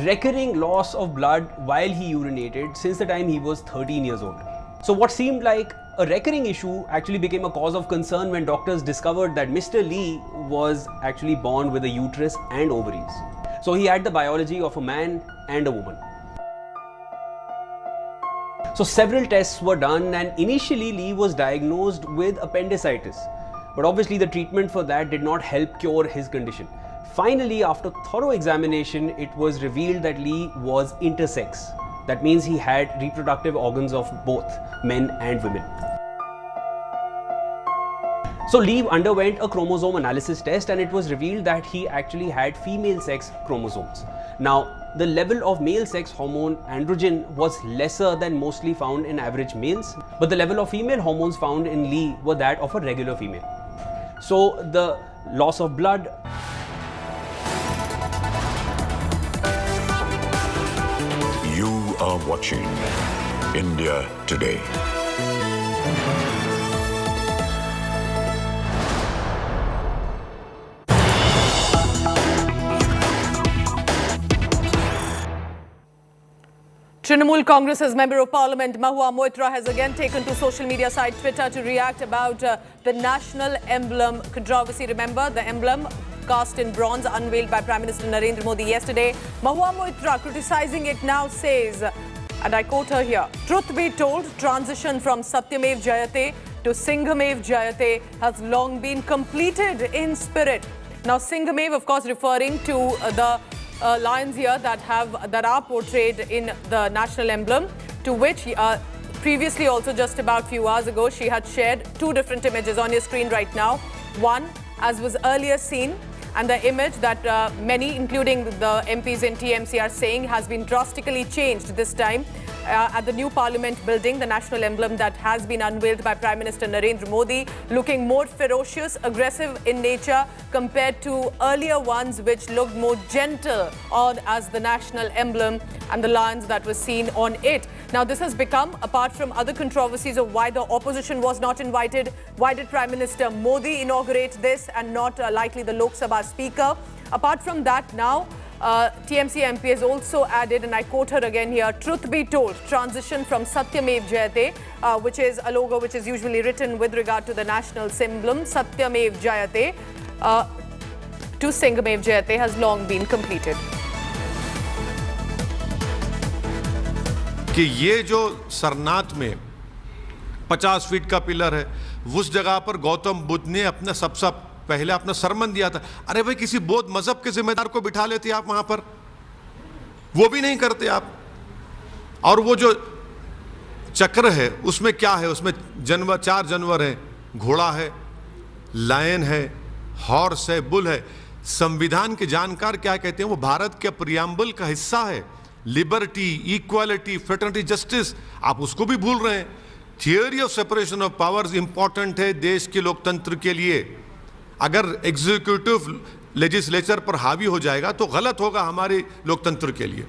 recurring loss of blood while he urinated since the time he was 13 years old. So what seemed like a recurring issue actually became a cause of concern when doctors discovered that Mr. Lee was actually born with a uterus and ovaries. So he had the biology of a man and a woman. So several tests were done, and initially Lee was diagnosed with appendicitis. But obviously the treatment for that did not help cure his condition. Finally, after thorough examination, it was revealed that Lee was intersex. That means he had reproductive organs of both men and women. So Lee underwent a chromosome analysis test, and it was revealed that he actually had female sex chromosomes. Now, the level of male sex hormone androgen was lesser than mostly found in average males, but the level of female hormones found in Lee were that of a regular female. So the loss of blood, You are watching India Today. Trinamool Congress's Member of Parliament Mahua Moitra has again taken to social media site Twitter to react about the national emblem controversy. Remember, the emblem cast in bronze unveiled by Prime Minister Narendra Modi yesterday. Mahua Moitra, criticizing it now, says, and I quote her here, "Truth be told, transition from Satyamev Jayate to Singhamev Jayate has long been completed in spirit." Now, Singhamev, of course, referring to the lions here that are portrayed in the national emblem, to which previously also just about few hours ago she had shared two different images on your screen right now. One, as was earlier seen, and the image that many, including the MPs in TMC, are saying has been drastically changed this time at the new Parliament building. The national emblem that has been unveiled by Prime Minister Narendra Modi, looking more ferocious, aggressive in nature compared to earlier ones which looked more gentle on as the national emblem and the lions that were seen on it. Now, this has become, apart from other controversies of why the opposition was not invited, why did Prime Minister Modi inaugurate this and not likely the Lok Sabha Speaker? Apart from that, now TMC MP has also added, and I quote her again here, "Truth be told, transition from Satyamev Jayate," which is a logo which is usually written with regard to the national emblem, Satyamev Jayate, to Singhamev Jayate has long been completed. कि ये जो सरनाथ में 50 feet का pillar है, उस जगह पर गौतम बुद्ध ने अपना सबसे पहले अपना सरमन दिया था। अरे भाई, किसी बौद्ध मजहब के जिम्मेदार को बिठा लेते आप वहां पर, वो भी नहीं करते आप। और वो जो चक्र है उसमें क्या है? उसमें जानवर, 4 जानवर हैं, घोड़ा है, लायन है, हॉर्स है, बुल है। संविधान के जानकार क्या कहते हैं? वो भारत के प्रियम्बल का हिस्सा है। लिबर्टी, इक्वालिटी, फ्रेटर्निटी, जस्टिस, आप उसको भी भूल रहे हैं। Theory of separation of powers important है देश के लोकतंत्र के लिए। अगर एग्जीक्यूटिव लेजिस्लेचर पर हावी हो जाएगा तो गलत होगा हमारे लोकतंत्र के लिए।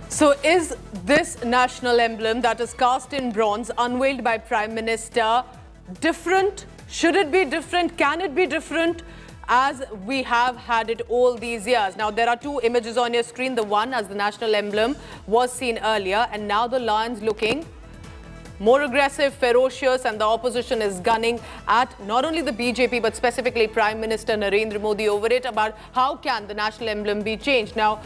So is this national emblem that is cast in bronze unveiled by Prime Minister different? Should it be different? Can it be different? As we have had it all these years. Now, there are two images on your screen. The one as the national emblem was seen earlier, and now the lions looking more aggressive, ferocious, and the opposition is gunning at not only the BJP but specifically Prime Minister Narendra Modi over it about how can the national emblem be changed. Now,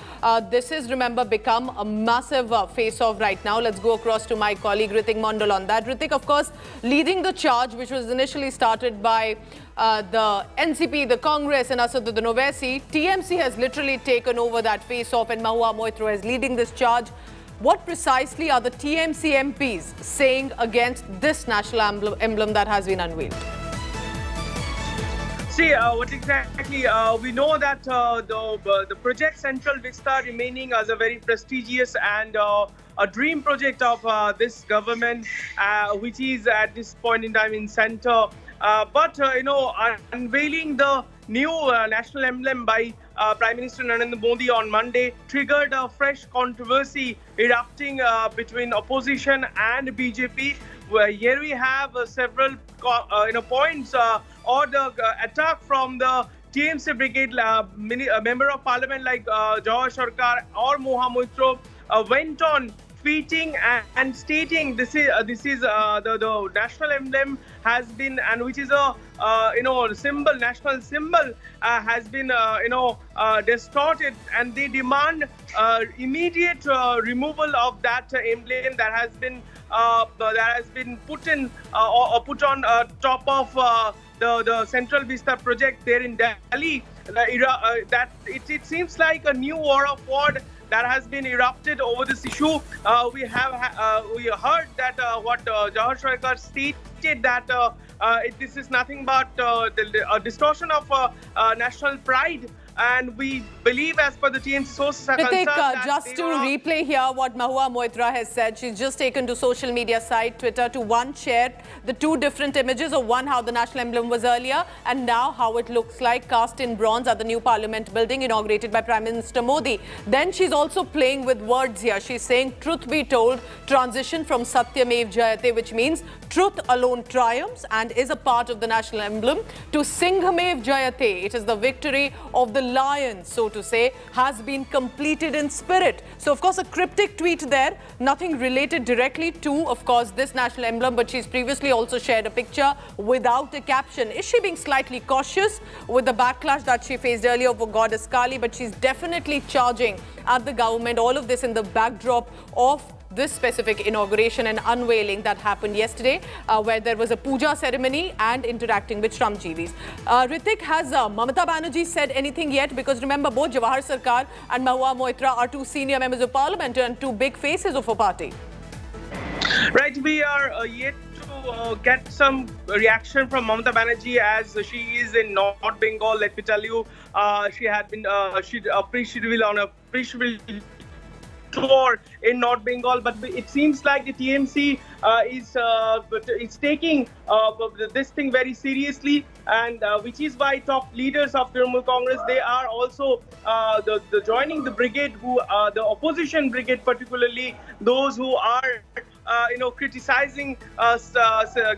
this has, remember, become a massive face-off right now. Let's go across to my colleague Ritik Mondal on that. Ritik, of course, leading the charge, which was initially started by the NCP, the Congress, and Asad Owaisi. TMC has literally taken over that face-off, and Mahua Moitra is leading this charge. What precisely are the TMC MPs saying against this national emblem that has been unveiled? See, what exactly, we know that the project Central Vista remaining as a very prestigious and a dream project of this government, which is at this point in time in center. But unveiling the new national emblem by Prime Minister Narendra Modi on Monday triggered a fresh controversy erupting between opposition and BJP. Here we have several points or the attack from the TMC brigade member of parliament like Deoghar Sarkar or Mahua Moitra went on tweeting and stating this is the national emblem has been, and which is a symbol, national symbol has been distorted, and they demand immediate removal of that emblem that has been put in or put on top of the Central Vista project there in Delhi. That it seems like a new war of word that has been erupted over this issue. We heard that what Deoghar Sarkar stated that this is nothing but a distortion of national pride. and we believe, as per the TMC sources are concerned, just to replay here what Mahua Moitra has said. She's just taken to social media site Twitter to share the two different images of one how the national emblem was earlier and now how it looks like cast in bronze at the new Parliament building inaugurated by Prime Minister Modi. Then she's also playing with words here. She's saying, truth be told, transition from Satyamev Jayate, which means truth alone triumphs and is a part of the national emblem, to Singhamev Jayate. It is the victory of the lion, so to say, has been completed in spirit. So, of course, a cryptic tweet there, nothing related directly to, of course, this national emblem, but she's previously also shared a picture without a caption. Is she being slightly cautious with the backlash that she faced earlier for Goddess Khali? But she's definitely charging at the government. All of this in the backdrop of this specific inauguration and unveiling that happened yesterday, where there was a puja ceremony and interacting with Shramjeevis. Ritik, has Mamata Banerjee said anything yet? Because remember, both Jawahar Sarkar and Mahua Moitra are two senior members of parliament and two big faces of a party. Right, we are yet to get some reaction from Mamata Banerjee, as she is in North Bengal. Let me tell you, she had been pre-scheduled on a pre-scheduled tour in North Bengal, but it seems like the TMC is taking this thing very seriously, and which is why top leaders of Trinamool Congress, they are also joining the brigade, the opposition brigade, particularly those who are criticizing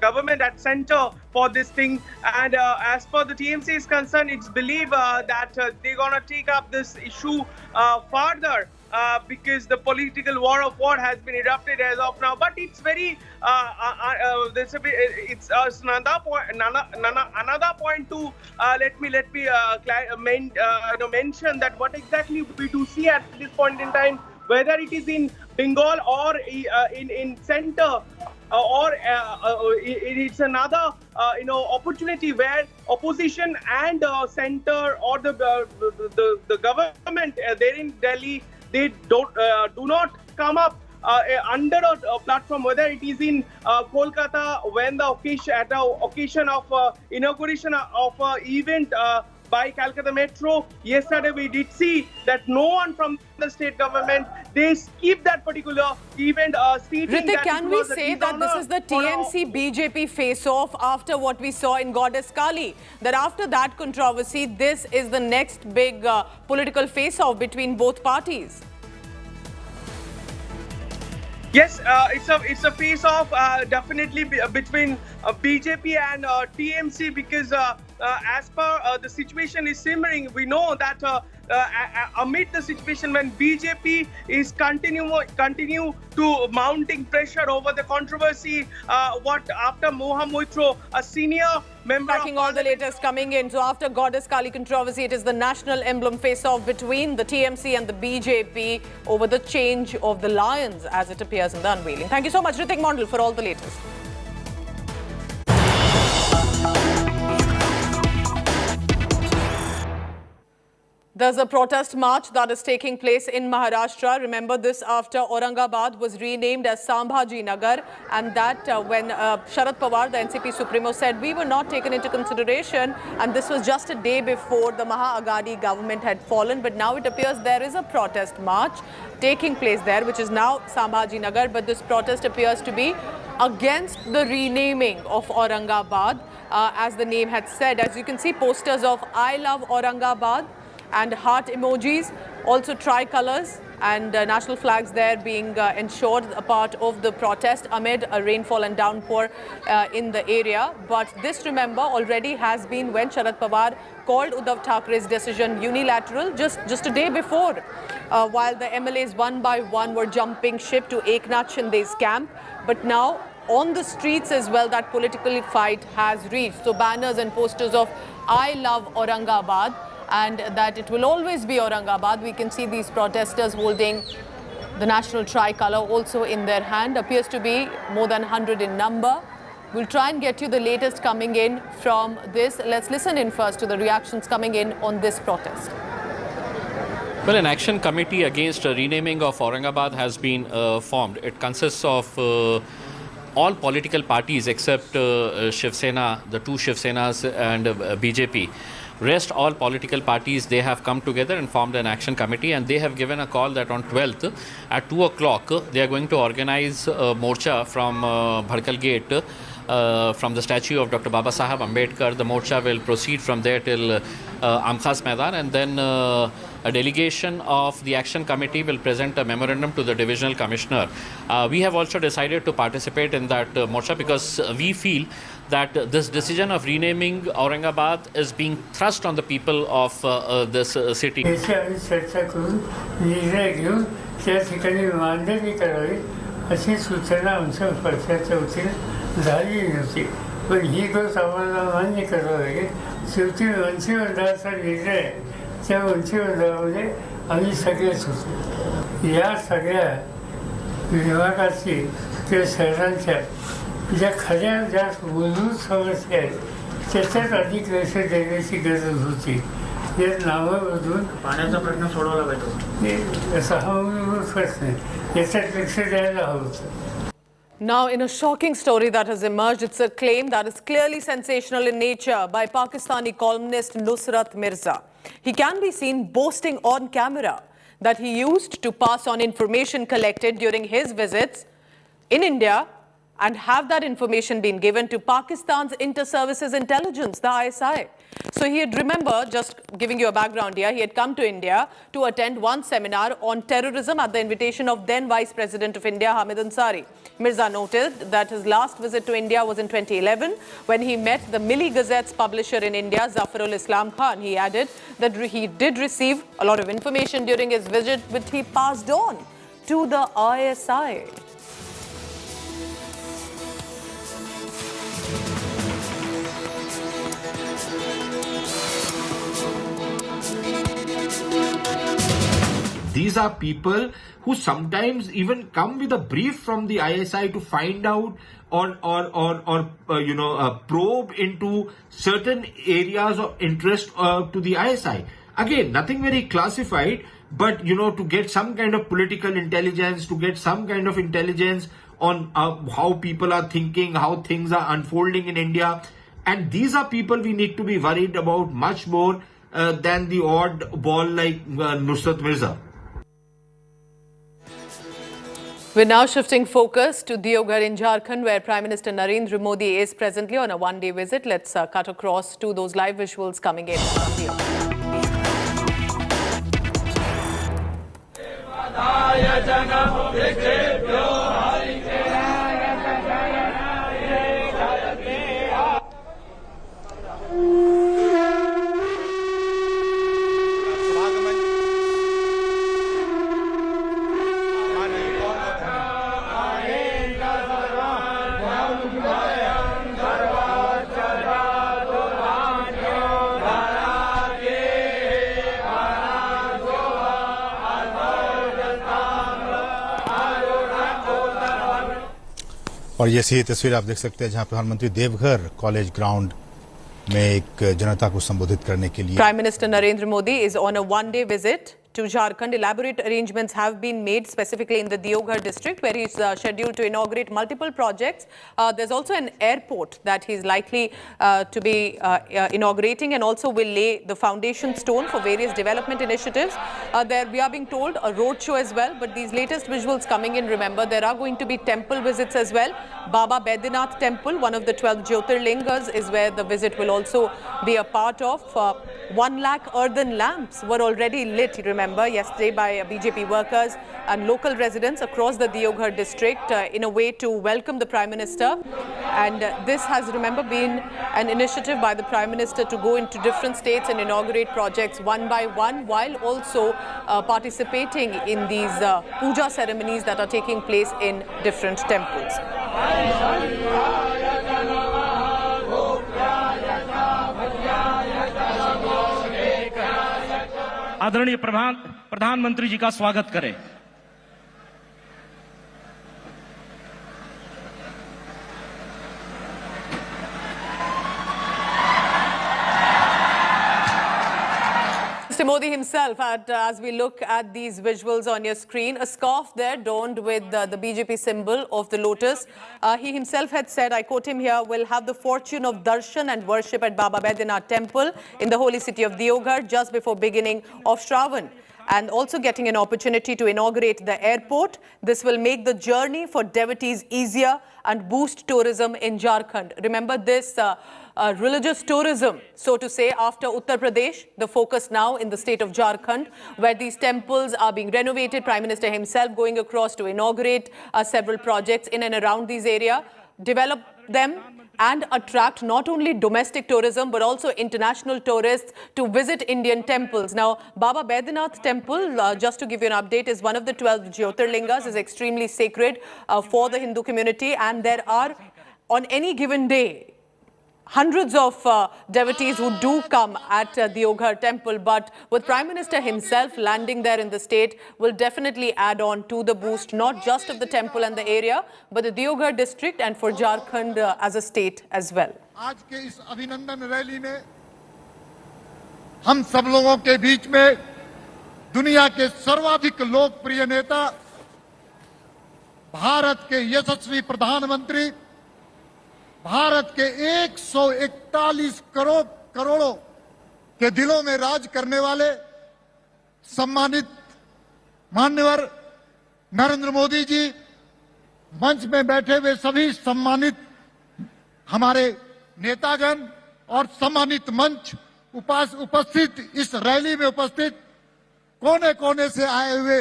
government at center for this thing. And as per the TMC is concerned, it's believed that they're gonna take up this issue further. Because the political war of war has been erupted as of now, but it's very it's another point to let me mention that what exactly we do see at this point in time, whether it is in Bengal or in center, or it's another opportunity where opposition and center or the government there in Delhi, they do not come up under a platform, whether it is in Kolkata when the occasion of inauguration of event by Calcutta Metro. Yesterday we did see that no one from the state government, they skipped that particular event, stating Ritik, that can we say that this is the TMC-BJP face-off after what we saw in Goddess Khali? That after that controversy, this is the next big political face-off between both parties? Yes, it's a face-off definitely between BJP and TMC, because as per the situation is simmering, we know that amid the situation when BJP is continue to mounting pressure over the controversy, after Mahua Moitra, a senior member Tracking all the latest coming in. So after Goddess Khali controversy, it is the national emblem face-off between the TMC and the BJP over the change of the lions as it appears in the unveiling. Thank you so much, Ritik Mondal, for all the latest. There's a protest march that is taking place in Maharashtra. Remember this after Aurangabad was renamed as Sambhaji Nagar, and that when Sharad Pawar, the NCP Supremo, said we were not taken into consideration, and this was just a day before the Maha Aghadi government had fallen. But now it appears there is a protest march taking place there, which is now Sambhaji Nagar, but this protest appears to be against the renaming of Aurangabad, as the name had said. As you can see, posters of I love Aurangabad and heart emojis, also tricolors and national flags there being ensured a part of the protest amid a rainfall and downpour in the area. But this, remember, already has been when Sharad Pawar called Uddhav Thackeray's decision unilateral just a day before, while the MLAs one by one were jumping ship to Eknath Shinde's camp. But now on the streets as well, that political fight has reached. So banners and posters of I love Aurangabad, and that it will always be Aurangabad. We can see these protesters holding the national tricolour also in their hand. Appears to be more than 100 in number. We'll try and get you the latest coming in from this. Let's listen in first to the reactions coming in on this protest. Well, an action committee against renaming of Aurangabad has been formed. It consists of all political parties except Shiv Sena, the two Shiv Senas and BJP. Rest all political parties, they have come together and formed an action committee, and they have given a call that on 12th at 2 o'clock they are going to organize a morcha from Bhadkal Gate, from the statue of Dr. Baba Saheb Ambedkar. The morcha will proceed from there till Amkhas Maidan, and then a delegation of the action committee will present a memorandum to the divisional commissioner. We have also decided to participate in that morcha because we feel that this decision of renaming Aurangabad is being thrust on the people of this city. अशी सूचना आमच्या पक्षाच्या वतीने झाली नव्हती, पण ही गोष्ट आम्हाला मान्य करावं लागेल. शेवटी मंत्रिमंडळाचा निर्णय त्या मंत्रिमंडळामध्ये आम्ही सगळेच होतो. या सगळ्या विभागाची त्या शहरांच्या ज्या खऱ्या ज्या मूलभूत समस्या आहेत त्याच्यात अधिक लक्ष देण्याची गरज होती. यात नावं बदलून पाण्याचा प्रश्न सोडवला पाहिजे असा हा मूलभूत प्रश्न आहे, याच्यात लक्ष द्यायला हवं होतं. Now, in a shocking story that has emerged, it's a claim that is clearly sensational in nature by Pakistani columnist Nusrat Mirza. He can be seen boasting on camera that he used to pass on information collected during his visits in India and have that information been given to Pakistan's Inter-Services Intelligence, the ISI. So he had, remember, just giving you a background here, he had come to India to attend one seminar on terrorism at the invitation of then Vice President of India, Hamid Ansari. Mirza noted that his last visit to India was in 2011 when he met the Milli Gazette's publisher in India, Zafarul Islam Khan. He added that he did receive a lot of information during his visit, which he passed on to the ISI. These are people who sometimes even come with a brief from the ISI to find out or probe into certain areas of interest to the ISI. Again, nothing very classified, but to get some kind of political intelligence, to get some kind of intelligence on how people are thinking, how things are unfolding in India. And these are people we need to be worried about much more than the odd ball like Nusrat Mirza. We're now shifting focus to Deoghar in Jharkhand, where Prime Minister Narendra Modi is presently on a one-day visit. Let's cut across to those live visuals coming in from Deoghar. और ये सी तस्वीर आप देख सकते हैं जहां प्रधानमंत्री Deoghar college ground में एक जनता को संबोधित करने के लिए Prime Minister Narendra Modi is on a one-day visit to Jharkhand. Elaborate arrangements have been made specifically in the Deoghar district, where he's scheduled to inaugurate multiple projects. There's also an airport that he's likely to be inaugurating, and also will lay the foundation stone for various development initiatives. There we are being told a roadshow as well, but these latest visuals coming in, remember, there are going to be temple visits as well. Baba Baidinath Temple, one of the 12 Jyotirlingas, is where the visit will also be a part of. 1 lakh earthen lamps were already lit, remember, yesterday by BJP workers and local residents across the Deoghar district in a way to welcome the Prime Minister. And this has, remember, been an initiative by the Prime Minister to go into different states and inaugurate projects one by one, while also participating in these puja ceremonies that are taking place in different temples. आदरणीय प्रधानमंत्री जी का स्वागत करें। Mr. Modi himself, as we look at these visuals on your screen, a scarf there donned with the BJP symbol of the lotus. He himself had said, I quote him here, will have the fortune of darshan and worship at Baba Baidinath temple in the holy city of Deoghar just before beginning of Shravan. And also getting an opportunity to inaugurate the airport. This will make the journey for devotees easier and boost tourism in Jharkhand. Remember this religious tourism, so to say, after Uttar Pradesh, the focus now in the state of Jharkhand, where these temples are being renovated. Prime Minister himself going across to inaugurate several projects in and around these areas, develop them and attract not only domestic tourism but also international tourists to visit Indian temples. Now, Baba Baidinath temple, just to give you an update, is one of the 12 Jyotirlingas, is extremely sacred for the Hindu community, and there are, on any given day, hundreds of devotees who do come at the Deoghar temple, but with Prime Minister himself landing there in the state will definitely add on to the boost, not just of the temple and the area, but the Deoghar district and for Jharkhand as a state as well. आज के इस अभिनंदन rally में हम सब लोगों के बीच में दुनिया के सर्वाधिक लोकप्रिय नेता, भारत के यशस्वी प्रधानमंत्री, भारत के 141 करोड़ों के दिलों में राज करने वाले सम्मानित मान्यवर नरेंद्र मोदी जी, मंच में बैठे हुए सभी सम्मानित हमारे नेतागण और सम्मानित मंच उपस्थित इस रैली में उपस्थित कोने कोने से आए हुए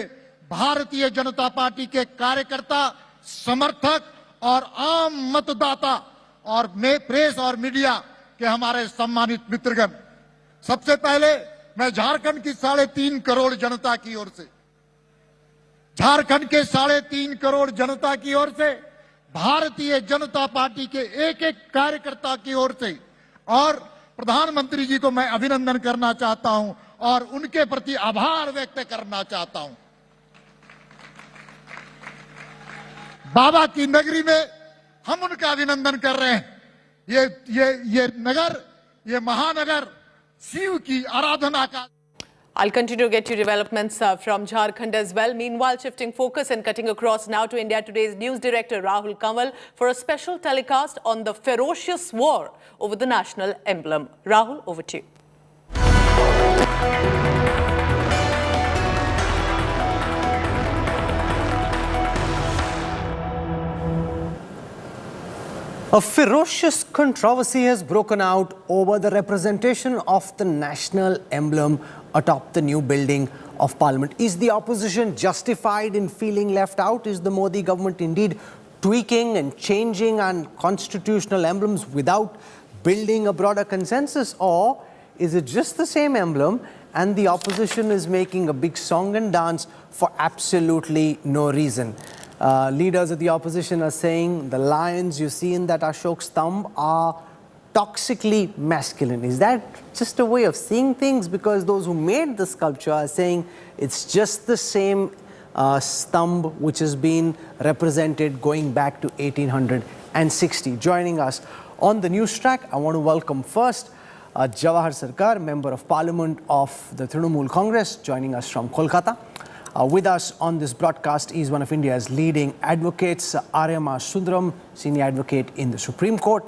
भारतीय जनता पार्टी के कार्यकर्ता, समर्थक और आम मतदाता और प्रेस और मीडिया के हमारे सम्मानित मित्रगण, सबसे पहले मैं झारखंड की 3.5 करोड़ जनता की ओर से, झारखंड के 3.5 करोड़ जनता की ओर से, भारतीय जनता पार्टी के एक एक कार्यकर्ता की ओर से और प्रधानमंत्री जी को मैं अभिनंदन करना चाहता हूं और उनके प्रति आभार व्यक्त करना चाहता हूं। बाबा की नगरी में हम उनका अभिनंदन कर रहे हैं। ये नगर, ये महानगर शिव की आराधना का। I'll continue to get you developments from Jharkhand as well. Meanwhile, shifting focus and cutting across now to India Today's news director Rahul Kanwal for a special telecast on the ferocious war over the national emblem. Rahul, over to you. A ferocious controversy has broken out over the representation of the national emblem atop the new building of Parliament. Is the opposition justified in feeling left out? Is the Modi government indeed tweaking and changing on constitutional emblems without building a broader consensus? Or is it just the same emblem and the opposition is making a big song and dance for absolutely no reason? Leaders of the opposition are saying the lions you see in that Ashok Stamb are toxically masculine. Is that just a way of seeing things? Because those who made the sculpture are saying it's just the same stump which has been represented going back to 1860. Joining us on the news track, I want to welcome first Jawahar Sarkar, Member of Parliament of the Trinamool Congress, joining us from Kolkata. With us on this broadcast is one of India's leading advocates, Aryama Sundaram, Senior Advocate in the Supreme Court.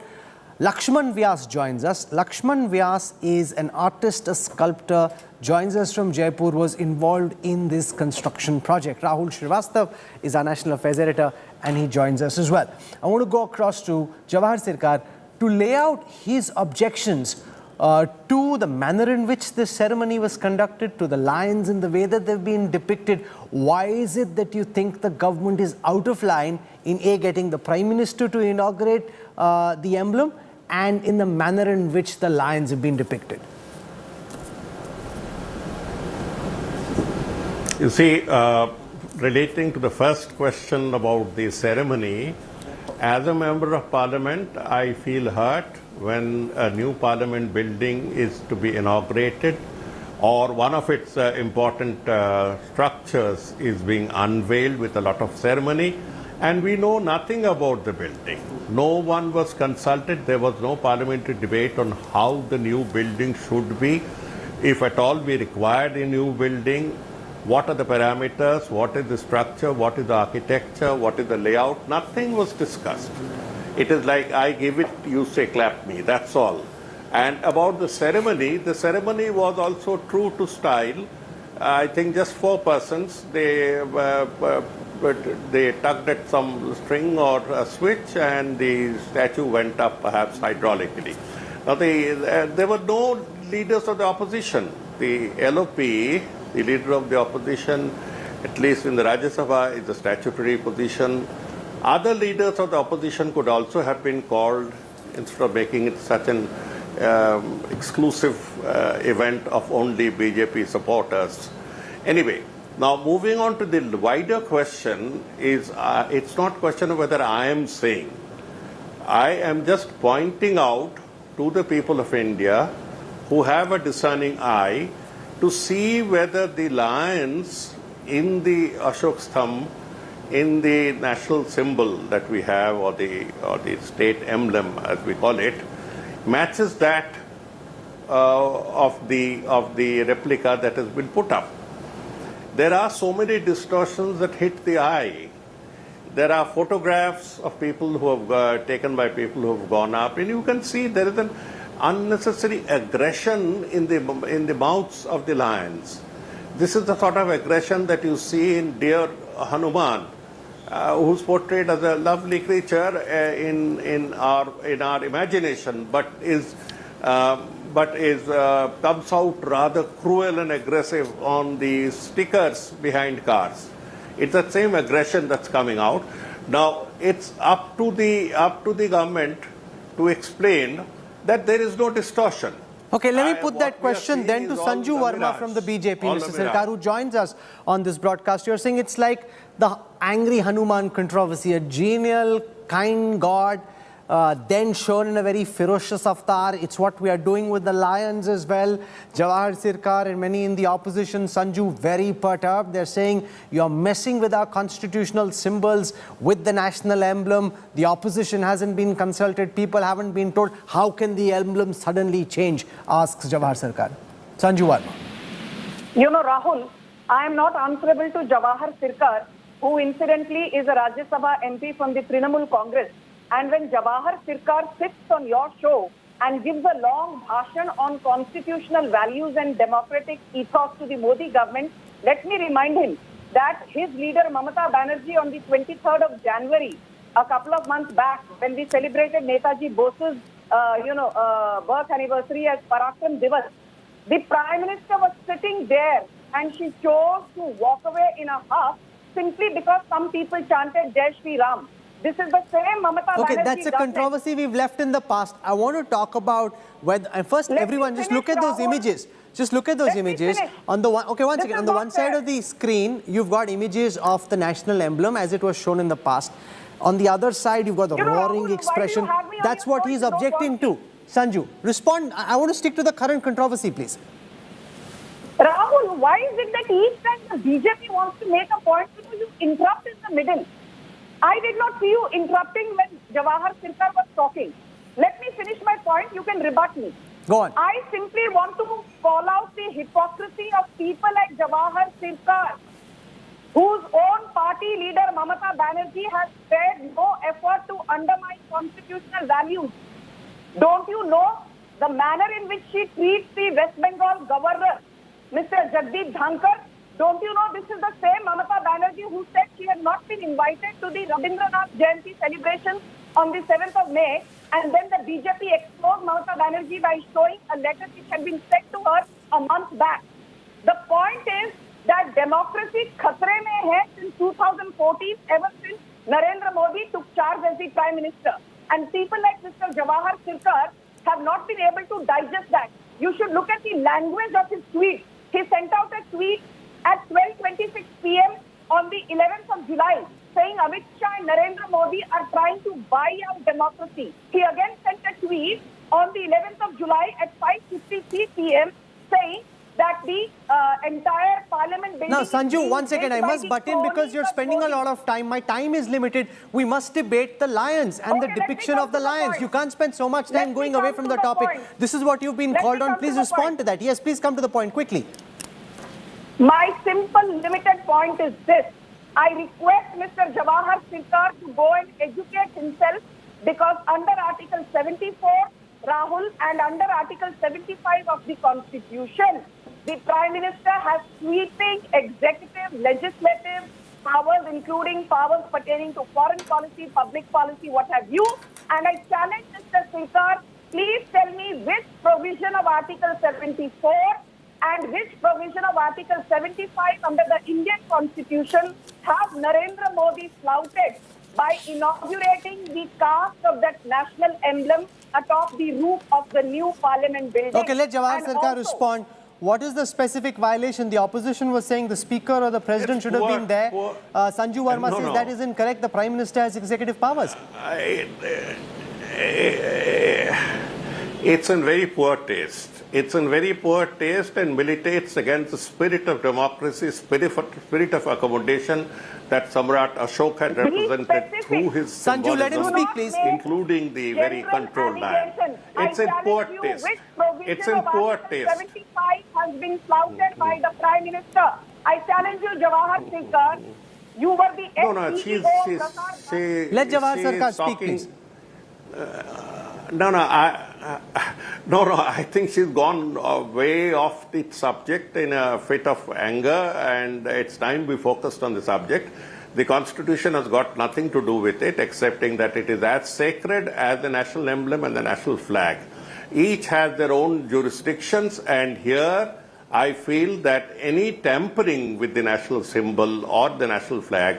Lakshman Vyas joins us. Lakshman Vyas is an artist, a sculptor, joins us from Jaipur, was involved in this construction project. Rahul Srivastav is our National Affairs Editor and he joins us as well. I want to go across to Jawahar Sarkar to lay out his objections to the manner in which this ceremony was conducted, to the lions in the way that they've been depicted. Why is it that you think the government is out of line in getting the Prime Minister to inaugurate the emblem and in the manner in which the lions have been depicted? You see, relating to the first question about the ceremony, as a member of parliament, I feel hurt when a new parliament building is to be inaugurated or one of its important structures is being unveiled with a lot of ceremony and we know nothing about the building. No one was consulted. There was no parliamentary debate on how the new building should be. if at all we required a new building, what are the parameters, what is the structure, what is the architecture, what is the layout. Nothing was discussed. It is like, I give it, you say clap me, that's all. And about the ceremony was also true to style. I think just 4 persons, they tugged at some string or a switch and the statue went up perhaps hydraulically. Now there were no leaders of the opposition. The LOP, the leader of the opposition, at least in the Rajya Sabha, is a statutory position. Other leaders of the opposition could also have been called instead of making it such an exclusive event of only BJP supporters. Anyway, now moving on to the wider question is, it's not a question of whether I am saying. I am just pointing out to the people of India who have a discerning eye to see whether the lions in the Ashok Sthamb, in the national symbol that we have, or the state emblem as we call it, matches that of the replica that has been put up. There are so many distortions that hit the eye. There are photographs of people who have taken by people who have gone up, and you can see there is an unnecessary aggression in the mouths of the lions. This is the sort of aggression that you see in dear Hanuman, who's portrayed as a lovely creature in our imagination, but comes out rather cruel and aggressive on the stickers behind cars. It's that same aggression that's coming out. Now it's up to the government to explain that there is no distortion. Okay, let me put that question then to Sanju Verma from the BJP, Mr. Sirkar, who joins us on this broadcast. You're saying it's like the angry Hanuman controversy, a genial, kind God, then shown in a very ferocious avatar. It's what we are doing with the lions as well. Jawahar Sirkar and many in the opposition, Sanju, very perturbed. They're saying you're messing with our constitutional symbols, with the national emblem. The opposition hasn't been consulted. People haven't been told. How can the emblem suddenly change? Asks Jawahar Sirkar. Sanju Verma. You know, Rahul, I am not answerable to Jawahar Sirkar, who incidentally is a Rajya Sabha MP from the Trinamool Congress. And when Jawahar Sirkar sits on your show and gives a long bhashan on constitutional values and democratic ethos to the Modi government, let me remind him that his leader Mamata Banerjee on the 23rd of January, a couple of months back, when we celebrated Netaji Bose's birth anniversary as Parakram Divas, the Prime Minister was sitting there and she chose to walk away in a huff simply because some people chanted Jai Shri Ram. This is the same Mamata Banerjee. Okay, that's a controversy we've left in the past. I want to talk about whether, first everyone just look at those images. Just look at those images. On the one, okay, one second. On the one side of the screen, you've got images of the national emblem as it was shown in the past. On the other side, you've got the roaring expression. That's what he's objecting to. Sanju, respond. I want to stick to the current controversy, please. Rahul, why is it that each time the BJP wants to make a point, you interrupt in the middle? I did not see you interrupting when Jawahar Sirkar was talking. Let me finish my point. You can rebut me. Go on. I simply want to call out the hypocrisy of people like Jawahar Sirkar, whose own party leader Mamata Banerjee has spared no effort to undermine constitutional values. Don't you know the manner in which she treats the West Bengal governor, Mr. Jagdeep Dhankar? Don't you know this is the same Mamata Banerjee who said she had not been invited to the Rabindranath Jayanti celebrations on the 7th of May, and then the BJP exposed Mamata Banerjee by showing a letter which had been sent to her a month back. The point is that democracy khatre mein hai since 2014, ever since Narendra Modi took charge as the Prime Minister. And people like Mr. Jawahar Sirkar have not been able to digest that. You should look at the language of his tweet. He sent out a tweet at 12:26 p.m. on the 11th of July, saying Amit Shah and Narendra Modi are trying to buy out democracy. He again sent a tweet on the 11th of July at 5:53 p.m. saying that the entire parliament building. Now, is Sanju, being one second, hit I by must the butt in because cronies you're of spending a Modi. lot of time. My time is limited. We must debate the lions and the Okay, let me depiction come of the to the lions. point. You can't spend so much Let time me going come away from to the the topic. point. This is what you've been Let called me on. come to Please the respond point. to that. Yes, please come to the point quickly. My simple limited point is this. I request Mr. Jawahar Sirkar to go and educate himself, because under Article 74, Rahul, and under Article 75 of the Constitution, the Prime Minister has sweeping executive, legislative powers, including powers pertaining to foreign policy, public policy, what have you. And I challenge Mr. Sirkar, please tell me which provision of Article 74 and which provision of Article 75 under the Indian Constitution have Narendra Modi flouted by inaugurating the cast of that national emblem atop the roof of the new parliament building. Okay, let Jawahar And Sirkar also, respond. What is the specific violation? The opposition was saying the speaker or the president should have been there. Sanju Verma says that is incorrect. The Prime Minister has executive powers. It's in very poor taste. It's in very poor taste and militates against the spirit of democracy, spirit of accommodation that Samrat Ashok had represented through his Sanju, let him symbolism, speak, please. Including the very controlled land. It's in poor taste. It's in poor taste. 75 has been flouted by the Prime Minister. I challenge you, Jawahar Sirkar. You were the Let Jawahar Sirkar speak, please. I think she's gone way off the subject in a fit of anger, and it's time we focused on the subject. The Constitution has got nothing to do with it, excepting that it is as sacred as the national emblem and the national flag. Each has their own jurisdictions, and here I feel that any tampering with the national symbol or the national flag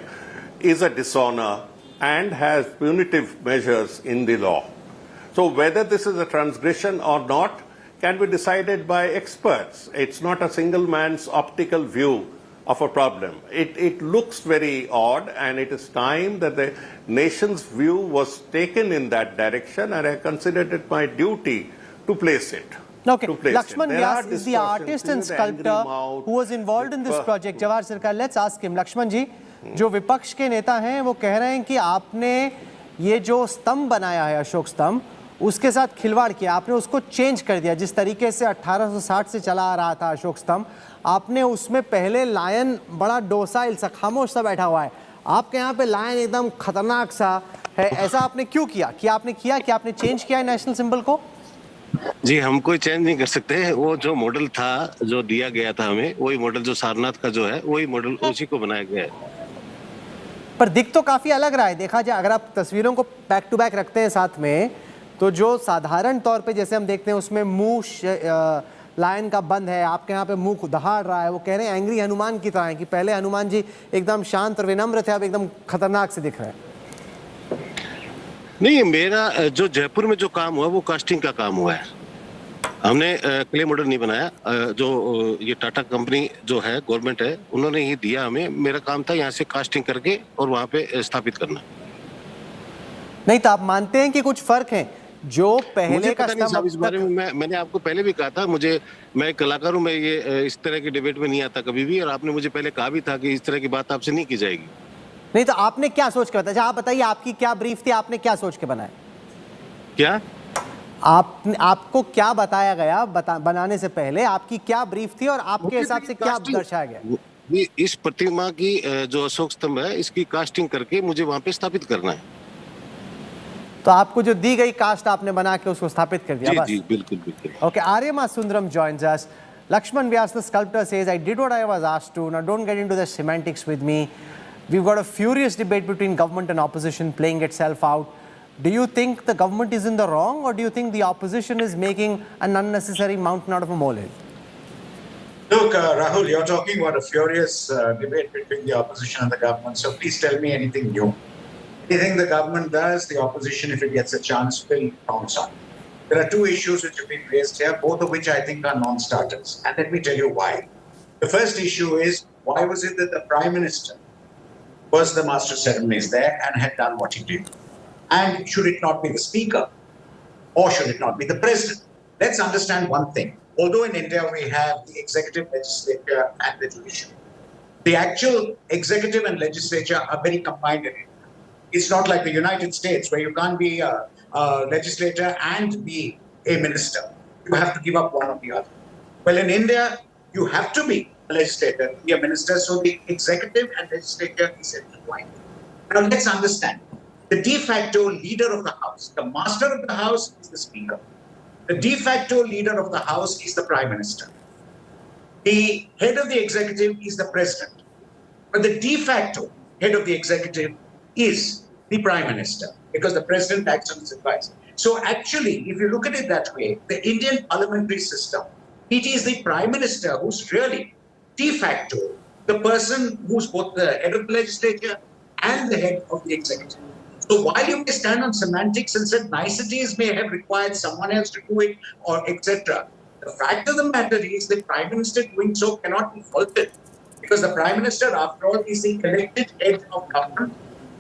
is a dishonor and has punitive measures in the law. So whether this is a transgression or not can be decided by experts. It's not a single man's optical view of a problem. It looks very odd, and it is time that the nation's view was taken in that direction, and I considered it my duty to place it. Okay, Lakshman Vyas is the artist and sculptor who was involved in this project. Jawahar Sirkar, let's ask him. Lakshman ji, जो विपक्ष के नेता हैं वो कह रहे हैं कि आपने ये जो स्तंभ बनाया है अशोक स्तंभ उसके साथ खिलवाड़ किया, आपने उसको चेंज कर दिया। जिस तरीके से 1860 से चला आ रहा था अशोक स्तंभ, आपने उसमें पहले लायन बड़ा डोसाइल सा खामोश सा बैठा हुआ है, आपके यहाँ पे लायन एकदम खतरनाक सा है। ऐसा आपने क्यों किया? कि आपने चेंज किया है नेशनल सिंबल को? जी, हम कोई चेंज नहीं कर सकते। वो जो मॉडल था जो दिया गया था हमें, वही मॉडल जो सारनाथ का जो है वही मॉडल उसी को बनाया गया है। पर दिख तो काफी अलग रहा है। देखा जाए अगर आप तस्वीरों को बैक टू बैक रखते हैं साथ में, तो जो साधारण तौर पे जैसे हम देखते हैं उसमें मुंह लायन का बंद है, आपके यहाँ पे मुंह दहाड़ रहा है। वो कह रहे हैं एंग्री हनुमान की तरह है कि पहले हनुमान जी एकदम शांत और विनम्र थे, अब एकदम खतरनाक से दिख रहे हैं। नहीं, मेरा जो जयपुर में जो काम हुआ वो कास्टिंग का काम हुआ है। हमने क्ले मॉडल नहीं बनाया। जो ये टाटा कंपनी जो है, गवर्नमेंट है, उन्होंने ही दिया हमें। मेरा काम था यहाँ से कास्टिंग करके और वहाँ पे स्थापित करना। नहीं तो आप मानते हैं कि कुछ फर्क है जो पहले का स्तंभ? इस बारे में मैंने आपको पहले भी कहा था, मैं कलाकार हूँ, मैं ये इस तरह की डिबेट में नहीं आता कभी भी, और आपने मुझे पहले कहा भी था कि इस तरह की बात आपसे नहीं की जाएगी। नहीं तो आपने क्या सोच के बताया? आप बताइए, आपकी क्या ब्रीफ थी, आपने क्या सोच के बनाया? क्या आपको क्या बताया गया बनाने से पहले? आपकी क्या ब्रीफ थी और आपके हिसाब से क्या दर्शाया गया? इस प्रतिमा की जो अशोक स्तंभ है, इसकी कास्टिंग करके मुझे वहां पे स्थापित करना है। तो आपको जो दी गई कास्ट आपने बना के उसको स्थापित कर दिया? जी, बिल्कुल बिल्कुल। Okay, Aryama Sundaram joins us. Lakshman Vyas, the sculptor, says, I did what I was asked to. Now don't get into the semantics with me. We've got a furious debate between government and opposition playing itself out. Do you think the government is in the wrong, or do you think the opposition is making an unnecessary mountain out of a molehill? Look, Rahul, you're talking about a furious debate between the opposition and the government, so please tell me anything new. Anything the government does, the opposition, if it gets a chance, will pounce on. There are two issues which have been raised here, both of which I think are non-starters. And let me tell you why. The first issue is, why was it that the Prime Minister was the master of ceremonies there and had done what he did? And should it not be the Speaker? Or should it not be the President? Let's understand one thing. although in India we have the executive, legislature, and the judiciary, the actual executive and legislature are very combined in India. It's not like the United States where you can't be a legislator and be a minister. You have to give up one or the other. Well, in India, you have to be a legislator to be a minister, so the executive and legislature is intertwined. Now let's understand. The de facto leader of the House, the master of the House is the Speaker. The de facto leader of the House is the Prime Minister. The head of the executive is the President. But the de facto head of the executive is the Prime Minister, because the President acts on his advice. So actually, if you look at it that way, the Indian parliamentary system, it is the Prime Minister who's really de facto the person who's both the head of the legislature and the head of the executive. So while you may stand on semantics and said niceties may have required someone else to do it or etc., the fact of the matter is the Prime Minister doing so cannot be faulted, because the Prime Minister, after all, is the elected head of government,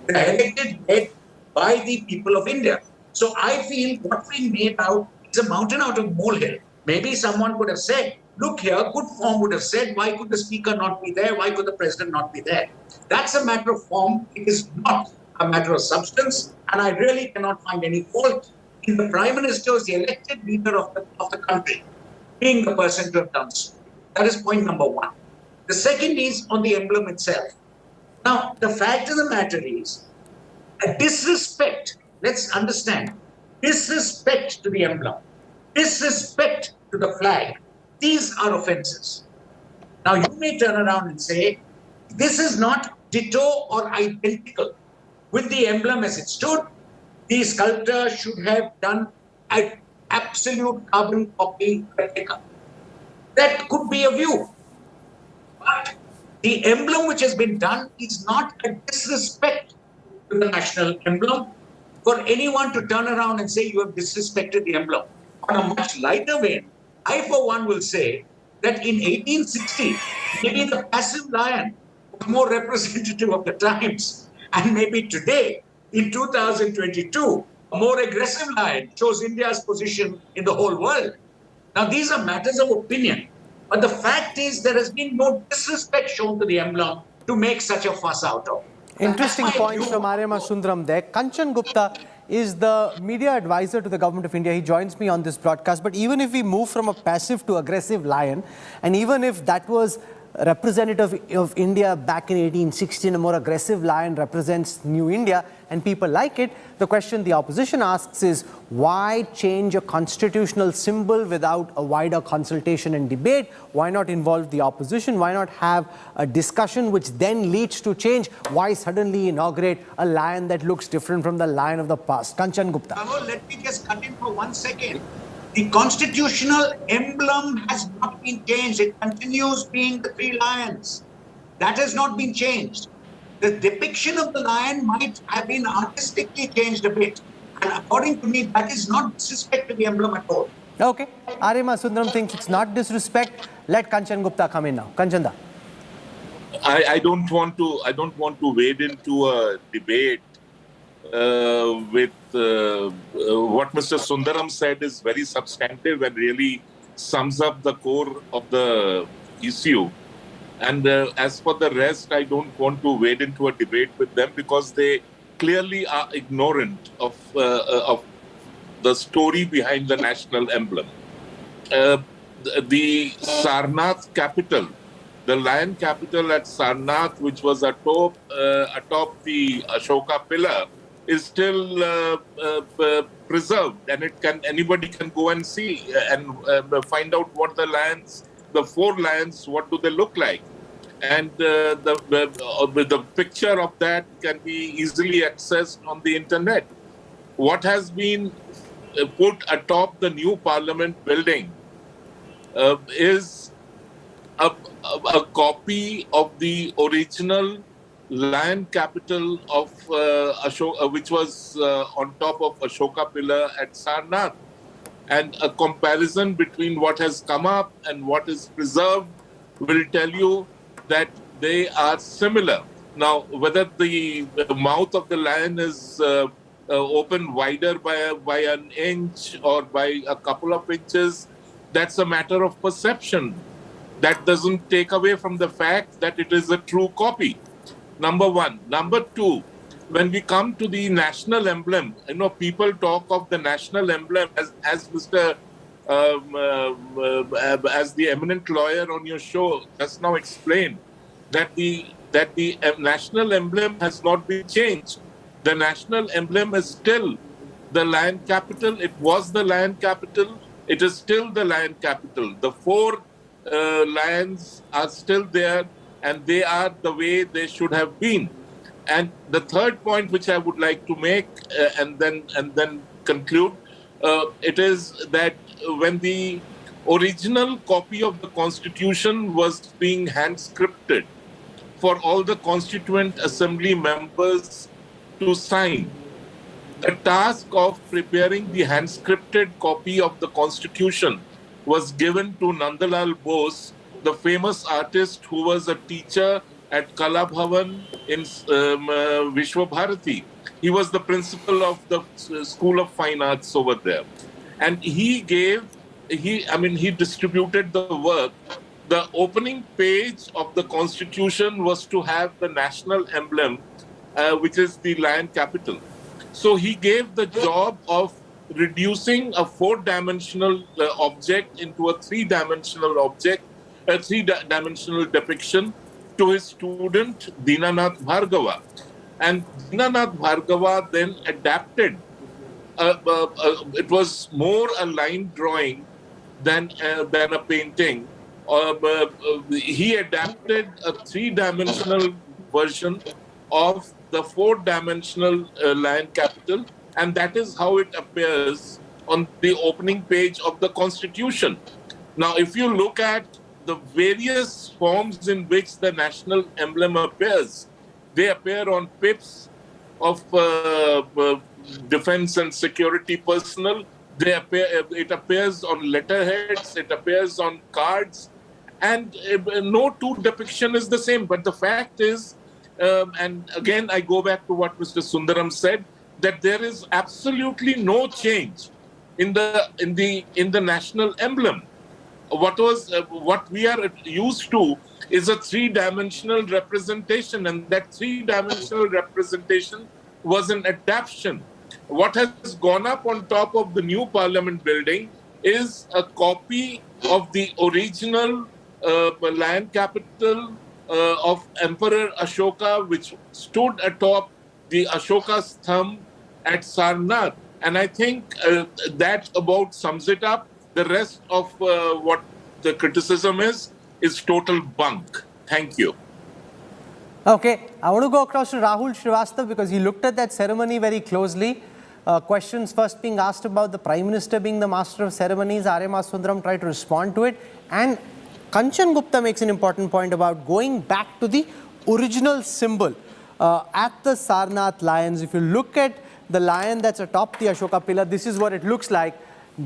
the elected head by the people of India. So I feel what we made out is a mountain out of molehill. Maybe someone could have said, look here, good form would have said, why could the Speaker not be there? Why could the President not be there? That's a matter of form. It is not a matter of substance. And I really cannot find any fault in the Prime Minister as the elected leader of the country being the person to have done so. That is point number one. The second is on the emblem itself. Now, the fact of the matter is a disrespect, let's understand, disrespect to the emblem, disrespect to the flag, these are offenses. Now, you may turn around and say, this is not ditto or identical with the emblem as it stood. The sculptor should have done an absolute carbon copy replica. That could be a view. But the emblem which has been done is not a disrespect to the national emblem for anyone to turn around and say you have disrespected the emblem. On a much lighter vein, I for one will say that in 1860, maybe the passive lion was more representative of the times, and maybe today, in 2022, a more aggressive lion shows India's position in the whole world. Now, these are matters of opinion. But the fact is there has been no disrespect shown to the emblem to make such a fuss out of. Interesting point from Arima Sundaram there. Kanchan Gupta is the media advisor to the government of India. He joins me on this broadcast. But even if we move from a passive to aggressive lion, and even if that was representative of India back in 1860, a more aggressive lion represents New India and people like it, the question the opposition asks is, why change a constitutional symbol without a wider consultation and debate? Why not involve the opposition? Why not have a discussion which then leads to change? Why suddenly inaugurate a lion that looks different from the lion of the past? Kanchan Gupta. Let me just cut in for 1 second. The constitutional emblem has not been changed. It continues being the three lions. That has not been changed. The depiction of the lion might have been artistically changed a bit. And according to me, that is not disrespect to the emblem at all. Okay. Arima Sundaram thinks it's not disrespect. Let Kanchan Gupta come in now. Kanchanda. I don't want to wade into a debate with what Mr. Sundaram said is very substantive and really sums up the core of the issue. And as for the rest, I don't want to wade into a debate with them because they clearly are ignorant of the story behind the national emblem. The Sarnath capital, the lion capital at Sarnath, which was atop the Ashoka pillar, is still preserved, and anybody can go and see and find out what the four lions, what do they look like, and the picture of that can be easily accessed on the internet. What has been put atop the new Parliament building is a copy of the original lion capital of Ashoka, which was on top of Ashoka pillar at Sarnath. And a comparison between what has come up and what is preserved will tell you that they are similar. Now, whether the mouth of the lion is open wider by an inch or by a couple of inches, that's a matter of perception. That doesn't take away from the fact that it is a true copy. Number one. Number two, when we come to the national emblem, people talk of the national emblem as Mr. As the eminent lawyer on your show just now explained, that the national emblem has not been changed. The national emblem is still the land capital. It was the land capital. It is still the land capital. The four lions are still there, and they are the way they should have been. And the third point, which I would like to make, and then conclude, it is that when the original copy of the Constitution was being hand-scripted for all the Constituent Assembly members to sign, the task of preparing the hand-scripted copy of the Constitution was given to Nandalal Bose, the famous artist who was a teacher at Kala Bhavan in Vishwa Bharati. He was the principal of the School of Fine Arts over there. And he distributed the work. The opening page of the Constitution was to have the national emblem, which is the lion capital. So he gave the job of reducing a four-dimensional object into a three-dimensional object, a three-dimensional depiction to his student Dinanath Bhargava. And Dinanath Bhargava then adapted. It was more a line drawing than a painting. He adapted a three-dimensional version of the four-dimensional lion capital, and that is how it appears on the opening page of the Constitution. Now, if you look at the various forms in which the national emblem appears, they appear on pips of defense and security personnel. It appears on letterheads. It appears on cards, and no two depiction is the same. But the fact is, and again I go back to what Mr. Sundaram said, that there is absolutely no change in the national emblem. What we are used to is a three-dimensional representation, and that three-dimensional representation was an adaptation. What has gone up on top of the new Parliament building is a copy of the original lion capital of Emperor Ashoka, which stood atop the Ashoka's thumb at Sarnath. And I think that about sums it up. The rest of what the criticism is total bunk. Thank you. Okay, I want to go across to Rahul Srivastava because he looked at that ceremony very closely. Questions first being asked about the Prime Minister being the master of ceremonies. R.M.R. Sundaram tried to respond to it. And Kanchan Gupta makes an important point about going back to the original symbol at the Sarnath lions. If you look at the lion that's atop the Ashoka pillar, this is what it looks like.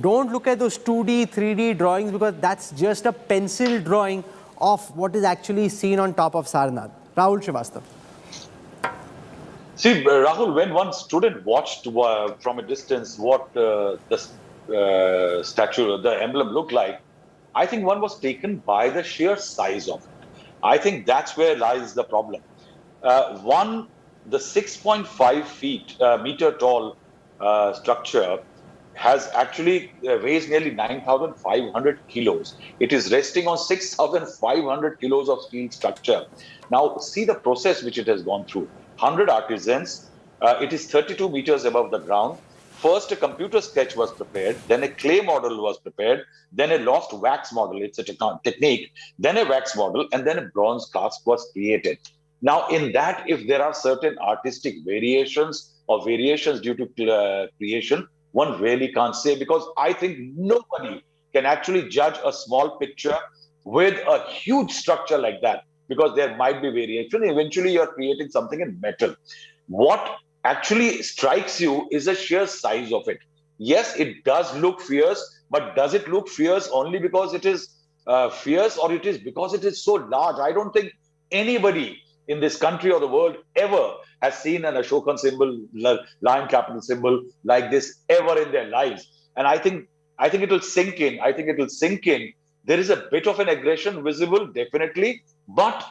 Don't look at those 2D, 3D drawings because that's just a pencil drawing of what is actually seen on top of Sarnath. Rahul Srivastava. See, Rahul, when one student watched from a distance what the statue, the emblem looked like, I think one was taken by the sheer size of it. I think that's where lies the problem. The 6.5 meter tall structure has actually weighs nearly 9,500 kilos. It is resting on 6,500 kilos of steel structure. Now, see the process which it has gone through. 100 artisans. It is 32 meters above the ground. First, a computer sketch was prepared, then a clay model was prepared, then a lost wax model, it's a technique, then a wax model, and then a bronze cask was created. Now, in that, if there are certain artistic variations or variations due to creation, one really can't say, because I think nobody can actually judge a small picture with a huge structure like that, because there might be variation. Eventually, you're creating something in metal. What actually strikes you is the sheer size of it. Yes, it does look fierce, but does it look fierce only because it is fierce, or it is because it is so large? I don't think anybody in this country or the world ever has seen an Ashokan symbol, lion capital symbol like this ever in their lives. And I think I think it will sink in. There is a bit of an aggression visible, definitely. But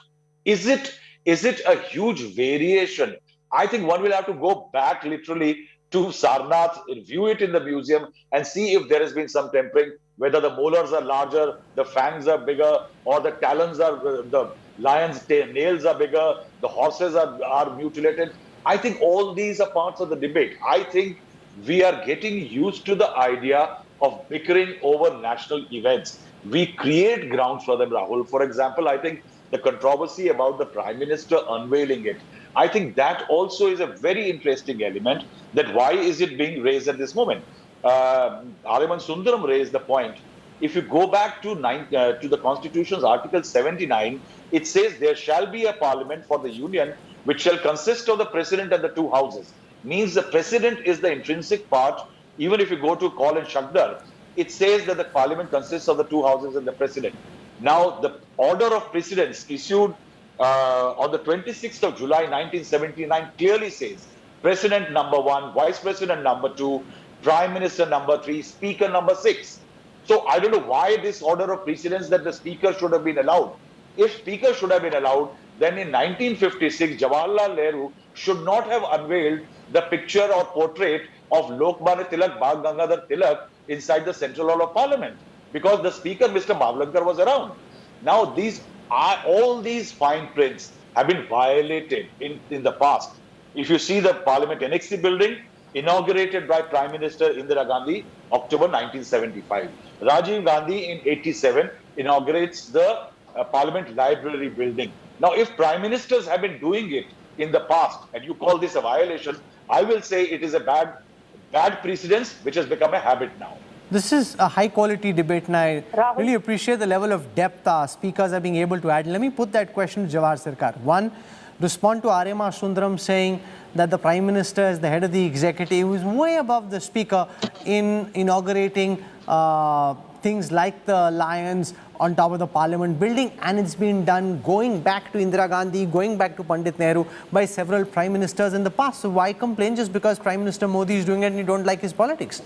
is it a huge variation? I think one will have to go back literally to Sarnath, view it in the museum and see if there has been some tempering, whether the molars are larger, the fangs are bigger, or the talons are, the lion's nails are bigger, the horses are mutilated. I think all these are parts of the debate. I think we are getting used to the idea of bickering over national events. We create grounds for them, Rahul. For example, I think the controversy about the Prime Minister unveiling it, I think that also is a very interesting element, that why is it being raised at this moment? Ariman Sundaram raised the point. If you go back to the Constitution's Article 79, it says there shall be a parliament for the union which shall consist of the president and the two houses. Means the president is the intrinsic part. Even if you go to Call and Shakdar, it says that the parliament consists of the two houses and the president. Now, the order of precedence issued on the 26th of July 1979 clearly says president number 1, vice president number 2, prime minister number 3, speaker number 6. So I don't know why this order of precedence that the speaker should have been allowed. If speaker should have been allowed, then in 1956, Jawaharlal Nehru should not have unveiled the picture or portrait of Lokmanya Tilak, Bal Gangadhar Tilak inside the Central Hall of Parliament, because the speaker, Mr. Mavlankar, was around. Now, all these fine prints have been violated in the past. If you see the Parliament Annexi building, inaugurated by Prime Minister Indira Gandhi, October 1975. Rajiv Gandhi in 87 inaugurates the Parliament Library building. Now, if Prime Ministers have been doing it in the past, and you call this a violation, I will say it is a bad precedence which has become a habit now. This is a high-quality debate, and I really appreciate the level of depth our speakers are being able to add. Let me put that question to Jawahar Sirkar. One, respond to Arima Sundaram saying that the Prime Minister is the head of the executive, is way above the Speaker in inaugurating things like the lions on top of the Parliament building, and it's been done going back to Indira Gandhi, going back to Pandit Nehru by several Prime Ministers in the past. So why complain just because Prime Minister Modi is doing it and you don't like his politics?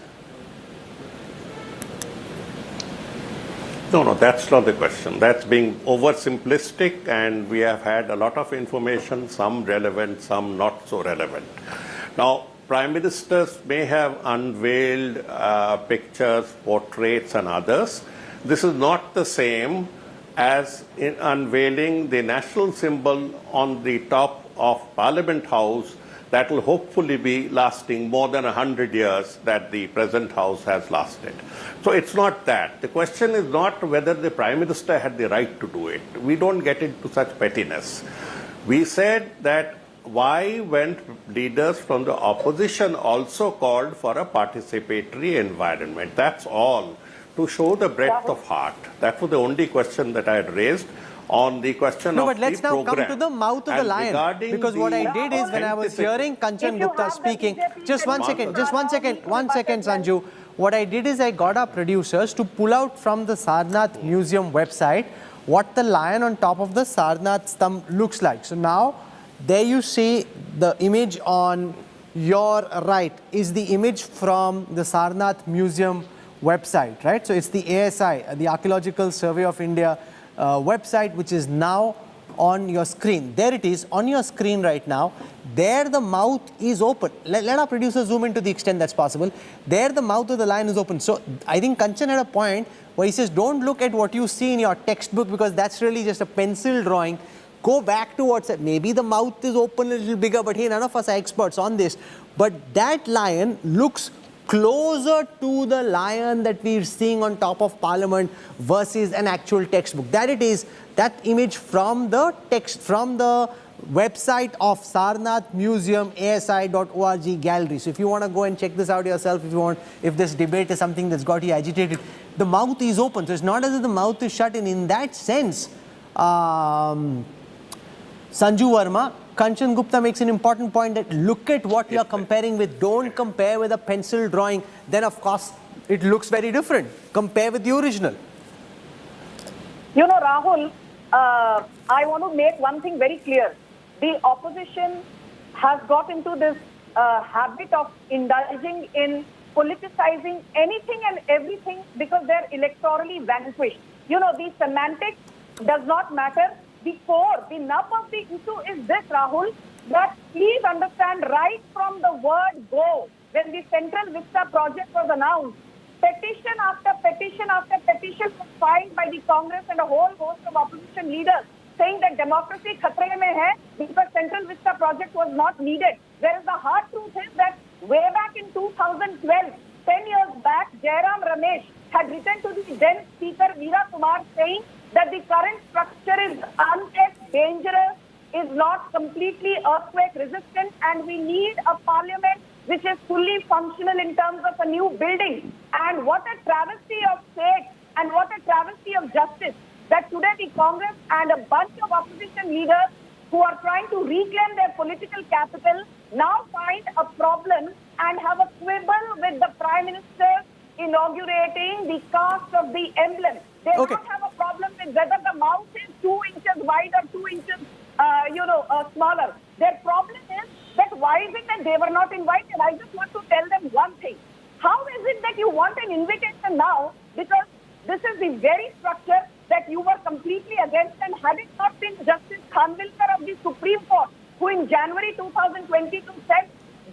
No, that's not the question. That's being oversimplistic, and we have had a lot of information, some relevant, some not so relevant. Now, Prime Ministers may have unveiled pictures, portraits and others. This is not the same as in unveiling the national symbol on the top of Parliament House that will hopefully be lasting more than 100 years that the present House has lasted. So it's not that. The question is not whether the Prime Minister had the right to do it. We don't get into such pettiness. We said that why went leaders from the opposition also called for a participatory environment? That's all, to show the breadth of heart. That was the only question that I had raised. On the question of the program. No, but let's now come to the mouth of the lion. Because what I did is, when I was hearing Kanchan Gupta speaking, just one second, Sanju. What I did is I got our producers to pull out from the Sarnath Museum website what the lion on top of the Sarnath stump looks like. So now, there you see the image on your right is the image from the Sarnath Museum website, right? So it's the ASI, the Archaeological Survey of India website, which is now on your screen. There it is on your screen right now. There the mouth is open. Let our producer zoom in to the extent that's possible. There the mouth of the lion is open. So I think Kanchan had a point where he says, don't look at what you see in your textbook because that's really just a pencil drawing. Go back to what's it. Maybe the mouth is open a little bigger, but hey, none of us are experts on this. But that lion looks closer to the lion that we're seeing on top of Parliament versus an actual textbook. That it is, that image from the text, from the website of Sarnath Museum, asi.org gallery. So if you want to go and check this out yourself, if this debate is something that's got you agitated, the mouth is open. So it's not as if the mouth is shut. And in that sense, Sanju Verma, Kanchan Gupta makes an important point that look at what you're comparing with. Don't compare with a pencil drawing. Then, of course, it looks very different. Compare with the original. You know, Rahul, I want to make one thing very clear. The opposition has got into this habit of indulging in politicizing anything and everything because they're electorally vanquished. You know, the semantics does not matter. The core, the nub of the issue is this, Rahul, that please understand right from the word go, when the Central Vista project was announced, petition after petition after petition was filed by the Congress and a whole host of opposition leaders saying that democracy khatre mein hai because Central Vista project was not needed. Whereas the hard truth is that way back in 2012, 10 years back, Jairam Ramesh had written to the then Speaker Veera Kumar saying that the current structure is unkept, dangerous, is not completely earthquake resistant, and we need a parliament which is fully functional in terms of a new building. And what a travesty of fate and what a travesty of justice that today the Congress and a bunch of opposition leaders who are trying to reclaim their political capital now find a problem and have a quibble with the Prime Minister inaugurating the cast of the emblem. They don't have a problem with whether the mouth is 2 inches wide or 2 inches smaller. Their problem is that why is it that they were not invited? I just want to tell them one thing. How is it that you want an invitation now? Because this is the very structure that you were completely against, and had it not been Justice Khanwilkar of the Supreme Court, who in January 2022 said,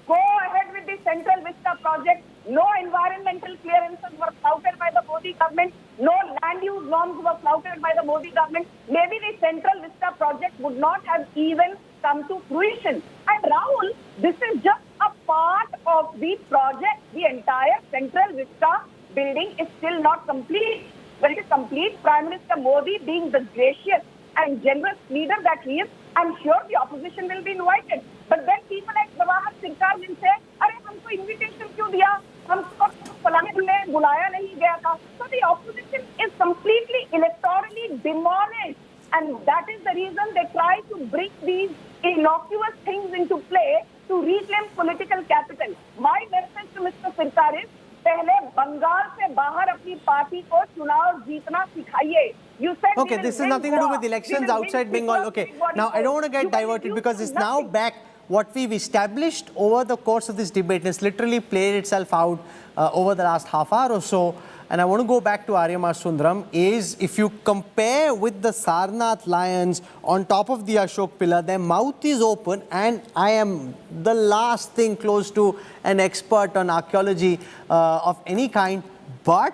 go ahead with the Central Vista project, no environmental clearances were flouted by the Modi government, no land use norms were flouted by the Modi government, maybe the Central Vista project would not have even come to fruition. And Rahul, this is just a part of the project. The entire Central Vista building is still not complete. When it is complete, Prime Minister Modi, being the gracious and generous leader that he is, I'm sure the opposition will be invited. But then people like Jawahar Sirkar will say, "Arey, humko invitation kyun diya? Humko falane bulaya nahi gaya tha." So the opposition is completely electorally demolished, and that is the reason they try to bring these innocuous things into play to reclaim political capital. My message to Mr. Sirkar is, पहले बंगाल से बाहर अपनी party को चुनाव जीतना सिखाइए. You said okay, this has nothing to do with elections outside Bengal. Okay, now I don't want to get diverted because it's now back. What we've established over the course of this debate has literally played itself out over the last half hour or so. And I want to go back to Aryamar Sundaram, is if you compare with the Sarnath lions on top of the Ashok pillar, their mouth is open, and I am the last thing close to an expert on archaeology of any kind, but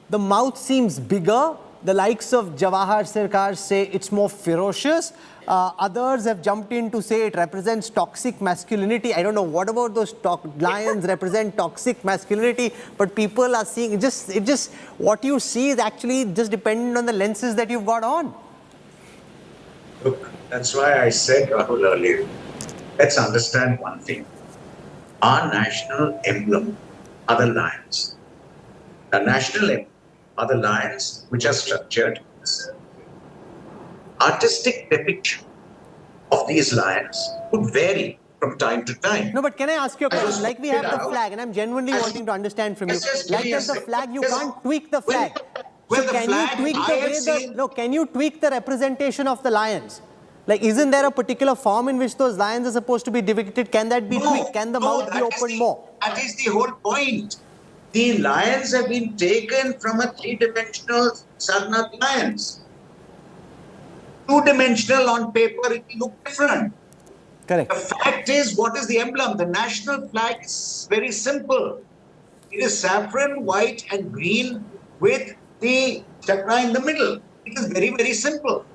the mouth seems bigger. The likes of Jawahar Sirkar say it's more ferocious. Others have jumped in to say it represents toxic masculinity. I don't know what about those lions represent toxic masculinity, but people are seeing it just what you see is actually just dependent on the lenses that you've got on. Look, that's why I said, Rahul, earlier, let's understand one thing. Our national emblem are the lions. The national emblem are the lions which are structured. Artistic depiction of these lions would vary from time to time. No, but can I ask you a question? Like we have the flag, and I'm genuinely wanting to understand from you. Like there's the flag, you can't tweak the flag. So can you tweak the way can you tweak the representation of the lions? Like, isn't there a particular form in which those lions are supposed to be depicted? Can that be tweaked? Can the mouth be opened more? That is the whole point. The lions have been taken from a three-dimensional Sarnath lions. Two-dimensional on paper, it will look different. Correct. The fact is, what is the emblem? The national flag is very simple. It is saffron, white and green with the chakra in the middle. It is very, very simple.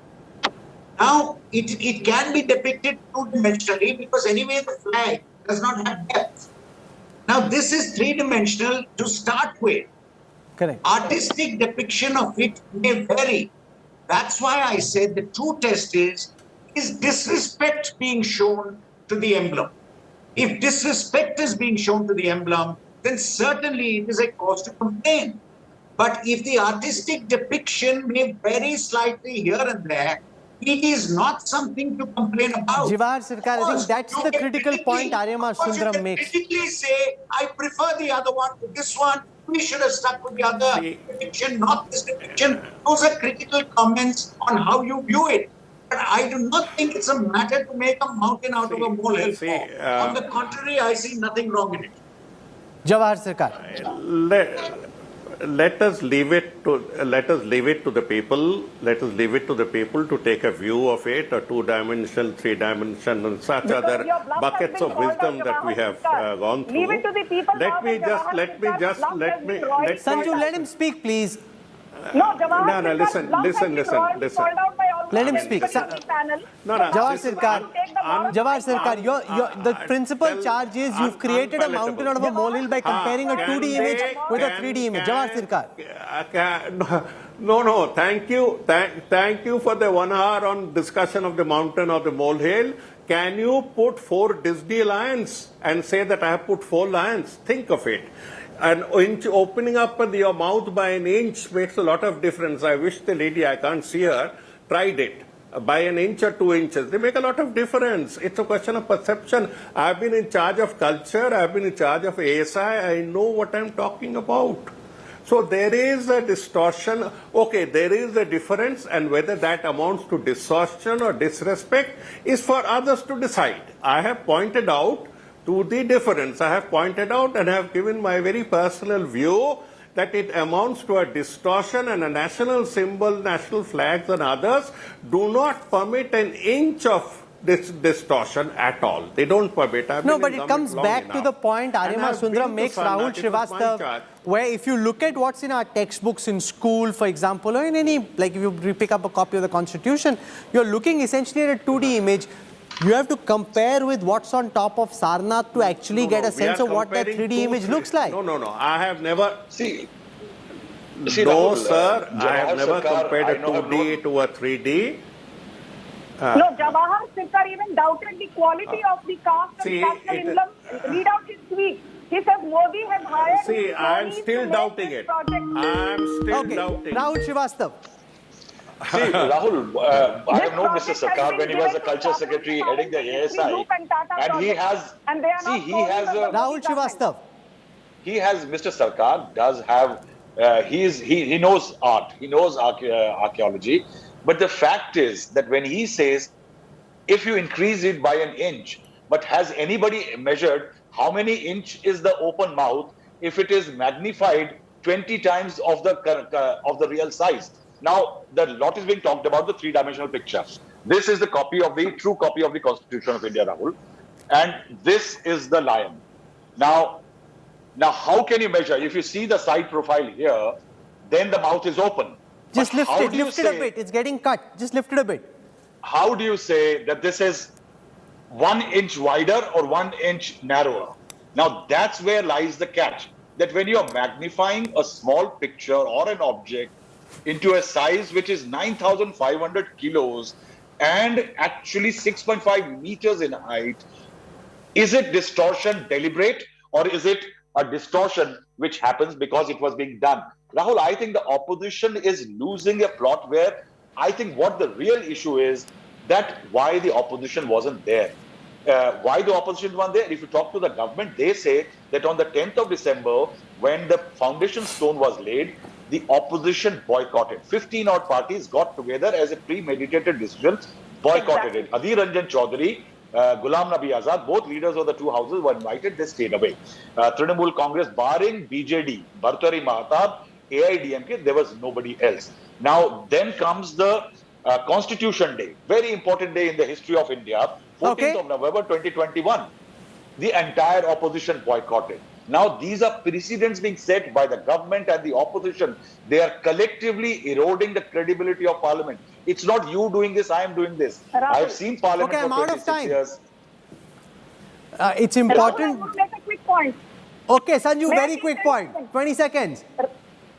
Now, it can be depicted two-dimensionally because anyway the flag does not have depth. Now, this is three-dimensional to start with. Correct. Artistic depiction of it may vary. That's why I said the true test is disrespect being shown to the emblem? If disrespect is being shown to the emblem, then certainly it is a cause to complain. But if the artistic depiction may vary slightly here and there, it is not something to complain about. Jawahar Sirkar, I think that's the critical point Aryamar Sundaram makes. Critically say, I prefer the other one to this one. We should have stuck with the other depiction, not this depiction. Those are critical comments on how you view it. But I do not think it's a matter to make a mountain out of a molehill. On the contrary, I see nothing wrong in it. Jawahar Sirkar. Let us leave it to the people. Let us leave it to the people to take a view of it, a 2-dimensional, 3-dimensional, and such Because other your bluff has buckets been of called wisdom out, that we have Jawahar gone through. Leave it to the people. Sanju, let him speak, please. No, Jawahar No, listen. Let him speak. Jawahar Sirkar, the principal charge is you've created a mountain out of a molehill by comparing a 2D image with a 3D image. Jawahar Sirkar. No. Thank you for the 1 hour on discussion of the mountain or the molehill. Can you put 4 Disney lions and say that I have put 4 lions? Think of it. An inch opening up your mouth by an inch makes a lot of difference. I wish the lady, I can't see her, tried it. By an inch or 2 inches, they make a lot of difference. It's a question of perception. I've been in charge of culture. I've been in charge of ASI. I know what I'm talking about. So there is a distortion. Okay, there is a difference, and whether that amounts to distortion or disrespect is for others to decide. I have pointed out to the difference. I have pointed out and have given my very personal view that it amounts to a distortion, and a national symbol, national flags and others do not permit an inch of this distortion at all. They don't permit. No, but it comes back to the point Arima Sundaram makes, Rahul Srivastava, where if you look at what's in our textbooks in school, for example, or in any, like if you pick up a copy of the Constitution, you're looking essentially at a 2D image. You have to compare with what's on top of Sarnath to actually get a sense of what that 3D image looks like. No. I have never... See, no, Rahul, sir. I have never Sarkar, compared a 2D to a 3D. No, Jawahar Sirkar even doubted the quality of the caste and national emblem. Read out his tweet. He says Modi has hired... See, I am still doubting it. I am still doubting. Rahul Srivastava. See, Rahul, I have known Mr. Sarkar when he was the culture secretary heading the ASI, and he has, Rahul Srivastava. Mr. Sarkar does have, he knows art, he knows archaeology, but the fact is that when he says, if you increase it by an inch, but has anybody measured how many inch is the open mouth if it is magnified 20 times of the real size? Now, the lot is being talked about the 3-dimensional picture. This is the true copy of the Constitution of India, Rahul. And this is the lion. Now, how can you measure? If you see the side profile here, then the mouth is open. Just lift it a bit. It's getting cut. Just lift it a bit. How do you say that this is 1 inch wider or 1 inch narrower? Now, that's where lies the catch. That when you're magnifying a small picture or an object into a size which is 9,500 kilos and actually 6.5 meters in height, is it distortion deliberate, or is it a distortion which happens because it was being done? Rahul, I think the opposition is losing a plot where I think what the real issue is that why the opposition wasn't there. Why the opposition wasn't there? If you talk to the government, they say that on the 10th of December, when the foundation stone was laid, the opposition boycotted. 15 odd parties got together as a premeditated decision, boycotted it. Adhir Ranjan Chaudhary, Ghulam Nabi Azad, both leaders of the two houses were invited, they stayed away. Trinamool Congress, barring BJD, Bhartari Mahatab, AIDMK, there was nobody else. Now, then comes the Constitution Day, very important day in the history of India, 14th of November 2021. The entire opposition boycotted. Now, these are precedents being set by the government and the opposition. They are collectively eroding the credibility of Parliament. It's not you doing this, I am doing this. I have seen Parliament for 26 years. It's important. Rahul, make a quick point. Okay, Sanju, very quick point. 20 seconds.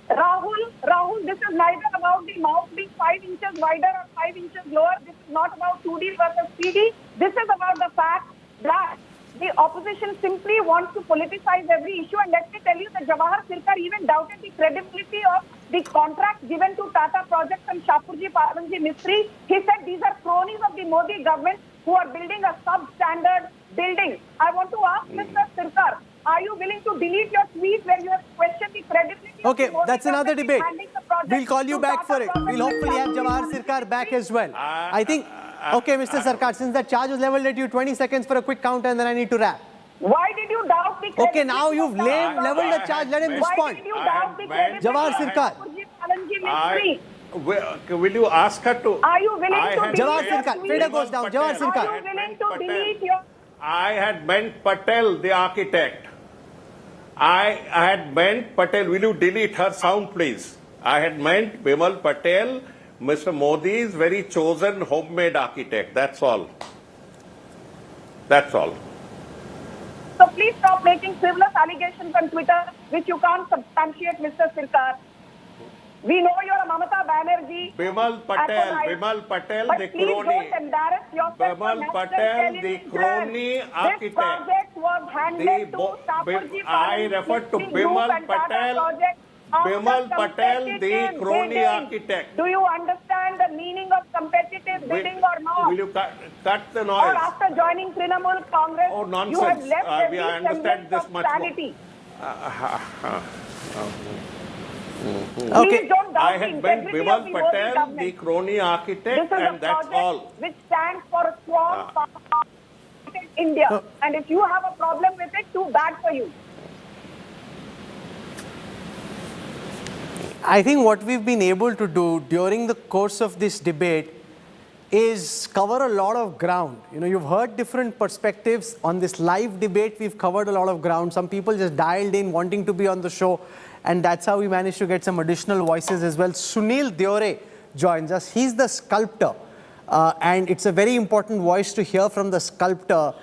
Rahul, this is neither about the mouth being 5 inches wider or 5 inches lower. This is not about 2D versus 3D. This is about the fact that the opposition simply wants to politicize every issue. And let me tell you that Jawahar Sirkar even doubted the credibility of the contracts given to Tata Projects and Shapurji Pavanji Mistry. He said these are cronies of the Modi government who are building a substandard building. I want to ask Mr. Sirkar, are you willing to delete your tweet where you have questioned the credibility of the Modi that's another debate. We'll call you back for Tata it. We'll hopefully have Jawahar Sirkar back as well. I think... Okay, Mr. Sarkar, since that charge was leveled at you, 20 seconds for a quick counter and then I need to wrap. Why did you doubt the credibility? Okay, now you've leveled the charge. Let him respond. Why did you doubt the credibility Jawahar Sirkar. of Gurjit Malanji ministry? Will you ask her to? Are you willing to delete Jawahar your Sirkar, tweet? fader goes down. Jawahar Sirkar. Are you willing to delete your... I had meant Patel, the architect. I had meant Patel. Will you delete her sound, please? I had meant Bimal Patel, Mr. Modi's very chosen homemade architect. That's all. That's all. So please stop making frivolous allegations on Twitter, which you can't substantiate, Mr. Sirkar. We know you're a Mamata Banerjee. Bimal Patel, but the please crony. don't embarrass yourself. Bimal Patel, the crony architect. This project was handed to Thakurji. I referred to Bimal Patel. Bimal Patel, the crony architect. Do you understand the meaning of competitive bidding or not? Will you cut the noise? Or after joining Trinamool Congress, Oh, nonsense. you have left every I understand semblance this of much more. sanity. Okay. Please don't doubt I the had meant integrity Bimal of the Modi Patel, government. the crony architect, This is and a that's project all. which stands for a strong power in India. And if you have a problem with it, too bad for you. I think what we've been able to do during the course of this debate is cover a lot of ground. You know, you've heard different perspectives on this live debate. We've covered a lot of ground. Some people just dialed in wanting to be on the show, and that's how we managed to get some additional voices as well. Sunil Deore joins us. He's the sculptor, and it's a very important voice to hear from the sculptor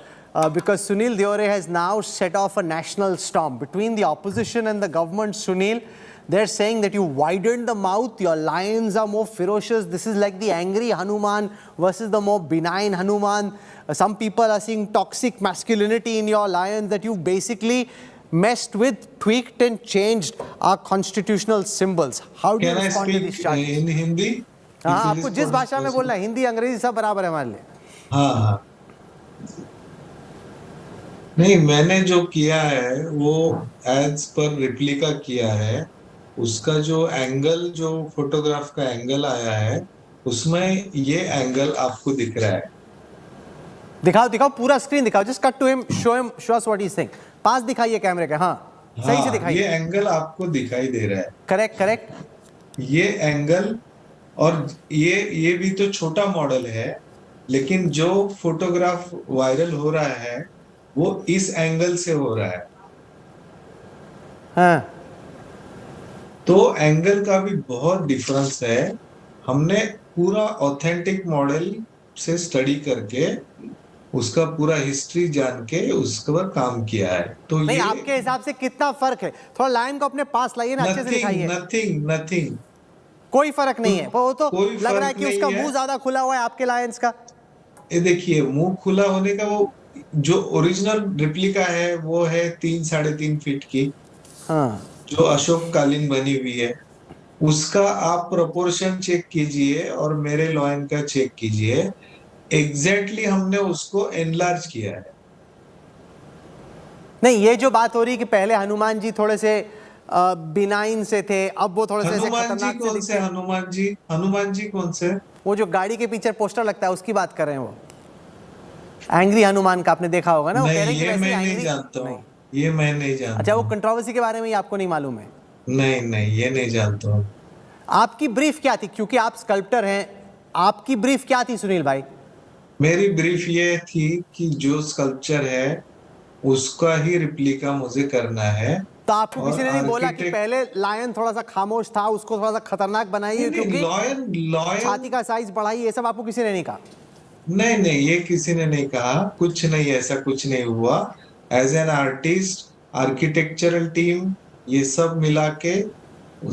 because Sunil Deore has now set off a national storm between the opposition and the government. Sunil, they're saying that you widened the mouth, your lions are more ferocious. This is like the angry Hanuman versus the more benign Hanuman. Some people are seeing toxic masculinity in your lions, that you basically messed with, tweaked and changed our constitutional symbols. How do you respond to these charges? in Hindi? हाँ, आपको जिस भाषा में बोलना है, हिंदी अंग्रेजी सब बराबर है हमारे लिए. हाँ. नहीं, मैंने जो किया है वो एज पर रिप्लिका किया है. उसका जो एंगल, जो फोटोग्राफ का एंगल आया है, उसमें ये एंगल आपको दिख रहा है. दिखाओ पूरा स्क्रीन दिखाओ. Just cut to him, show us what he is saying. पास दिखाइए कैमरे के. हाँ, सही से दिखाइए. ये एंगल आपको दिखाई दे रहा है. करेक्ट. ये एंगल, और ये भी तो छोटा मॉडल है, लेकिन जो फोटोग्राफ वायरल हो रहा है वो इस एंगल से हो रहा है. हाँ. तो एंगल का भी बहुत डिफरेंस है. हमने पूरा ऑथेंटिक मॉडल से स्टडी करके उसका पूरा हिस्ट्री जान के उसके पर काम किया है. तो नहीं, ये आपके हिसाब से कितना फर्क है? थोड़ा लाइन को अपने पास लाइए ना, अच्छे से दिखाइए. नथिंग. कोई फर्क नहीं है. वो तो लग रहा है कि उसका नहीं मुंह ज्यादा खुला हुआ है आपके लायंस का. ये देखिए, मुंह खुला होने का, वो जो ओरिजिनल रिप्लिका है वो है 3-3.5 फीट की. हाँ. जो अशोक कालीन बनी हुई है, उसका आप प्रोपोर्शन चेक कीजिए और मेरे लॉयन का चेक कीजिए. एग्जैक्टली हमने उसको एनलार्ज किया है. नहीं, ये जो बात हो रही है कि पहले हनुमान जी थोड़े से बिनाइन से थे, अब वो थोड़े से हनुमान जी कौन से? हनुमान जी कौन से? वो जो गाड़ी के पीछे पोस्टर लगता है उसकी बात कर रहे हैं. वो एंग्री हनुमान का आपने देखा होगा ना. वो कह रहे हैं कि वैसे नहीं जानता हूँ. ये मैं नहीं जानता. अच्छा, वो कंट्रोवर्सी के बारे में आपको नहीं मालूम है? नहीं, ये नहीं जानता हूँ. आपकी ब्रीफ क्या थी? क्योंकि आप स्कल्प्टर हैं, आपकी ब्रीफ क्या थी सुनील भाई? मेरी ब्रीफ ये थी कि जो स्कल्पचर है उसका ही रिप्लिका मुझे करना है. तो आपको किसी ने नहीं बोला कि पहले लायन थोड़ा सा खामोश था, उसको थोड़ा सा खतरनाक बनाइए क्योंकि लॉयन छाती का साइज बढ़ाइए, ये सब आपको किसी ने नहीं कहा? नहीं, ये किसी ने नहीं कहा. कुछ नहीं, ऐसा कुछ नहीं हुआ. As an artist, architectural team, ये सब मिला के,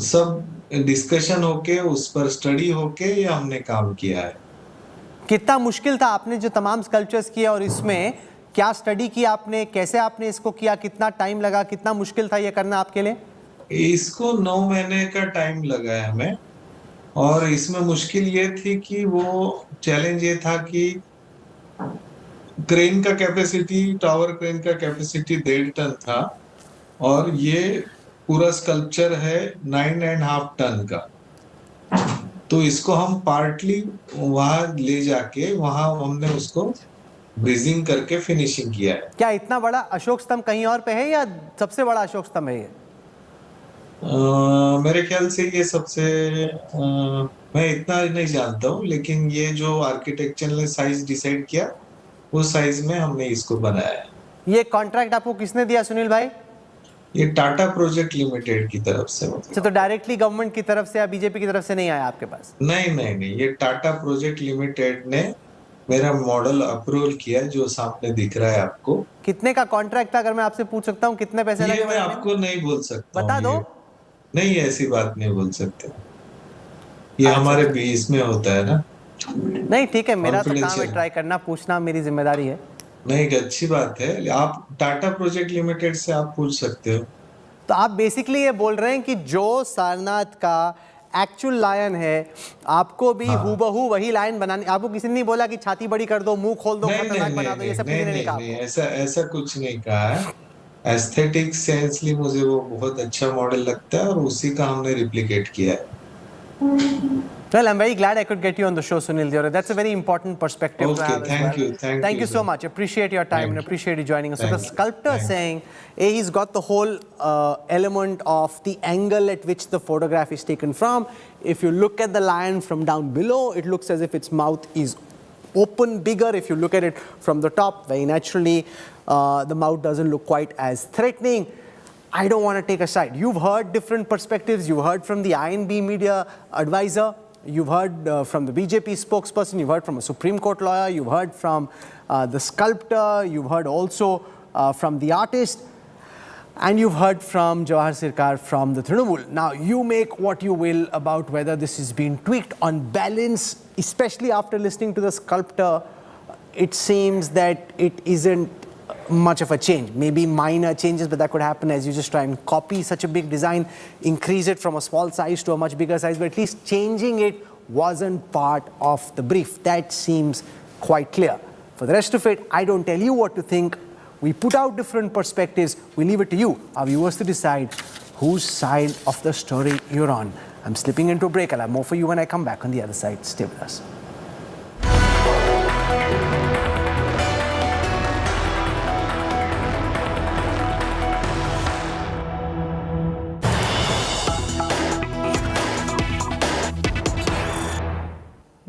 सब डिस्कशन होके, उस पर स्टडी होके ये हमने काम किया है. कितना मुश्किल था? आपने जो तमाम स्कल्पचर्स किए और इसमें क्या स्टडी किया आपने? कैसे आपने इसको किया? कितना टाइम लगा? कितना मुश्किल था ये करना आपके लिए? इसको 9 महीने का टाइम लगा है हमें. और इसमें मुश्किल ये थी कि वो चैलेंज ये था कि क्रेन का कैपेसिटी, टावर क्रेन का कैपेसिटी 1.5 टन था, और ये पूरा स्कल्पचर है 9.5 टन का. तो इसको हम पार्टली वहां ले जाके, वहां हमने उसको ब्रीजिंग करके फिनिशिंग किया है। क्या इतना बड़ा अशोक स्तंभ कहीं और पे है या सबसे बड़ा अशोक स्तंभ है ये? मेरे ख्याल से ये सबसे मैं इतना नहीं जानता हूँ, लेकिन ये जो आर्किटेक्चर ने साइज डिसाइड किया उस साइज में हमने इसको बनाया है। ये कॉन्ट्रैक्ट आपको किसने दिया सुनील भाई? ये टाटा प्रोजेक्ट लिमिटेड की तरफ से। अच्छा, तो डायरेक्टली गवर्नमेंट की तरफ से या बीजेपी की तरफ से नहीं आया आपके पास? नहीं, ये टाटा प्रोजेक्ट लिमिटेड ने मेरा मॉडल अप्रूवल किया जो सामने दिख रहा है आपको। कितने का कॉन्ट्रैक्ट था, अगर मैं आपसे पूछ सकता हूँ कितने पैसे लगे? मैं आपको नहीं बोल सकता, बता दो। नहीं, ऐसी बात नहीं बोल सकते, ये हमारे बीच में होता है ना। नहीं ठीक है, मेरा तो काम है ट्राई करना, पूछना मेरी जिम्मेदारी है। नहीं, एक अच्छी बात है, आप टाटा प्रोजेक्ट लिमिटेड से आप पूछ सकते हो। तो आप बेसिकली ये बोल रहे हैं कि जो सारनाथ का एक्चुअल लायन है आपको भी हूबहू वही लायन बनानी, आपको किसी ने नहीं बोला कि छाती बड़ी कर दो, मुंह खोल दो, खतरनाक बना दो, ये सब किसी ने नहीं कहा? नहीं, ऐसा कुछ नहीं कहा है। एस्थेटिक सेंसली मुझे वो बहुत अच्छा मॉडल लगता है और उसी का हमने रिप्लिकेट किया है। Well, I'm very glad I could get you on the show, Sunil Deoghar. That's a very important perspective to have thank you. Thank you so much. Appreciate your time and appreciate you joining us. So the sculptor saying, he's got the whole element of the angle at which the photograph is taken from. If you look at the lion from down below, it looks as if its mouth is open, bigger. If you look at it from the top, very naturally, the mouth doesn't look quite as threatening. I don't want to take a side. You've heard different perspectives. You've heard from the INB media advisor. You've heard from the BJP spokesperson. You've heard from a Supreme Court lawyer. You've heard from the sculptor. You've heard also from the artist. And you've heard from Jawahar Sircar from the Trinamool. Now, you make what you will about whether this is being tweaked. On balance, especially after listening to the sculptor, it seems that it isn't much of a change. Maybe minor changes, but that could happen as you just try and copy such a big design, increase it from a small size to a much bigger size, but at least changing it wasn't part of the brief. That seems quite clear. For the rest of it, I don't tell you what to think. We put out different perspectives. We leave it to you, our viewers, to decide whose side of the story you're on. I'm slipping into a break. I'll have more for you when I come back on the other side. Stay with us.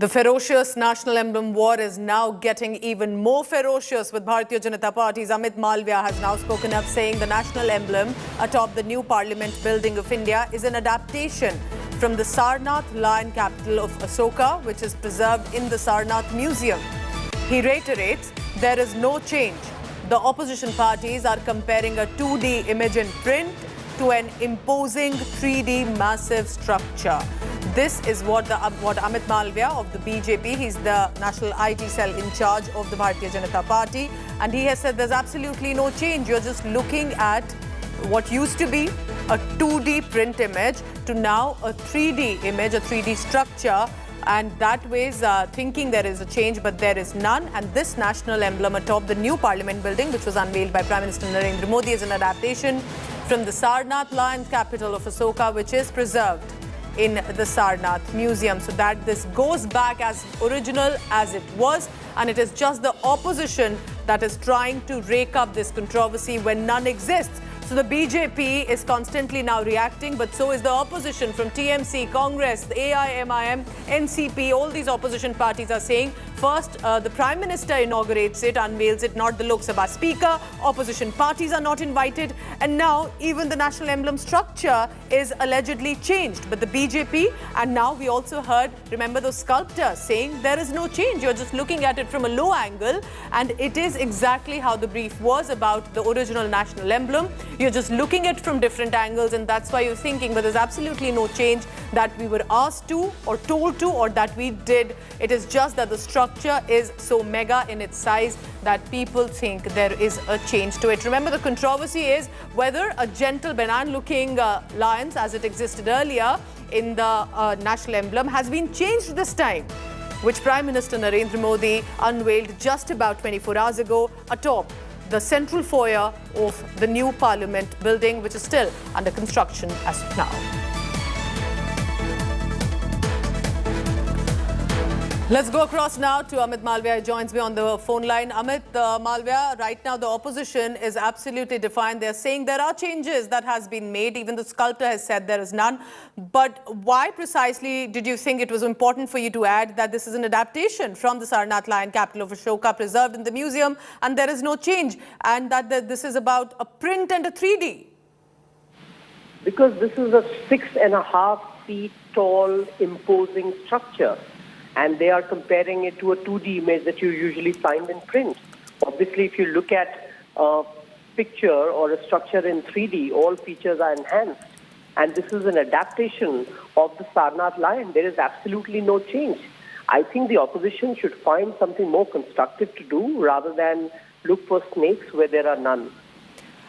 The ferocious national emblem war is now getting even more ferocious with Bharatiya Janata Party's Amit Malviya has now spoken up saying the national emblem atop the new Parliament building of India is an adaptation from the Sarnath lion capital of Ashoka, which is preserved in the Sarnath Museum. He reiterates there is no change. The opposition parties are comparing a 2D image in print to an imposing 3D massive structure. This is what Amit Malviya of the BJP, he's the national IT cell in charge of the Bharatiya Janata Party, and he has said there's absolutely no change. You're just looking at what used to be a 2D print image to now a 3D image, a 3D structure, and that way is thinking there is a change, but there is none. And this national emblem atop the new Parliament building, which was unveiled by Prime Minister Narendra Modi, is an adaptation from the Sarnath lion capital of Ashoka, which is preserved in the Sarnath Museum, so that this goes back as original as it was, and it is just the opposition that is trying to rake up this controversy when none exists. So the BJP is constantly now reacting, but so is the opposition from TMC, Congress, the AIMIM, NCP, all these opposition parties are saying, first, the Prime Minister inaugurates it, unveils it, not the Lok Sabha Speaker. Opposition parties are not invited. And now, even the national emblem structure is allegedly changed. But the BJP, and now we also heard, remember those sculptors saying there is no change. You're just looking at it from a low angle. And it is exactly how the brief was about the original national emblem. You're just looking at it from different angles, and that's why you're thinking, but there's absolutely no change that we were asked to or told to or that we did. It is just that the structure is so mega in its size that people think there is a change to it. Remember, the controversy is whether a gentle, benign-looking lions, as it existed earlier in the national emblem, has been changed this time, which Prime Minister Narendra Modi unveiled just about 24 hours ago atop the central foyer of the new Parliament building, which is still under construction as of now. Let's go across now to Amit Malviya. He joins me on the phone line. Amit Malviya, right now the opposition is absolutely defiant. They're saying there are changes that has been made. Even the sculptor has said there is none. But why precisely did you think it was important for you to add that this is an adaptation from the Sarnath lion, capital of Ashoka, preserved in the museum, and there is no change, and that this is about a print and a 3D? Because this is a 6.5 feet tall, imposing structure. And they are comparing it to a 2D image that you usually find in print. Obviously, if you look at a picture or a structure in 3D, all features are enhanced. And this is an adaptation of the Sarnath lion. There is absolutely no change. I think the opposition should find something more constructive to do rather than look for snakes where there are none.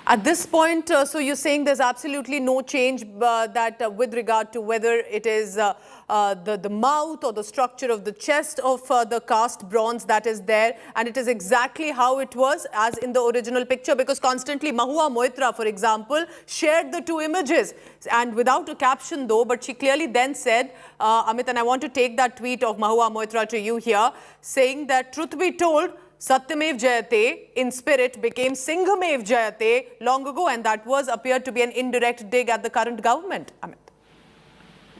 At this point, so you're saying there's absolutely no change with regard to whether it is the mouth or the structure of the chest of the cast bronze that is there, and it is exactly how it was as in the original picture, because constantly Mahua Moitra, for example, shared the two images and without a caption though, but she clearly then said, Amit, and I want to take that tweet of Mahua Moitra to you here, saying that truth be told, Satyamev Jayate in spirit became Singhamev Jayate long ago, and that was appeared to be an indirect dig at the current government. Amit.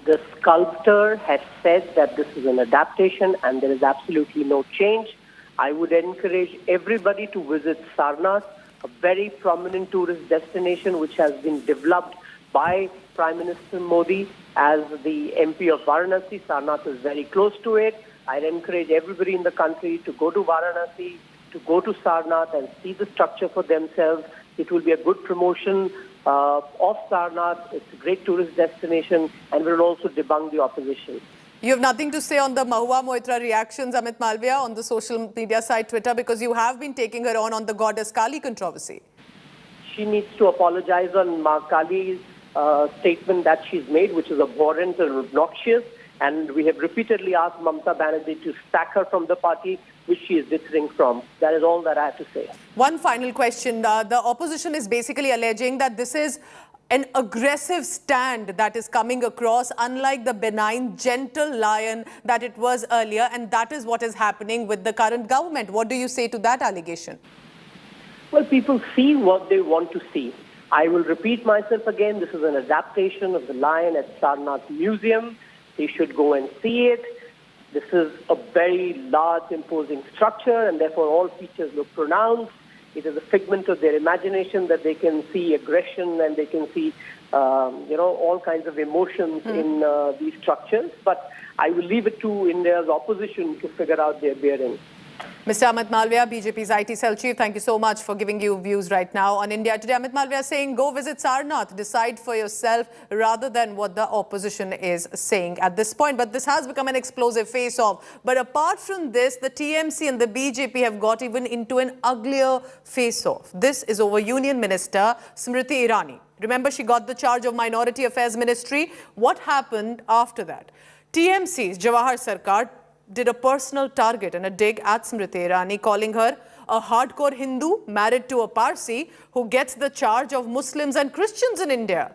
The sculptor has said that this is an adaptation and there is absolutely no change. I would encourage everybody to visit Sarnath, a very prominent tourist destination which has been developed by Prime Minister Modi as the MP of Varanasi. Sarnath is very close to it. I'd encourage everybody in the country to go to Varanasi, to go to Sarnath and see the structure for themselves. It will be a good promotion of Sarnath. It's a great tourist destination and will also debunk the opposition. You have nothing to say on the Mahua Moitra reactions, Amit Malviya, on the social media site Twitter, because you have been taking her on the goddess Khali controversy. She needs to apologize on Ma Khali's statement that she's made, which is abhorrent and obnoxious. And we have repeatedly asked Mamata Banerjee to sack her from the party, which she is withdrawing from. That is all that I have to say. One final question. The opposition is basically alleging that this is an aggressive stand that is coming across, unlike the benign, gentle lion that it was earlier. And that is what is happening with the current government. What do you say to that allegation? Well, people see what they want to see. I will repeat myself again. This is an adaptation of the lion at Sarnath Museum. They should go and see it. This is a very large, imposing structure, and therefore all features look pronounced. It is a figment of their imagination that they can see aggression and they can see, all kinds of emotions in these structures. But I will leave it to India's opposition to figure out their bearing. Mr. Amit Malviya, BJP's IT cell chief, thank you so much for giving you views right now on India Today. Amit Malviya saying, go visit Sarnath, decide for yourself, rather than what the opposition is saying at this point. But this has become an explosive face-off. But apart from this, the TMC and the BJP have got even into an uglier face-off. This is over Union Minister Smriti Irani. Remember, she got the charge of Minority Affairs Ministry. What happened after that? TMC's Jawahar Sarkar did a personal target and a dig at Smriti Irani, calling her a hardcore Hindu married to a Parsi who gets the charge of Muslims and Christians in India.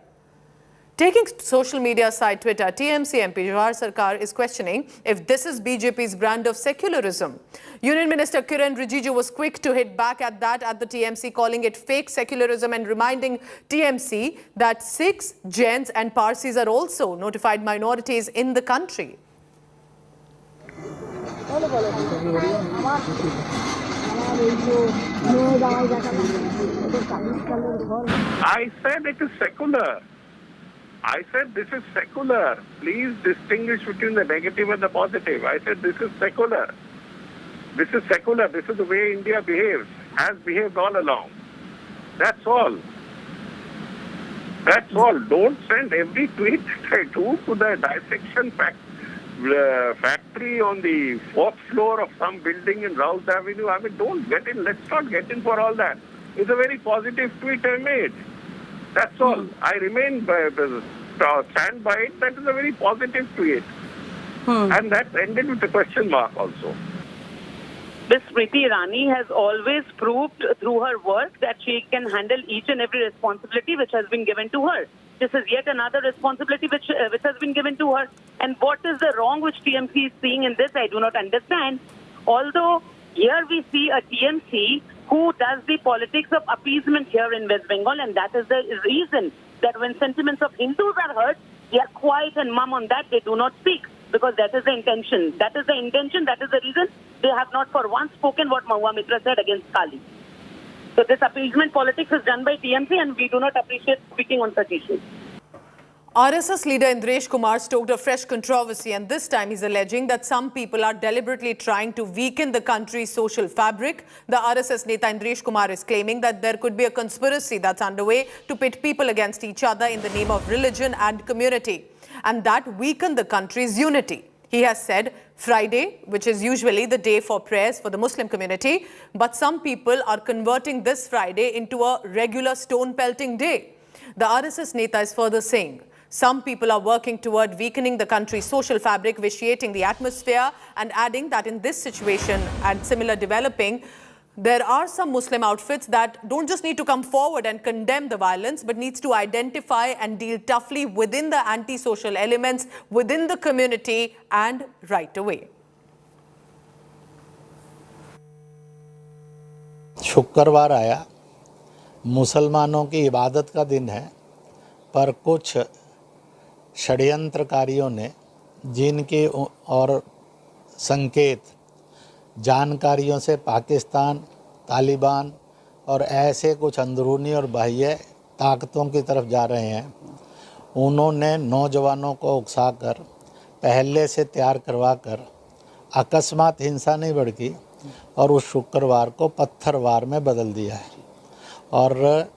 Taking social media site Twitter, TMC MP Jawahar Sarkar is questioning if this is BJP's brand of secularism. Union Minister Kiran Rijiju was quick to hit back at that at the TMC, calling it fake secularism and reminding TMC that Sikhs, Jains and Parsis are also notified minorities in the country. I said it is secular. I said this is secular. Please distinguish between the negative and the positive. I said this is secular. This is secular. This is the way India behaves, has behaved all along. That's all. That's all. Don't send every tweet that I do to the dissection factory on the 4th floor of some building in Rouse Avenue. I mean, don't get in. Let's not get in for all that. It's a very positive tweet I made. That's all. I remain stand by it. That is a very positive tweet. And that ended with a question mark also. Ms. Smriti Irani has always proved through her work that she can handle each and every responsibility which has been given to her. This is yet another responsibility which has been given to her. And what is the wrong which TMC is seeing in this? I do not understand. Although here we see a TMC who does the politics of appeasement here in West Bengal, and that is the reason that when sentiments of Hindus are heard, they are quiet and mum on that. They do not speak because that is the intention. That is the intention. That is the reason they have not for once spoken what Mahua Moitra said against Khali. So this appeasement politics is done by TMC, and we do not appreciate speaking on such issues. RSS leader Indresh Kumar stoked a fresh controversy, and this time he's alleging that some people are deliberately trying to weaken the country's social fabric. The RSS Neta Indresh Kumar is claiming that there could be a conspiracy that's underway to pit people against each other in the name of religion and community, and that weaken the country's unity. He has said Friday, which is usually the day for prayers for the Muslim community, but some people are converting this Friday into a regular stone pelting day. The RSS Neta is further saying some people are working toward weakening the country's social fabric, vitiating the atmosphere, and adding that in this situation and similar developing, there are some Muslim outfits that don't just need to come forward and condemn the violence, but needs to identify and deal toughly within the anti-social elements within the community and right away. शुक्रवार आया, मुसलमानों की इबादत का दिन है, पर कुछ षड्यंत्रकारियों ने जिनके और संकेत जानकारियों से पाकिस्तान, तालिबान और ऐसे कुछ अंदरूनी और बाह्य ताकतों की तरफ जा रहे हैं, उन्होंने नौजवानों को उकसाकर पहले से तैयार करवाकर अकस्मात हिंसा नहीं भड़की और उस शुक्रवार को पत्थरवार में बदल दिया है। और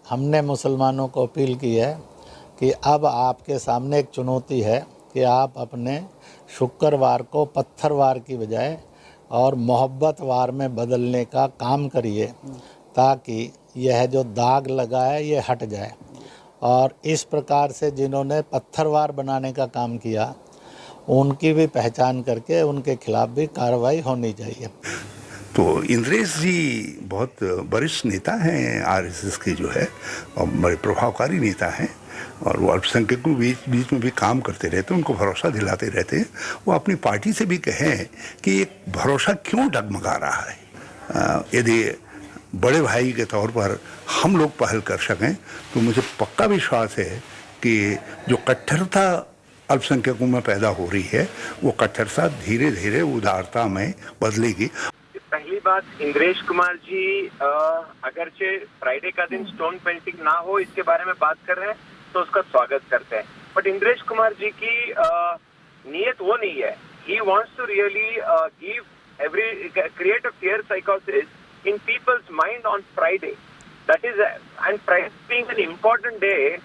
हमने मुसलमानों को अपील की है कि अब आपके सामने एक चुनौती है कि आप अपने शुक्रवार को पत्थरवार की बजाय और मोहब्बत वार में बदलने का काम करिए, ताकि यह जो दाग लगा है ये हट जाए। और इस प्रकार से जिन्होंने पत्थरवार बनाने का काम किया, उनकी भी पहचान करके उनके खिलाफ भी कार्रवाई होनी चाहिए। तो इंद्रेश जी बहुत वरिष्ठ नेता हैं आरएसएस के जो है, और बड़े प्रभावकारी नेता हैं, और वो अल्पसंख्यकों के बीच में भी काम करते रहते हैं, उनको भरोसा दिलाते रहते हैं। वो अपनी पार्टी से भी कहें कि एक भरोसा क्यों डगमगा रहा है। यदि बड़े भाई के तौर पर हम लोग पहल कर सकें तो मुझे पक्का विश्वास है कि जो कट्टरता अल्पसंख्यकों में पैदा हो रही है, वो कट्टरता धीरे धीरे उदारता में बदलेगी। पहली बात, इंद्रेश कुमार जी अगरचे फ्राइडे का दिन स्टोन पेंटिंग ना हो इसके बारे में बात कर रहे हैं तो उसका स्वागत करते हैं, बट इंद्रेश कुमार जी की नीयत वो नहीं है। He wants to really create a fear psychosis in people's mind on Friday. That is, and Friday being an important day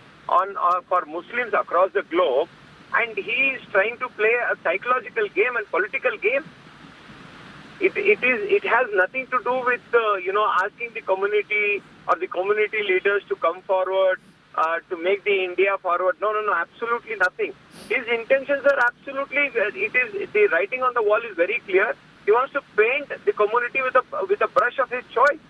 for Muslims across the globe, and he is trying to play a psychological game and political game. It has nothing to do with asking the community or the community leaders to come forward to make the India forward. No, absolutely nothing. His intentions are absolutely, the writing on the wall is very clear. He wants to paint the community with a brush of his choice.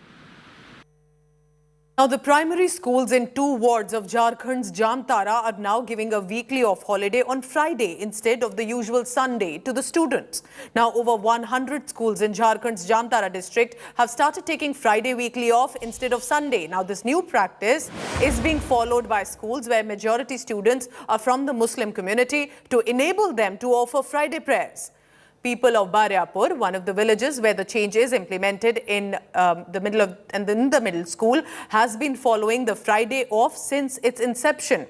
Now, the primary schools in 2 wards of Jharkhand's Jamtara are now giving a weekly off holiday on Friday instead of the usual Sunday to the students. Now, over 100 schools in Jharkhand's Jamtara district have started taking Friday weekly off instead of Sunday. Now, this new practice is being followed by schools where majority students are from the Muslim community to enable them to offer Friday prayers. People of Baryapur, one of the villages where the change is implemented in the middle school, has been following the Friday off since its inception.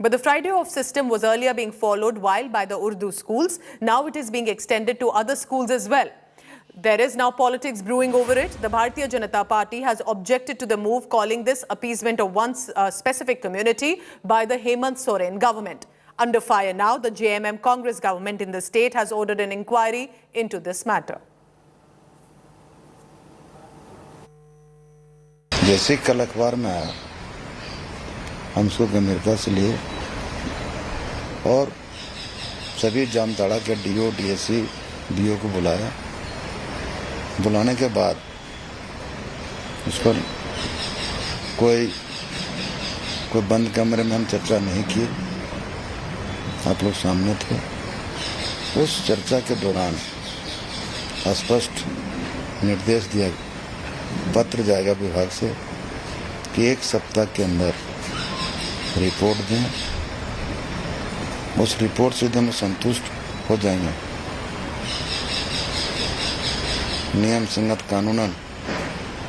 But the Friday off system was earlier being followed while by the Urdu schools. Now it is being extended to other schools as well. There is now politics brewing over it. The Bharatiya Janata Party has objected to the move, calling this appeasement of one specific community by the Hemant Soren government. Under fire now, the JMM Congress government in the state has ordered an inquiry into this matter. जैसे कल अखबार में आया, हम उसको America से लिए और सभी जामताड़ा के डीओ, डीएससी, बीओ को बुलाया। बुलाने के बाद उस पर कोई बंद कमरे में हम चर्चा नहीं किए, आप लोग सामने थे। उस चर्चा के दौरान स्पष्ट निर्देश दिया, पत्र जाएगा विभाग से कि 1 सप्ताह के अंदर रिपोर्ट दें। उस रिपोर्ट से यदि हम संतुष्ट हो जाएंगे नियम संगत कानूनन,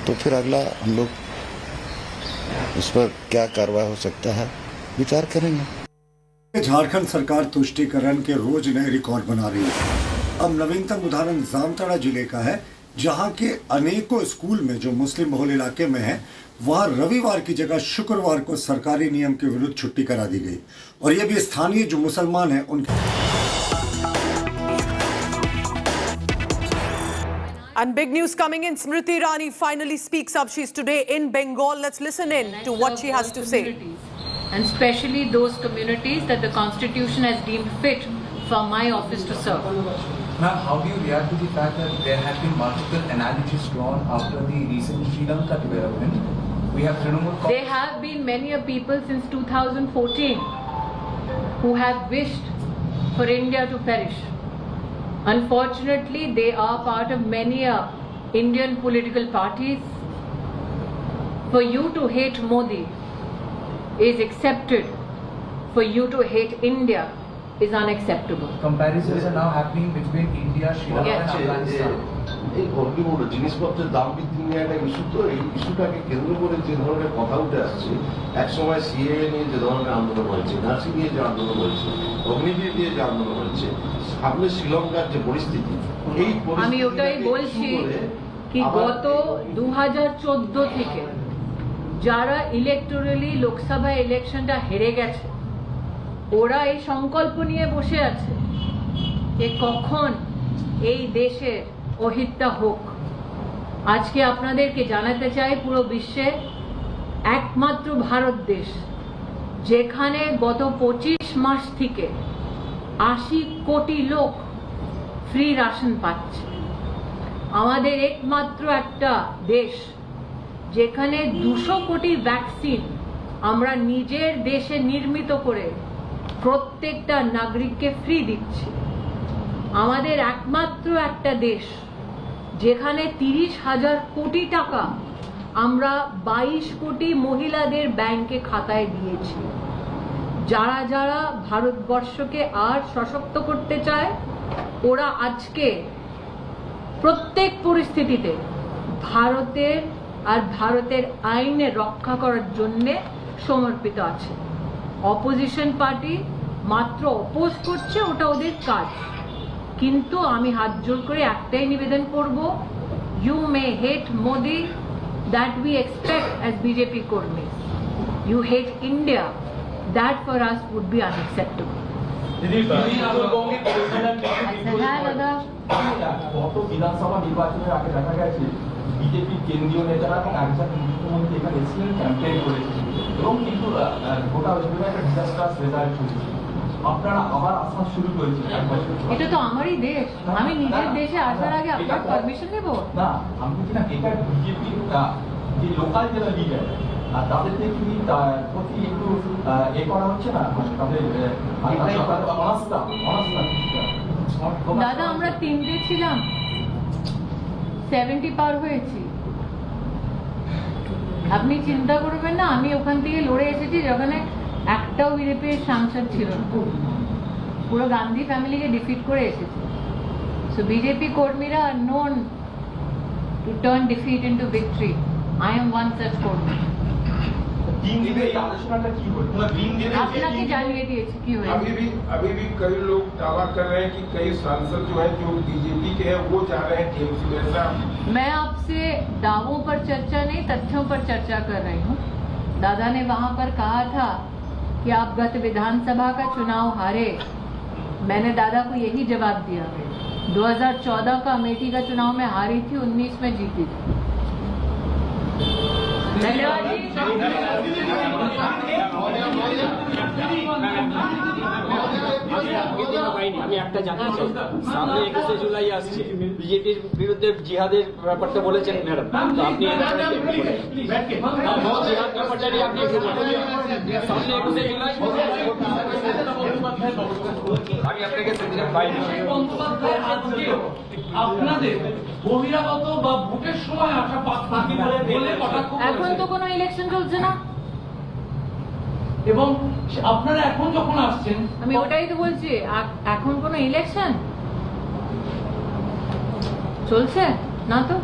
तो फिर अगला हम लोग उस पर क्या कार्रवाई हो सकता है विचार करेंगे। झारखंड सरकार तुष्टीकरण के रोज नए रिकॉर्ड बना रही है। अब नवीनतम उदाहरण जामताड़ा जिले का है, जहां के अनेकों स्कूल में जो मुस्लिम बहुल इलाके में है, वहां रविवार की जगह शुक्रवार को सरकारी नियम के विरुद्ध छुट्टी करा दी गई, और ये भी स्थानीय जो मुसलमान हैं उनके। And big news coming in. Smriti Irani finally speaks up. She's today in Bengal. Let's listen in to what she has to say. And especially those communities that the Constitution has deemed fit for my office to serve. Ma'am, how do you react to the fact that there have been multiple analogies drawn after the recent Sri Lanka development? We have There have been many a people since 2014 who have wished for India to perish. Unfortunately, they are part of many Indian political parties. For you to hate Modi is accepted. For you to hate India is unacceptable. Comparisons are now happening between India, Sri Lanka and Afghanistan. এই বলিউড জিনিসপত্রের দাম বৃদ্ধি নিয়ে একটা issue, তো এই ইস্যুটাকে কেন্দ্র করে যে ধরনের কথা উঠে আসছে, একসময় সিএএ নিয়ে যে ধরনের আন্দোলন হয়েছে, নার্সি নিয়ে যে আন্দোলন হয়েছে, অগ্নিবীর নিয়ে যে আন্দোলন হয়েছে, সামনে শ্রীলঙ্কার যে পরিস্থিতি, এই আমি ওটাই বলছি কি গত 2014 থেকে যারা ইলেকটোরালি লোকসভা ইলেকশনটা হেরে গেছে, ওরা এই সংকল্প নিয়ে বসে আছে যে কখন এই দেশের অহিত্যা হোক। আজকে আপনাদেরকে জানাতে চাই, পুরো বিশ্বে একমাত্র ভারত দেশ যেখানে গত 25 মাস থেকে 80 কোটি লোক ফ্রি রাশন পাচ্ছে। আমাদের একমাত্র একটা দেশ যেখানে 200 কোটি ভ্যাকসিন আমরা নিজের দেশে নির্মিত করে প্রত্যেকটা নাগরিককে ফ্রি দিচ্ছি। আমাদের একমাত্র একটা দেশ যেখানে 30,000 কোটি টাকা আমরা 22 কোটি মহিলাদের ব্যাংকে খাতায় দিয়েছি। যারা যারা ভারতবর্ষকে আর সশক্ত করতে চায়, ওরা আজকে প্রত্যেক পরিস্থিতিতে ভারতের আর ভারতের আইনে রক্ষা করার জন্য সমর্পিত আছে। অপোজিশন পার্টি মাত্র অপোজ করছে, ওটা ওদের কাজ। কিন্তু আমি হাত জোর করে একটাই নিবেদন করব, you may hate Modi, that we expect as BJP কর্মী। You hate India, that for us would be unacceptable. হ্যাঁ দাদা, গত বিধানসভা নির্বাচনের আগে দেখা গেছে বিজেপির কেন্দ্রীয় নেতারা এবং একজন মুখ্যমন্ত্রী এখানে এসেছিলেন, ক্যাম্পেইন করেছিলেন এবং কিন্তু গোটা ওয়েস্টবেঙ্গলে একটা ডিজাস্টার রেজাল্ট হয়েছে। আপনারা আবার আসা শুরু করেছেন। এটা তো আমারই দেশ, আমি নিজের দেশে আসার আগে আপনার পারমিশন নেব না? আমি বলছি না, এটা বিজেপি যে লোকাল যারা লিডার আর তাদেরকে কি প্রতি একটু এ করা হচ্ছে না, তাদের অনাস্থা। দাদা, আমরা 3টে ছিলাম, 70 পার হয়েছি। আপনি চিন্তা করবেন না, আমি ওখান থেকে লড়ে এসেছি যেখানে একটাও বিজেপির সাংসদ ছিল না, পুরো গান্ধী ফ্যামিলিকে ডিফিট করে এসেছে। সো বিজেপি কর্মীরা are known to turn defeat into victory. I am one such কর্মী। আপনাকে জানিয়ে দিয়েছি কি হয়েছে। अभी भी कई लोग दावा कर रहे हैं कि कई सांसद जो है जो बीजेपी के हैं वो जा रहे हैं टीएमसी में। मैं आपसे दावों पर चर्चा नहीं, तथ्यों पर चर्चा कर रही हूँ। दादा ने वहां पर कहा था कि आप गत विधानसभा का चुनाव हारे। मैंने दादा को यही जवाब दिया। 2014 का अमेठी का चुनाव में हारी थी, 19 में जीती थी। धन्यवाद जी। আমি একটা জানতে চাই, সামনে 21শে জুলাই আসছে, বিজেপির বিরুদ্ধে জিহাদের ব্যাপারটা বলেছেন ম্যাডাম, তো আপনি জিহাদ ব্যাপারটা নিয়ে আপনি একটু বলুন। সামনে 21শে জুলাই আমি আপনাকে সেদিনে পাইনি। আপনাদের বহিরাগত বা ভোটের সময় আসা পাখি বলে কটাক্ষ এখন তো কোনো ইলেকশন চলছে না, এবং আপনারা এখন যখন আসছেন, আমি ওটাই তো বলছি, এখন কোনো ইলেকশন চলছে না তো।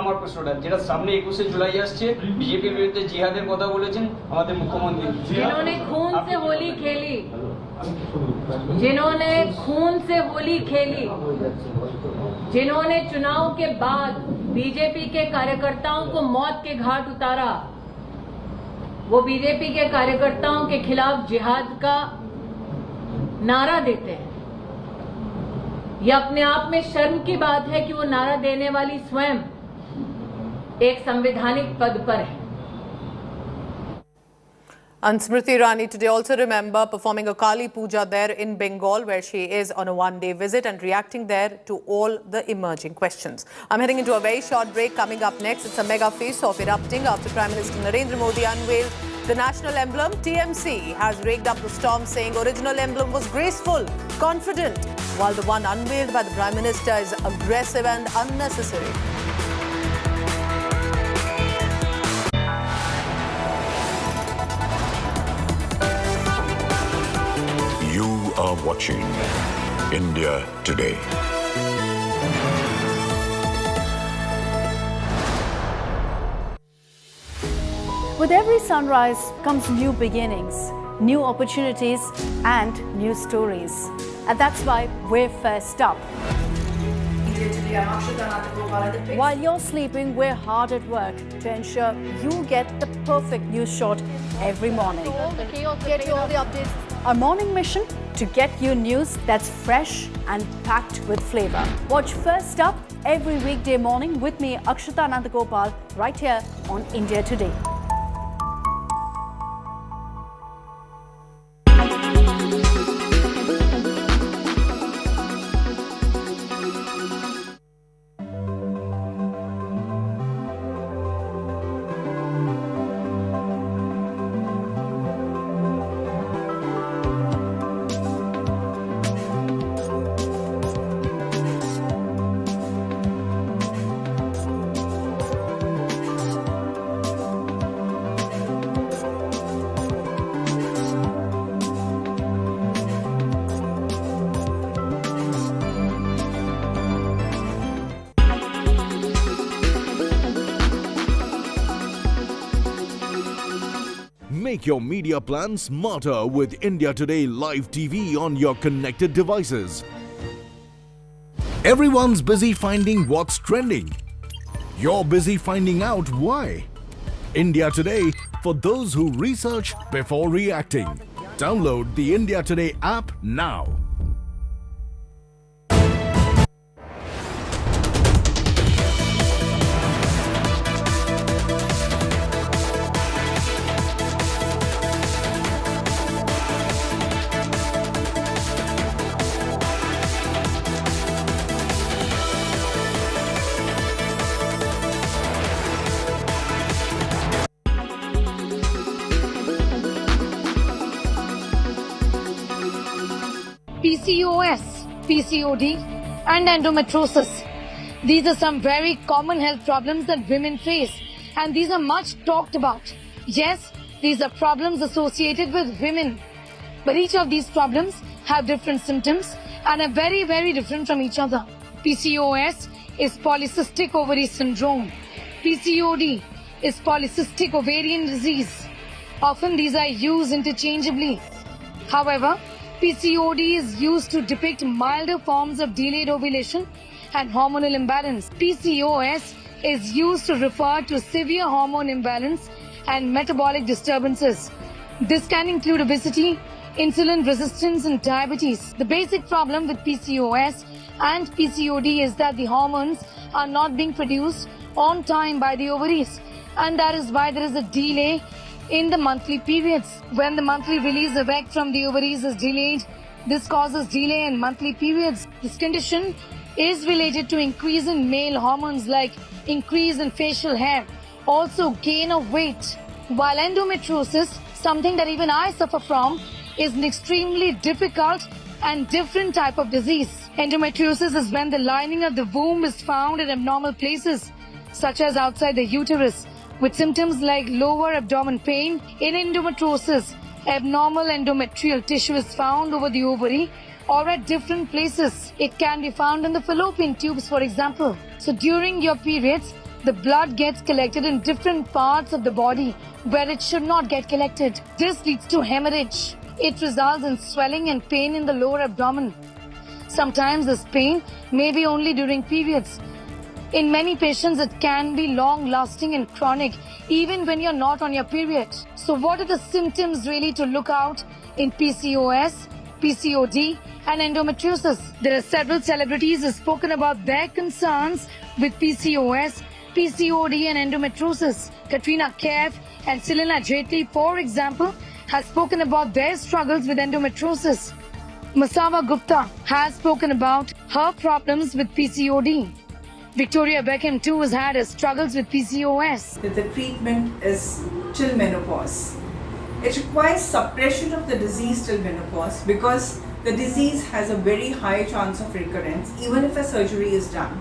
আমার প্রশ্নটা, যেটা সামনে 21শে জুলাই আসছে, বিজেপির বিরুদ্ধে জিহাদের কথা বলেছেন আমাদের মুখ্যমন্ত্রী। जिन्होंने खून से होली खेली, जिन्होंने खून से होली खेली, जिन्होंने चुनाव के बाद बीजेपी के कार्यकर्ताओं को मौत के घाट उतारा, वो बीजेपी के कार्यकर्ताओं के खिलाफ जिहाद का नारा देते हैं। ये अपने आप में शर्म की बात है कि वो नारा देने वाली स्वयं एक संवैधानिक पद पर है। And Smriti Irani today also remember performing a Kali Puja there in Bengal, where she is on a one-day visit and reacting there to all the emerging questions. I'm heading into a very short break. Coming up next, it's a mega face-off erupting after Prime Minister Narendra Modi unveiled the national emblem. TMC has raked up the storm, saying original emblem was graceful, confident, while the one unveiled by the Prime Minister is aggressive and unnecessary. You are watching India Today. With every sunrise comes new beginnings, new opportunities and new stories. And that's why we're first up. While you're sleeping, we're hard at work to ensure you get the perfect news shot every morning. Get you all the updates. Our morning mission to get you news that's fresh and packed with flavor. Watch First Up every weekday morning with me, Akshita Nandagopal, right here on India Today. Make your media plan smarter with India Today Live TV on your connected devices. Everyone's busy finding what's trending. You're busy finding out why. India Today for those who research before reacting. Download the India Today app now. PCOS, PCOD and endometriosis. These are some very common health problems that women face, and these are much talked about. Yes, these are problems associated with women, but each of these problems have different symptoms and are very, very different from each other. PCOS is polycystic ovary syndrome. PCOD is polycystic ovarian disease. Often these are used interchangeably. However, PCOD is used to depict milder forms of delayed ovulation and hormonal imbalance. PCOS is used to refer to severe hormone imbalance and metabolic disturbances. This can include obesity, insulin resistance and diabetes. The basic problem with PCOS and PCOD is that the hormones are not being produced on time by the ovaries, and that is why there is a delay in the monthly periods. When the monthly release of egg from the ovaries is delayed, this causes delay in monthly periods. This condition is related to increase in male hormones like increase in facial hair, also gain of weight. While endometriosis, something that even I suffer from, is an extremely difficult and different type of disease. Endometriosis is when the lining of the womb is found in abnormal places, such as outside the uterus, with symptoms like lower abdomen pain. In endometriosis, abnormal endometrial tissue is found over the ovary or at different places. It can be found in the fallopian tubes, for example. So during your periods, the blood gets collected in different parts of the body where it should not get collected. This leads to hemorrhage. It results in swelling and pain in the lower abdomen. Sometimes this pain may be only during periods. In many patients, it can be long-lasting and chronic, even when you're not on your period. So what are the symptoms really to look out in PCOS, PCOD and endometriosis? There are several celebrities who have spoken about their concerns with PCOS, PCOD and endometriosis. Katrina Kaif and Selena Jaitley, for example, has spoken about their struggles with endometriosis. Masava Gupta has spoken about her problems with PCOD. Victoria Beckham too has had her struggles with PCOS. The treatment is till menopause. It requires suppression of the disease till menopause because the disease has a very high chance of recurrence even if a surgery is done.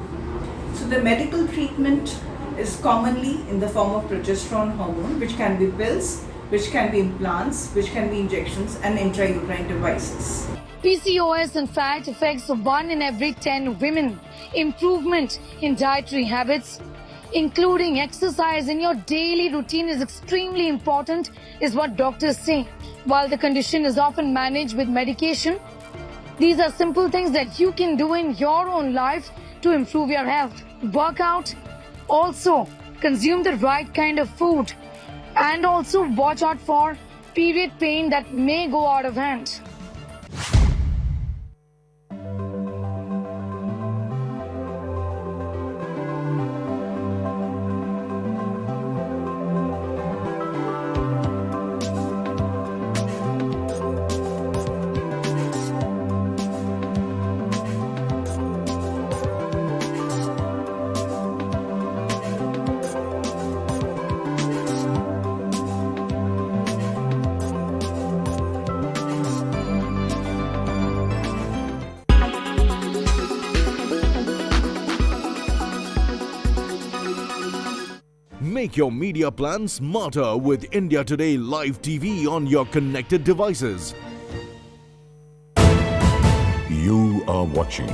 So the medical treatment is commonly in the form of progesterone hormone, which can be pills, which can be implants, which can be injections and intrauterine devices. PCOS in fact affects 1 in every 10 women. Improvement in dietary habits, including exercise in your daily routine, is extremely important, is what doctors say. While the condition is often managed with medication, these are simple things that you can do in your own life to improve your health. Work out, also consume the right kind of food, and also watch out for period pain that may go out of hand. Make your media plan smarter with India Today Live TV on your connected devices. You are watching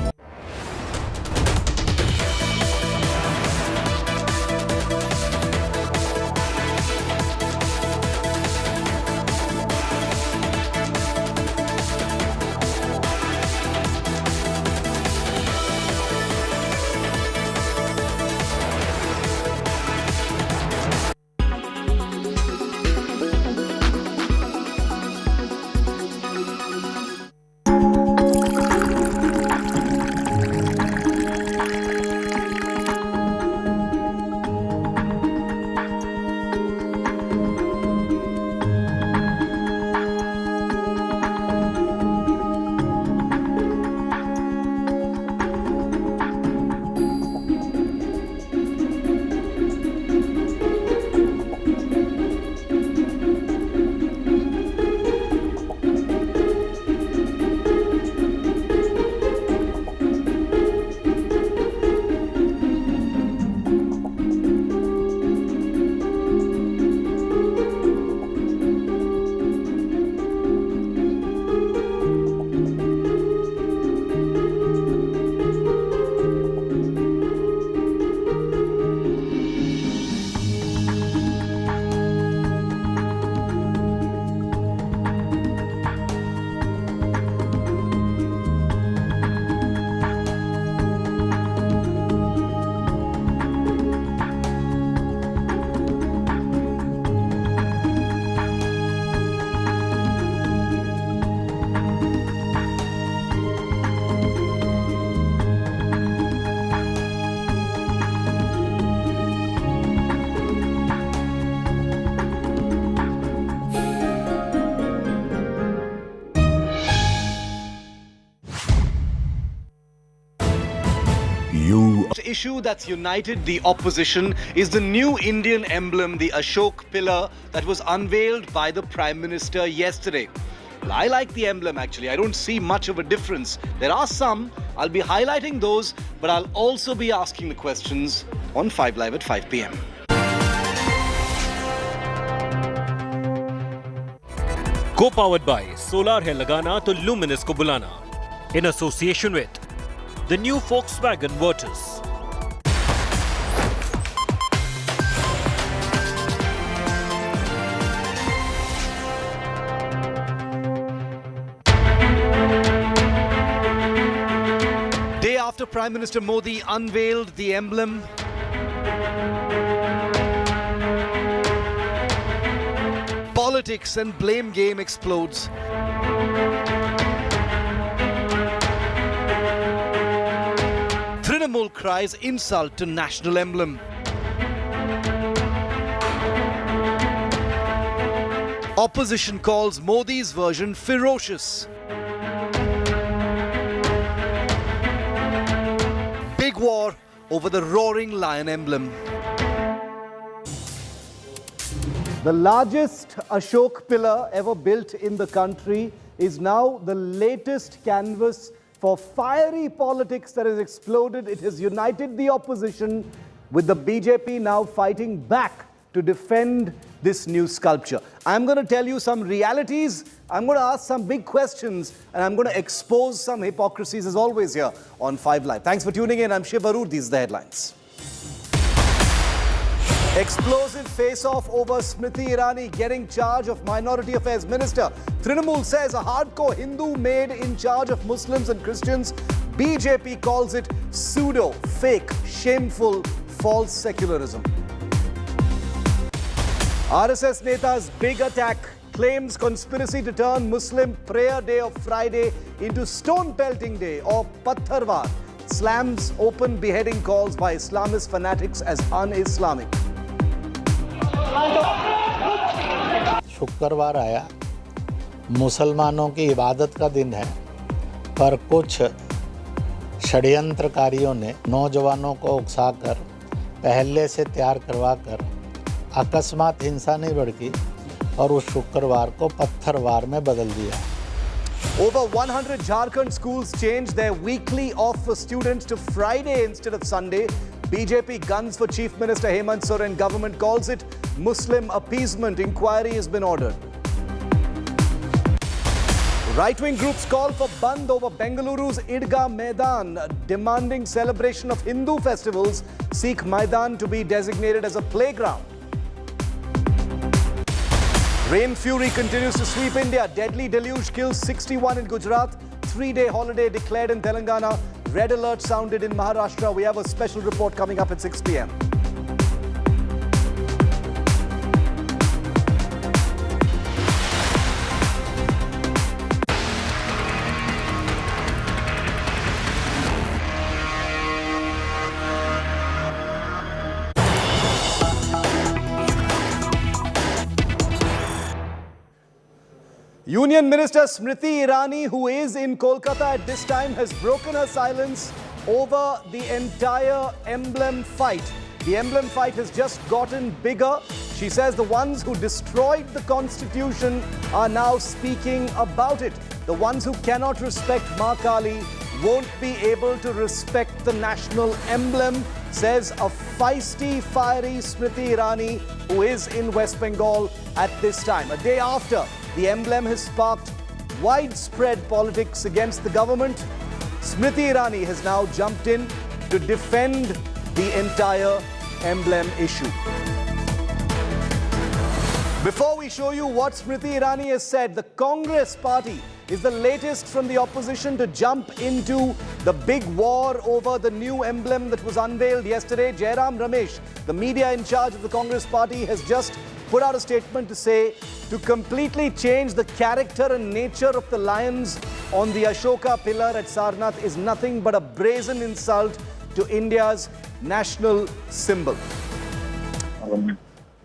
The issue that's united the opposition is the new Indian emblem, the Ashok pillar, that was unveiled by the Prime Minister yesterday. Well, I like the emblem actually. I don't see much of a difference. There are some. I'll be highlighting those, but I'll also be asking the questions on 5 Live at 5 p.m. Co-powered by Solar है लगाना तो Luminous को बुलाना. In association with the new Volkswagen Virtus. Day after Prime Minister Modi unveiled the emblem, politics and blame game explodes. Trinamool cries insult to national emblem. Opposition calls Modi's version ferocious. Big war over the roaring lion emblem. The largest Ashok pillar ever built in the country is now the latest canvas for fiery politics that has exploded. It has united the opposition, with the BJP now fighting back to defend this new sculpture. I'm going to tell you some realities, I'm going to ask some big questions, and I'm going to expose some hypocrisies as always here on 5 Live. Thanks for tuning in. I'm Shiv Sena. These are the headlines. Explosive face-off over Smriti Irani getting charge of Minority Affairs Minister. Trinamool says a hardcore Hindu made in charge of Muslims and Christians. BJP calls it pseudo, fake, shameful, false secularism. RSS Neta's big attack claims conspiracy to turn Muslim prayer day of Friday into stone pelting day or Patharwar. Slams open beheading calls by Islamist fanatics as un-Islamic. शुक्रवार आया, मुसलमानों की इबादत का दिन है, पर कुछ षड्यंत्रकारियों ने नौजवानों को उकसाकर पहले से तैयार करवाकर अकस्मात हिंसा नहीं भड़की और उस शुक्रवार को पत्थरवार में बदल दिया. Over 100 Jharkhand schools changed their weekly off for students to Friday instead of Sunday. BJP guns for Chief Minister Hemant Soren. Government calls it Muslim appeasement. Inquiry has been ordered. Right-wing groups call for Band over Bengaluru's Idgah Maidan, demanding celebration of Hindu festivals, seek Maidan to be designated as a playground. Rain fury continues to sweep India. Deadly deluge kills 61 in Gujarat. 3-day holiday declared in Telangana. Red alert sounded in Maharashtra. We have a special report coming up at 6 p.m. Union Minister Smriti Irani, who is in Kolkata at this time, has broken her silence over the entire emblem fight. The emblem fight has just gotten bigger. She says the ones who destroyed the constitution are now speaking about it. The ones who cannot respect Ma Kali won't be able to respect the national emblem, says a feisty, fiery Smriti Irani, who is in West Bengal at this time. A day after the emblem has sparked widespread politics against the government, Smriti Irani has now jumped in to defend the entire emblem issue. Before we show you what Smriti Irani has said, the Congress party is the latest from the opposition to jump into the big war over the new emblem that was unveiled yesterday. Jairam Ramesh, the media in charge of the Congress party, has just put out a statement to say to completely change the character and nature of the lions on the Ashoka pillar at Sarnath is nothing but a brazen insult to India's national symbol.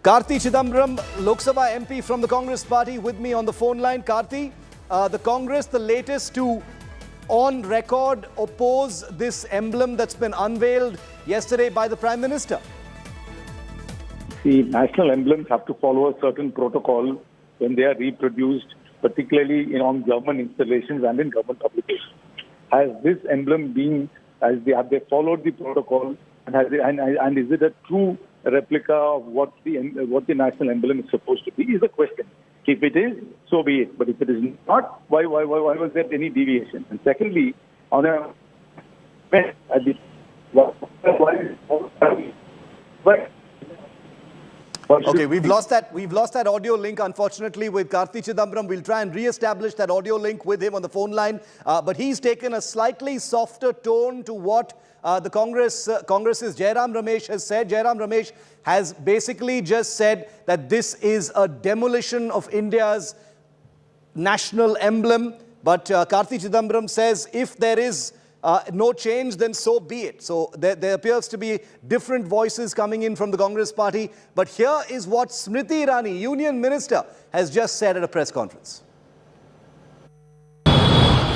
Karti Chidambaram, Lok Sabha MP from the Congress party, with me on the phone line. Karti, the Congress, the latest to on record oppose this emblem that's been unveiled yesterday by the Prime Minister. The national emblems have to follow a certain protocol when they are reproduced, particularly on government installations and in government publications. Has this emblem been, have they followed the protocol, and is it a true replica of what the national emblem is supposed to be? Is the question. If it is, so be it. But if it is not, why was there any deviation? And secondly, on a Okay, we've lost that audio link, unfortunately, with Karti Chidambaram. We'll try and re-establish that audio link with him on the phone line. But he's taken a slightly softer tone to what the Congress's Jairam Ramesh has said. Jairam Ramesh has basically just said that this is a demolition of India's national emblem. But Karti Chidambaram says if there is no change, then so be it. So there appears to be different voices coming in from the Congress party. But here is what Smriti Irani, Union Minister, has just said at a press conference.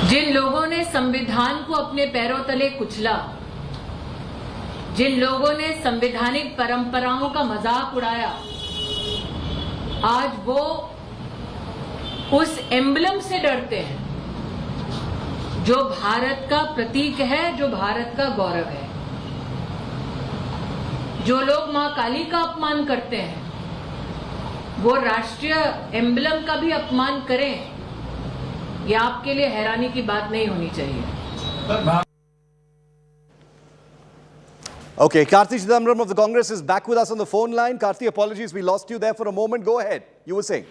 जिन लोगों ने संविधान को अपने पैरों तले कुचला, जिन लोगों ने संवैधानिक परंपराओं का मजाक उड़ाया, आज वो उस एम्बलम से डरते हैं जो भारत का प्रतीक है, जो भारत का गौरव है। जो लोग मां काली का अपमान करते हैं, वो राष्ट्रीय एम्बलम का भी अपमान करें, ये आपके लिए हैरानी की बात नहीं होनी चाहिए। Okay, Karti Chidambaram of the Congress is back with us on the phone line. Karti, apologies, we lost you there for a moment. Go ahead. You were saying.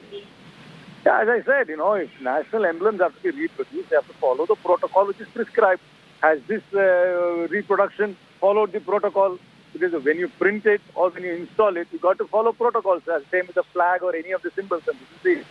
Yeah, as I said, if national emblems have to be reproduced, they have to follow the protocol which is prescribed. Has this reproduction followed the protocol? Because when you print it or when you install it, you got to follow protocols. Same with the flag or any of the symbols. This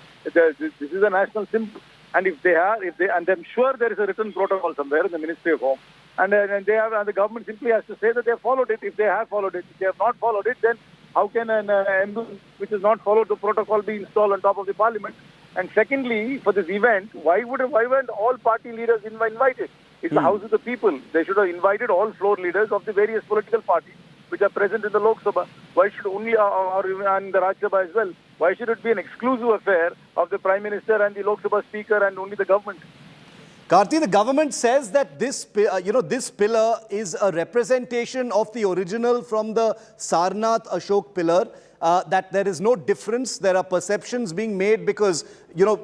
is a national symbol, and and I'm sure there is a written protocol somewhere in the Ministry of Home, and the government simply has to say that they have followed it. If they have followed it, if they have not followed it, then how can an emblem which has not followed the protocol be installed on top of the Parliament? And secondly, for this event, why weren't all party leaders invited? It's the House of the People. They should have invited all floor leaders of the various political parties which are present in the Lok Sabha. Why should only, and the Rajya Sabha as well, why should it be an exclusive affair of the Prime Minister and the Lok Sabha Speaker and only the government? Karti, the government says that this pillar is a representation of the original from the Sarnath Ashok pillar. That there is no difference. There are perceptions being made because,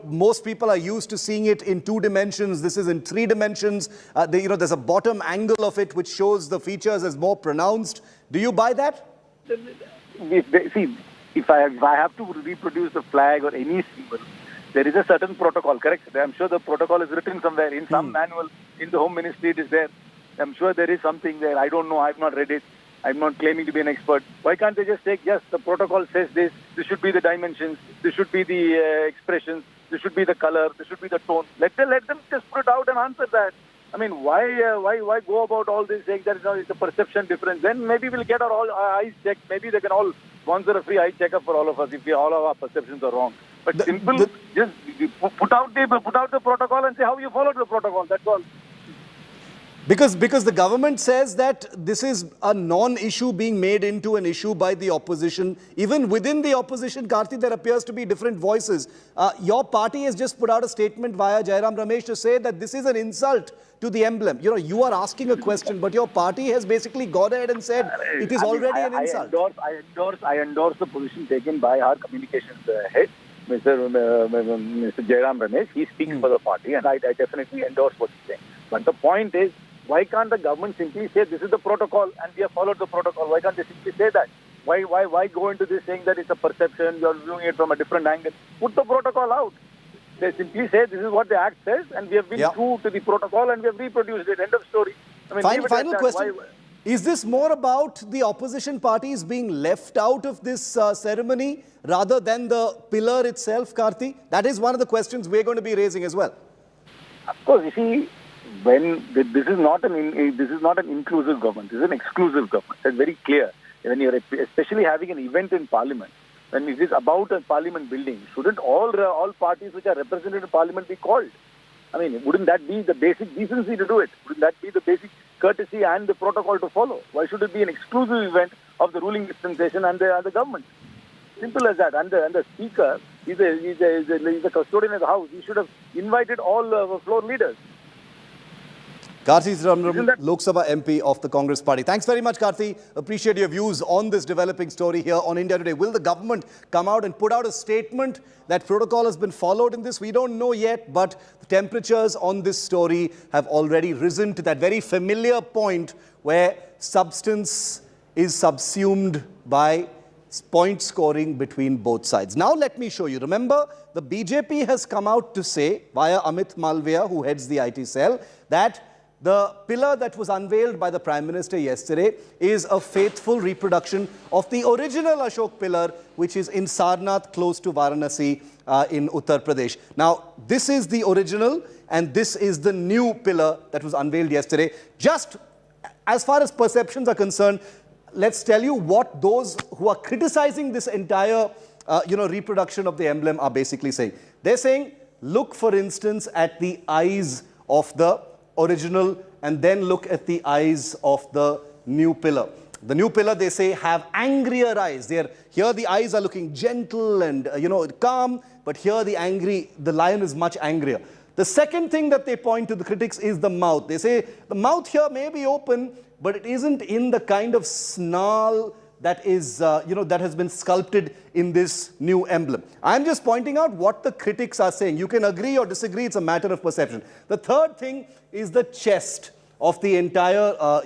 most people are used to seeing it in 2 dimensions. This is in 3 dimensions. There's a bottom angle of it which shows the features as more pronounced. Do you buy that? If I have to reproduce the flag or any symbol, there is a certain protocol, correct? I'm sure the protocol is written somewhere in some manual in the Home Ministry. It is there. I'm sure there is something there. I don't know. I've not read it. I'm not claiming to be an expert. Why can't they just take, yes, the protocol says this should be the dimensions, this should be the expressions, this should be the color, this should be the tone. Let them just put it out and answer that. I mean, why go about all this saying that it's a perception difference? Then maybe we'll get our eyes checked. Maybe they can all sponsor a free eye checkup for all of us if all of our perceptions are wrong. But just put out the protocol and say how you followed the protocol. That's all. Because the government says that this is a non-issue being made into an issue by the opposition. Even within the opposition, Karti, there appears to be different voices. Your party has just put out a statement via Jairam Ramesh to say that this is an insult to the emblem. You are asking a question, but your party has basically gone ahead and said it is already an insult. I endorse the position taken by our communications head, Mr. Jairam Ramesh. He speaks for the party, and I definitely endorse what he's saying. But the point is, why can't the government simply say this is the protocol and we have followed the protocol? Why can't they simply say that? Why go into this saying that it's a perception, you're viewing it from a different angle? Put the protocol out. They simply say this is what the Act says and we have been true to the protocol and we have reproduced it. End of story. I mean, final question. Is this more about the opposition parties being left out of this ceremony rather than the pillar itself, Karti? That is one of the questions we're going to be raising as well. Of course, you see, when this is not an inclusive government, this is an exclusive government. It's very clear. When you're especially having an event in Parliament, when it is about a Parliament building, shouldn't all parties which are represented in Parliament be called? I mean, wouldn't that be the basic decency to do it? Wouldn't that be the basic courtesy and the protocol to follow. Why should it be an exclusive event of the ruling dispensation and the government? Simple as that. And the speaker is a custodian of the house. He should have invited all floor leaders. Karthi Sriram, Lok Sabha MP of the Congress Party. Thanks very much, Karthi. Appreciate your views on this developing story here on India Today. Will the government come out and put out a statement that protocol has been followed in this? We don't know yet, but the temperatures on this story have already risen to that very familiar point where substance is subsumed by point scoring between both sides. Now let me show you. Remember, the BJP has come out to say, via Amit Malviya, who heads the IT cell, that the pillar that was unveiled by the Prime Minister yesterday is a faithful reproduction of the original Ashok pillar, which is in Sarnath, close to Varanasi in Uttar Pradesh. Now, this is the original and this is the new pillar that was unveiled yesterday. Just as far as perceptions are concerned, let's tell you what those who are criticizing this entire reproduction of the emblem are basically saying. They're saying, look, for instance, at the eyes of the original and then look at the eyes of the new pillar. The new pillar, they say, have angrier eyes. Here the eyes are looking gentle and calm, but here the lion is much angrier. The second thing that they point to, the critics, is the mouth. They say the mouth here may be open, but it isn't in the kind of snarl that is, that has been sculpted in this new emblem. I'm just pointing out what the critics are saying. You can agree or disagree, it's a matter of perception. The third thing is the chest of the entire,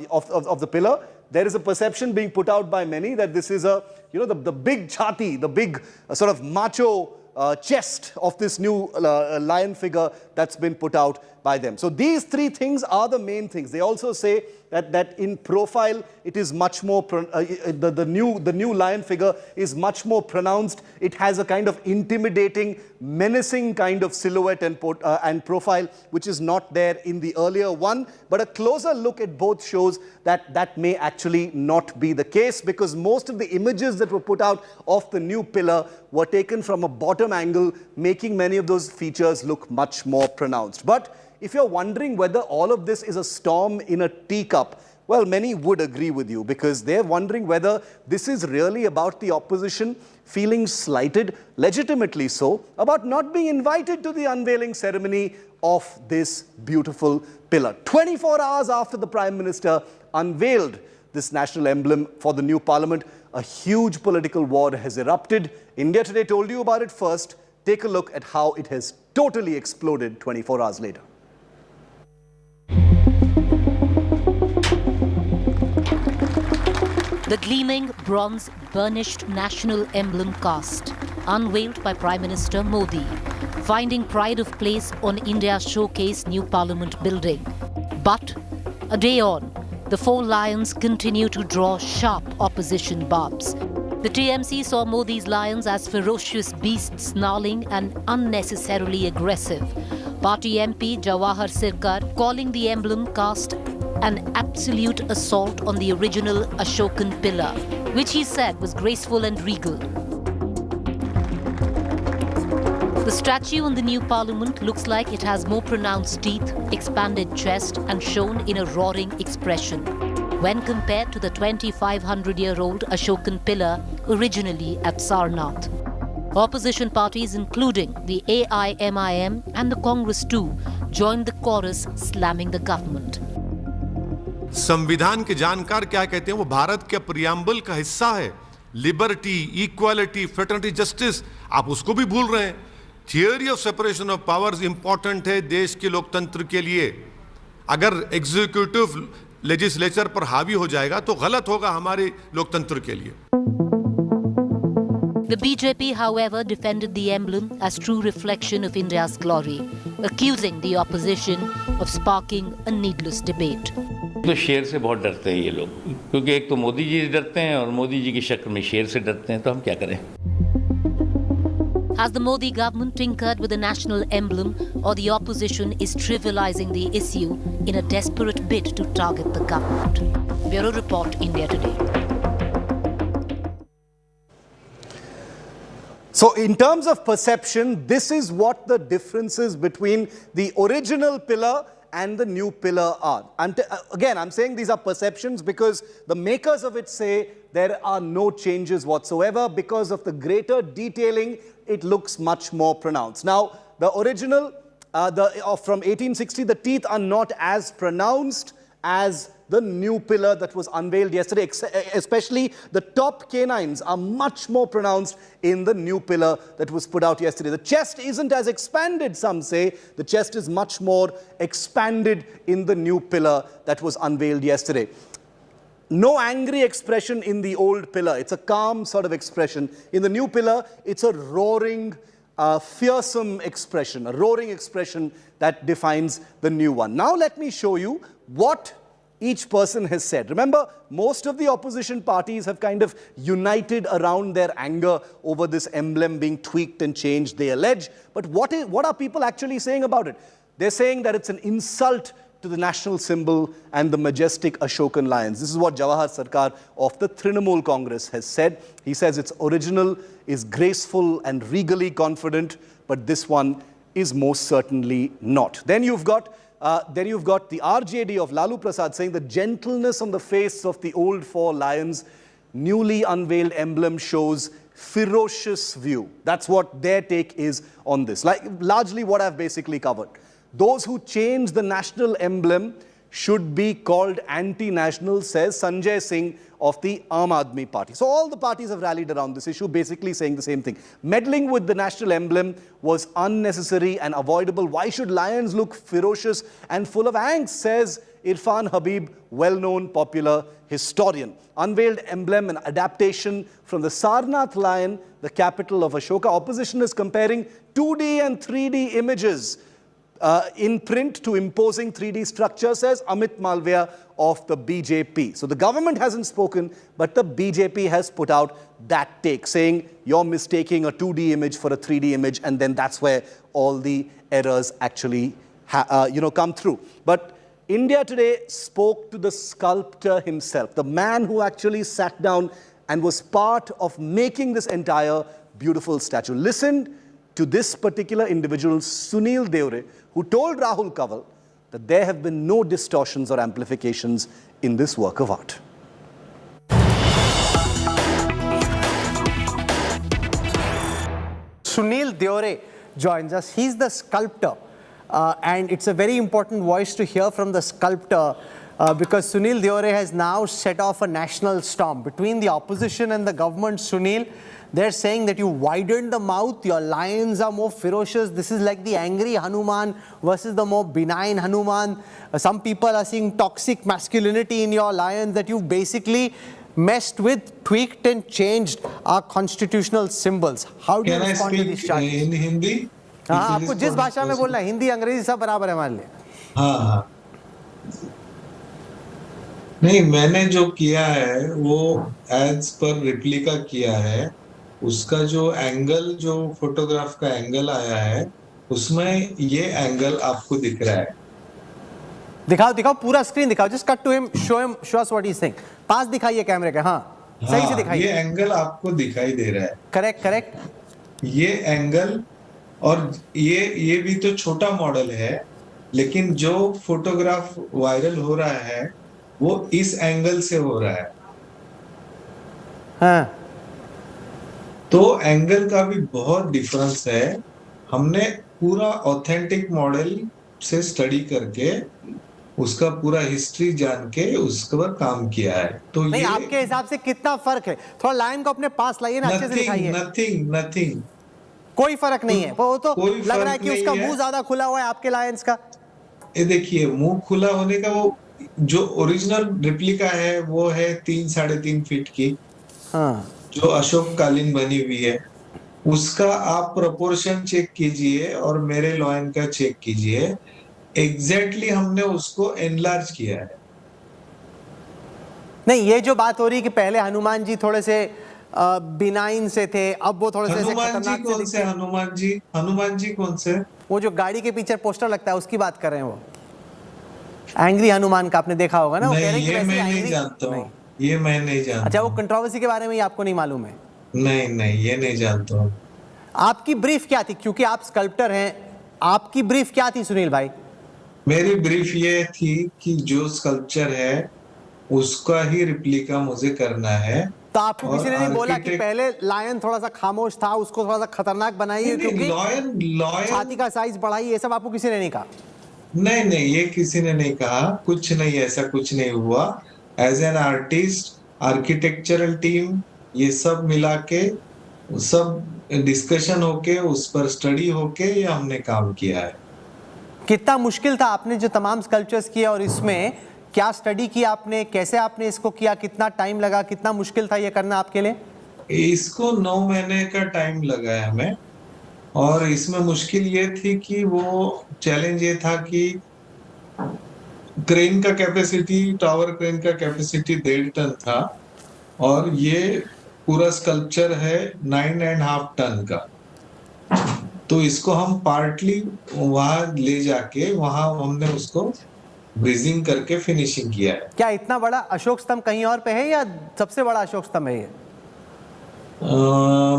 of the pillar. There is a perception being put out by many that this is a, the big chati, the big sort of macho chest of this new lion figure that's been put out by them. So these three things are the main things. They also say that in profile it is much more, the new lion figure is much more pronounced. It has a kind of intimidating, menacing kind of silhouette and profile, which is not there in the earlier one. But a closer look at both shows that may actually not be the case, because most of the images that were put out of the new pillar were taken from a bottom angle, making many of those features look much more pronounced. But if you're wondering whether all of this is a storm in a teacup, well, many would agree with you, because they're wondering whether this is really about the opposition feeling slighted, legitimately so, about not being invited to the unveiling ceremony of this beautiful pillar. 24 hours after the Prime Minister unveiled this national emblem for the new parliament, a huge political war has erupted. India Today told you about it first. Take a look at how it has totally exploded 24 hours later. The gleaming bronze burnished national emblem cast, unveiled by Prime Minister Modi, finding pride of place on India's showcase new parliament building. But a day on, the four lions continue to draw sharp opposition barbs. The TMC saw Modi's lions as ferocious beasts, snarling and unnecessarily aggressive. Party MP Jawahar Sirkar calling the emblem cast an absolute assault on the original Ashokan pillar, which he said was graceful and regal. The statue in the new parliament looks like it has more pronounced teeth, expanded chest, and shown in a roaring expression when compared to the 2,500-year-old Ashokan pillar originally at Sarnath. Opposition parties, including the AIMIM and the Congress too, joined the chorus slamming the government. संविधान के जानकार क्या कहते हैं, वो भारत के preamble का हिस्सा है. लिबर्टी, इक्वालिटी, फ्रेटर्निटी, जस्टिस, आप उसको भी भूल रहे हैं. Theory of separation of powers important है देश के लोकतंत्र के लिए. अगर एग्जीक्यूटिव लेजिस्लेचर पर हावी हो जाएगा तो गलत होगा हमारे लोकतंत्र के लिए. The BJP, however, defended the emblem as true reflection of India's glory, accusing the opposition of sparking a needless debate. तो शेर से बहुत डरते हैं ये लोग, क्योंकि एक तो मोदी जी डरते हैं और मोदी जी की शक्ल में शेर से डरते हैं, तो हम क्या करें? Has the Modi government tinkered with the national emblem, or the opposition is trivializing the issue in a desperate bid to target the government? Bureau Report, India Today. So in terms of perception, this is what the difference is between the original pillar and the new pillar are. Again, I'm saying these are perceptions because the makers of it say there are no changes whatsoever. Because of the greater detailing, it looks much more pronounced. Now, the original from 1860, the teeth are not as pronounced as the new pillar that was unveiled yesterday. Especially the top canines are much more pronounced in the new pillar that was put out yesterday. The chest isn't as expanded, some say. The chest is much more expanded in the new pillar that was unveiled yesterday. No angry expression in the old pillar. It's a calm sort of expression. In the new pillar, it's a roaring, fearsome expression, a roaring expression that defines the new one. Now let me show you what each person has said. Remember, most of the opposition parties have kind of united around their anger over this emblem being tweaked and changed, they allege. But what are people actually saying about it? They're saying that it's an insult to the national symbol and the majestic Ashokan lions. This is what Jawahar Sarkar of the Trinamool Congress has said. He says its original is graceful and regally confident, but this one is most certainly not. Then you've got the RJD of Lalu Prasad saying the gentleness on the face of the old four lions, newly unveiled emblem shows ferocious view. That's what their take is on this. Like largely what I've basically covered. Those who change the national emblem should be called anti-national, says Sanjay Singh of the Aam Aadmi Party. So all the parties have rallied around this issue, basically saying the same thing. Meddling with the national emblem was unnecessary and avoidable. Why should lions look ferocious and full of angst, says Irfan Habib, well-known popular historian. Unveiled emblem, an adaptation from the Sarnath lion, the capital of Ashoka. Opposition is comparing 2D and 3D images in print to imposing 3D structure, says Amit Malviya of the BJP. So the government hasn't spoken, but the BJP has put out that take, saying you're mistaking a 2D image for a 3D image, and then that's where all the errors actually come through. But India Today spoke to the sculptor himself, the man who actually sat down and was part of making this entire beautiful statue. Listen to this particular individual, Sunil Deore, who told Rahul Kanwal that there have been no distortions or amplifications in this work of art. Sunil Deore joins us. He's the sculptor, and it's a very important voice to hear from the sculptor because Sunil Deore has now set off a national storm between the opposition and the government. Sunil, they're saying that you widened the mouth, your lions are more ferocious. This is like the angry Hanuman versus the more benign Hanuman. Some people are seeing toxic masculinity in your lions, that you've basically messed with, tweaked and changed our constitutional symbols. How do you respond to these charges? In Hindi? हाँ, आपको जिस भाषा में बोलना है, हिंदी अंग्रेजी सब बराबर है हमारे लिए. हाँ. नहीं, मैंने जो किया है वो एज पर रिप्लिका किया है. उसका जो एंगल, जो फोटोग्राफ का एंगल आया है, उसमें ये एंगल आपको दिख रहा है. दिखाओ पूरा स्क्रीन दिखाओ. Just cut to him, show us what he is saying. पास दिखाइए कैमरे के. हाँ, सही से दिखाइए. ये एंगल आपको दिखाई दे रहा है. करेक्ट. ये एंगल, और ये भी तो छोटा मॉडल है, लेकिन जो फोटोग्राफ वायरल हो रहा है वो इस एंगल से हो रहा है. हाँ. तो एंगल का भी बहुत डिफरेंस है. हमने पूरा ऑथेंटिक मॉडल से स्टडी करके उसका पूरा हिस्ट्री जान के उसके पर काम किया है. तो नहीं, ये आपके हिसाब से कितना फर्क है? थोड़ा लाइन को अपने पास लाइए ना, अच्छे से दिखाइए. नथिंग. कोई फर्क नहीं है. वो तो लग रहा है कि उसका मुंह ज्यादा खुला हुआ है आपके लायंस का. ये देखिए, मुंह खुला होने का, वो जो ओरिजिनल रिप्लिका है वो है 3-3.5 फीट की. हाँ. जो अशोक कालीन बनी हुई है, उसका आप प्रोपोर्शन चेक कीजिए और मेरे लॉयन का चेक कीजिए. एग्जैक्टली हमने उसको एनलार्ज किया है. नहीं, ये जो बात हो रही है कि पहले हनुमान जी थोड़े से बिनाइन से थे, अब वो थोड़े से हनुमान जी कौन से? हनुमान जी कौन से? वो जो गाड़ी के पीछे पोस्टर लगता है उसकी बात कर रहे हैं. वो एंग्री हनुमान का आपने देखा होगा ना. वो कह रहे हैं कि मैं नहीं जानता हूँ. ये मैं नहीं जानता. अच्छा, वो कंट्रोवर्सी के बारे में ही आपको नहीं मालूम है? नहीं, ये नहीं जानता हूँ. आपकी ब्रीफ क्या थी? क्योंकि आप स्कल्प्टर हैं, आपकी ब्रीफ क्या थी सुनील भाई? मेरी ब्रीफ ये थी कि जो स्कल्पचर है उसका ही रिप्लिका मुझे करना है। तो आपको किसी ने नहीं बोला कि architect- पहले लायन थोड़ा सा खामोश था, उसको थोड़ा सा खतरनाक बनाइए क्योंकि लॉयन छाती का साइज बढ़ाइए, ये सब आपको किसी ने नहीं कहा? नहीं नहीं, ये किसी ने नहीं कहा, कुछ नहीं, ऐसा कुछ नहीं हुआ। As an artist, architectural team, ये सब मिला के, सब डिस्कशन होके, उस पर स्टडी होके ये हमने काम किया है। कितना मुश्किल था आपने जो तमाम स्कल्पचर्स किए, और इसमें क्या स्टडी किया आपने, कैसे आपने इसको किया, कितना टाइम लगा, कितना मुश्किल था ये करना आपके लिए? इसको 9 महीने का टाइम लगा है हमें, और इसमें मुश्किल ये थी कि वो चैलेंज ये था कि क्रेन का कैपेसिटी, टावर क्रेन का कैपेसिटी 1.5 टन था, और ये पूरा स्कल्पचर है 9.5 टन का। तो इसको हम पार्टली वहां ले जाके वहां हमने उसको ब्रीजिंग करके फिनिशिंग किया है। क्या इतना बड़ा अशोक स्तंभ कहीं और पे है या सबसे बड़ा अशोक स्तंभ है ये?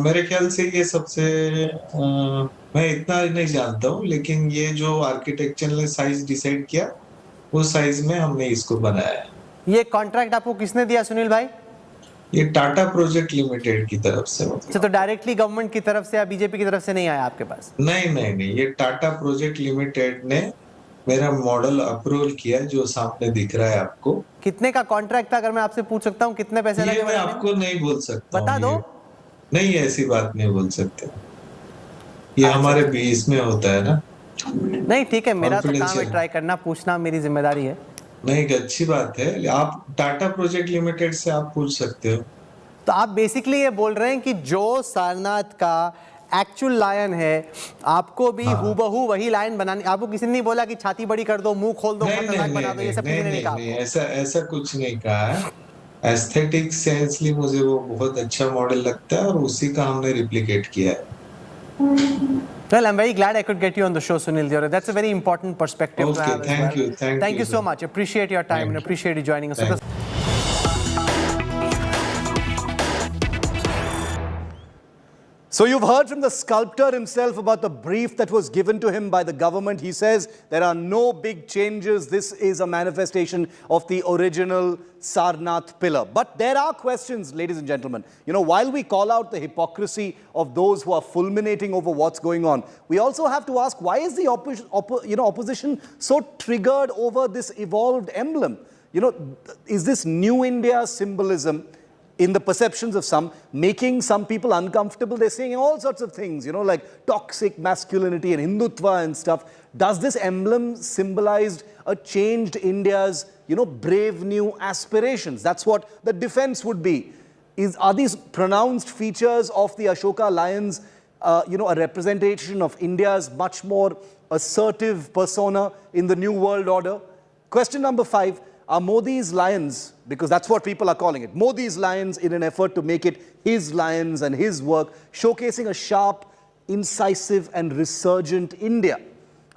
मेरे ख्याल से ये सबसे मैं इतना नहीं जानता हूँ, लेकिन ये जो आर्किटेक्चर ने साइज डिसाइड किया उस साइज में हमने इसको बनाया है। ये कॉन्ट्रैक्ट आपको किसने दिया सुनील भाई? ये टाटा प्रोजेक्ट लिमिटेड की तरफ से। अच्छा, तो डायरेक्टली गवर्नमेंट की तरफ से या बीजेपी की तरफ से नहीं आया आपके पास? नहीं नहीं नहीं, ये टाटा प्रोजेक्ट लिमिटेड ने मेरा मॉडल अप्रूवल किया, जो सामने दिख रहा है आपको। कितने का कॉन्ट्रैक्ट था, अगर मैं आपसे पूछ सकता हूँ कितने पैसे लगे? मैं आपको नहीं बोल सकता, बता दो। नहीं, ऐसी बात नहीं बोल सकते, ये हमारे बीच में होता है ना। नहीं ठीक है, मेरा तो काम है ट्राई करना, पूछना मेरी जिम्मेदारी है। नहीं, एक अच्छी बात है, आप टाटा प्रोजेक्ट लिमिटेड से आप पूछ सकते हो। तो आप बेसिकली ये बोल रहे हैं कि जो सारनाथ का एक्चुअल लायन है, आपको भी हूबहू वही लायन बनानी, आपको किसी ने नहीं बोला कि छाती बड़ी कर दो, मुंह खोल दो, खतरनाक बना दो, ये सब किसी ने नहीं कहा? नहीं, ऐसा कुछ नहीं कहा है। एस्थेटिक सेंसली मुझे वो बहुत अच्छा मॉडल लगता है, और उसी का हमने रिप्लिकेट किया है। Well, I'm very glad I could get you on the show, Sunil Deoghar. That's a very important perspective to have as well. Thank you so much. Appreciate your time and appreciate you joining us. So you've heard from the sculptor himself about the brief that was given to him by the government. He says there are no big changes. This is a manifestation of the original Sarnath pillar. But there are questions, ladies and gentlemen. You know, while we call out the hypocrisy of those who are fulminating over what's going on, we also have to ask, why is the opposition so triggered over this evolved emblem? You know, is this new India symbolism, in the perceptions of some, making some people uncomfortable? They're saying all sorts of things, you know, like toxic masculinity and Hindutva and stuff. Does this emblem symbolize a changed India's, you know, brave new aspirations? That's what the defense would be. Are these pronounced features of the Ashoka lions, you know, a representation of India's much more assertive persona in the new world order? Question number 5. Are Modi's lions, because that's what people are calling it, Modi's lions, in an effort to make it his lions and his work, showcasing a sharp, incisive and resurgent India,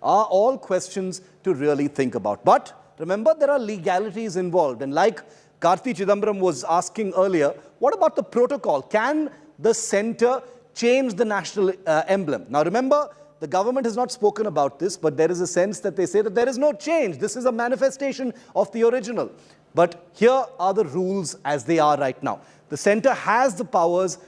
are all questions to really think about. But remember, there are legalities involved, and like Karthi Chidambaram was asking earlier, what about the protocol? Can the centre change the national emblem? Now remember, the government has not spoken about this, but there is a sense that they say that there is no change. This is a manifestation of the original. But here are the rules as they are right now. The centre has the powers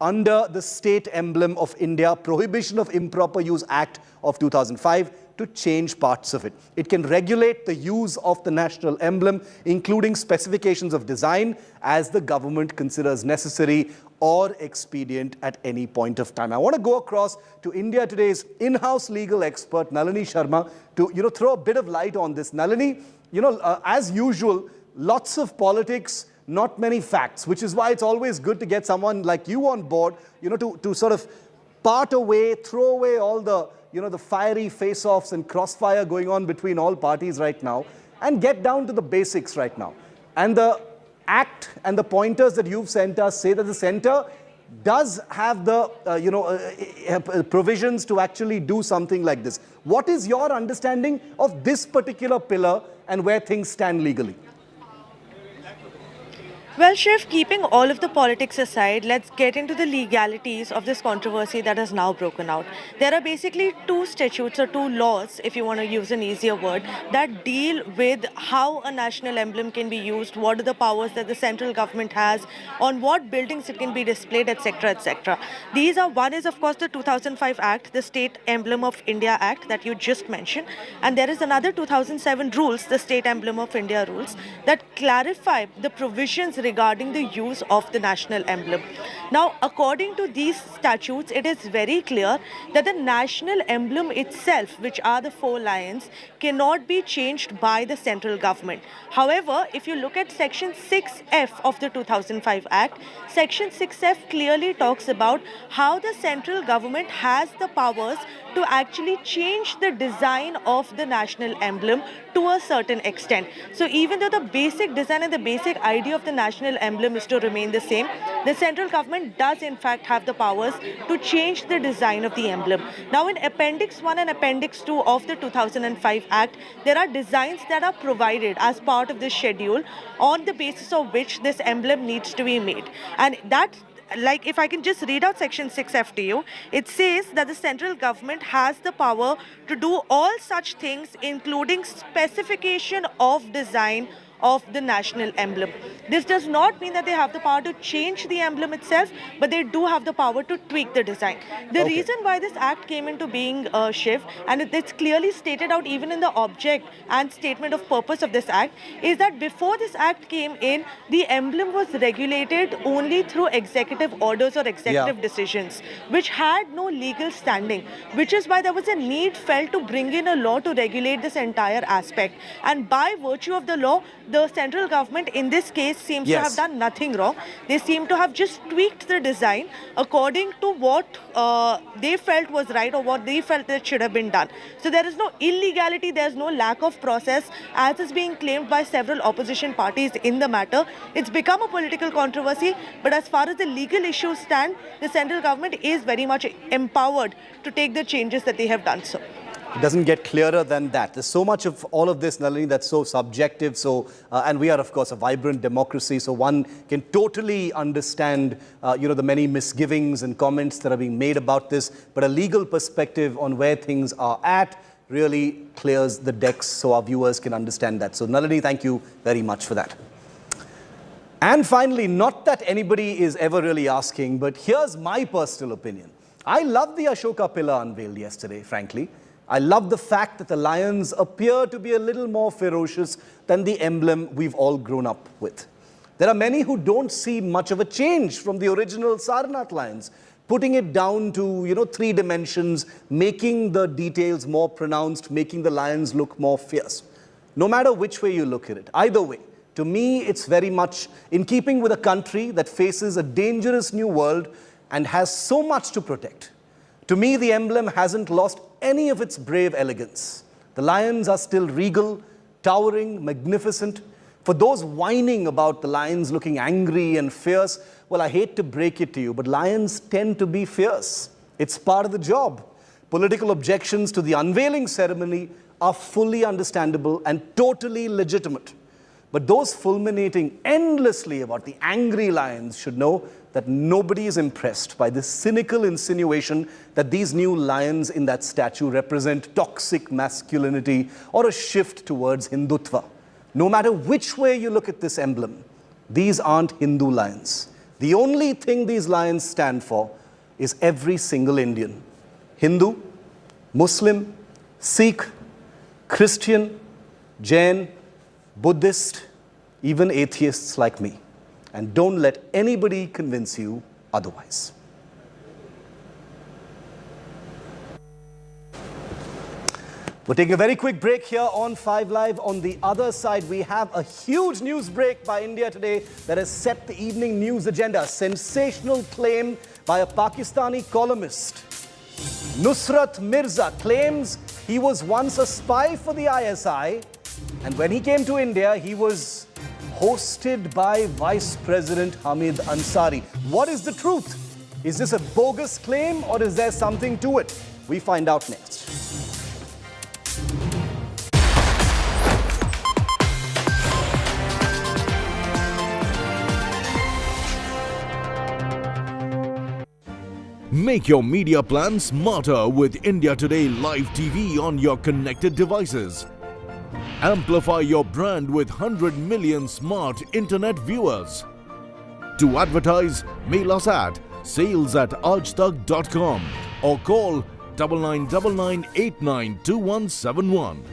under the State Emblem of India, Prohibition of Improper Use Act of 2005, to change parts of it. It can regulate the use of the national emblem, including specifications of design, as the government considers necessary or expedient at any point of time. I want to go across to India Today's in-house legal expert, Nalini Sharma, to throw a bit of light on this. Nalini, as usual, lots of politics, not many facts, which is why it's always good to get someone like you on board, to sort of part away, throw away all the, the fiery face-offs and crossfire going on between all parties right now, and get down to the basics right now. And the act and the pointers that you've sent us say that the centre does have the provisions to actually do something like this. What is your understanding of this particular pillar and where things stand legally? Well, Shiv, keeping all of the politics aside, let's get into the legalities of this controversy that has now broken out. There are basically two statutes or two laws, if you want to use an easier word, that deal with how a national emblem can be used, what are the powers that the central government has, on what buildings it can be displayed, etc., etc. These are, one is of course the 2005 Act, the State Emblem of India Act that you just mentioned, and there is another 2007 rules, the State Emblem of India rules, that clarify the provisions regarding the use of the national emblem. Now, according to these statutes, it is very clear that the national emblem itself, which are the 4 lions, cannot be changed by the central government. However, if you look at Section 6F of the 2005 Act, Section 6F clearly talks about how the central government has the powers to actually change the design of the national emblem to a certain extent. So even though the basic design and the basic idea of the national emblem is to remain the same, the central government does in fact have the powers to change the design of the emblem. Now in Appendix 1 and Appendix 2 of the 2005 Act, there are designs that are provided as part of this schedule on the basis of which this emblem needs to be made. And that, like, if I can just read out Section 6F to you, it says that the central government has the power to do all such things, including specification of design of the national emblem. This does not mean that they have the power to change the emblem itself, but they do have the power to tweak the design. The reason why this act came into being, Shiv, and it's clearly stated out even in the object and statement of purpose of this act, is that before this act came in, the emblem was regulated only through executive orders or executive decisions, which had no legal standing, which is why there was a need felt to bring in a law to regulate this entire aspect. And by virtue of the law, the central government in this case seems to have done nothing wrong. They seem to have just tweaked the design according to what they felt was right or what they felt that should have been done. So there is no illegality, there is no lack of process as is being claimed by several opposition parties in the matter. It's become a political controversy, but as far as the legal issues stand, the central government is very much empowered to take the changes that they have done so. It doesn't get clearer than that. There's so much of all of this, Nalini, that's so subjective. So, and we are, of course, a vibrant democracy. So one can totally understand, the many misgivings and comments that are being made about this. But a legal perspective on where things are at really clears the decks so our viewers can understand that. So, Nalini, thank you very much for that. And finally, not that anybody is ever really asking, but here's my personal opinion. I love the Ashoka pillar unveiled yesterday, frankly. I love the fact that the lions appear to be a little more ferocious than the emblem we've all grown up with. There are many who don't see much of a change from the original Sarnath lions, putting it down to, 3 dimensions, making the details more pronounced, making the lions look more fierce. No matter which way you look at it, either way, to me, it's very much in keeping with a country that faces a dangerous new world and has so much to protect. To me, the emblem hasn't lost any of its brave elegance. The lions are still regal, towering, magnificent. For those whining about the lions looking angry and fierce, well, I hate to break it to you, but lions tend to be fierce. It's part of the job. Political objections to the unveiling ceremony are fully understandable and totally legitimate. But those fulminating endlessly about the angry lions should know that nobody is impressed by this cynical insinuation that these new lions in that statue represent toxic masculinity or a shift towards Hindutva. No matter which way you look at this emblem, these aren't Hindu lions. The only thing these lions stand for is every single Indian. Hindu, Muslim, Sikh, Christian, Jain, Buddhist, even atheists like me. And don't let anybody convince you otherwise. We're taking a very quick break here on 5 Live. On the other side, we have a huge news break by India Today that has set the evening news agenda. Sensational claim by a Pakistani columnist. Nusrat Mirza claims he was once a spy for the ISI, and when he came to India, he was hosted by Vice President Hamid Ansari. What is the truth? Is this a bogus claim or is there something to it? We find out next. Make your media plan smarter with India Today Live TV on your connected devices. Amplify your brand with 100 million smart internet viewers. To advertise, mail us at sales@aajtak.com or call 9999892171.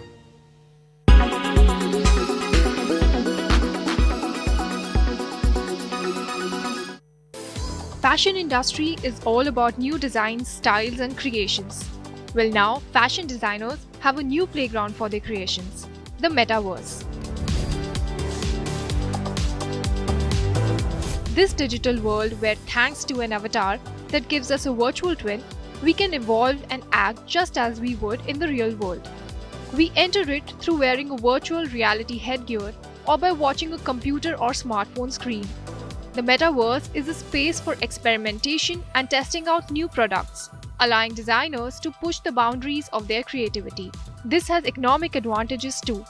Fashion industry is all about new designs, styles and creations. Well, now fashion designers have a new playground for their creations, the metaverse. This digital world where, thanks to an avatar that gives us a virtual twin, we can evolve and act just as we would in the real world. We enter it through wearing a virtual reality headgear or by watching a computer or smartphone screen. The metaverse is a space for experimentation and testing out new products, allowing designers to push the boundaries of their creativity. This has economic advantages too.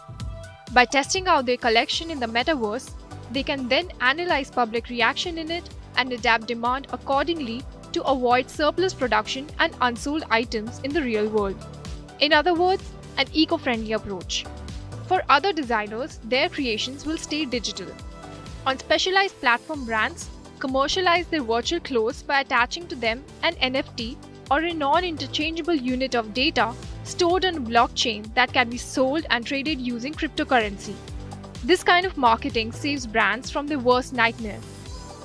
By testing out their collection in the metaverse, they can then analyze public reaction in it and adapt demand accordingly to avoid surplus production and unsold items in the real world. In other words, an eco-friendly approach. For other designers, their creations will stay digital. On specialized platform, brands commercialize their virtual clothes by attaching to them an NFT or a non-interchangeable unit of data stored on a blockchain that can be sold and traded using cryptocurrency. This kind of marketing saves brands from their worst nightmare: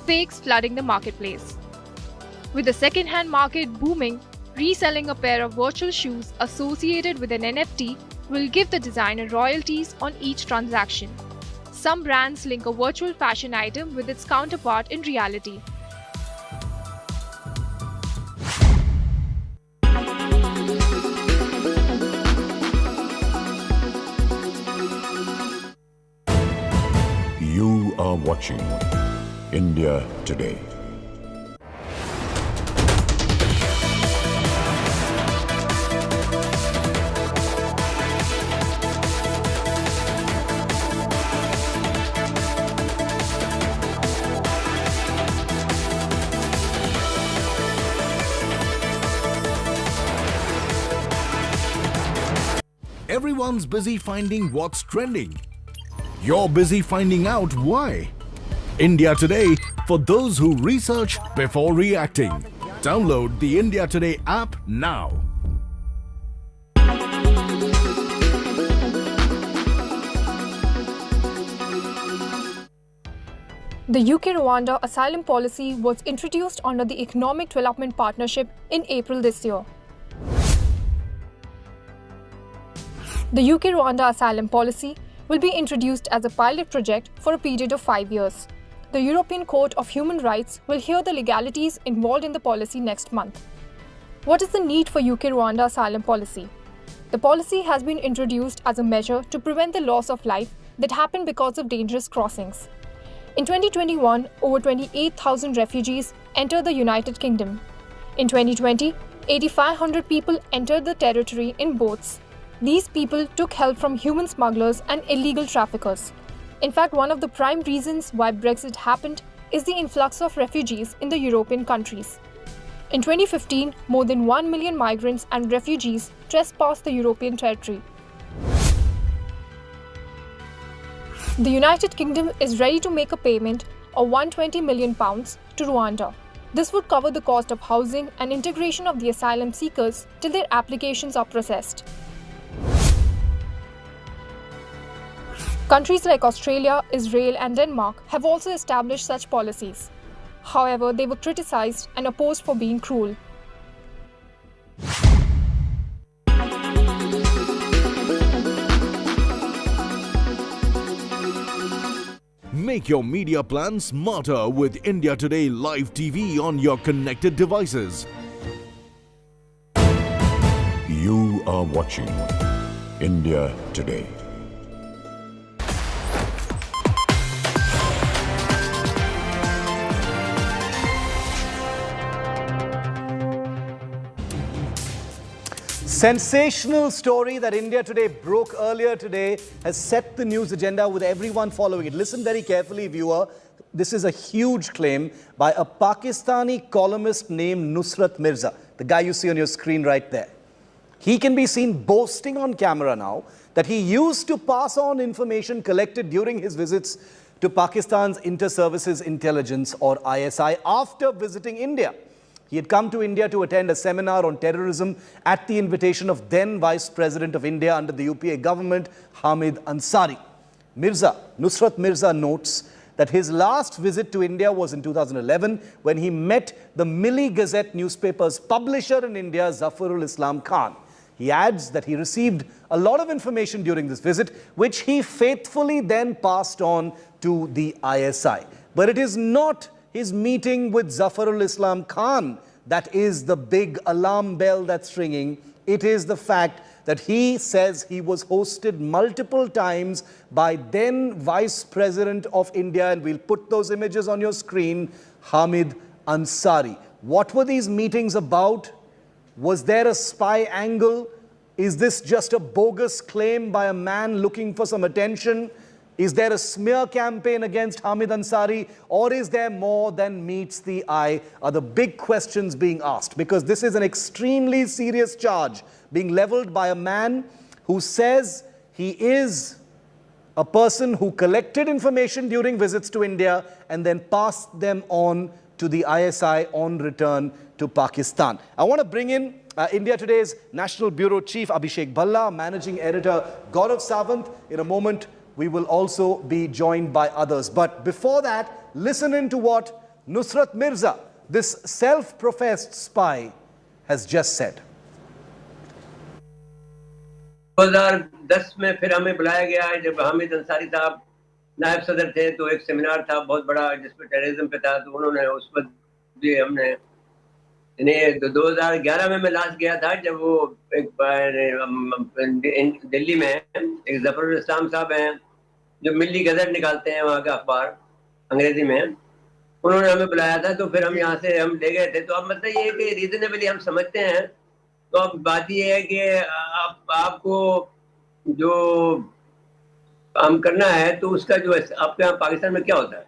fakes flooding the marketplace. With the second-hand market booming, reselling a pair of virtual shoes associated with an NFT will give the designer royalties on each transaction. Some brands link a virtual fashion item with its counterpart in reality. You are watching India Today. Everyone's busy finding what's trending. You're busy finding out why. India Today, for those who research before reacting. Download the India Today app now. The UK-Rwanda asylum policy was introduced under the Economic Development Partnership in April this year. The UK-Rwanda asylum policy will be introduced as a pilot project for a period of 5 years. The European Court of Human Rights will hear the legalities involved in the policy next month. What is the need for UK-Rwanda asylum policy? The policy has been introduced as a measure to prevent the loss of life that happened because of dangerous crossings. In 2021, over 28,000 refugees entered the United Kingdom. In 2020, 8,500 people entered the territory in boats. These people took help from human smugglers and illegal traffickers. In fact, one of the prime reasons why Brexit happened is the influx of refugees in the European countries. In 2015, more than 1 million migrants and refugees trespassed the European territory. The United Kingdom is ready to make a payment of £120 million to Rwanda. This would cover the cost of housing and integration of the asylum seekers till their applications are processed. Countries like Australia, Israel and Denmark have also established such policies. However, they were criticized and opposed for being cruel. Make your media plan smarter with India Today Live TV on your connected devices. You are watching India Today. Sensational story that India Today broke earlier today has set the news agenda with everyone following it. Listen very carefully, viewer. This is a huge claim by a Pakistani columnist named Nusrat Mirza, the guy you see on your screen right there. He can be seen boasting on camera now that he used to pass on information collected during his visits to Pakistan's Inter-Services Intelligence or ISI after visiting India. He had come to India to attend a seminar on terrorism at the invitation of then Vice President of India under the UPA government, Hamid Ansari. Nusrat Mirza notes that his last visit to India was in 2011 when he met the Milli Gazette newspaper's publisher in India, Zafarul Islam Khan. He adds that he received a lot of information during this visit, which he faithfully then passed on to the ISI. But it is not his meeting with Zafarul Islam Khan that is the big alarm bell that's ringing. It is the fact that he says he was hosted multiple times by then Vice President of India, and we'll put those images on your screen, Hamid Ansari. What were these meetings about? Was there a spy angle? Is this just a bogus claim by a man looking for some attention? Is there a smear campaign against Hamid Ansari, or is there more than meets the eye? Are the big questions being asked, because this is an extremely serious charge being leveled by a man who says he is a person who collected information during visits to India and then passed them on to the ISI on return to Pakistan. I want to bring in India Today's National Bureau Chief Abhishek Bhalla, Managing Editor Gaurav Sawant. In a moment, we will also be joined by others. But before that, listen in to what Nusrat Mirza, this self-professed spy, has just said. 2010 में फिर हमें बुलाया गया जब हामिद अंसारी साहब नायब सदर थे, तो एक सेमिनार था बहुत बड़ा जिसमें टेररिज्म पे था, तो उन्होंने उस वक्त भी हमने इन्हें 2011 में मैं लास्ट गया था जब वो एक दिल्ली में एक जफरुल इस्लाम साहब हैं जो मिल्ली गजट निकालते हैं वहाँ का अखबार अंग्रेजी में, उन्होंने हमें बुलाया था, तो फिर हम यहाँ से हम ले गए थे। तो अब मतलब ये है कि रीजनेबली हम समझते हैं। तो अब बात ये है कि आपको जो काम करना है तो उसका जो आपके यहाँ पाकिस्तान में क्या होता है,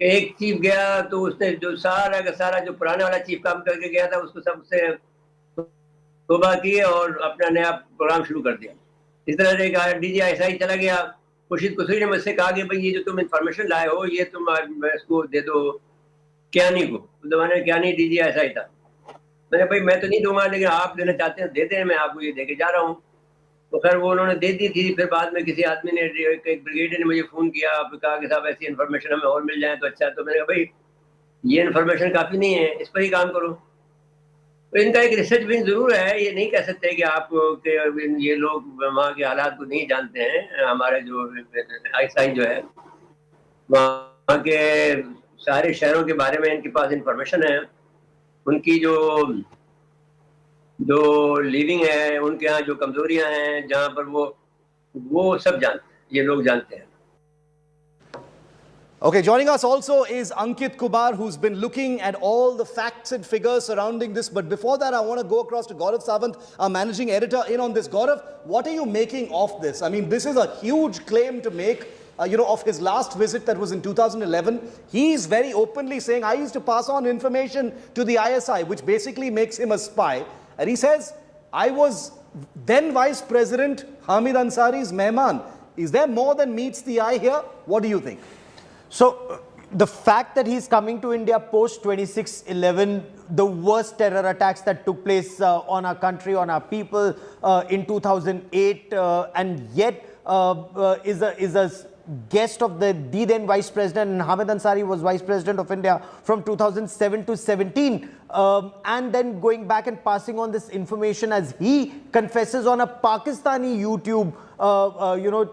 एक चीफ गया तो उसने जो सारा का सारा जो पुराने वाला चीफ काम करके गया था उसको सबसे तौबा की और अपना नया प्रोग्राम शुरू कर दिया। इस तरह से कहा डीजी ISI चला गया। खुर्शीद कुसरी ने मुझसे कहा कि भाई ये जो तुम इंफॉर्मेशन लाए हो ये तुम इसको दे दो क्यानी को। उस जमाने में क्यानी डीजी ISI था। मैंने भाई मैं तो नहीं दूंगा, लेकिन आप देना चाहते हैं दे दें, मैं आपको ये दे के जा रहा हूँ। तो खैर वो उन्होंने दे दी थी। फिर बाद में किसी आदमी ने एक ब्रिगेडियर ने मुझे फ़ोन किया, कहा कि साहब ऐसी इन्फॉर्मेशन हमें और मिल जाए तो अच्छा। तो मैंने कहा भाई ये इन्फॉर्मेशन काफ़ी नहीं है, इस पर ही काम करो। तो इनका एक रिसर्च विंग ज़रूर है, ये नहीं कह सकते कि आप ये लोग वहाँ के हालात को नहीं जानते हैं। हमारे जो ISI जो है वहाँ के सारे शहरों के बारे में इनके पास इंफॉर्मेशन है, उनकी जो लिविंग है, उनके यहाँ जो कमजोरियां हैं, जहाँ पर वो सब जानते हैं, ये लोग जानते हैं। Okay, joining us also is Ankit Kumar, who's been looking at all the facts and figures surrounding this. But before that, I want to go across to Gaurav Sawant, our managing editor, in on this. Gaurav, what are you making of this? I mean, this is a huge claim to make, of his last visit that was in 2011. He's very openly saying, I used to pass on information to the ISI, which basically makes him a spy. And he says, I was then Vice President Hamid Ansari's mehman. Is there more than meets the eye here? What do you think? So, the fact that he's coming to India post 26/11, the worst terror attacks that took place on our country, on our people in 2008, and yet is a guest of the then Vice President, and Hamid Ansari was Vice President of India from 2007 to 17, and then going back and passing on this information, as he confesses on a Pakistani YouTube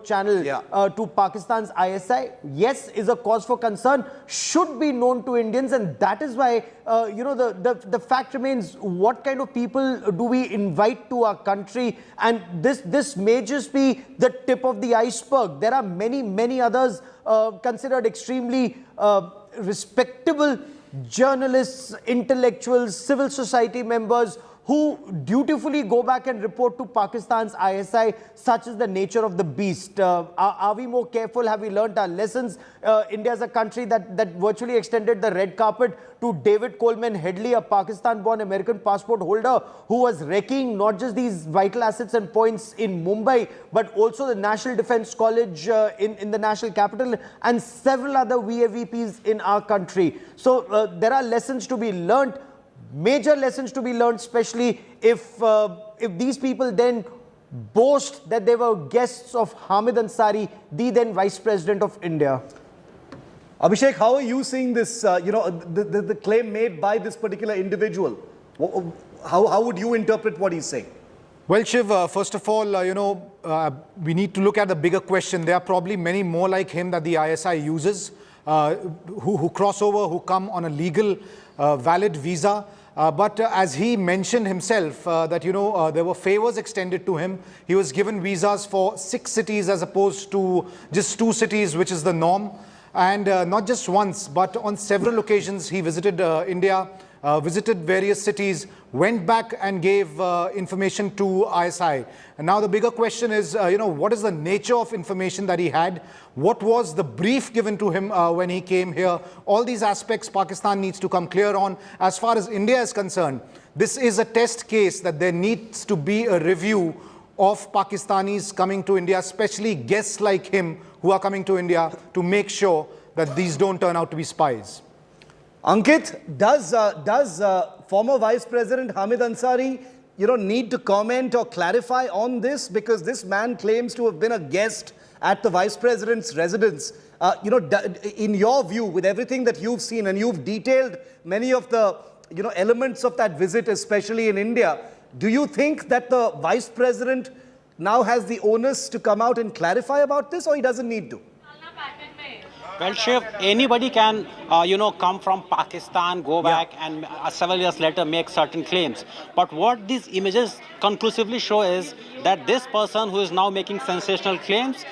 channel to Pakistan's ISI, yes, is a cause for concern, should be known to Indians, and that is why the fact remains, what kind of people do we invite to our country? And this may just be the tip of the iceberg. There are many others considered extremely respectable journalists, intellectuals, civil society members who dutifully go back and report to Pakistan's ISI, such is the nature of the beast. Are we more careful? Have we learnt our lessons? India is a country that virtually extended the red carpet to David Coleman Headley, a Pakistan-born American passport holder who was wrecking not just these vital assets and points in Mumbai, but also the National Defence College in the national capital and several other VAVPs in our country. So there are lessons to be learnt, major lessons to be learnt, especially if these people then boast that they were guests of Hamid Ansari, the then Vice President of India. Abhishek, how are you seeing this, the claim made by this particular individual? How would you interpret what he's saying? Well, Shiv, first of all, we need to look at the bigger question. There are probably many more like him that the ISI uses who cross over, who come on a legal, valid visa. But as he mentioned himself, that, there were favors extended to him. He was given visas for 6 cities as opposed to just 2 cities, which is the norm. And not just once, but on several occasions, he visited India, visited various cities, went back and gave information to ISI. And now the bigger question is, what is the nature of information that he had? What was the brief given to him when he came here? All these aspects Pakistan needs to come clear on. As far as India is concerned, this is a test case that there needs to be a review of Pakistanis coming to India, especially guests like him who are coming to India, to make sure that these don't turn out to be spies. Ankit, does former Vice President Hamid Ansari, need to comment or clarify on this? Because this man claims to have been a guest at the Vice President's residence. In your view, with everything that you've seen, and you've detailed many of the elements of that visit, especially in India, do you think that the Vice President now has the onus to come out and clarify about this, or he doesn't need to? Well, Shiv, anybody can, come from Pakistan, go back and several years later make certain claims. But what these images conclusively show is that this person who is now making sensational claims,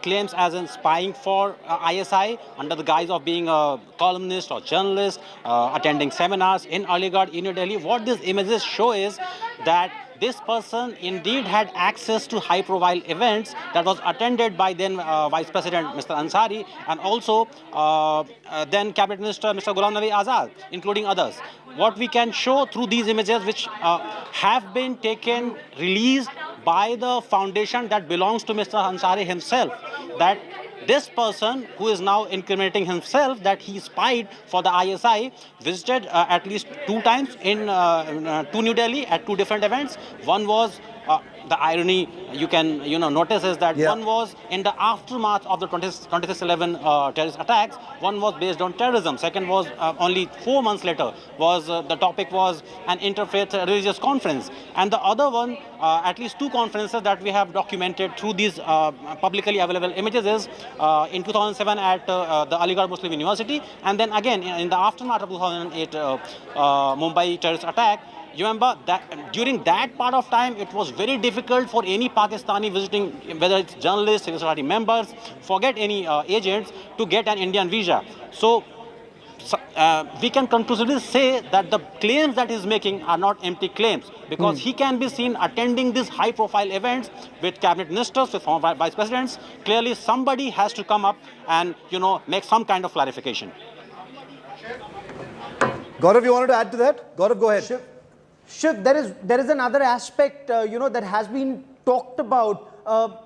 claims as in spying for ISI under the guise of being a columnist or journalist, attending seminars in Aligarh, in New Delhi, what these images show is that this person indeed had access to high-profile events that was attended by then Vice President Mr. Ansari and also then Cabinet Minister Mr. Ghulam Nabi Azad, including others. What we can show through these images, which have been taken, released by the foundation that belongs to Mr. Ansari himself, that this person who is now incriminating himself that he spied for the ISI visited at least 2 times to New Delhi at 2 different events. One was the irony you can notice is that one was in the aftermath of the 26/11 terrorist attacks. One was based on terrorism. Second was only 4 months later was the topic was an interfaith religious conference. And the other one, at least 2 conferences that we have documented through these publicly available images is in 2007 at the Aligarh Muslim University, and then again in the aftermath of 2008 Mumbai terrorist attack. You remember that during that part of time, it was very difficult for any Pakistani visiting, whether it's journalists, civil society members, forget any agents, to get an Indian visa. So we can conclusively say that the claims that he's making are not empty claims, because he can be seen attending these high-profile events with cabinet ministers, with former vice presidents. Clearly, somebody has to come up and make some kind of clarification. Gaurav, you wanted to add to that? Gaurav, go ahead. Shiv, there is another aspect, that has been talked about.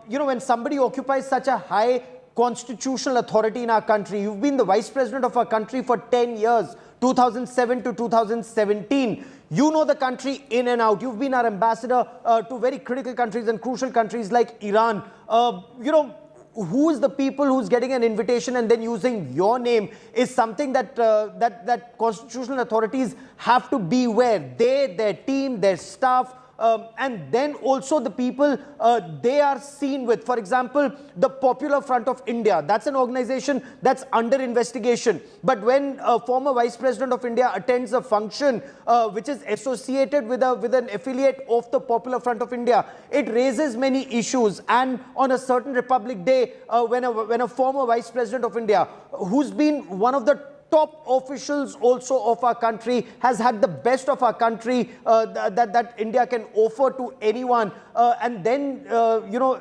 When somebody occupies such a high constitutional authority in our country, you've been the vice president of our country for 10 years, 2007 to 2017. You know the country in and out. You've been our ambassador to very critical countries and crucial countries like Iran. Who is the people who's getting an invitation and then using your name is something that that constitutional authorities have to beware. They, their team, their staff, and then also the people they are seen with. For example, the Popular Front of India, that's an organization that's under investigation. But when a former Vice President of India attends a function which is associated with an affiliate of the Popular Front of India, it raises many issues. And on a certain Republic Day, when a former Vice President of India, who's been one of the top officials also of our country, has had the best of our country that India can offer to anyone, and then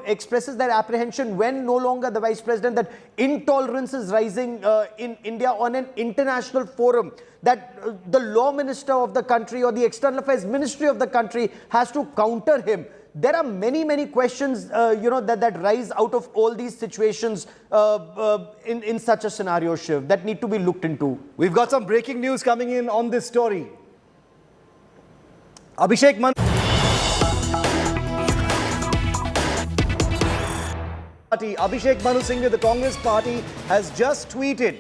expresses their apprehension when no longer the Vice President that intolerance is rising in India on an international forum, that the law minister of the country or the external affairs ministry of the country has to counter him. There are many questions, that rise out of all these situations in such a scenario, Shiv, that need to be looked into. We've got some breaking news coming in on this story. Abhishek Manu Singh, the Congress party, has just tweeted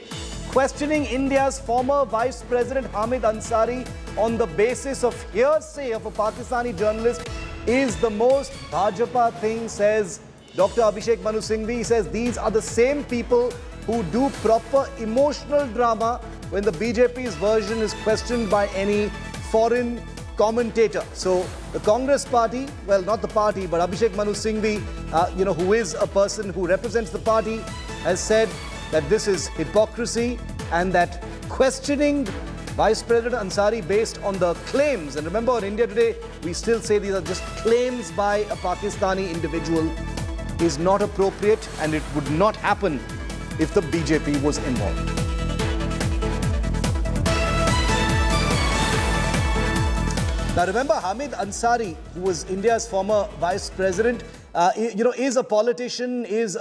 questioning India's former Vice President Hamid Ansari on the basis of hearsay of a Pakistani journalist is the most Bhajapa thing, says Dr. Abhishek Manu Singhvi. He says these are the same people who do proper emotional drama when the BJP's version is questioned by any foreign commentator. So the Congress party, well, not the party, but Abhishek Manu Singhvi, who is a person who represents the party, has said that this is hypocrisy and that questioning Vice President Ansari based on the claims, and remember in India today, we still say these are just claims by a Pakistani individual, is not appropriate, and it would not happen if the BJP was involved. Now remember, Hamid Ansari, who was India's former Vice President, is a politician, is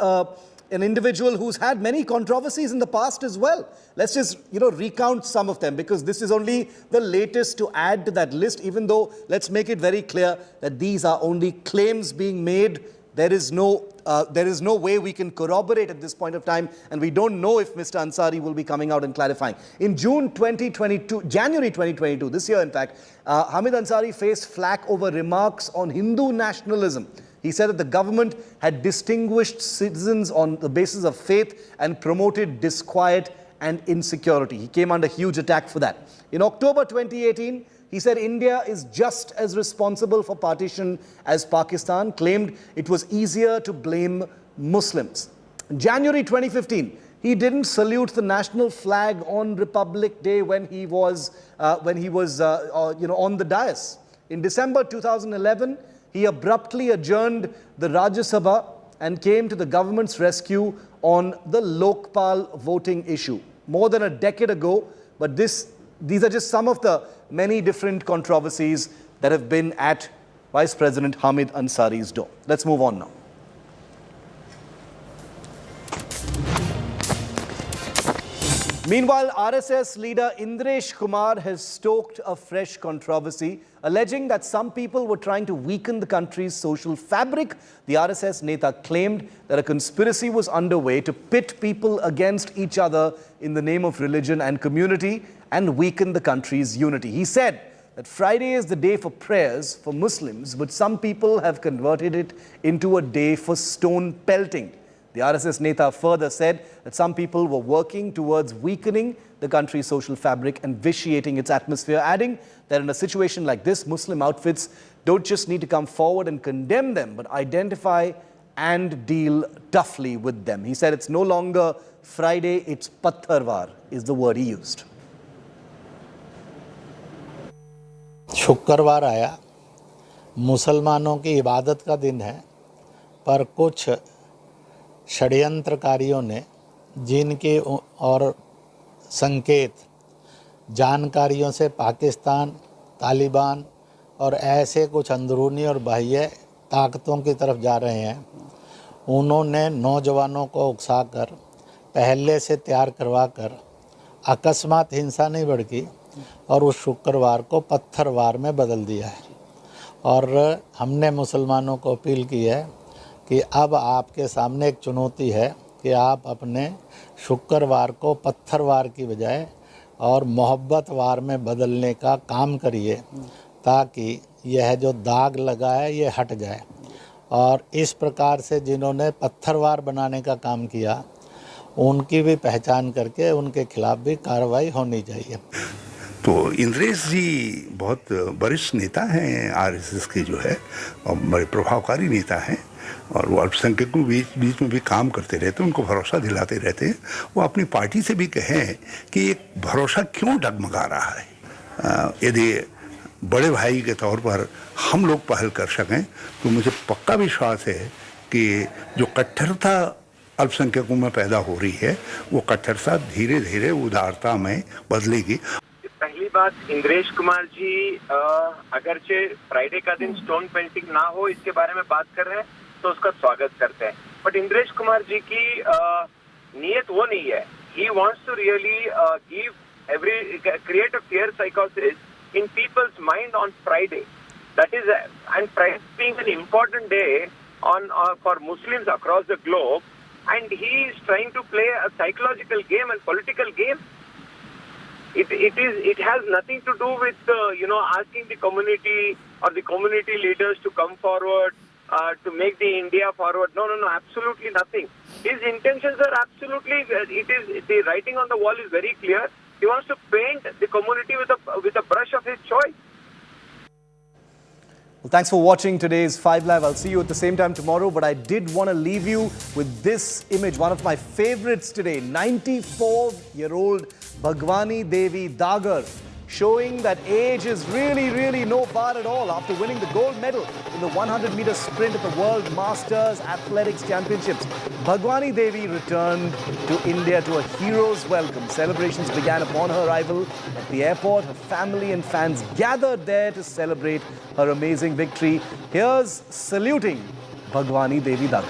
an individual who's had many controversies in the past as well. Let's just, recount some of them, because this is only the latest to add to that list, even though let's make it very clear that these are only claims being made. There is no way we can corroborate at this point of time, and we don't know if Mr. Ansari will be coming out and clarifying. In January 2022, this year in fact, Hamid Ansari faced flack over remarks on Hindu nationalism. He said that the government had distinguished citizens on the basis of faith and promoted disquiet and insecurity. He came under huge attack for that. In October 2018, he said India is just as responsible for partition as Pakistan, claimed it was easier to blame Muslims. In January 2015, he didn't salute the national flag on Republic Day when he was on the dais. In December 2011, he abruptly adjourned the Rajya Sabha and came to the government's rescue on the Lokpal voting issue. More than a decade ago, but these are just some of the many different controversies that have been at Vice President Hamid Ansari's door. Let's move on now. Meanwhile, RSS leader Indresh Kumar has stoked a fresh controversy, alleging that some people were trying to weaken the country's social fabric. The RSS Neta claimed that a conspiracy was underway to pit people against each other in the name of religion and community and weaken the country's unity. He said that Friday is the day for prayers for Muslims, but some people have converted it into a day for stone pelting. The RSS Neta further said that some people were working towards weakening the country's social fabric and vitiating its atmosphere, adding that in a situation like this, Muslim outfits don't just need to come forward and condemn them, but identify and deal toughly with them. He said it's no longer Friday, it's Patharwar is the word he used. शुक्रवार आया, मुसलमानों की इबादत का दिन है, पर कुछ षड्यंत्रकारियों ने जिनके और संकेत जानकारियों से पाकिस्तान, तालिबान और ऐसे कुछ अंदरूनी और बाह्य ताकतों की तरफ जा रहे हैं, उन्होंने नौजवानों को उकसाकर पहले से तैयार करवाकर अकस्मात हिंसा नहीं भड़की और उस शुक्रवार को पत्थरवार में बदल दिया है। और हमने मुसलमानों को अपील की है कि अब आपके सामने एक चुनौती है कि आप अपने शुक्रवार को पत्थरवार की बजाय और मोहब्बतवार में बदलने का काम करिए, ताकि यह जो दाग लगा है ये हट जाए। और इस प्रकार से जिन्होंने पत्थरवार बनाने का काम किया, उनकी भी पहचान करके उनके खिलाफ भी कार्रवाई होनी चाहिए। तो इंद्रेश जी बहुत वरिष्ठ नेता हैं, आरएसएस के जो है और बड़े प्रभावकारी नेता हैं, और वो अल्पसंख्यकों के बीच में भी काम करते रहते हैं, उनको भरोसा दिलाते रहते हैं। वो अपनी पार्टी से भी कहें कि ये भरोसा क्यों डगमगा रहा है। यदि बड़े भाई के तौर पर हम लोग पहल कर सकें तो मुझे पक्का विश्वास है कि जो कट्टरता अल्पसंख्यकों में पैदा हो रही है वो कट्टरता धीरे धीरे उदारता में बदलेगी। पहली बात, इंद्रेश कुमार जी अगरचे फ्राइडे का दिन स्टोन पेंटिंग ना हो इसके बारे में बात कर रहे हैं तो उसका स्वागत करते हैं, बट इंद्रेश कुमार जी की नीयत वो नहीं है। He wants to really create a fear psychosis in people's mind on Friday. That is, and Friday being an important day for Muslims across the globe, and he is trying to play a psychological game and political game. It has nothing to do with asking the community or the community leaders to come forward to make the India forward. No, absolutely nothing. His intentions are absolutely, the writing on the wall is very clear. He wants to paint the community with a brush of his choice. Well, thanks for watching today's 5 Live. I'll see you at the same time tomorrow, but I did want to leave you with this image, one of my favorites today. 94-year-old Bhagwani Devi Deoghar, showing that age is really no bar at all after winning the gold medal in the 100-meter sprint at the World Masters Athletics Championships. Bhagwani Devi returned to India to a hero's welcome. Celebrations began upon her arrival at the airport. Her family and fans gathered there to celebrate her amazing victory. Here's saluting Bhagwani Devi Deoghar.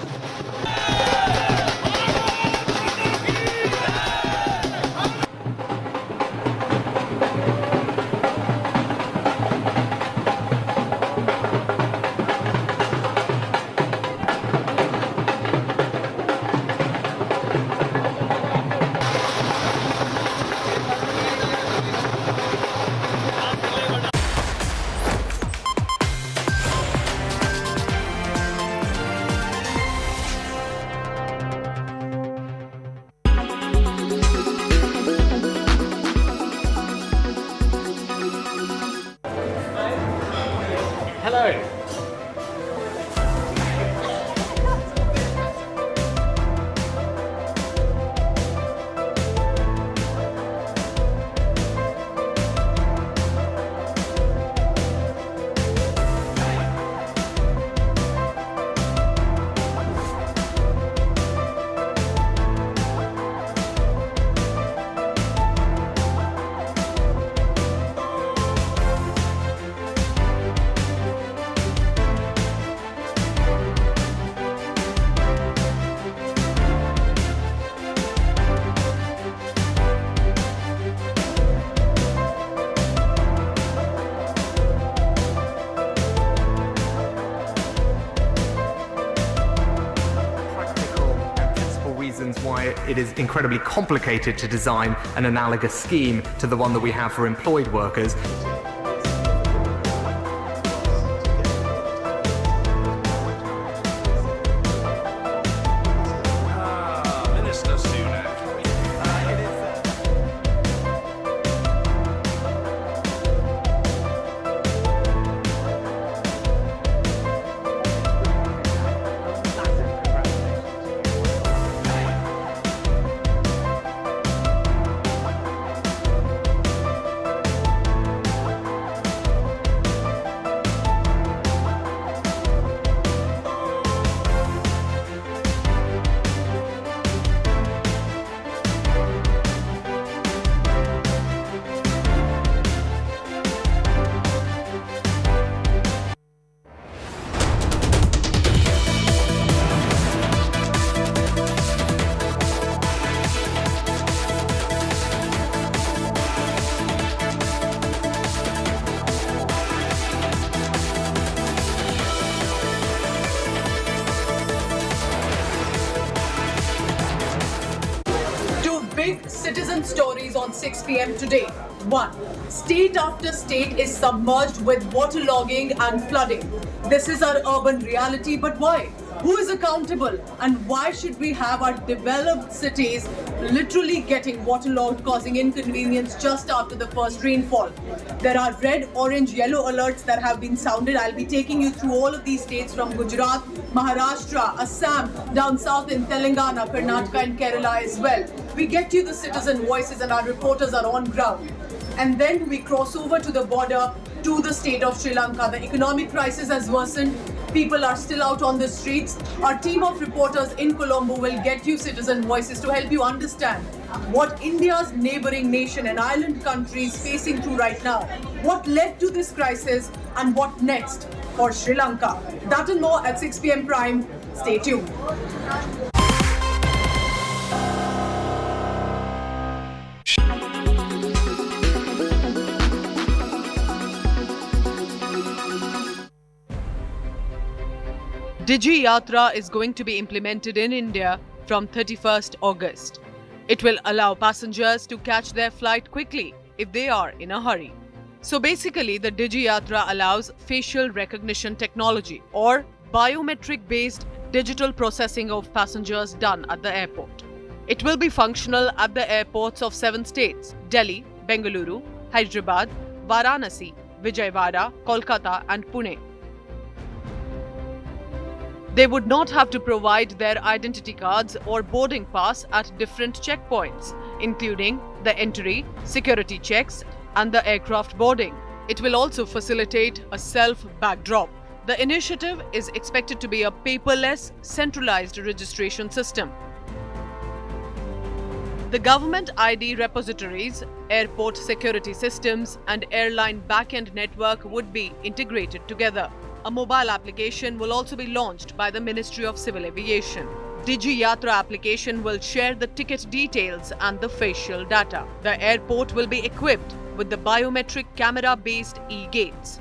Why it is incredibly complicated to design an analogous scheme to the one that we have for employed workers. Citizen stories on 6 p.m. today. 1. State after state is submerged with waterlogging and flooding. This is our urban reality, but why? Who is accountable, and why should we have our developed cities literally getting waterlogged, causing inconvenience just after the first rainfall? There are red, orange, yellow alerts that have been sounded. I'll be taking you through all of these states from Gujarat, Maharashtra, Assam, down south in Telangana, Karnataka and Kerala as well. We get you the citizen voices and our reporters are on ground. And then we cross over to the border to the state of Sri Lanka. The economic crisis has worsened. People are still out on the streets. Our team of reporters in Colombo will get you citizen voices to help you understand what India's neighboring nation and island country is facing through right now. What led to this crisis and what next for Sri Lanka? That and more at 6 p.m. Prime. Stay tuned. Digi Yatra is going to be implemented in India from 31st August. It will allow passengers to catch their flight quickly if they are in a hurry. So basically, the Digi Yatra allows facial recognition technology or biometric-based digital processing of passengers done at the airport. It will be functional at the airports of 7 states: Delhi, Bengaluru, Hyderabad, Varanasi, Vijayawada, Kolkata and Pune. They would not have to provide their identity cards or boarding pass at different checkpoints, including the entry, security checks, and the aircraft boarding. It will also facilitate a self-bag drop. The initiative is expected to be a paperless, centralized registration system. The government ID repositories, airport security systems, and airline back-end network would be integrated together. A mobile application will also be launched by the Ministry of Civil Aviation. Digi Yatra application will share the ticket details and the facial data. The airport will be equipped with the biometric camera-based e-gates.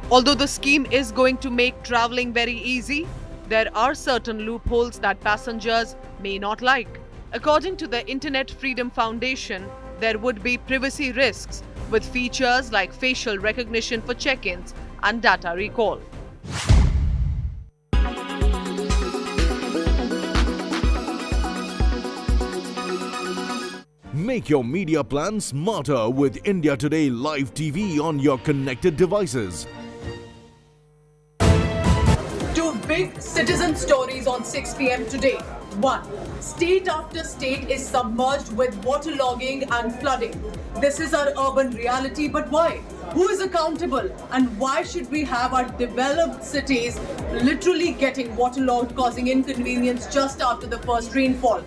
Although the scheme is going to make traveling very easy, there are certain loopholes that passengers may not like. According to the Internet Freedom Foundation, there would be privacy risks with features like facial recognition for check-ins and data recall. Make your media plan smarter with India Today Live TV on your connected devices. Two big citizen stories on 6 p.m. today. 1. State after state is submerged with waterlogging and flooding. This is our urban reality, but why? Who is accountable, and why should we have our developed cities literally getting waterlogged, causing inconvenience just after the first rainfall?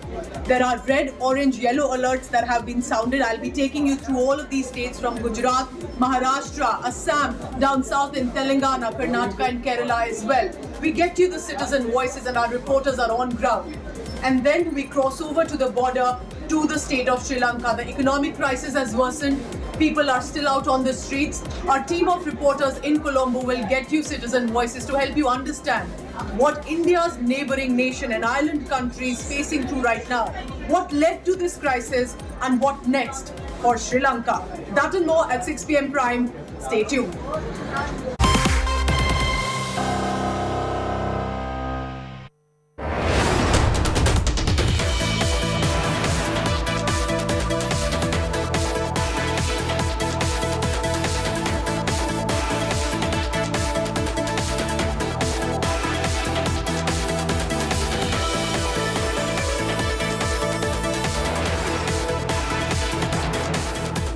There are red, orange, yellow alerts that have been sounded. I'll be taking you through all of these states from Gujarat, Maharashtra, Assam, down south in Telangana, Karnataka and Kerala as well. We get you the citizen voices and our reporters are on ground. And then we cross over to the border to the state of Sri Lanka. The economic crisis has worsened. People are still out on the streets. Our team of reporters in Colombo will get you citizen voices to help you understand what India's neighboring nation and island country is facing through right now. What led to this crisis and what next for Sri Lanka? That and more at 6 p.m. Prime. Stay tuned.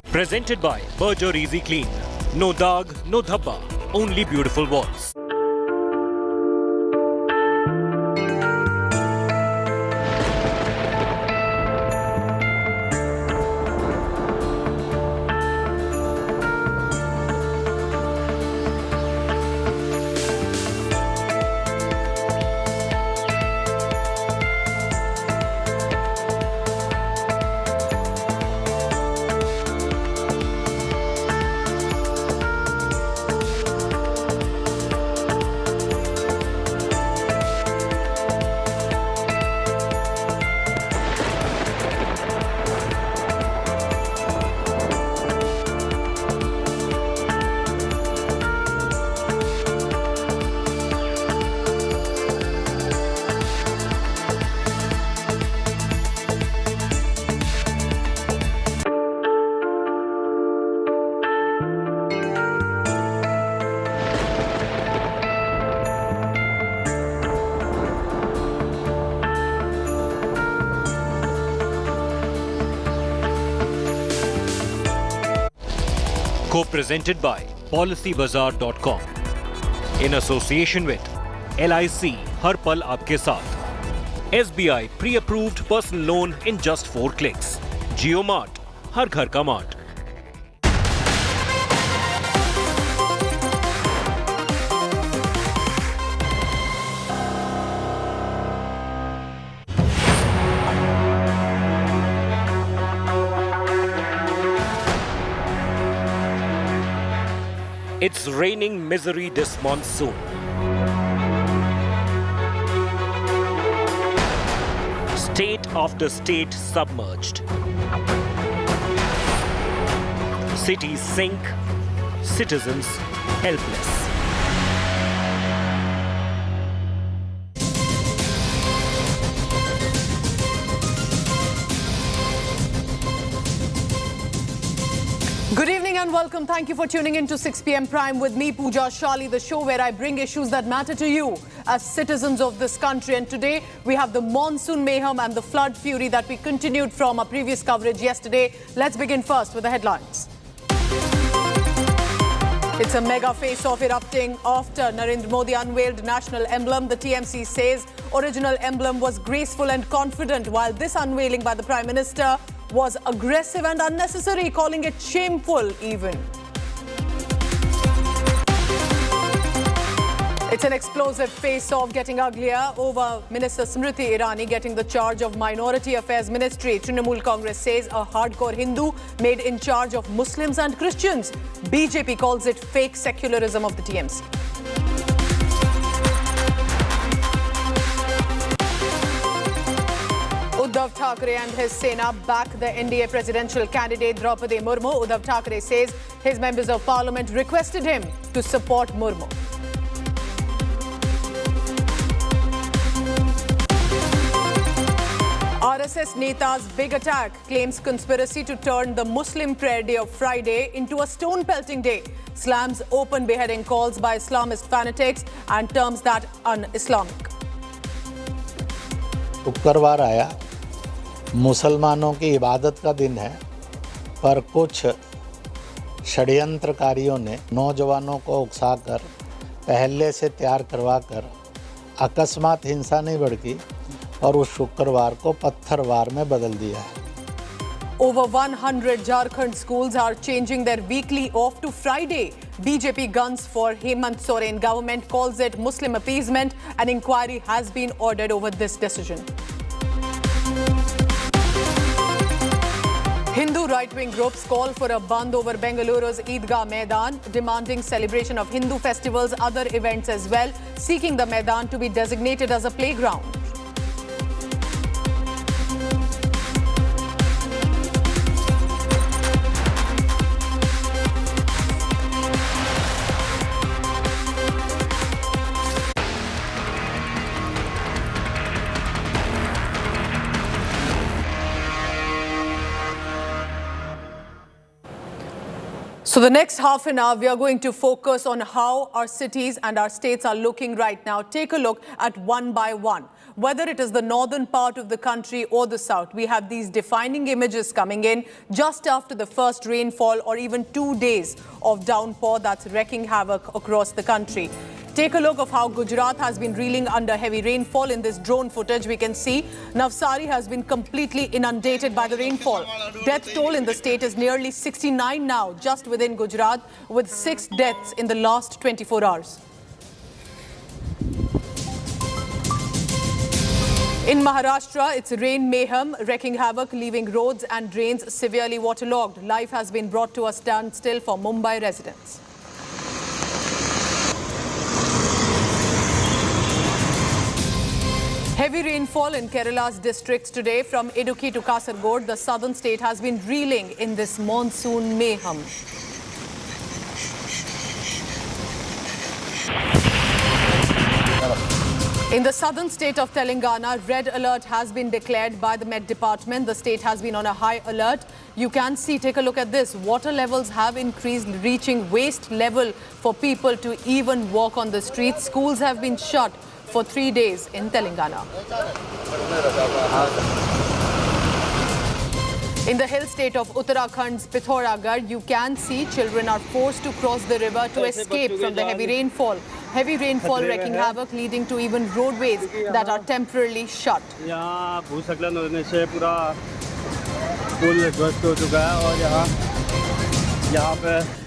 Presented by Berger Easy Clean. No dag, no dhabba, only beautiful walls. Co-presented by PolicyBazaar.com. In association with LIC हर पल आपके साथ. SBI pre-approved personal loan in just 4 clicks. Jio Mart हर घर का mart. It's raining misery this monsoon. State after state submerged. Cities sink, citizens helpless. Good evening and welcome. Thank you for tuning in to 6 p.m. Prime with me, Pooja Shali, the show where I bring issues that matter to you as citizens of this country. And today we have the monsoon mayhem and the flood fury that we continued from our previous coverage yesterday. Let's begin first with the headlines. It's a mega face-off erupting after Narendra Modi unveiled national emblem. The TMC says original emblem was graceful and confident, while this unveiling by the Prime Minister was aggressive and unnecessary, calling it shameful even. It's an explosive face-off getting uglier over Minister Smriti Irani getting the charge of Minority Affairs Ministry. Trinamool Congress says a hardcore Hindu made in charge of Muslims and Christians. BJP calls it fake secularism of the TMC. Uddhav Thackeray and his Sena back the NDA presidential candidate Draupadi Murmu. Uddhav Thackeray says his members of parliament requested him to support Murmu. RSS Neta's big attack claims conspiracy to turn the Muslim prayer day of Friday into a stone pelting day. Slams open beheading calls by Islamist fanatics and terms that un-Islamic. शुक्रवार आया, मुसलमानों की इबादत का दिन है, पर कुछ षड्यंत्रकारियों ने नौजवानों को उकसाकर पहले से तैयार करवाकर अकस्मात हिंसा नहीं भड़की और उस शुक्रवार को पत्थरवार में बदल दिया है. Over 100 Jharkhand schools are changing their weekly off to Friday. BJP guns for Hemant Soren. Government calls it Muslim appeasement. An inquiry has been ordered over this decision. Hindu right-wing groups call for a band over Bengaluru's Idgah Maidan, demanding celebration of Hindu festivals, other events as well, seeking the Maidan to be designated as a playground. So the next half an hour, we are going to focus on how our cities and our states are looking right now. Take a look at one by one. Whether it is the northern part of the country or the south, we have these defining images coming in just after the first rainfall or even 2 days of downpour that's wreaking havoc across the country. Take a look of how Gujarat has been reeling under heavy rainfall. In this drone footage, we can see Navsari has been completely inundated by the rainfall. Death toll in the state is nearly 69 now, just within Gujarat, with 6 deaths in the last 24 hours. In Maharashtra, it's rain mayhem wreaking havoc, leaving roads and drains severely waterlogged. Life has been brought to a standstill for Mumbai residents. Heavy rainfall in Kerala's districts today. From Idukki to Kasaragod, the southern state has been reeling in this monsoon mayhem. In the southern state of Telangana, red alert has been declared by the Met Department. The state has been on a high alert. You can see, take a look at this. Water levels have increased, reaching waist level for people to even walk on the streets. Schools have been shut for 3 days in Telangana. In the hill state of Uttarakhand's Pithoragarh, you can see children are forced to cross the river to escape from the heavy rainfall. Heavy rainfall wreaking havoc, leading to even roadways that are temporarily shut. यहाँ भूस्खलन होने से पूरा पुल ध्वस्त हो चुका है और यहाँ पे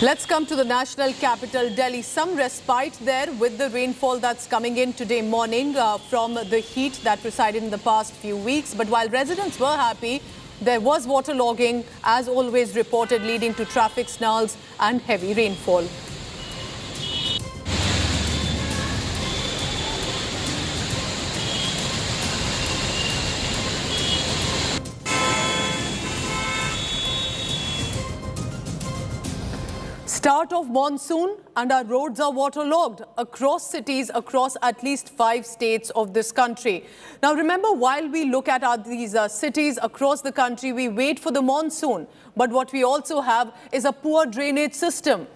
Let's come to the national capital, Delhi. Some respite there with the rainfall that's coming in today morning from the heat that presided in the past few weeks. But while residents were happy, there was waterlogging, as always reported, leading to traffic snarls and heavy rainfall. Start of monsoon and our roads are waterlogged across cities, across at least 5 states of this country. Now remember, while we look at these cities across the country, we wait for the monsoon. But what we also have is a poor drainage system.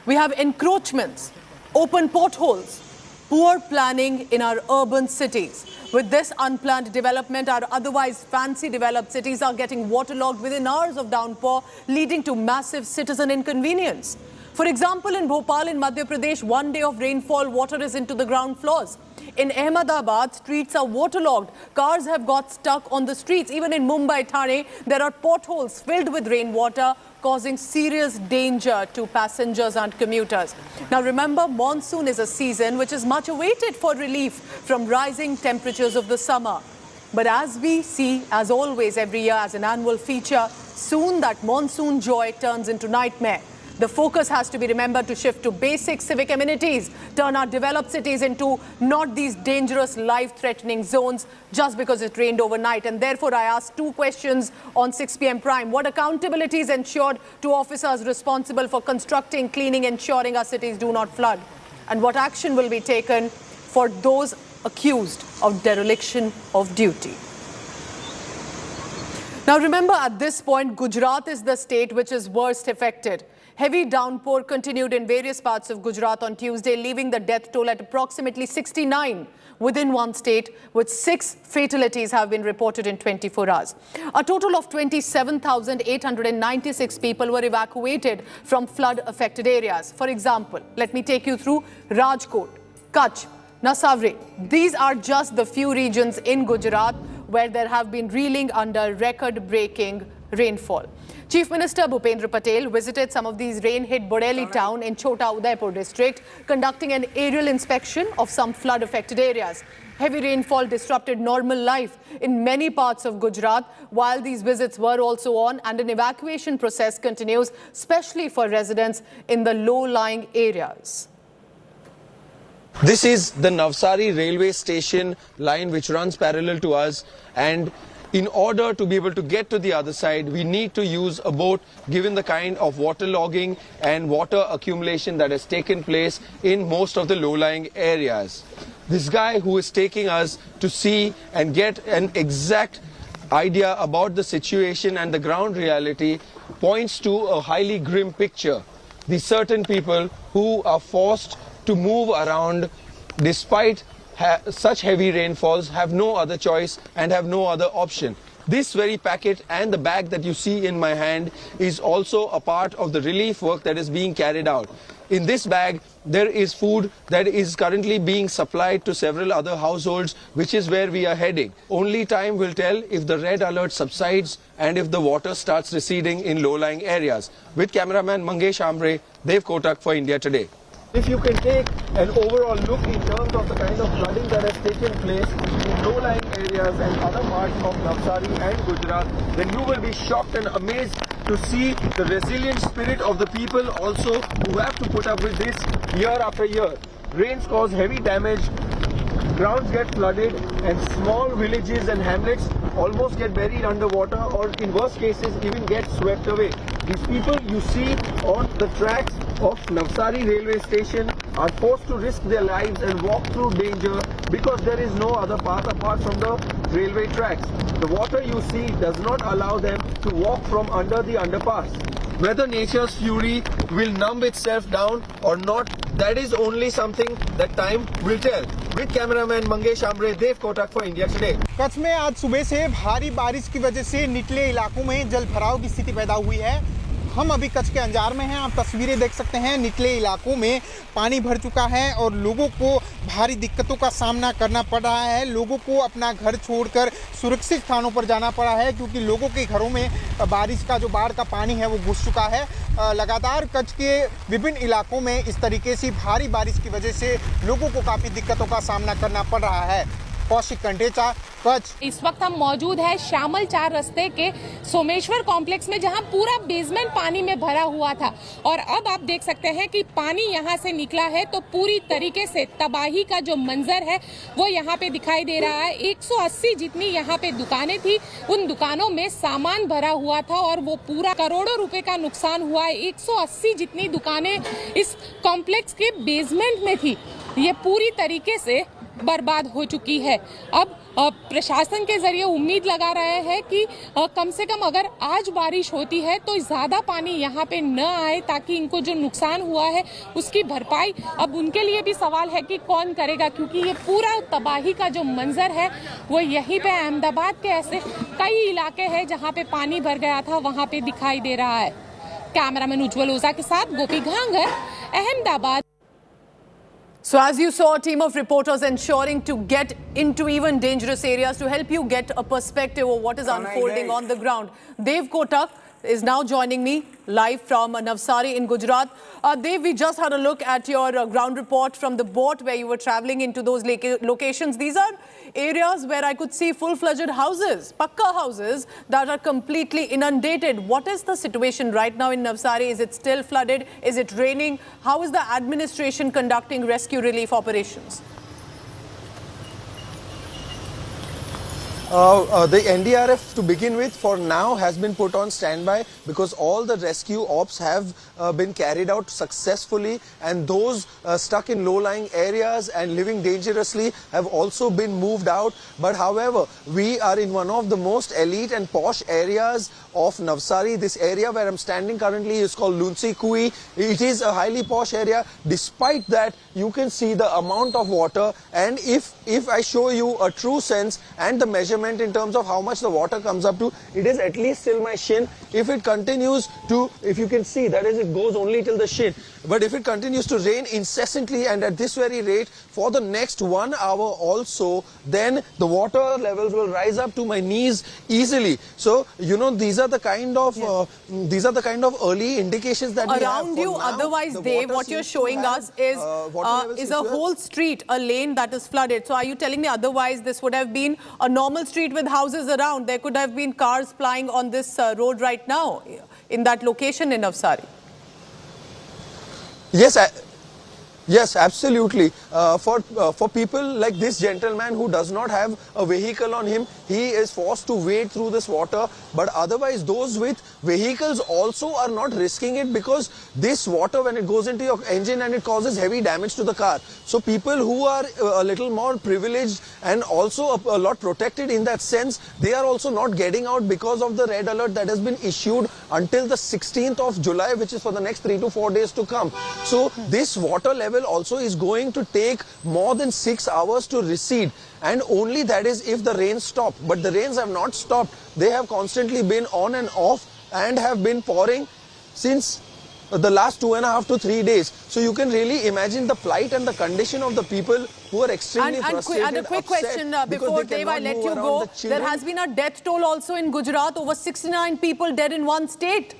We have encroachments, open potholes, poor planning in our urban cities. With this unplanned development, our otherwise fancy developed cities are getting waterlogged within hours of downpour, leading to massive citizen inconvenience. For example, in Bhopal in Madhya Pradesh, 1 day of rainfall, water is into the ground floors. In Ahmedabad, streets are waterlogged. Cars have got stuck on the streets. Even in Mumbai, Thane, there are potholes filled with rainwater, causing serious danger to passengers and commuters. Now remember, monsoon is a season which is much awaited for relief from rising temperatures of the summer. But as we see, as always every year as an annual feature, soon that monsoon joy turns into nightmare. The focus has to be remembered to shift to basic civic amenities, turn our developed cities into not these dangerous, life-threatening zones just because it rained overnight. And therefore, I asked 2 questions on 6 p.m. Prime. What accountability is ensured to officers responsible for constructing, cleaning, ensuring our cities do not flood? And what action will be taken for those accused of dereliction of duty? Now remember, at this point, Gujarat is the state which is worst affected. Heavy downpour continued in various parts of Gujarat on Tuesday, leaving the death toll at approximately 69 within one state, with 6 fatalities have been reported in 24 hours. A total of 27,896 people were evacuated from flood-affected areas. For example, let me take you through Rajkot, Kutch, Nasavre. These are just the few regions in Gujarat where there have been reeling under record-breaking rainfall. Chief Minister Bhupendra Patel visited some of these rain-hit Boreli town in Chota Udaipur district, conducting an aerial inspection of some flood-affected areas. Heavy rainfall disrupted normal life in many parts of Gujarat, while these visits were also on, and an evacuation process continues, especially for residents in the low-lying areas. This is the Navsari railway station line which runs parallel to us, and in order to be able to get to the other side, we need to use a boat, given the kind of waterlogging and water accumulation that has taken place in most of the low-lying areas. This guy who is taking us to see and get an exact idea about the situation and the ground reality points to a highly grim picture. These certain people who are forced to move around despite such heavy rainfalls have no other choice and have no other option. This very packet and the bag that you see in my hand is also a part of the relief work that is being carried out. In this bag, there is food that is currently being supplied to several other households, which is where we are heading. Only time will tell if the red alert subsides and if the water starts receding in low-lying areas. With cameraman Mangesh Ambre, Dev Kotak for India Today. If you can take an overall look in terms of the kind of flooding that has taken place in low-lying areas and other parts of Navsari and Gujarat, then you will be shocked and amazed to see the resilient spirit of the people also who have to put up with this year after year. Rains cause heavy damage, grounds get flooded, and small villages and hamlets almost get buried underwater, or in worst cases even get swept away. These people you see on the tracks of Navsari railway station are forced to risk their lives and walk through danger because there is no other path apart from the railway tracks. The water you see does not allow them to walk from under the underpass. Whether nature's fury will numb itself down or not, that is only something that time will tell. With cameraman Mangesh Ambre, Dev Kotak for India Today. Kutch में आज सुबह से भारी बारिश की वजह से निचले इलाकों में जल भराव की स्थिति पैदा हुई है। हम अभी कच्छ के अंजार में हैं। आप तस्वीरें देख सकते हैं। निचले इलाकों में पानी भर चुका है और लोगों को भारी दिक्कतों का सामना करना पड़ रहा है। लोगों को अपना घर छोड़कर सुरक्षित स्थानों पर जाना पड़ा है क्योंकि लोगों के घरों में बारिश का जो बाढ़ का पानी है वो घुस चुका है। लगातार कच्छ के विभिन्न इलाकों में इस तरीके से भारी बारिश की वजह से लोगों को काफ़ी दिक्कतों का सामना करना पड़ रहा है। कौशिक कंटेचा, कच्छ। इस वक्त हम मौजूद है श्यामल 4 रस्ते के सोमेश्वर कॉम्प्लेक्स में, जहां पूरा बेसमेंट पानी में भरा हुआ था और अब आप देख सकते हैं कि पानी यहां से निकला है तो पूरी तरीके से तबाही का जो मंजर है वो यहां पे दिखाई दे रहा है। 180 जितनी यहां पे दुकानें थी, उन दुकानों में सामान भरा हुआ था और वो पूरा करोड़ों रुपए का नुकसान हुआ है। 180 जितनी दुकानें इस कॉम्प्लेक्स के बेसमेंट में थी, ये पूरी तरीके से बर्बाद हो चुकी है। अब प्रशासन के जरिए उम्मीद लगा रहे हैं कि कम से कम अगर आज बारिश होती है तो ज़्यादा पानी यहाँ पे न आए ताकि इनको जो नुकसान हुआ है उसकी भरपाई अब उनके लिए भी सवाल है कि कौन करेगा, क्योंकि ये पूरा तबाही का जो मंजर है वो यहीं पे अहमदाबाद के ऐसे कई इलाके हैं जहाँ पे पानी भर गया था वहाँ पे दिखाई दे रहा है। कैमरामैन उज्जवल ओझा के साथ गोपी Ghangar, Ahmedabad. So as you saw, a team of reporters ensuring to get into even dangerous areas to help you get a perspective of what is unfolding on the ground. Dev Kotak is now joining me live from Navsari in Gujarat. Dev, we just had a look at your ground report from the boat where you were traveling into those locations. These are areas where I could see full-fledged houses, pakka houses that are completely inundated. What is the situation right now in Navsari? Is it still flooded? Is it raining? How is the administration conducting rescue relief operations? The NDRF, to begin with, for now has been put on standby because all the rescue ops have been carried out successfully, and those stuck in low-lying areas and living dangerously have also been moved out. But however, we are in one of the most elite and posh areas of Navsari. This area where I'm standing currently is called Lunsi Kui. It is a highly posh area. Despite that, you can see the amount of water, and if I show you a true sense and the measurement in terms of how much the water comes up to, it is at least till my shin. If it continues to, if you can see, that is, it goes only till the shin. But if it continues to rain incessantly and at this very rate for the next 1 hour also, then the water levels will rise up to my knees easily. So, you know, these are the kind of early indications that we have. Around you, otherwise, Dave, what you're showing us is a whole street, a lane that is flooded. So are you telling me otherwise this would have been a normal street with houses around? There could have been cars plying on this road right now in that location in Navsari. Yes, absolutely. For people like this gentleman who does not have a vehicle on him, he is forced to wade through this water. But otherwise, those with vehicles also are not risking it because this water, when it goes into your engine and it causes heavy damage to the car. So people who are a little more privileged and also a lot protected in that sense, they are also not getting out because of the red alert that has been issued until the 16th of July, which is for the next 3 to 4 days to come. So this water level also is going to take more than 6 hours to recede, and only that is if the rains stop. But the rains have not stopped. They have constantly been on and off and have been pouring since the last 2.5 to 3 days. So you can really imagine the plight and the condition of the people who are extremely frustrated. And a quick question before Dave, I let you go. There has been a death toll also in Gujarat. Over 69 people dead in one state.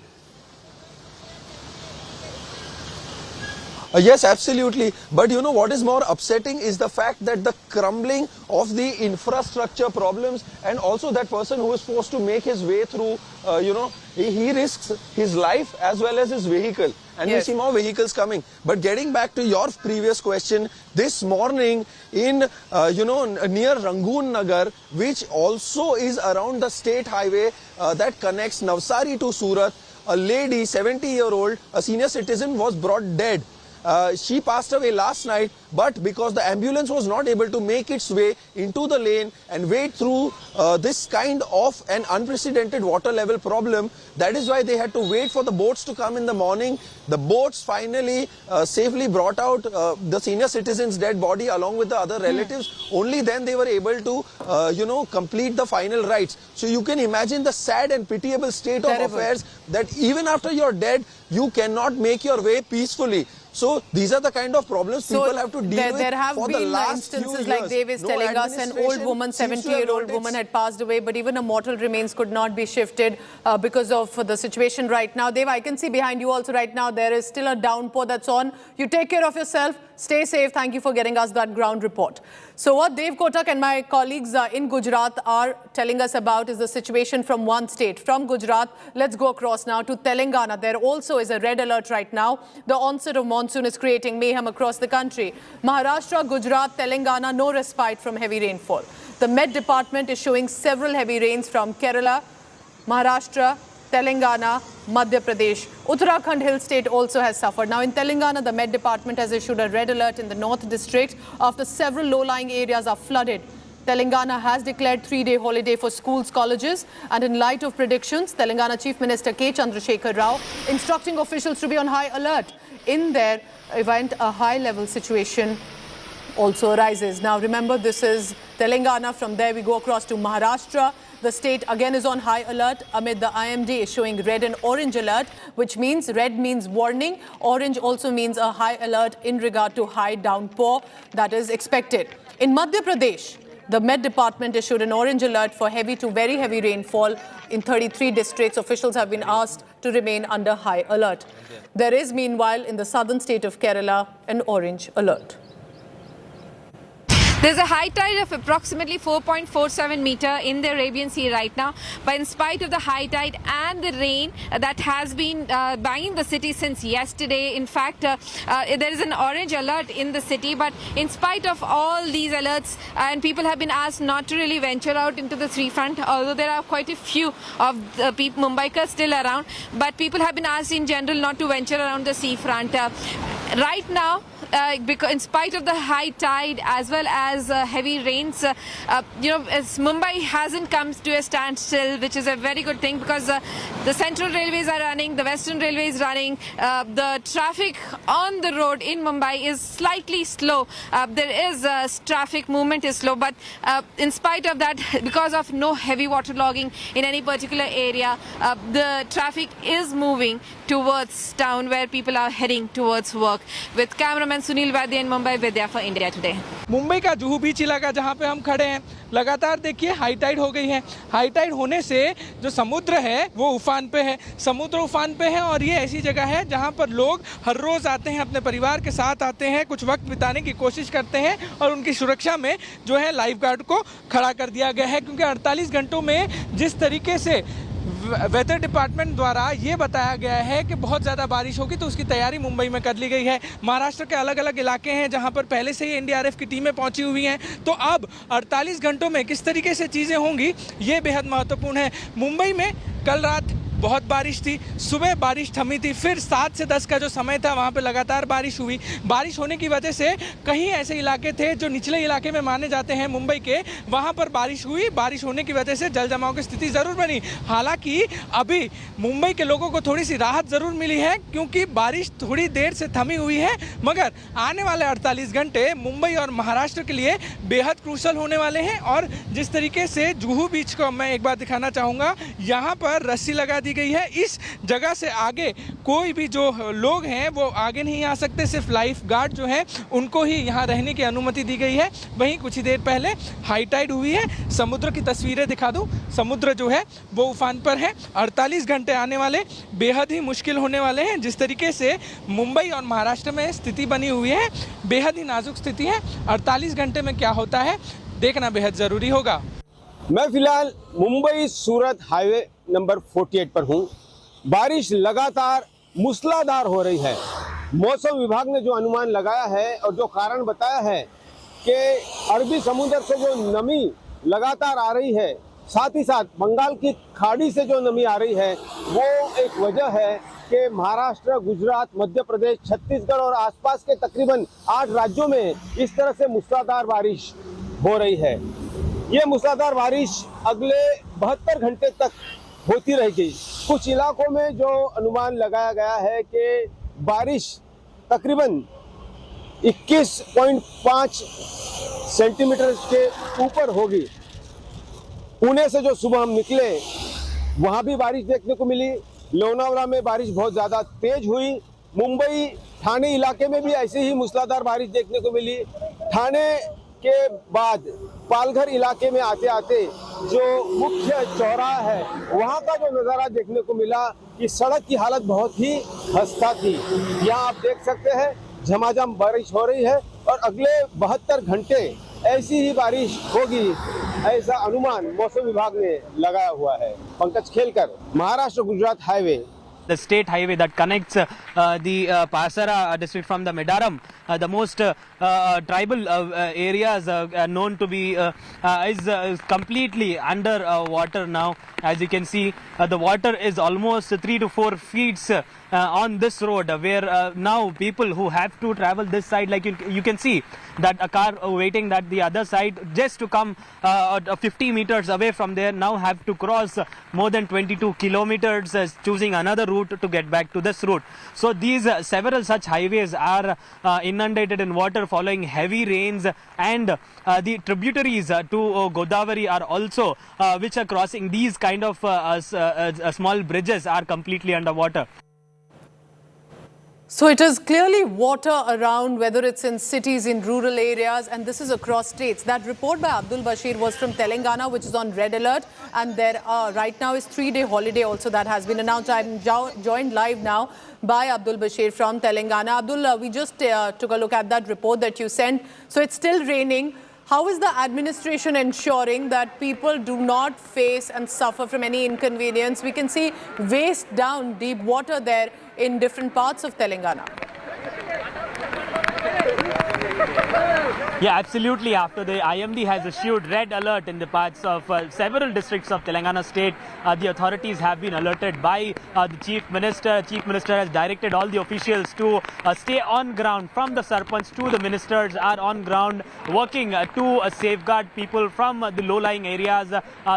Yes, absolutely. But you know what is more upsetting is the fact that the crumbling of the infrastructure problems, and also that person who is forced to make his way through, he risks his life as well as his vehicle. And we see more vehicles coming. But getting back to your previous question, this morning in, near Rangoon Nagar, which also is around the state highway that connects Navsari to Surat, a lady, 70-year-old, a senior citizen, was brought dead. she passed away last night, but because the ambulance was not able to make its way into the lane and wade through this kind of an unprecedented water level problem, that is why they had to wait for the boats to come in the morning. The boats finally safely brought out the senior citizen's dead body along with the other relatives. Only then they were able to, complete the final rites. So you can imagine the sad and pitiable state of affairs, that even after you're dead, you cannot make your way peacefully. So these are the kind of problems people have to deal with. There have been instances like Dave is telling us, an old woman, 70-year-old woman had passed away, but even her mortal remains could not be shifted because of the situation right now. Dave, I can see behind you also right now, there is still a downpour that's on. You take care of yourself. Stay safe. Thank you for getting us that ground report. So what Dev Kotak and my colleagues in Gujarat are telling us about is the situation from one state. From Gujarat, let's go across now to Telangana. There also is a red alert right now. The onset of monsoon is creating mayhem across the country. Maharashtra, Gujarat, Telangana, no respite from heavy rainfall. The Met Department is showing several heavy rains from Kerala, Maharashtra, Telangana, Madhya Pradesh. Uttarakhand Hill State also has suffered. Now in Telangana, the Met Department has issued a red alert in the North District after several low-lying areas are flooded. Telangana has declared 3-day holiday for schools, colleges, and in light of predictions, Telangana Chief Minister K. Chandrasekhar Rao instructing officials to be on high alert. In their event, a high-level situation also arises. Now remember, this is Telangana. From there we go across to Maharashtra. The state again is on high alert amid the IMD is showing red and orange alert, which means red means warning. Orange also means a high alert in regard to high downpour that is expected. In Madhya Pradesh, the Met Department issued an orange alert for heavy to very heavy rainfall in 33 districts. Officials have been asked to remain under high alert. There is meanwhile in the southern state of Kerala an orange alert. There's a high tide of approximately 4.47 meter in the Arabian Sea right now. But in spite of the high tide and the rain that has been banging the city since yesterday, in fact, there is an orange alert in the city. But in spite of all these alerts, and people have been asked not to really venture out into the sea front, although there are quite a few of the Mumbaikas still around. But people have been asked in general not to venture around the sea front. Right now, because in spite of the high tide as well as heavy rains, as Mumbai hasn't come to a standstill, which is a very good thing, because the central railways are running, the western railway is running. The traffic on the road in Mumbai is slightly slow. There is traffic movement is slow, but in spite of that, because of no heavy waterlogging in any particular area, the traffic is moving towards town where people are heading towards work. With cameraman Sunil वादी इन मुंबई विद्या for India today. Mumbai का जुहू बीच इलाका जहां पे हम खड़े हैं, लगातार देखिए हाई टाइड हो गई है। हाई टाइड होने से जो समुद्र है वो उफान पे है, समुद्र उफान पे है। और ये ऐसी जगह है जहां पर लोग हर रोज आते हैं, अपने परिवार के साथ आते हैं, कुछ वक्त बिताने की कोशिश करते हैं और उनकी सुरक्षा में जो है लाइफ गार्ड को खड़ा कर दिया गया है, क्योंकि 48 घंटों में जिस तरीके से वेदर डिपार्टमेंट द्वारा ये बताया गया है कि बहुत ज़्यादा बारिश होगी, तो उसकी तैयारी मुंबई में कर ली गई है। महाराष्ट्र के अलग अलग इलाके हैं जहां पर पहले से ही एनडीआरएफ की टीमें पहुंची हुई हैं। तो अब 48 घंटों में किस तरीके से चीज़ें होंगी ये बेहद महत्वपूर्ण है। मुंबई में कल रात बहुत बारिश थी, सुबह बारिश थमी थी, फिर 7 से 10 का जो समय था वहाँ पे लगातार बारिश हुई। बारिश होने की वजह से कहीं ऐसे इलाके थे जो निचले इलाके में माने जाते हैं मुंबई के, वहाँ पर बारिश हुई। बारिश होने की वजह से जल जमाव की स्थिति ज़रूर बनी। हालांकि अभी मुंबई के लोगों को थोड़ी सी राहत ज़रूर मिली है, क्योंकि बारिश थोड़ी देर से थमी हुई है। मगर आने वाले 48 घंटे मुंबई और महाराष्ट्र के लिए बेहद क्रूशल होने वाले हैं। और जिस तरीके से जुहू बीच को मैं एक बार दिखाना चाहूँगा, यहाँ पर रस्सी लगा दी गई है। इस जगह से आगे कोई भी जो लोग हैं वो आगे नहीं आ सकते, सिर्फ लाइफ गार्ड जो है उनको ही यहाँ रहने की अनुमति दी गई है। वहीं कुछ ही देर पहले हाई टाइड हुई है। समुद्र की तस्वीरें दिखा दूं, समुद्र जो है वो उफान पर है। 48 घंटे आने वाले बेहद ही मुश्किल होने वाले हैं। जिस तरीके से मुंबई और महाराष्ट्र में स्थिति बनी हुई है, बेहद ही नाजुक स्थिति है। 48 घंटे में क्या होता है देखना बेहद ज़रूरी होगा। मैं फिलहाल मुंबई सूरत हाईवे नंबर 48 पर हूँ। बारिश लगातार मूसलाधार हो रही है। मौसम विभाग ने जो अनुमान लगाया है और जो कारण बताया है कि अरबी समुद्र से जो नमी लगातार आ रही है, साथ ही साथ बंगाल की खाड़ी से जो नमी आ रही है वो एक वजह है कि महाराष्ट्र, गुजरात, मध्य प्रदेश, छत्तीसगढ़ और आसपास के तकरीबन 8 राज्यों में इस तरह से मूसलाधार बारिश हो रही है। ये मूसलाधार बारिश अगले 72 घंटे तक होती रहेगी। कुछ इलाकों में जो अनुमान लगाया गया है कि बारिश तकरीबन 21.5 सेंटीमीटर के ऊपर होगी। पुणे से जो सुबह हम निकले वहां भी बारिश देखने को मिली। लोनावला में बारिश बहुत ज़्यादा तेज हुई। मुंबई, ठाणे इलाके में भी ऐसे ही मूसलाधार बारिश देखने को मिली। ठाणे के बाद पालघर इलाके में आते आते जो मुख्य चौराहा है वहाँ का जो नज़ारा देखने को मिला कि सड़क की हालत बहुत ही खस्ता थी। यहाँ आप देख सकते हैं झमाझम बारिश हो रही है और अगले 72 घंटे ऐसी ही बारिश होगी, ऐसा अनुमान मौसम विभाग ने लगाया हुआ है। पंकज खेलकर, Maharashtra Gujarat highway. The state highway that connects the Pasara district from the Medaram, the most tribal areas known to be is completely under water now. As you can see, the water is almost 3 to 4 feet on this road, where now people who have to travel this side, like you can see that a car waiting at the other side just to come 50 meters away from there, now have to cross more than 22 kilometers, choosing another route to get back to this route. So these several such highways are inundated in water following heavy rains, and the tributaries to Godavari are also which are crossing these kind of small bridges are completely underwater. So it is clearly water around, whether it's in cities, in rural areas, and this is across states. That report by Abdul Bashir was from Telangana, which is on red alert, and there right now is 3-day holiday also that has been announced. I'm joined live now by Abdul Bashir from Telangana. Abdul, we just took a look at that report that you sent. So it's still raining. How is the administration ensuring that people do not face and suffer from any inconvenience? We can see waist down deep water there in different parts of Telangana. Yeah, absolutely. After the IMD has issued red alert in the parts of several districts of Telangana state, the authorities have been alerted by the Chief Minister. Chief Minister has directed all the officials to stay on ground. From the Sarpanch to the ministers are on ground working to safeguard people from the low-lying areas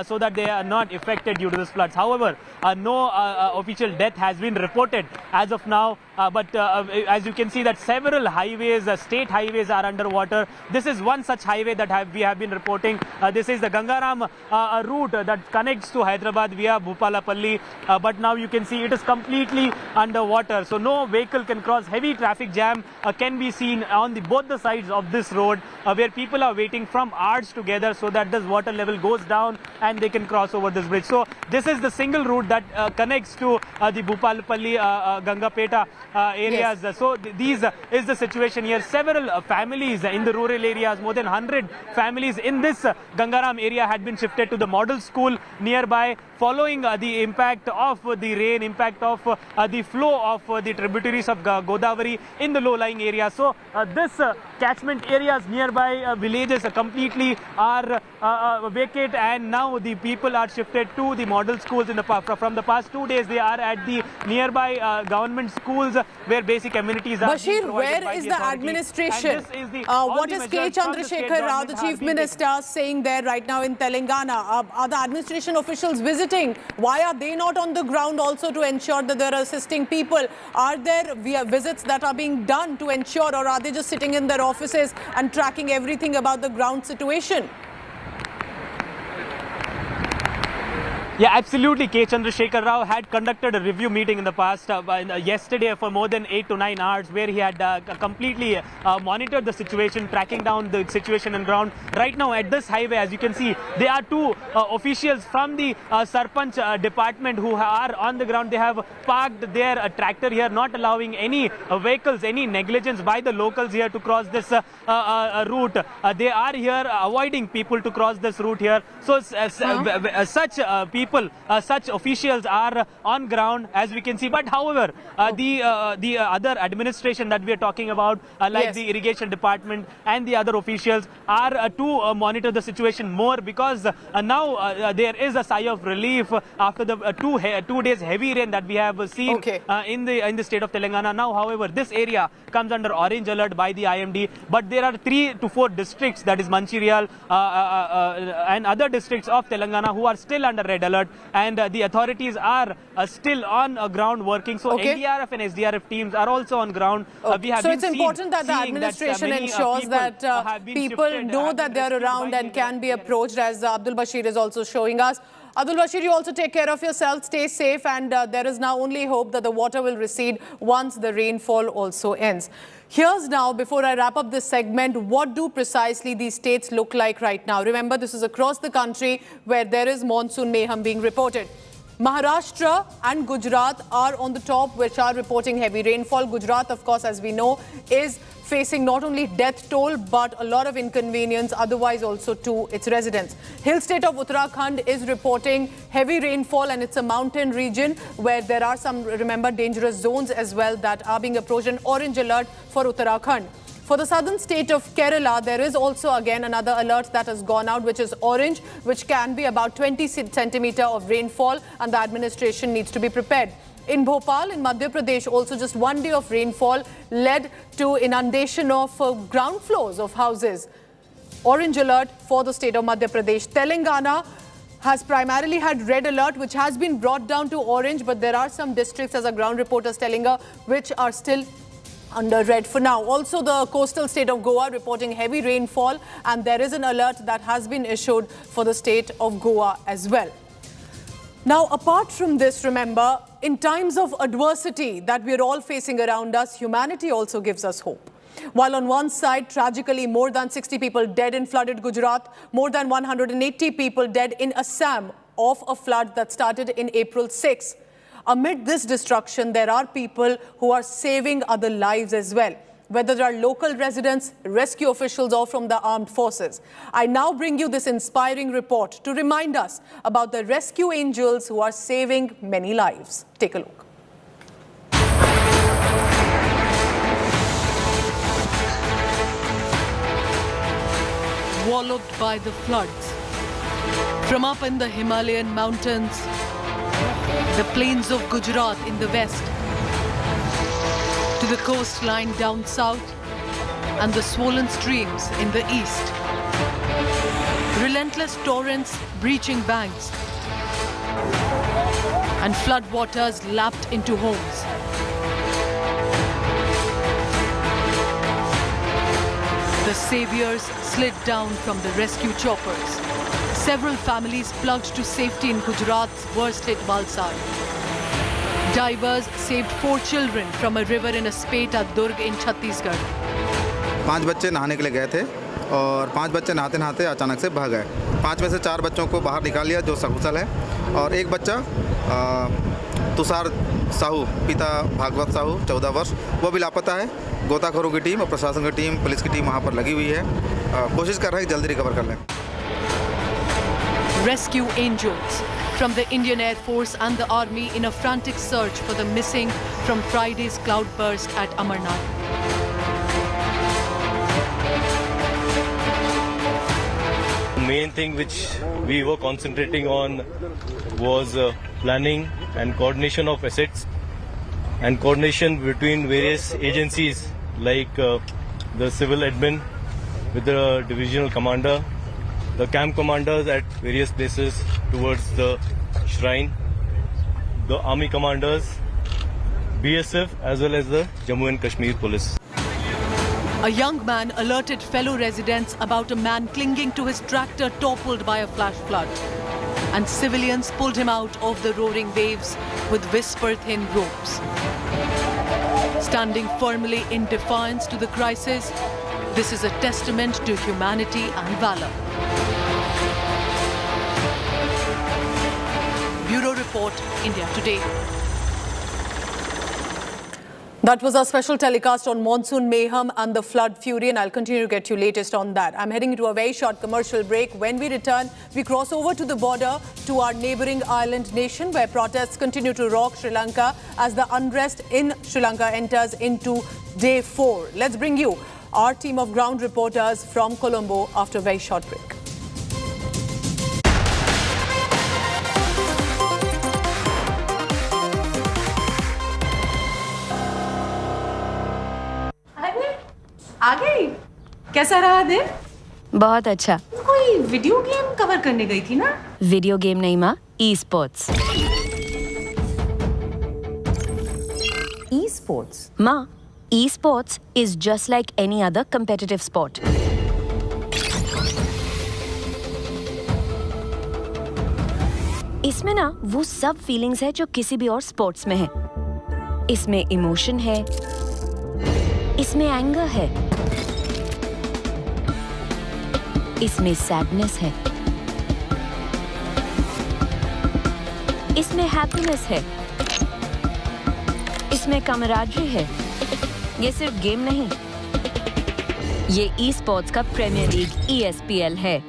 so that they are not affected due to this floods. However, no official death has been reported as of now. But as you can see that several highways, state highways are underwater. This is one such highway that we have been reporting. This is the Gangaram route that connects to Hyderabad via Bhupalapalli. But now you can see it is completely underwater. So no vehicle can cross. Heavy traffic jam can be seen on both the sides of this road where people are waiting from hours together so that this water level goes down and they can cross over this bridge. So this is the single route that connects to the Bhupalapalli, Gangapeta areas. Yes. So these is the situation here. Several families in the rural areas, more than 100 families in this Gangaram area had been shifted to the model school nearby following the impact of the rain, impact of the flow of the tributaries of Godavari in the low-lying area. So this catchment areas nearby villages completely are vacant, and now the people are shifted to the model schools. From the past 2 days they are at the nearby government schools where basic amenities are being provided where by is the the authority. administration? What is K. Chandrasekhar Rao, the Chief Minister, saying there right now in Telangana? Are the administration officials visiting? Why are they not on the ground also to ensure that they're assisting people? Are there visits that are being done to ensure, or are they just sitting in their offices and tracking everything about the ground situation? Yeah, absolutely. K. Chandrasekhar Rao had conducted a review meeting in the past yesterday for more than 8 to 9 hours, where he had completely monitored the situation, tracking down the situation on ground. Right now at this highway, as you can see, there are two officials from the Sarpanch department who are on the ground. They have parked their tractor here, not allowing any vehicles, any negligence by the locals here to cross this route. They are here avoiding people to cross this route here. So such people people, such officials are on ground, as we can see. But however, the other administration that we are talking about, like the irrigation department and the other officials, are to monitor the situation more, because now there is a sigh of relief after the 2 days heavy rain that we have seen in the state of Telangana. Now, however, this area comes under orange alert by the IMD, but there are 3 to 4 districts, that is Mancherial and other districts of Telangana, who are still under red alert, and the authorities are still on ground working. So NDRF and SDRF teams are also on ground. We have so it's important that the administration ensures that people know that they are around and can be approached, as Abdul Bashir is also showing us. Abdul Bashir, you also take care of yourself, stay safe, and there is now only hope that the water will recede once the rainfall also ends. Here's now, before I wrap up this segment, what do precisely these states look like right now? Remember, this is across the country where there is monsoon mayhem being reported. Maharashtra and Gujarat are on the top, which are reporting heavy rainfall. Gujarat, of course, as we know, is facing not only death toll, but a lot of inconvenience otherwise also to its residents. Hill state of Uttarakhand is reporting heavy rainfall, and it's a mountain region where there are some, remember, dangerous zones as well that are being approached. An orange alert for Uttarakhand. For the southern state of Kerala, there is also again another alert that has gone out, which is orange, which can be about 20 centimeter of rainfall, and the administration needs to be prepared. In Bhopal, in Madhya Pradesh, also just 1 day of rainfall led to inundation of ground floors of houses. Orange alert for the state of Madhya Pradesh. Telangana has primarily had red alert, which has been brought down to orange, but there are some districts, as our ground reporter is telling us, which are still under red for now. Also, the coastal state of Goa reporting heavy rainfall, and there is an alert that has been issued for the state of Goa as well. Now, apart from this, remember, in times of adversity that we are all facing around us, humanity also gives us hope. While on one side, tragically, more than 60 people dead in flooded Gujarat, more than 180 people dead in Assam of a flood that started in April 6. Amid this destruction, there are people who are saving other lives as well, whether they are local residents, rescue officials, or from the armed forces. I now bring you this inspiring report to remind us about the rescue angels who are saving many lives. Take a look. Walloped by the floods. From up in the Himalayan mountains, the plains of Gujarat in the west, to the coastline down south, and the swollen streams in the east. Relentless torrents breaching banks, and floodwaters lapped into homes. The saviors slid down from the rescue choppers. Several families plunged to safety in Gujarat's worst-hit Valsad. Divers saved 4 children from a river in a spate at Durg in Chhattisgarh. 5 बच्चे नहाने के लिए गए थे और 5 बच्चे नहाते नहाते अचानक से बह गए। 5 में से 4 बच्चों को बाहर निकाल लिया, जो सकुशल है, और एक बच्चा तुषार साहू, पिता भागवत साहू, 14 वर्ष, वो भी लापता है। गोताखोरों की टीम और प्रशासन की टीम, पुलिस की टीम वहाँ पर लगी हुई है, कोशिश कर रहे हैं जल्दी रिकवर कर लें। Rescue angels from the Indian Air Force and the Army in a frantic search for the missing from Friday's cloudburst at Amarnath. The main thing which we were concentrating on was planning and coordination of assets and coordination between various agencies like the civil admin with the divisional commander, the camp commanders at various places towards the shrine, the army commanders, BSF as well as the Jammu and Kashmir police. A young man alerted fellow residents about a man clinging to his tractor toppled by a flash flood, and civilians pulled him out of the roaring waves with whisper-thin ropes. Standing firmly in defiance to the crisis, this is a testament to humanity and valor. Bureau Report, India Today. That was our special telecast on monsoon mayhem and the flood fury, and I'll continue to get you latest on that. I'm heading into a very short commercial break. When we return, we cross over to the border to our neighboring island nation, where protests continue to rock Sri Lanka as the unrest in Sri Lanka enters into day 4. Let's bring you our team of ground reporters from Colombo after a very short break. आ गई। कैसा रहा दिन? बहुत अच्छा। कोई video game cover करने गई थी ना? वीडियो गेम नहीं माँ, ई-स्पोर्ट्स। ई-स्पोर्ट्स? माँ, esports is just like any other competitive sport. इसमें ना वो सब फीलिंग्स है जो किसी भी और स्पोर्ट्स में है। इसमें इमोशन है, इसमें एंगर है, इसमें सैडनेस है, इसमें हैप्पीनेस है, इसमें कमराडरी है। ये सिर्फ गेम नहीं, ये ई स्पोर्ट्स का प्रीमियर लीग ESPL है।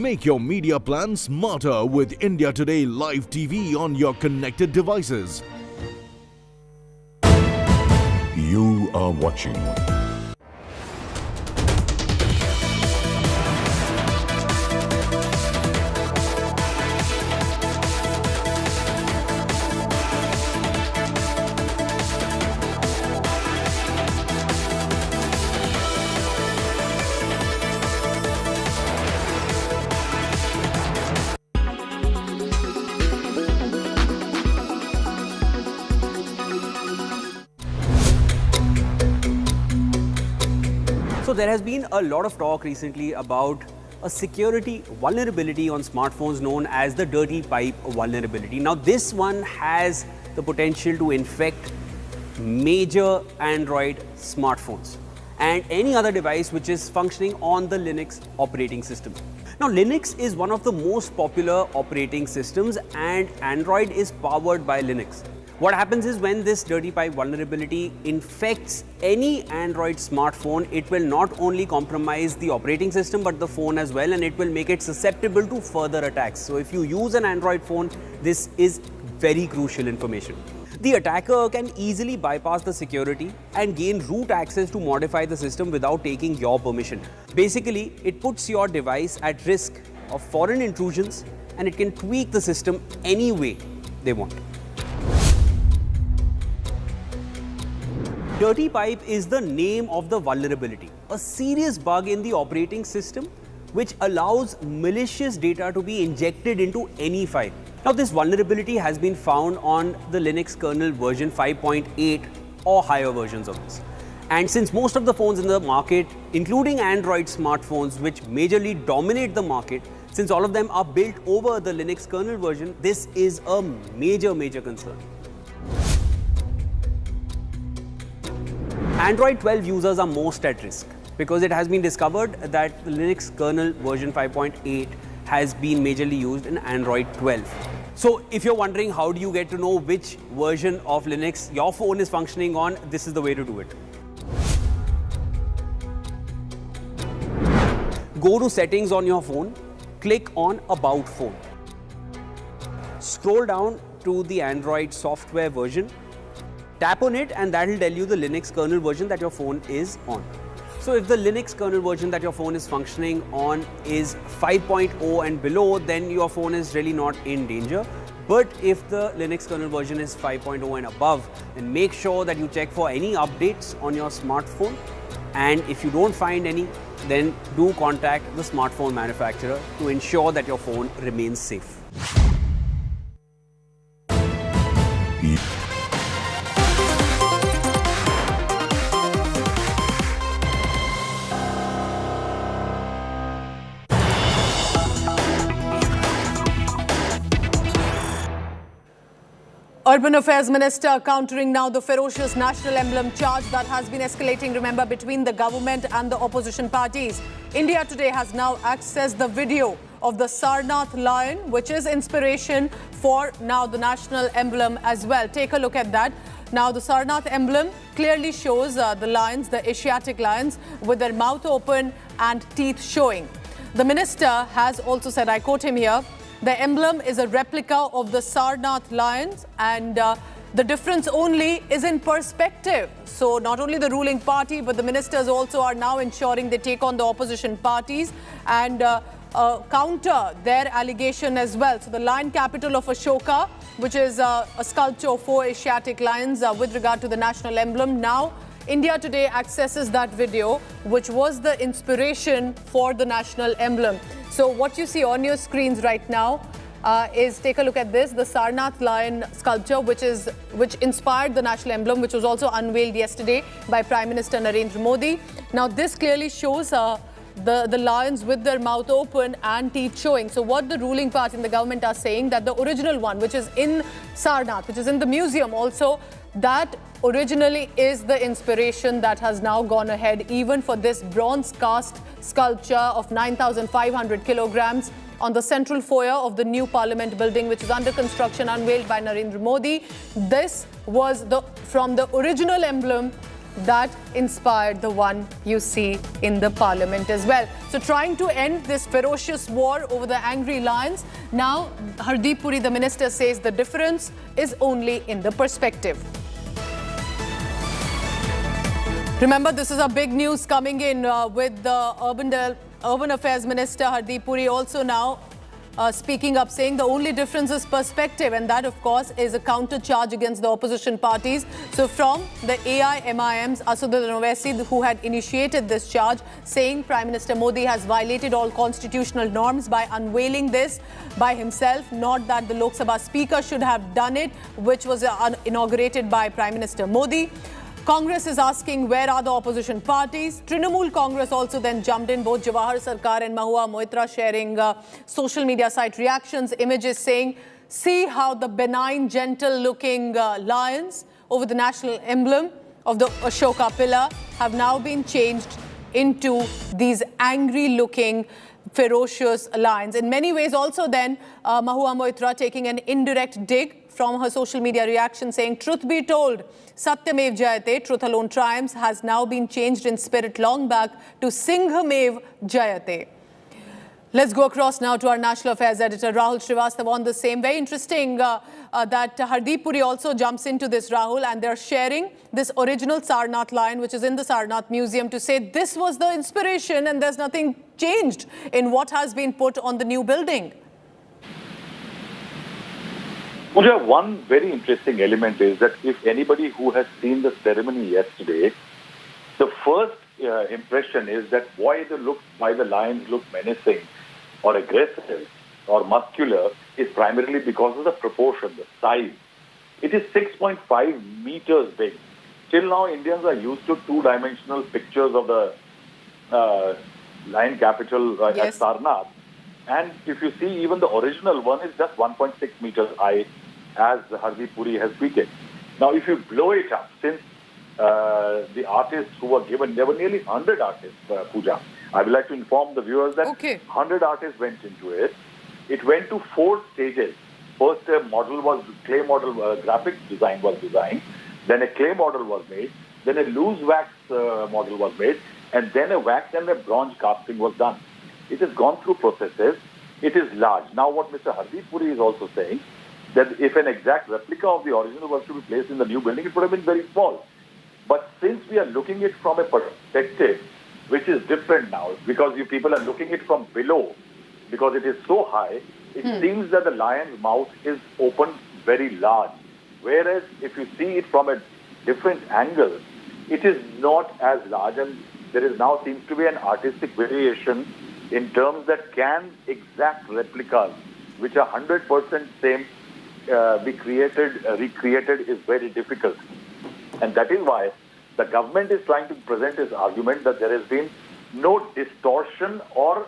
Make your media plan smarter with India Today Live TV on your connected devices. You are watching So there has been a lot of talk recently about a security vulnerability on smartphones known as the dirty pipe vulnerability. Now this one has the potential to infect major Android smartphones and any other device which is functioning on the Linux operating system. Now Linux is one of the most popular operating systems and Android is powered by Linux. What happens is when this dirty pipe vulnerability infects any Android smartphone, it will not only compromise the operating system but the phone as well, and it will make it susceptible to further attacks. So if you use an Android phone, this is very crucial information. The attacker can easily bypass the security and gain root access to modify the system without taking your permission. Basically, it puts your device at risk of foreign intrusions and it can tweak the system any way they want. Dirty pipe is the name of the vulnerability, a serious bug in the operating system which allows malicious data to be injected into any file. Now this vulnerability has been found on the Linux kernel version 5.8 or higher versions of this. And since most of the phones in the market, including Android smartphones which majorly dominate the market, since all of them are built over the Linux kernel version, this is a major concern. Android 12 users are most at risk because it has been discovered that the Linux kernel version 5.8 has been majorly used in Android 12. So if you're wondering how do you get to know which version of Linux your phone is functioning on, this is the way to do it. Go to settings on your phone, click on About Phone. Scroll down to the Android software version, tap on it and that will tell you the Linux kernel version that your phone is on. So if the Linux kernel version that your phone is functioning on is 5.0 and below, then your phone is really not in danger. But if the Linux kernel version is 5.0 and above, then make sure that you check for any updates on your smartphone. And if you don't find any, then do contact the smartphone manufacturer to ensure that your phone remains safe. Urban Affairs Minister countering now the ferocious national emblem charge that has been escalating, remember, between the government and the opposition parties. India Today has now accessed the video of the Sarnath lion, which is inspiration for now the national emblem as well. Take a look at that. Now the Sarnath emblem clearly shows the lions, the Asiatic lions, with their mouth open and teeth showing. The minister has also said, I quote him here, the emblem is a replica of the Sarnath lions and the difference only is in perspective. So not only the ruling party but the ministers also are now ensuring they take on the opposition parties and counter their allegation as well. So the lion capital of Ashoka, which is a sculpture of 4 Asiatic lions with regard to the national emblem. Now India Today accesses that video, which was the inspiration for the national emblem. So what you see on your screens right now is, take a look at this, the Sarnath lion sculpture, which inspired the national emblem, which was also unveiled yesterday by Prime Minister Narendra Modi. Now this clearly shows the lions with their mouth open and teeth showing. So what the ruling party and the government are saying, that the original one, which is in Sarnath, which is in the museum also, that originally is the inspiration that has now gone ahead even for this bronze cast sculpture of 9,500 kilograms on the central foyer of the new Parliament building, which is under construction, unveiled by Narendra Modi. This was from the original emblem that inspired the one you see in the Parliament as well. So trying to end this ferocious war over the angry lions, now Hardeep Puri, the minister, says the difference is only in the perspective. Remember, this is a big news coming in with the Urban Affairs Minister Hardeep Puri also now speaking up, saying the only difference is perspective, and that, of course, is a counter charge against the opposition parties. So from the AIMIM's Asudul Owaisi, who had initiated this charge, saying Prime Minister Modi has violated all constitutional norms by unveiling this by himself, not that the Lok Sabha Speaker should have done it, which was inaugurated by Prime Minister Modi. Congress is asking where are the opposition parties. Trinamool Congress also then jumped in, both Jawahar Sarkar and Mahua Moitra sharing social media site reactions, images saying, see how the benign, gentle-looking lions over the national emblem of the Ashoka pillar have now been changed into these angry-looking, ferocious lions. In many ways also then, Mahua Moitra taking an indirect dig from her social media reaction, saying, truth be told, Satyamev Jayate, truth alone triumphs, has now been changed in spirit long back to Singhamev Jayate. Let's go across now to our national affairs editor, Rahul Srivastava, on the same. Very interesting that Hardeep Puri also jumps into this, Rahul, and they're sharing this original Sarnath lion, which is in the Sarnath Museum, to say this was the inspiration and there's nothing changed in what has been put on the new building. Pooja, one very interesting element is that if anybody who has seen the ceremony yesterday, the first impression is that why the lions look menacing or aggressive or muscular is primarily because of the proportion, the size. It is 6.5 meters big. Till now, Indians are used to two-dimensional pictures of the lion capital at Sarnath. And if you see, even the original one is just 1.6 meters high, as Hardeep Puri has tweeted. Now, if you blow it up, since the artists who were given, there were nearly 100 artists, Pooja. I would like to inform the viewers that 100 artists went into it. It went to 4 stages. First, a model was, clay model, graphics design was designed. Then a clay model was made. Then a loose wax model was made. And then a wax and a bronze casting was done. It has gone through processes. It is large. Now what Mr. Hardeep Puri is also saying, that if an exact replica of the original was to be placed in the new building, it would have been very small. But since we are looking at it from a perspective which is different now, because you people are looking at it from below, because it is so high, it seems that the lion's mouth is open very large. Whereas if you see it from a different angle, it is not as large, and there is now seems to be an artistic variation in terms that can exact replicas, which are 100% same, be recreated is very difficult. And that is why the government is trying to present its argument that there has been no distortion or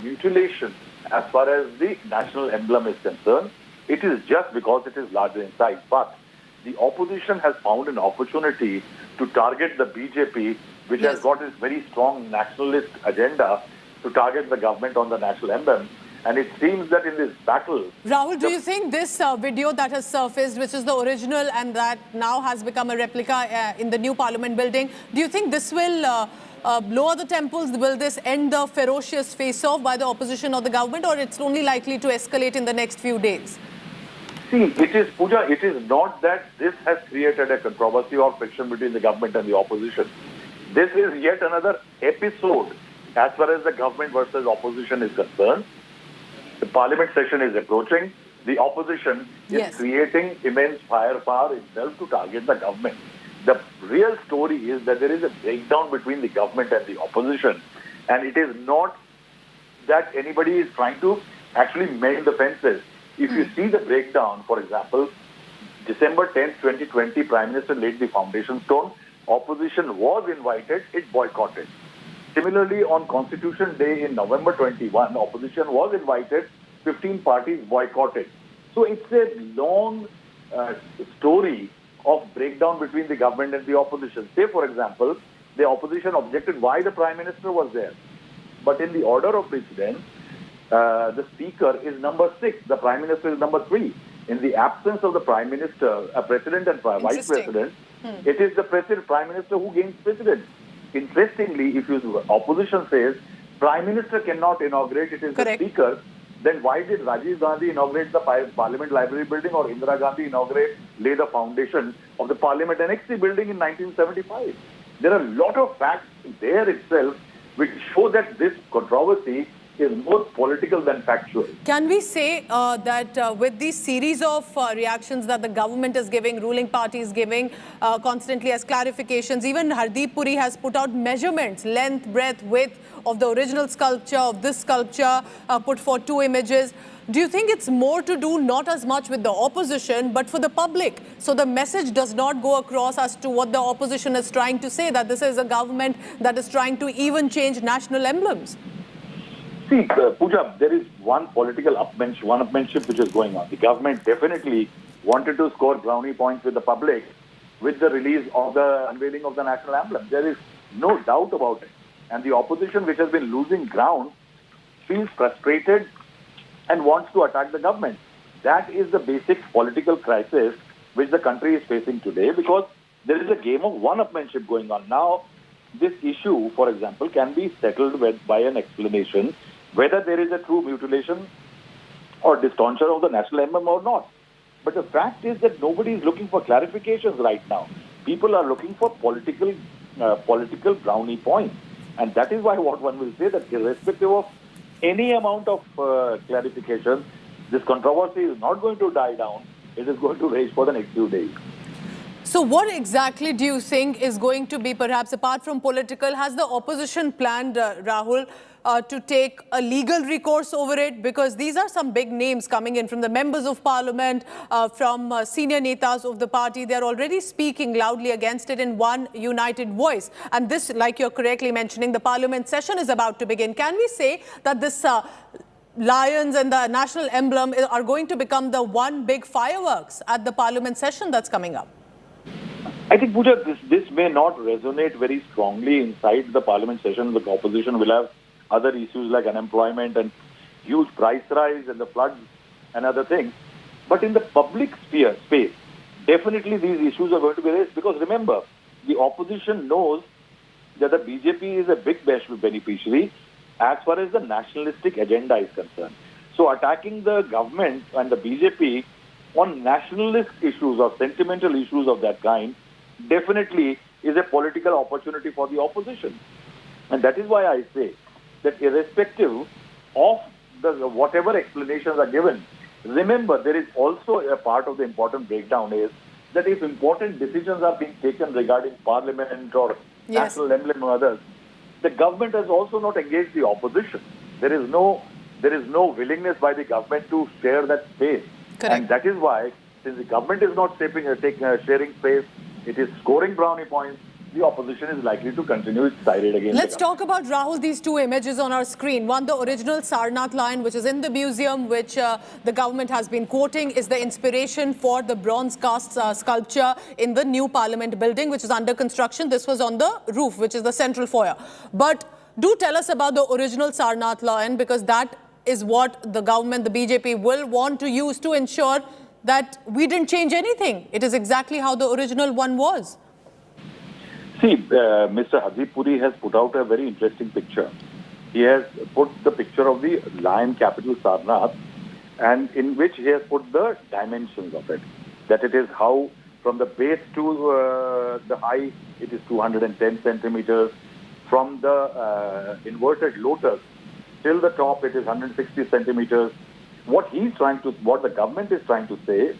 mutilation as far as the national emblem is concerned. It is just because it is larger in size. But the opposition has found an opportunity to target the BJP, which has got its very strong nationalist agenda, to target the government on the national emblem. And it seems that in this battle... Rahul, do you think this video that has surfaced, which is the original and that now has become a replica in the new parliament building, do you think this will lower the tempers? Will this end the ferocious face-off by the opposition or the government, or it's only likely to escalate in the next few days? See, it is, Pooja, it is not that this has created a controversy or friction between the government and the opposition. This is yet another episode as far as the government versus opposition is concerned. The parliament session is approaching. The opposition is creating immense firepower itself to target the government. The real story is that there is a breakdown between the government and the opposition. And it is not that anybody is trying to actually mend the fences. If you see the breakdown, for example, December 10th, 2020, Prime Minister laid the foundation stone. Opposition was invited, it boycotted. Similarly, on Constitution Day in November 21, opposition was invited, 15 parties boycotted. So it's a long story of breakdown between the government and the opposition. Say, for example, the opposition objected why the Prime Minister was there. But in the order of precedence, the Speaker is number 6, the Prime Minister is number 3. In the absence of the Prime Minister, President and Vice President, it is the Prime Minister who gains precedence. Interestingly, if opposition says Prime Minister cannot inaugurate, it is the Speaker, then why did Rajiv Gandhi inaugurate the Parliament Library building, or Indira Gandhi lay the foundation of the Parliament Annexi building in 1975? There are a lot of facts there itself which show that this controversy is more political than factual. Can we say that with these series of reactions that the government is giving, ruling party is giving constantly as clarifications, even Hardeep Puri has put out measurements, length, breadth, width of the original sculpture, of this sculpture, put for 2 images. Do you think it's more to do not as much with the opposition, but for the public? So the message does not go across as to what the opposition is trying to say, that this is a government that is trying to even change national emblems? See, Pooja, there is one political upmanship which is going on. The government definitely wanted to score brownie points with the public with the release of the unveiling of the national emblem. There is no doubt about it. And the opposition, which has been losing ground, feels frustrated and wants to attack the government. That is the basic political crisis which the country is facing today, because there is a game of one-upmanship going on. Now, this issue, for example, can be settled by an explanation whether there is a true mutilation or distortion of the national emblem or not. But the fact is that nobody is looking for clarifications right now. People are looking for political brownie points. And that is why what one will say, that irrespective of any amount of clarification, this controversy is not going to die down. It is going to rage for the next few days. So what exactly do you think is going to be, perhaps apart from political, has the opposition planned, Rahul, to take a legal recourse over it? Because these are some big names coming in from the members of parliament, from senior netas of the party. They're already speaking loudly against it in one united voice. And this, like you're correctly mentioning, the parliament session is about to begin. Can we say that this lions and the national emblem are going to become the one big fireworks at the parliament session that's coming up? I think, Pooja, this may not resonate very strongly inside the parliament session. The opposition will have other issues like unemployment and huge price rise and the floods and other things. But in the public space, definitely these issues are going to be raised, because remember, the opposition knows that the BJP is a big beneficiary as far as the nationalistic agenda is concerned. So attacking the government and the BJP on nationalist issues or sentimental issues of that kind definitely is a political opportunity for the opposition. And that is why I say that irrespective of whatever explanations are given, remember there is also a part of the important breakdown is that if important decisions are being taken regarding parliament or national emblem or others, the government has also not engaged the opposition. There is no willingness by the government to share that space. Correct. And that is why, since the government is not sharing space, it is scoring brownie points, the opposition is likely to continue its tirade against Let's talk about, Rahul, these two images on our screen. One, the original Sarnath lion, which is in the museum, which the government has been quoting, is the inspiration for the bronze cast sculpture in the new parliament building, which is under construction. This was on the roof, which is the central foyer. But do tell us about the original Sarnath lion, because that is what the government, the BJP, will want to use to ensure that we didn't change anything. It is exactly how the original one was. See, Mr. Hardeep Puri has put out a very interesting picture. He has put the picture of the lion capital Sarnath, and in which he has put the dimensions of it. That it is how from the base to the height, it is 210 centimeters. From the inverted lotus till the top, it is 160 centimeters. What the government is trying to say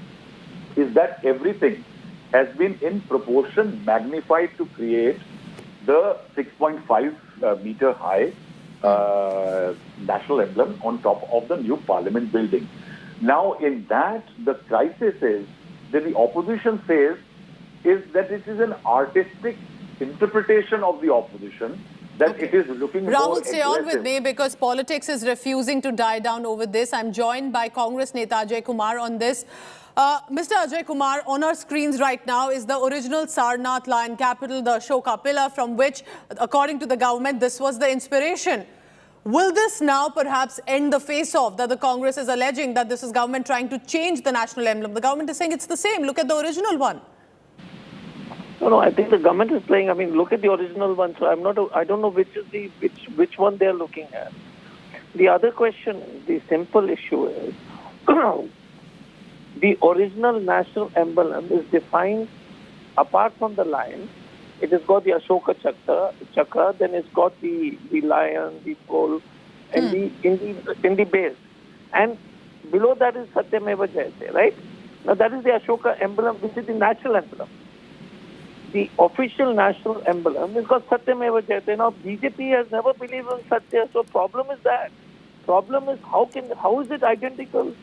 is that everything has been in proportion magnified to create the 6.5 meter high national emblem on top of the new parliament building. Now, in that, the crisis is that the opposition says is that it is an artistic interpretation of the opposition, that it is looking more Rahul, stay on aggressive. with me, because politics is refusing to die down over this. I'm joined by Congress Neta Ajay Kumar on this. Mr. Ajay Kumar, on our screens right now is the original Sarnath lion capital, the Ashoka pillar, from which, according to the government, this was the inspiration. Will this now perhaps end the face-off that the Congress is alleging, that this is government trying to change the national emblem? The government is saying it's the same. Look at the original one. No, I think the government is playing. I mean, look at the original one. So I don't know which one they're looking at. The other question, the simple issue is, the original national emblem is defined apart from the lion. It has got the Ashoka chakra, then it's got the lion, the bull, and in the base. And below that is Satyameva Jayate, right? Now that is the Ashoka emblem, which is the national emblem. The official national emblem is called Satyameva Jayate. Now BJP has never believed in Satya, so problem is that. Problem is how is it identical?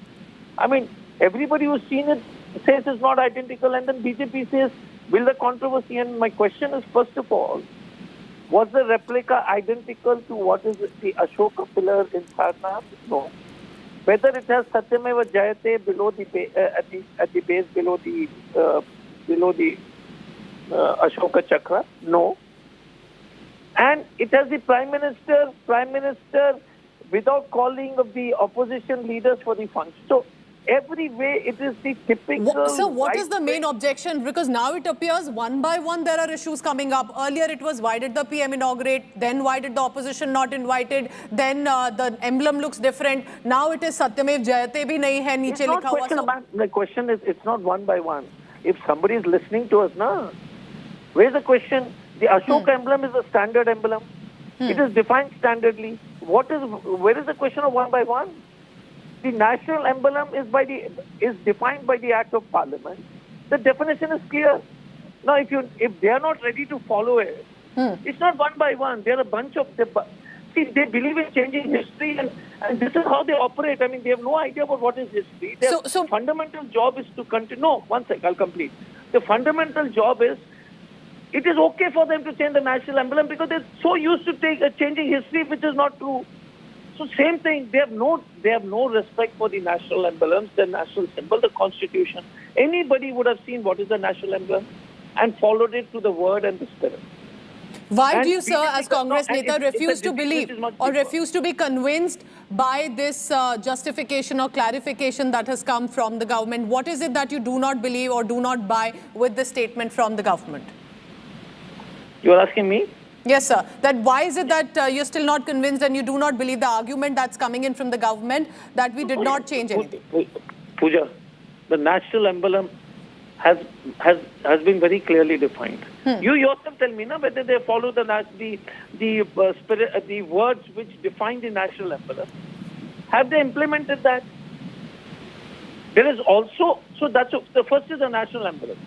I mean, everybody who's seen it says it's not identical, and then BJP says, will the controversy? And my question is, first of all, was the replica identical to what is the Ashoka pillar in Sarnath? No. Whether it has Satyameva Jayate below the at the base below the Ashoka chakra? No. And it has the Prime Minister without calling of the opposition leaders for the funds. So every way it is the typical... So what is the main objection? Because now it appears one by one there are issues coming up. Earlier it was, why did the PM inaugurate? Then why did the opposition not invited? Then the emblem looks different. Now it is Satyamev Jayate bhi nahi hai, niche likha hua. The question is, it's not one by one. If somebody is listening to us, where's the question? The Ashoka emblem is a standard emblem. It is defined standardly. Where is the question of one by one? The national emblem is defined by the Act of Parliament. The definition is clear. Now, if they are not ready to follow it, it's not one by one. There are a bunch of... See, they believe in changing history, and this is how they operate. I mean, they have no idea about what is history. Their fundamental job is to continue... No, one sec, I'll complete. The fundamental job is, it is okay for them to change the national emblem because they're so used to changing history, which is not true. So same thing, they have no respect for the national emblems, the national symbol, the constitution. Anybody would have seen what is the national emblem. and followed it to the word and the spirit. Why And do you, sir, as Congress Neta, refuse to believe or refuse to be convinced by this justification or clarification that has come from the government? What is it that you do not believe or do not buy with the statement from the government? You are asking me? Yes, sir. That why is it that you're still not convinced and you do not believe the argument that's coming in from the government that we did not change anything? Pooja, the national emblem has been very clearly defined. You yourself tell me now whether they follow the spirit, the words which define the national emblem. Have they implemented that? There is also, so that's the first is the national emblem,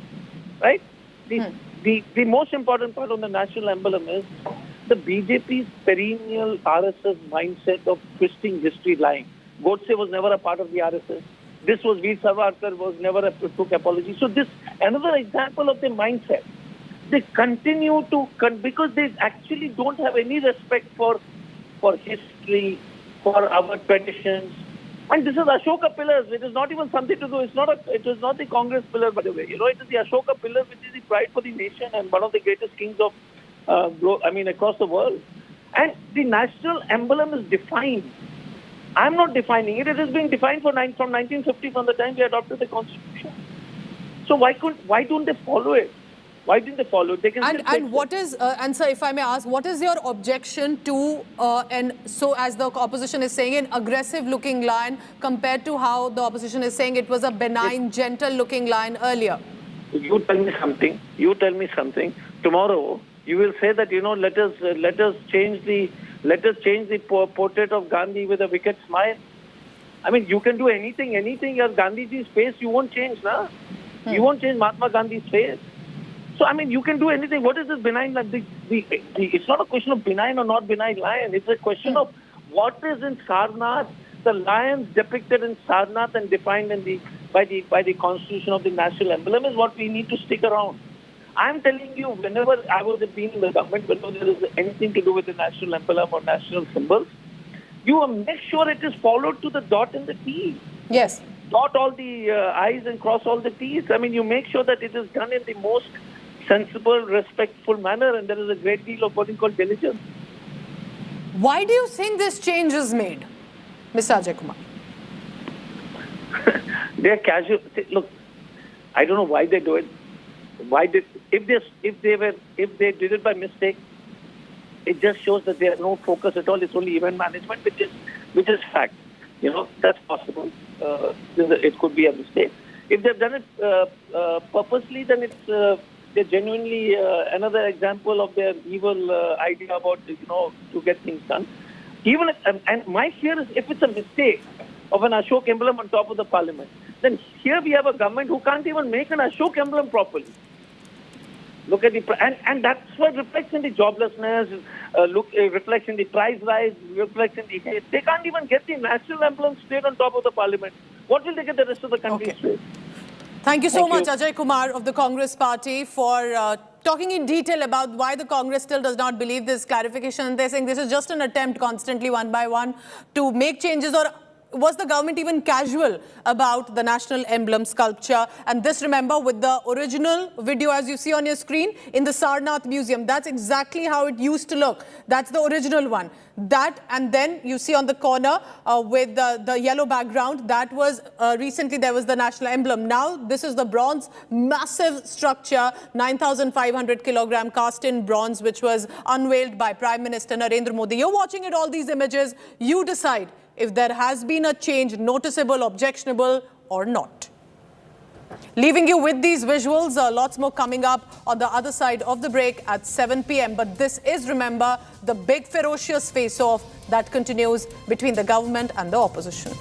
right? The most important part on the national emblem is the BJP's perennial RSS mindset of twisting history, lying. Godse was never a part of the RSS. This was Veer Savarkar was never took apology. So this another example of the mindset. They continue to because they actually don't have any respect for history, for our traditions. And this is Ashoka pillars. It is not even something to do. It is not the Congress pillar, by the way. It is the Ashoka pillar, which is the pride for the nation and one of the greatest kings of across the world. And the national emblem is defined. I'm not defining it. It is being defined from 1950, from the time we adopted the Constitution. So why don't they follow it? Why didn't they follow it? They can and what is, and sir, if I may ask, what is your objection to, and so as the opposition is saying, an aggressive-looking lion compared to how the opposition is saying it was a benign, gentle-looking lion earlier? You tell me something. Tomorrow, you will say that, let us change the portrait of Gandhi with a wicked smile. I mean, you can do anything as Gandhiji's face, you won't change, na? You won't change Mahatma Gandhi's face. So, I mean, you can do anything. What is this benign? It's not a question of benign or not benign lion. It's a question of what is in Sarnath, the lions depicted in Sarnath and defined by the constitution of the national emblem is what we need to stick around. I'm telling you, whenever I was being in the government, whenever there is anything to do with the national emblem or national symbols, you make sure it is followed to the dot and the T. Yes. Dot all the I's and cross all the T's. I mean, you make sure that it is done in the most sensible, respectful manner, and there is a great deal of what is called diligence. Why do you think this change is made, Mr. Ajay Kumar? They are casual. Look, I don't know why they do it. If they did it by mistake, it just shows that they have no focus at all. It's only event management, which is fact. That's possible. It could be a mistake. If they've done it purposely, then it's they're genuinely another example of their evil idea about to get things done. And my fear is if it's a mistake of an Ashok emblem on top of the parliament, then here we have a government who can't even make an Ashok emblem properly. Look at and that's what reflects in the joblessness. Reflects in the price rise. Reflects in the hate. They can't even get the national emblem straight on top of the parliament. What will they get the rest of the country straight? Thank you so much, Ajay Kumar of the Congress Party, for talking in detail about why the Congress still does not believe this clarification. They're saying this is just an attempt constantly, one by one, to make changes. Or was the government even casual about the national emblem sculpture? And this, remember, with the original video, as you see on your screen, in the Sarnath Museum. That's exactly how it used to look. That's the original one. That, and then you see on the corner with the yellow background, that was recently there was the national emblem. Now this is the bronze, massive structure, 9,500 kilogram cast in bronze, which was unveiled by Prime Minister Narendra Modi. You're watching it, all these images. You decide if there has been a change, noticeable, objectionable or not. Leaving you with these visuals, lots more coming up on the other side of the break at 7 p.m. But this is, remember, the big ferocious face-off that continues between the government and the opposition.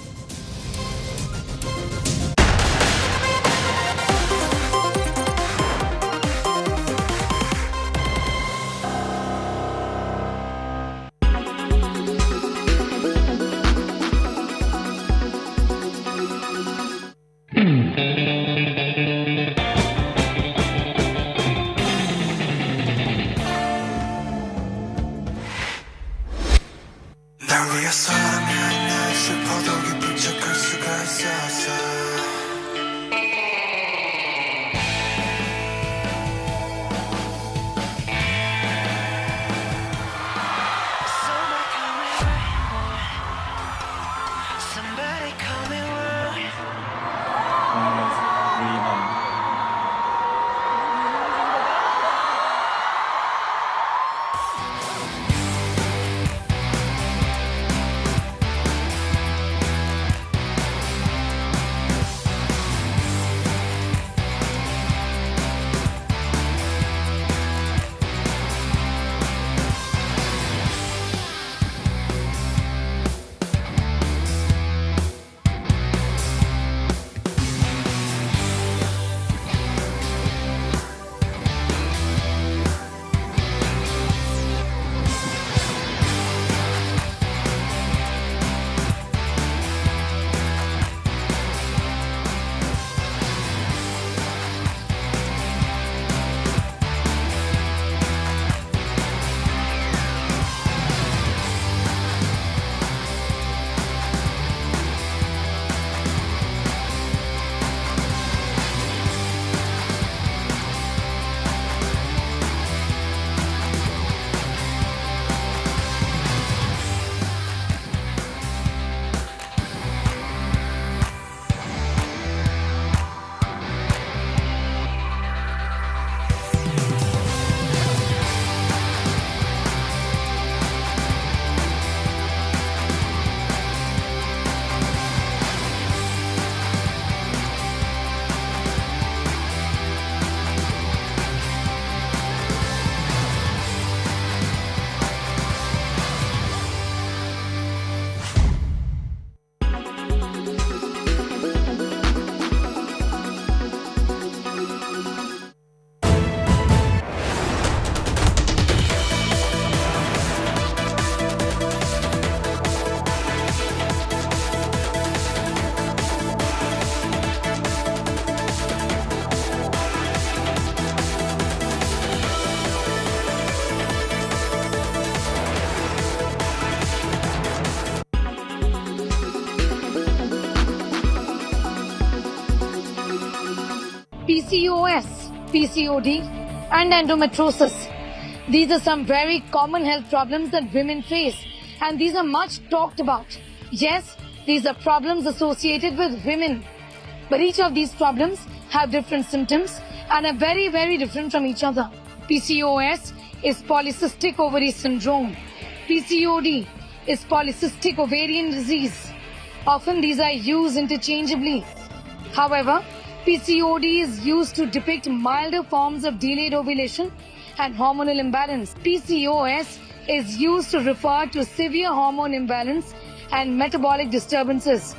PCOS, PCOD and endometriosis. These are some very common health problems that women face, and these are much talked about. Yes, these are problems associated with women, but each of these problems have different symptoms and are very, very different from each other. PCOS is polycystic ovary syndrome. PCOD is polycystic ovarian disease. Often these are used interchangeably. However, PCOD is used to depict milder forms of delayed ovulation and hormonal imbalance. PCOS is used to refer to severe hormone imbalance and metabolic disturbances.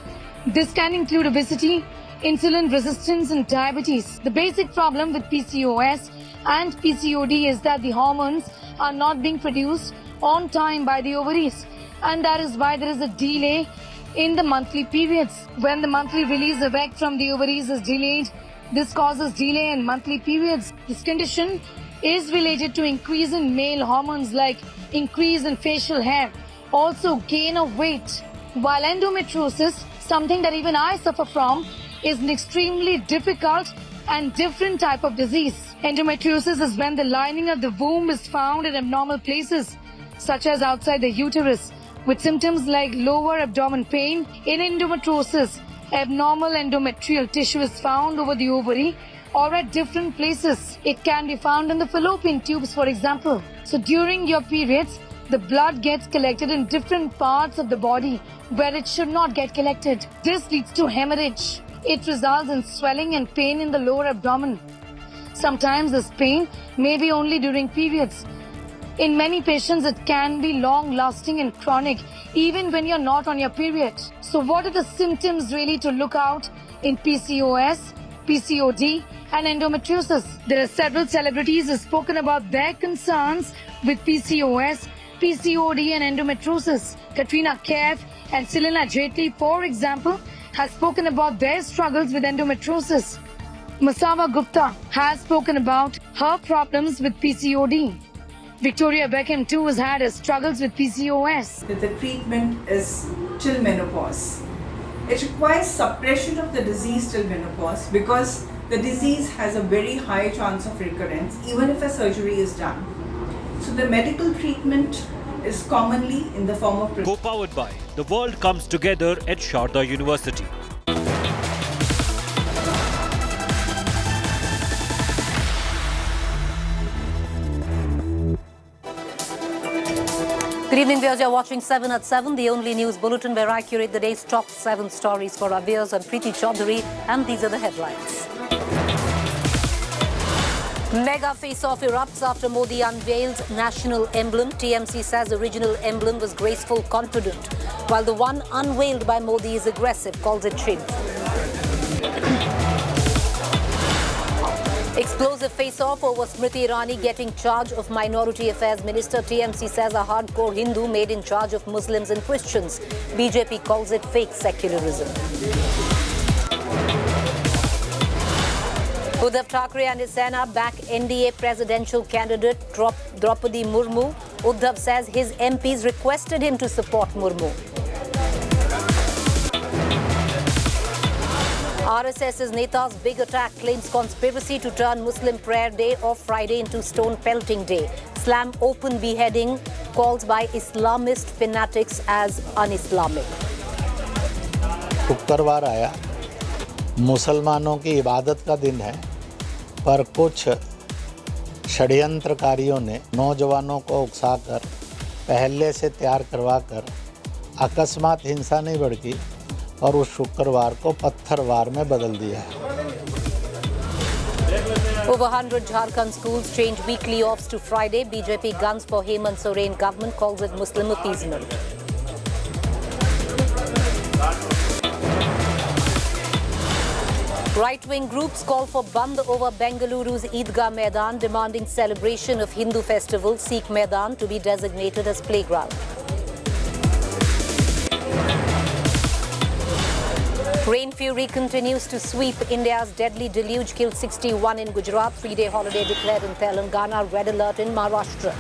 This can include obesity, insulin resistance and diabetes. The basic problem with PCOS and PCOD is that the hormones are not being produced on time by the ovaries, and that is why there is a delay in the monthly periods. When the monthly release of egg from the ovaries is delayed, this causes delay in monthly periods. This condition is related to increase in male hormones like increase in facial hair, also gain of weight. While endometriosis, something that even I suffer from, is an extremely difficult and different type of disease. Endometriosis is when the lining of the womb is found in abnormal places, such as outside the uterus, with symptoms like lower abdomen pain. In endometriosis, abnormal endometrial tissue is found over the ovary or at different places. It can be found in the fallopian tubes, for example. So during your periods, the blood gets collected in different parts of the body where it should not get collected. This leads to hemorrhage. It results in swelling and pain in the lower abdomen. Sometimes this pain may be only during periods. In many patients, it can be long-lasting and chronic, even when you're not on your period. So what are the symptoms really to look out in PCOS, PCOD and endometriosis? There are several celebrities who have spoken about their concerns with PCOS, PCOD and endometriosis. Katrina Kaif and Selena Jaitley, for example, has spoken about their struggles with endometriosis. Masava Gupta has spoken about her problems with PCOD. Victoria Beckham too has had her struggles with PCOS. The treatment is till menopause. It requires suppression of the disease till menopause because the disease has a very high chance of recurrence even if a surgery is done. So the medical treatment is commonly in the form of... Co-powered by The World Comes Together at Sharda University. Good evening, viewers. You're watching 7 at 7, the only news bulletin where I curate the day's top 7 stories for our viewers. I'm Preeti Chaudhary, and these are the headlines. Mega face-off erupts after Modi unveils national emblem. TMC says original emblem was graceful, confident, while the one unveiled by Modi is aggressive, calls it shameful. Explosive face-off over Smriti Irani getting charge of Minority Affairs Minister. TMC says a hardcore Hindu made in charge of Muslims and Christians. BJP calls it fake secularism. Uddhav Thackeray and his Sena back NDA presidential candidate Draupadi Murmu. Uddhav says his MPs requested him to support Murmu. RSS's Neta's big attack claims conspiracy to turn Muslim prayer day or Friday into stone pelting day. Slam open beheading, calls by Islamist fanatics as un-Islamic. शुक्रवार आया, मुसलमानों की इबादत का दिन है, पर कुछ षड्यंत्रकारियों ने नौजवानों को उकसाकर पहले से तैयार करवाकर अकस्मात हिंसा नहीं भड़की और उस शुक्रवार को पत्थरवार में बदल दिया है। Over 100 Jharkhand schools change weekly offs to Friday. BJP guns for Hemant Soren government, calls it Muslim appeasement. Right-wing groups call for Band over Bengaluru's Idgah Maidan, demanding celebration of Hindu festival. Sikh Maidan to be designated as playground. Rain fury continues to sweep. India's deadly deluge killed 61 in Gujarat. 3-day holiday declared in Telangana. Red alert in Maharashtra.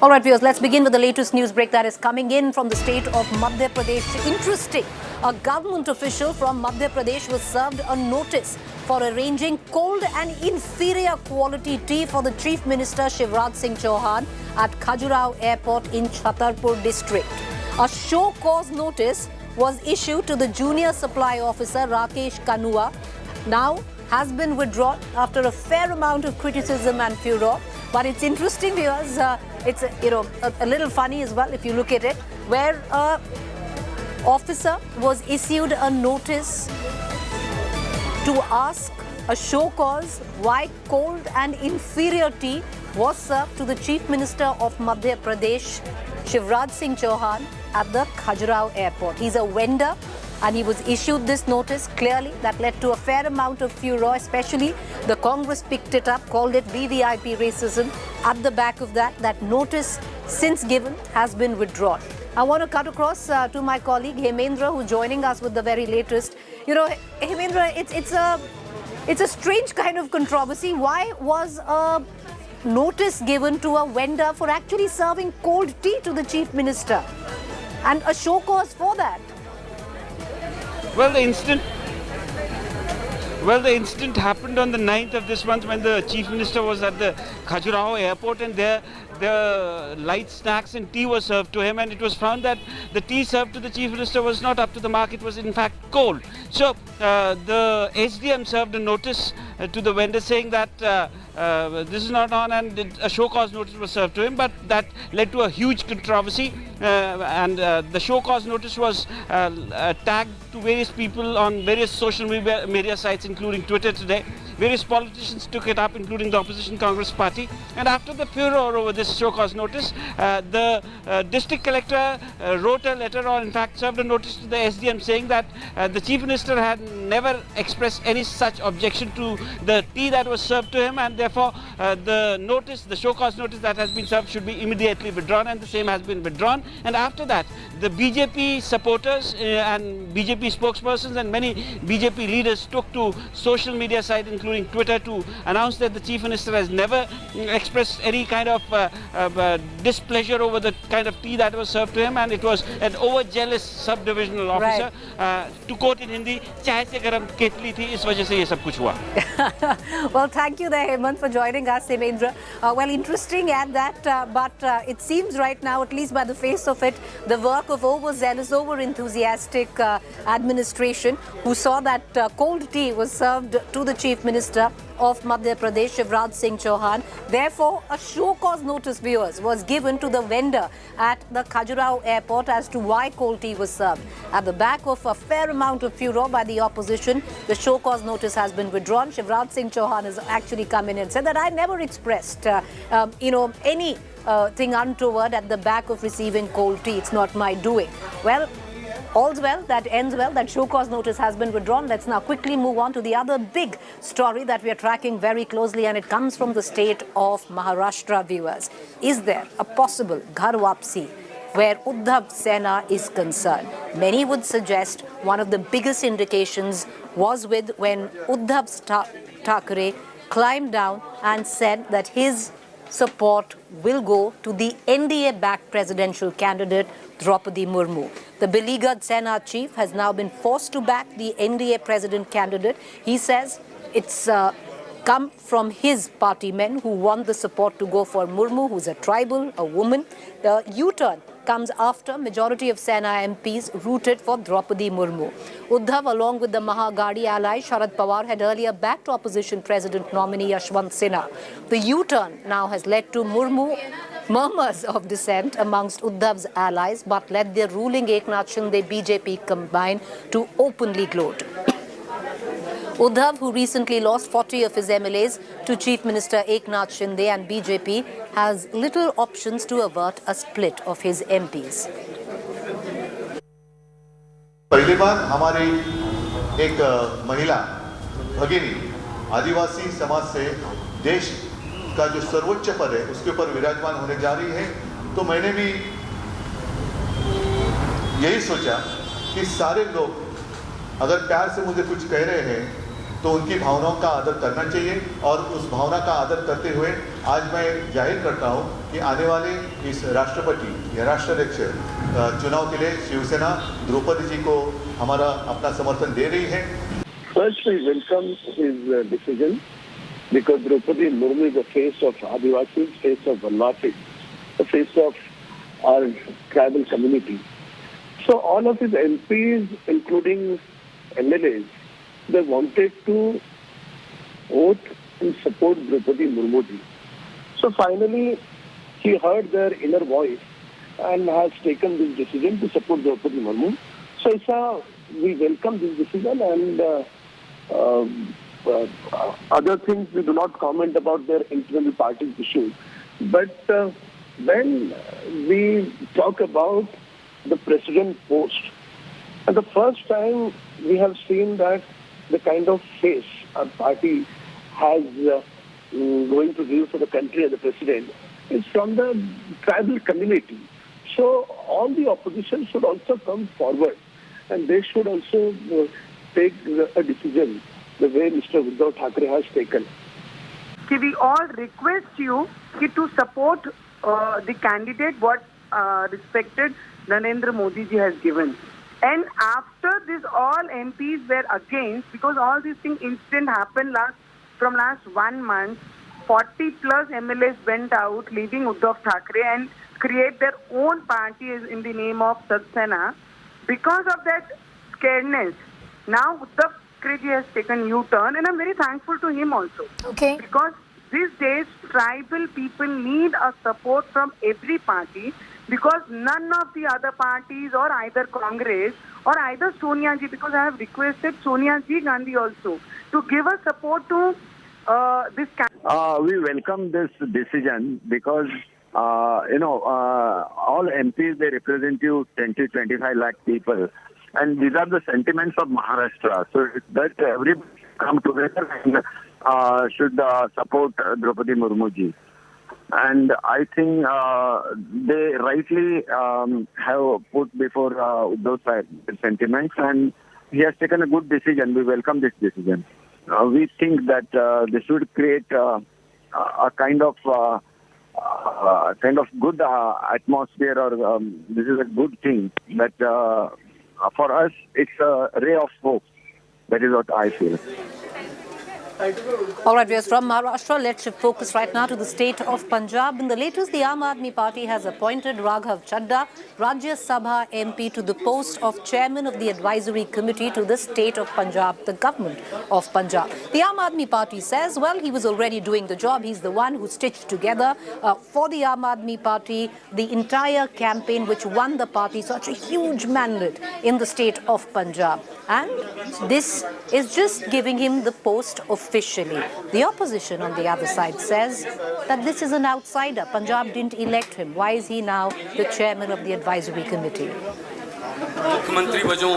All right, viewers, let's begin with the latest news break that is coming in from the state of Madhya Pradesh. Interesting. A government official from Madhya Pradesh was served a notice for arranging cold and inferior quality tea for the Chief Minister Shivraj Singh Chauhan at Khajuraho Airport in Chhatarpur district. A show cause notice was issued to the junior supply officer Rakesh Kanua. Now has been withdrawn after a fair amount of criticism and furor. But it's interesting because it's a little funny as well if you look at it, where a officer was issued a notice to ask a show cause why cold and inferior tea was served to the Chief Minister of Madhya Pradesh, Shivraj Singh Chauhan, at the Khajuraho Airport. He's a vendor and he was issued this notice. Clearly, that led to a fair amount of furor, especially the Congress picked it up, called it VVIP racism. At the back of that notice, since given, has been withdrawn. I want to cut across to my colleague Hemendra, who's joining us with the very latest. You know, Hemendra, it's a strange kind of controversy. Why was a notice given to a vendor for actually serving cold tea to the Chief Minister? And a show cause for that? Well, the incident happened on the 9th of this month when the Chief Minister was at the Khajuraho Airport, and there the light snacks and tea was served to him, and it was found that the tea served to the Chief Minister was not up to the mark. It was in fact cold. So the SDM served a notice to the vendor saying that this is not on, and a show cause notice was served to him, but that led to a huge controversy, and the show cause notice was tagged to various people on various social media sites, including Twitter today. Various politicians took it up, including the opposition Congress party, and after the furor over this show cause notice, the district collector wrote a letter, or in fact served a notice to the SDM saying that the Chief Minister had never expressed any such objection to the tea that was served to him, and therefore the show cause notice that has been served should be immediately withdrawn, and the same has been withdrawn. And after that, the BJP supporters and BJP spokespersons and many BJP leaders took to social media sites, including Twitter, to announce that the Chief Minister has never expressed any kind of displeasure over the kind of tea that was served to him, and it was an overzealous sub-divisional officer. To quote in Hindi, "Chai se garam ketli thi, is wajah se ye sab kuch hua." Well, thank you there, Hemant, for joining us, Hemendra. Well, interesting at that, but it seems right now, at least by the face of it, the work of overzealous, over-enthusiastic administration who saw that cold tea was served to the Chief Minister of Madhya Pradesh, Shivraj Singh Chauhan. Therefore, a show cause notice, viewers, was given to the vendor at the Khajuraho Airport as to why cold tea was served. At the back of a fair amount of furor by the opposition, the show cause notice has been withdrawn. Shivraj Singh Chauhan has actually come in and said that I never expressed, any thing untoward at the back of receiving cold tea. It's not my doing. Well, all's well that ends well. That show cause notice has been withdrawn. Let's now quickly move on to the other big story that we are tracking very closely, and it comes from the state of Maharashtra, viewers. Is there a possible Ghar Wapsi where Uddhav Sena is concerned? Many would suggest one of the biggest indications was when Uddhav Thackeray climbed down and said that his support will go to the NDA-backed presidential candidate Draupadi Murmu. The beleaguered Sena chief has now been forced to back the NDA president candidate. He says it's come from his party men who want the support to go for Murmu, who's a tribal, a woman. The U-turn comes after majority of Sena MPs rooted for Draupadi Murmu. Uddhav, along with the Mahagadi ally Sharad Pawar, had earlier backed opposition president nominee Yashwant Sinha. The U-turn now has led to murmurs of dissent amongst Uddhav's allies, but led their ruling Eknath Shinde BJP combine to openly gloat. Uddhav, who recently lost 40 of his MLAs to Chief Minister Eknath Shinde and BJP, has little options to avert a split of his MPs. पहली बार हमारी एक महिला भगिनी आदिवासी समाज से देश का जो सर्वोच्च पद है उसके ऊपर विराजमान होने जा रही है, तो मैंने भी यही सोचा कि सारे लोग अगर प्यार से मुझे कुछ कह रहे हैं तो उनकी भावनाओं का आदर करना चाहिए, और उस भावना का आदर करते हुए आज मैं जाहिर करता हूं कि आने वाले इस राष्ट्रपति या राष्ट्राध्यक्ष चुनाव के लिए शिवसेना द्रौपदी जी को हमारा अपना समर्थन दे रही है. First, we welcome his decision because Draupadi Murmu is the face of Adivasis, face of Vanvasis, the face of our tribal community. So all of his MPs, including MLAs, they wanted to vote and support Draupadi Murmu ji. So finally, he heard their inner voice and has taken this decision to support Draupadi Murmu. So we welcome this decision, and other things we do not comment about their internal party issues. But when we talk about the president post, and the first time we have seen that the kind of face our party has going to give for the country and the president is from the tribal community. So all the opposition should also come forward, and they should also take a decision the way Mr. Uddhav Thackeray has taken. We all request you to support the candidate what respected Narendra Modi ji has given. And after this, all MPs were against, because all these things incident happened from last 1 month. 40 plus MLAs went out, leaving Uddhav Thackeray, and create their own party in the name of Shiv Sena. Because of that scaredness, now Uddhav Thackeray has taken U-turn, and I'm very thankful to him also. Okay. Because these days, tribal people need a support from every party, because none of the other parties, or either Congress or either Sonia ji, because I have requested Sonia ji Gandhi also to give us support to this candidate. We welcome this decision because, all MPs, they represent you 20, 25 lakh people. And these are the sentiments of Maharashtra. So that everybody come together and should support Draupadi Murmu ji. And I think they rightly have put before those sentiments, and he has taken a good decision. We welcome this decision. We think that this would create a kind of good atmosphere, or this is a good thing that for us it's a ray of hope. That is what I feel. All right, viewers, from Maharashtra, let's shift focus right now to the state of Punjab. In the latest, the Aam Aadmi Party has appointed Raghav Chadda, Rajya Sabha MP, to the post of chairman of the advisory committee to the state of Punjab, the government of Punjab. The Aam Aadmi Party says, well, he was already doing the job. He's the one who stitched together for the Aam Aadmi Party the entire campaign which won the party such a huge mandate in the state of Punjab. And this is just giving him the post officially. The opposition on the other side says that this is an outsider. Punjab didn't elect him. Why is he now the chairman of the advisory committee? ਮੁੱਖ ਮੰਤਰੀ ਵਜੋਂ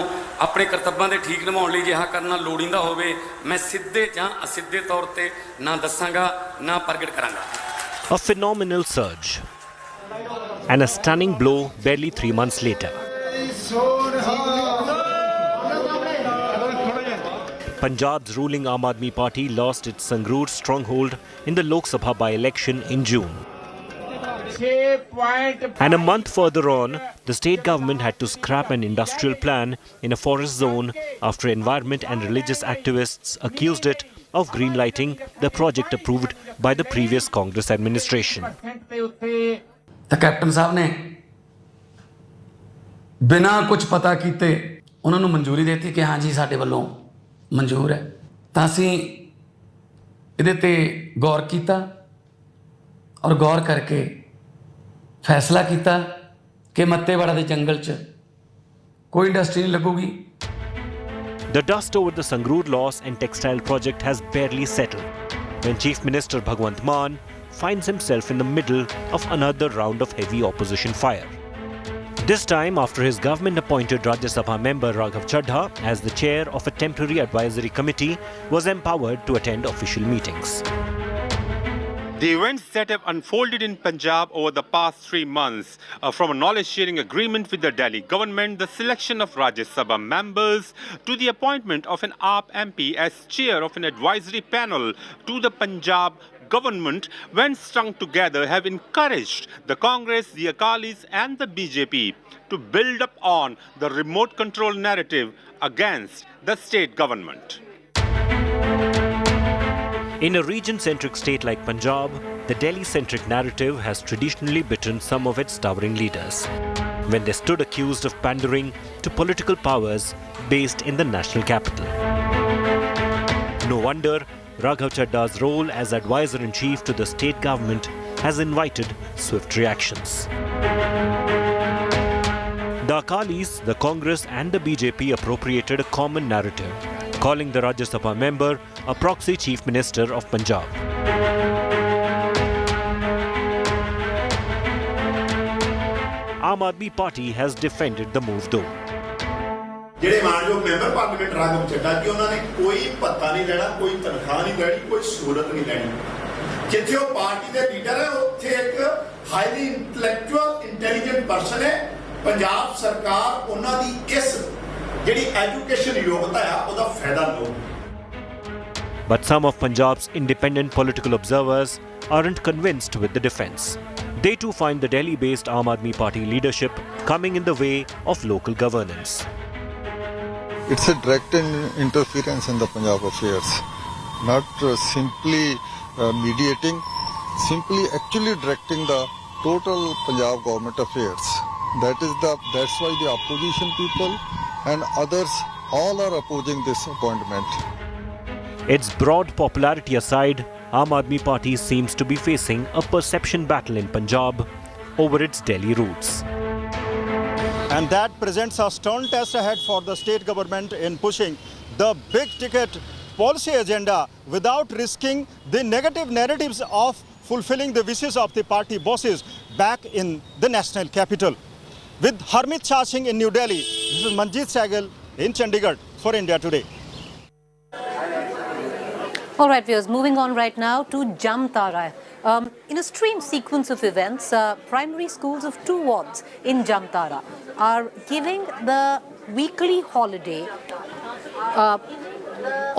ਆਪਣੇ ਕਰਤੱਵਾਂ ਦੇ ਠੀਕ ਨਿਭਾਉਣ ਲਈ ਜਿਹਾ ਕਰਨਾ ਲੋੜੀਂਦਾ ਹੋਵੇ ਮੈਂ ਸਿੱਧੇ ਜਾਂ ਅਸਿੱਧੇ ਤੌਰ ਤੇ ਨਾ ਦੱਸਾਂਗਾ ਨਾ ਪ੍ਰਗਟ ਕਰਾਂਗਾ. A phenomenal surge and a stunning blow barely 3 months later. Punjab's ruling Aam Aadmi Party lost its Sangrur stronghold in the Lok Sabha by-election in June. And a month further on, the state government had to scrap an industrial plan in a forest zone after environment and religious activists accused it of greenlighting the project approved by the previous Congress administration. ਤਾਂ captain ਸਾਹਿਬ ਨੇ ਬਿਨਾਂ ਕੁਝ ਪਤਾ ਕੀਤੇ ਉਹਨਾਂ ਨੂੰ ਮਨਜ਼ੂਰੀ ਦਿੱਤੀ ਕਿ ਹਾਂ ਜੀ ਸਾਡੇ ਵੱਲੋਂ ਮਨਜ਼ੂਰ ਹੈ. ਤਾਂ ਅਸੀਂ ਇਹਦੇ ਤੇ ਗੌਰ ਕੀਤਾ ਔਰ ਗੌਰ ਕਰਕੇ ਫੈਸਲਾ ਕੀਤਾ ਕਿ ਮੱਤੇਵਾੜਾ ਦੇ ਜੰਗਲ 'ਚ ਕੋਈ ਇੰਡਸਟਰੀ ਨਹੀਂ ਲੱਗੂਗੀ. The dust over the Sangrur loss and textile project has barely settled when Chief Minister Bhagwant Mann finds himself in the middle of another round of heavy opposition fire. This time after his government-appointed Rajya Sabha member Raghav Chadda, as the chair of a temporary advisory committee, was empowered to attend official meetings. The events that have unfolded in Punjab over the past 3 months, from a knowledge-sharing agreement with the Delhi government, the selection of Rajya Sabha members, to the appointment of an AAP MP as chair of an advisory panel to the Punjab government, when strung together, have encouraged the Congress, the Akalis and the BJP to build up on the remote control narrative against the state government. In a region-centric state like Punjab, the Delhi-centric narrative has traditionally bitten some of its towering leaders when they stood accused of pandering to political powers based in the national capital. No wonder Raghav Chadda's role as advisor-in-chief to the state government has invited swift reactions. The Akalis, the Congress and the BJP appropriated a common narrative, calling the Rajya Sabha member a proxy chief minister of Punjab. Aam Aadmi Party has defended the move though. ਜਿਹੜੇ ਮਾਨਯੋਗ member parliament Raghav Chadha ਜੀ ਉਹਨਾਂ ਨੇ ਕੋਈ ਭੱਤਾ ਨਹੀਂ ਲੈਣਾ, ਕੋਈ ਤਨਖਾਹ ਨਹੀਂ ਲੈਣੀ, ਕੋਈ ਸਹੂਲਤ ਨਹੀਂ ਲੈਣੀ। ਜਿੱਥੇ ਉਹ ਪਾਰਟੀ ਦੇ ਲੀਡਰ ਹੈ ਉੱਥੇ ਇੱਕ ਹਾਈਲੀ ਇੰਟੈਲੈਕਚੁਅਲ ਇੰਟੈਲੀਜੈਂਟ ਪਰਸਨ ਹੈ। ਪੰਜਾਬ ਸਰਕਾਰ ਉਹਨਾਂ ਦੀ ਇਸ ਜਿਹੜੀ ਐਜੂਕੇਸ਼ਨ ਯੋਗਤਾ ਆ ਉਹਦਾ ਫਾਇਦਾ ਲਓ। But some of Punjab's independent political observers aren't convinced with the defense. They too find the Delhi-based Aam Aadmi Party leadership coming in the way of local governance. It's a direct interference in the Punjab affairs, not simply mediating, simply actually directing the total Punjab government affairs. That's why the opposition people and others all are opposing this appointment. Its broad popularity aside, Aam Aadmi Party seems to be facing a perception battle in Punjab over its Delhi roots. And that presents a stern test ahead for the state government in pushing the big ticket policy agenda without risking the negative narratives of fulfilling the wishes of the party bosses back in the national capital. With Harmit Shah Singh in New Delhi, this is Manjeet Sehgal in Chandigarh for India Today. All right, viewers, moving on right now to Jamtara. In a strange sequence of events, primary schools of 2 wards in Jamtara are giving the weekly holiday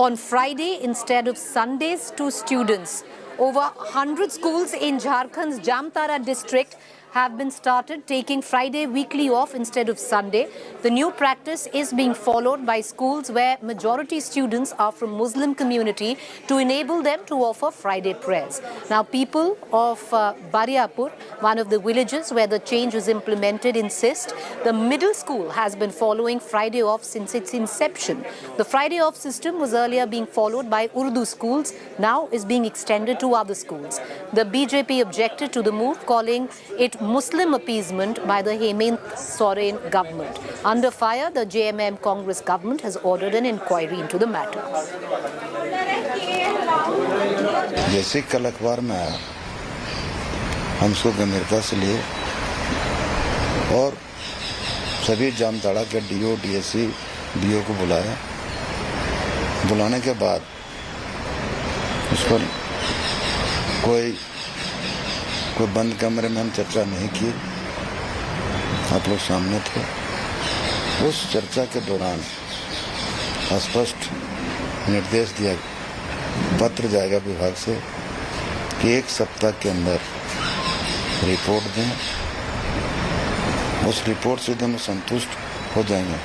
on Friday instead of Sundays to students. Over 100 schools in Jharkhand's Jamtara district have been started taking Friday weekly off instead of Sunday. The new practice is being followed by schools where majority students are from Muslim community to enable them to offer Friday prayers. Now, people of Bariapur, one of the villages where the change was implemented, insist the middle school has been following Friday off since its inception. The Friday off system was earlier being followed by Urdu schools, now is being extended to other schools. The BJP objected to the move, calling it Muslim appeasement by the Hemant Soren government. Under fire, the JMM Congress government has ordered an inquiry into the matter. जैसे कल अखबार में आया, हम उसको गंभीरता से लिए और सभी जामताड़ा के डीओ, डीएससी, बीओ को बुलाया। बुलाने के बाद उस पर कोई बंद कमरे में हम चर्चा नहीं की, आप लोग सामने थे। उस चर्चा के दौरान स्पष्ट निर्देश दिया, पत्र जाएगा विभाग से कि 1 सप्ताह के अंदर रिपोर्ट दें। उस रिपोर्ट से हम संतुष्ट हो जाएंगे,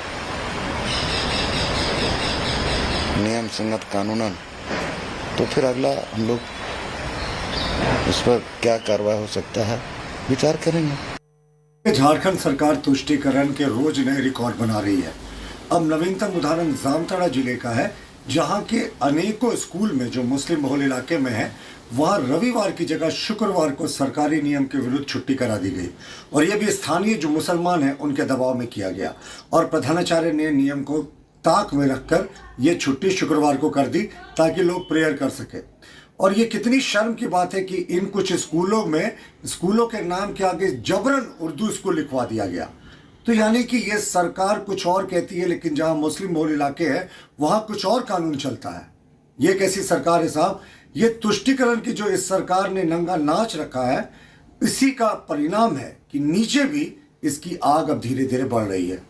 नियम संगत कानूनन, तो फिर अगला हम लोग इस पर क्या कार्रवाई हो सकता है विचार करेंगे। झारखंड सरकार तुष्टीकरण के रोज नए रिकॉर्ड बना रही है। अब नवीनतम उदाहरण जामताड़ा जिले का है, जहां के अनेकों स्कूल में जो मुस्लिम बहुल इलाके में है, वहां रविवार की जगह शुक्रवार को सरकारी नियम के विरुद्ध छुट्टी करा दी गई और यह भी स्थानीय जो मुसलमान हैं उनके दबाव में किया गया और प्रधानाचार्य ने नियम को ताक में रखकर ये छुट्टी शुक्रवार को कर दी ताकि लोग प्रेयर कर सके। और ये कितनी शर्म की बात है कि इन कुछ स्कूलों में स्कूलों के नाम के आगे जबरन उर्दू स्कूल लिखवा दिया गया। तो यानी कि ये सरकार कुछ और कहती है, लेकिन जहां मुस्लिम बहुल इलाके हैं वहां कुछ और कानून चलता है। ये कैसी सरकार है साहब? ये तुष्टीकरण की जो इस सरकार ने नंगा नाच रखा है, इसी का परिणाम है कि नीचे भी इसकी आग अब धीरे धीरे बढ़ रही है।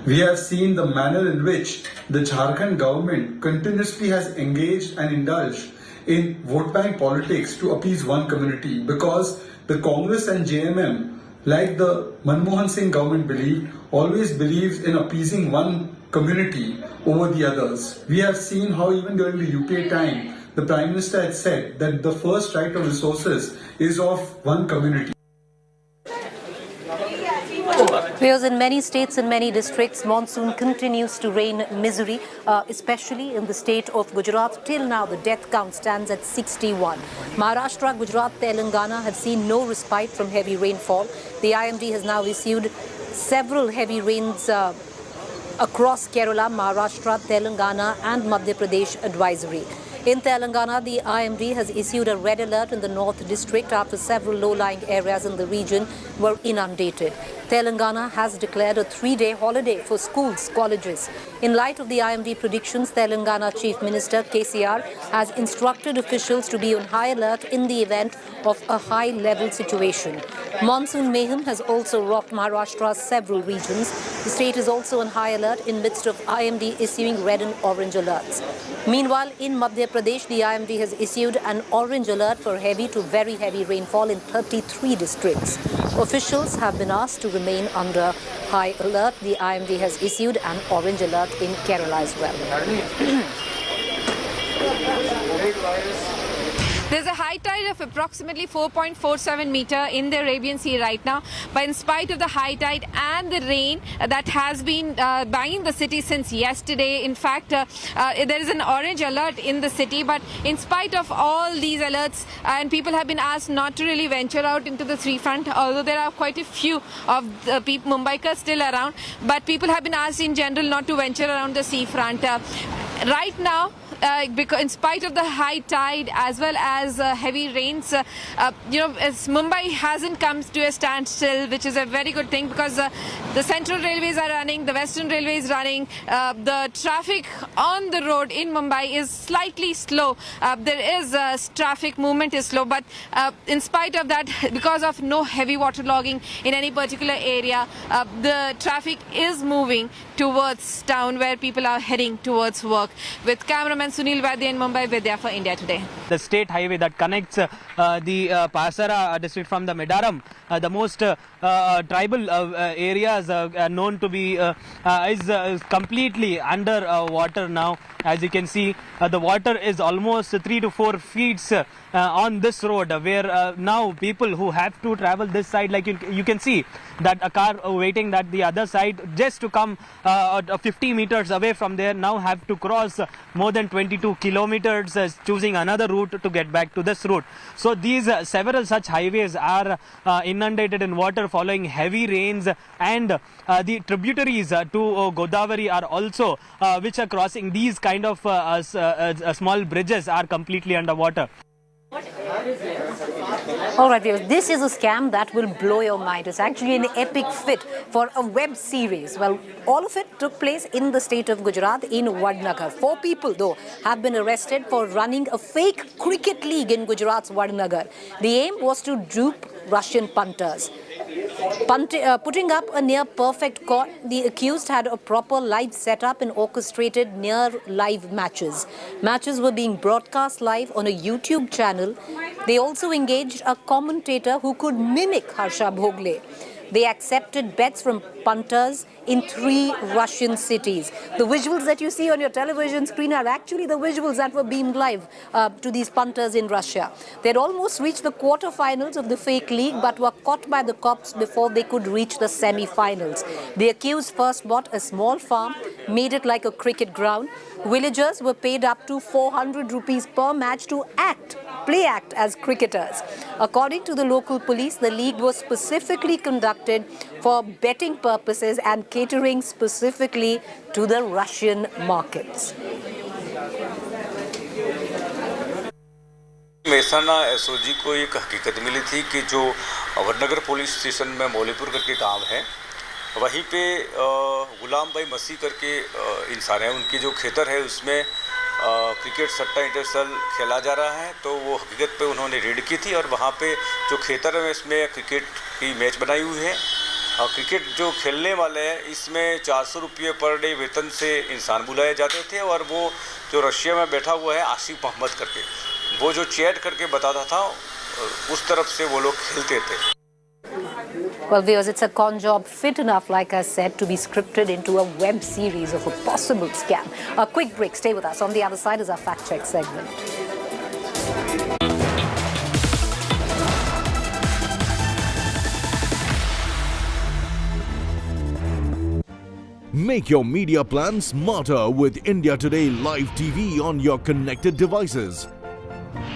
We have seen the manner in which the Jharkhand government continuously has engaged and indulged in vote bank politics to appease one community, because the Congress and JMM, like the Manmohan Singh government always believes in appeasing one community over the others. We have seen how even during the UPA time, the Prime Minister had said that the first right of resources is of one community. Because in many states and many districts, monsoon continues to rain misery, especially in the state of Gujarat. Till now, the death count stands at 61. Maharashtra, Gujarat, Telangana have seen no respite from heavy rainfall. The IMD has now issued several heavy rains across Kerala, Maharashtra, Telangana and Madhya Pradesh advisory. In Telangana, the IMD has issued a red alert in the North District after several low-lying areas in the region were inundated. Telangana has declared a 3-day holiday for schools, colleges. In light of the IMD predictions, Telangana Chief Minister KCR has instructed officials to be on high alert in the event of a high-level situation. Monsoon mayhem has also rocked Maharashtra's several regions. The state is also on high alert in midst of IMD issuing red and orange alerts. Meanwhile, in Madhya Pradesh, the IMD has issued an orange alert for heavy to very heavy rainfall in 33 districts. Officials have been asked to remain under high alert. The IMD has issued an orange alert in Kerala as well. There's a high tide of approximately 4.47 meter in the Arabian Sea right now. But in spite of the high tide and the rain that has been banging the city since yesterday, in fact, there is an orange alert in the city. But in spite of all these alerts, and people have been asked not to really venture out into the seafront, although there are quite a few of the Mumbaikas still around. But people have been asked in general not to venture around the seafront. Right now, because in spite of the high tide as well as heavy rains, as Mumbai hasn't come to a standstill, which is a very good thing, because the central railways are running, the western railway is running, the traffic on the road in Mumbai is slightly slow. There is traffic movement is slow, but in spite of that, because of no heavy waterlogging in any particular area, the traffic is moving towards town where people are heading towards work. With cameraman Sunil Vaidya in Mumbai, Vidya for India Today. The state highway that connects the Pasara district from the Medaram, the most tribal areas known to be is completely under water now. As you can see, the water is almost 3 to 4 feet on this road, where now people who have to travel this side, like you can see that a car waiting at the other side just to come 50 meters away from there, now have to cross more than 22 kilometers, choosing another route to get back to this route. So these several such highways are inundated in water following heavy rains, and the tributaries to Godavari are also which are crossing these kind of small bridges are completely underwater. All right, viewers, this is a scam that will blow your mind. It's actually an epic fit for a web series. Well, all of it took place in the state of Gujarat in Vadnagar. 4 people, though, have been arrested for running a fake cricket league in Gujarat's Vadnagar. The aim was to dupe Russian punters. Putting up a near-perfect court, the accused had a proper live setup and orchestrated near-live matches. Matches were being broadcast live on a YouTube channel. They also engaged a commentator who could mimic Harsha Bhogle. They accepted bets from punters in 3 Russian cities. The visuals that you see on your television screen are actually the visuals that were beamed live to these punters in Russia. They had almost reached the quarterfinals of the fake league, but were caught by the cops before they could reach the semi-finals. The accused first bought a small farm, made it like a cricket ground. Villagers were paid up to 400 rupees per match to play act as cricketers. According to the local police, the league was specifically conducted for betting purposes and catering specifically to the Russian markets. Mehsana SOG को एक हकीकत मिली थी कि जो Vadnagar police station में मौलीपुर करके काम है, वहीं पे गुलाम भाई मसीह करके इंसान है, उनकी जो खेतर है उसमें क्रिकेट सट्टा इंटरनेशनल खेला जा रहा है। तो वो हकीकत पे उन्होंने रेड की थी और वहाँ पे जो खेतर है इसमें क्रिकेट की मैच बनाई हुई है। और क्रिकेट जो खेलने वाले हैं इसमें 400 रुपये पर डे वेतन से इंसान बुलाए जाते थे, और वो जो रशिया में बैठा हुआ है आसिफ मोहम्मद करके, वो जो चैट करके बताता था उस तरफ से वो लोग खेलते थे. Well, viewers, it's a con job fit enough, like I said, to be scripted into a web series of a possible scam. A quick break. Stay with us. On the other side is our fact check segment. Make your media plan smarter with India Today Live TV on your connected devices.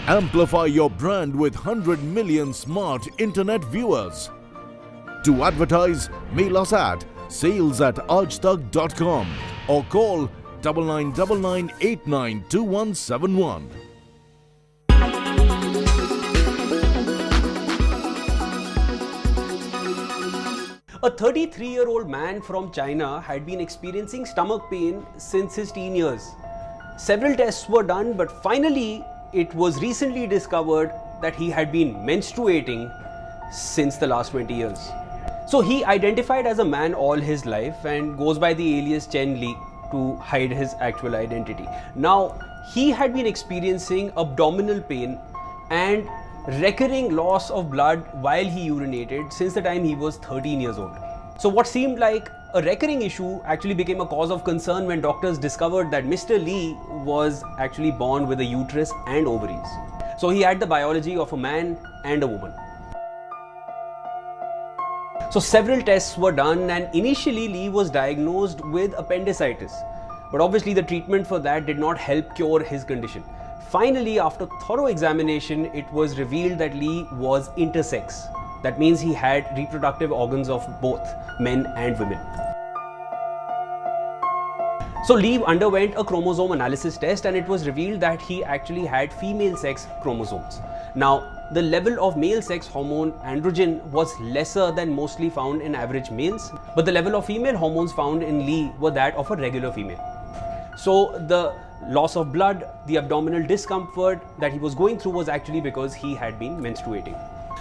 Amplify your brand with 100 million smart internet viewers. To advertise, mail us at sales@aajtak.com or call 9999892171. A 33-year-old man from China had been experiencing stomach pain since his teen years. Several tests were done, but finally it was recently discovered that he had been menstruating since the last 20 years. So he identified as a man all his life and goes by the alias Chen Li to hide his actual identity. Now, he had been experiencing abdominal pain and recurring loss of blood while he urinated since the time he was 13 years old. So what seemed like a recurring issue actually became a cause of concern when doctors discovered that Mr. Lee was actually born with a uterus and ovaries. So he had the biology of a man and a woman. So several tests were done and initially Lee was diagnosed with appendicitis. But obviously the treatment for that did not help cure his condition. Finally, after thorough examination, it was revealed that Lee was intersex. That means he had reproductive organs of both men and women. So Lee underwent a chromosome analysis test and it was revealed that he actually had female sex chromosomes. Now, the level of male sex hormone androgen was lesser than mostly found in average males, but the level of female hormones found in Lee were that of a regular female. So the loss of blood, the abdominal discomfort that he was going through was actually because he had been menstruating.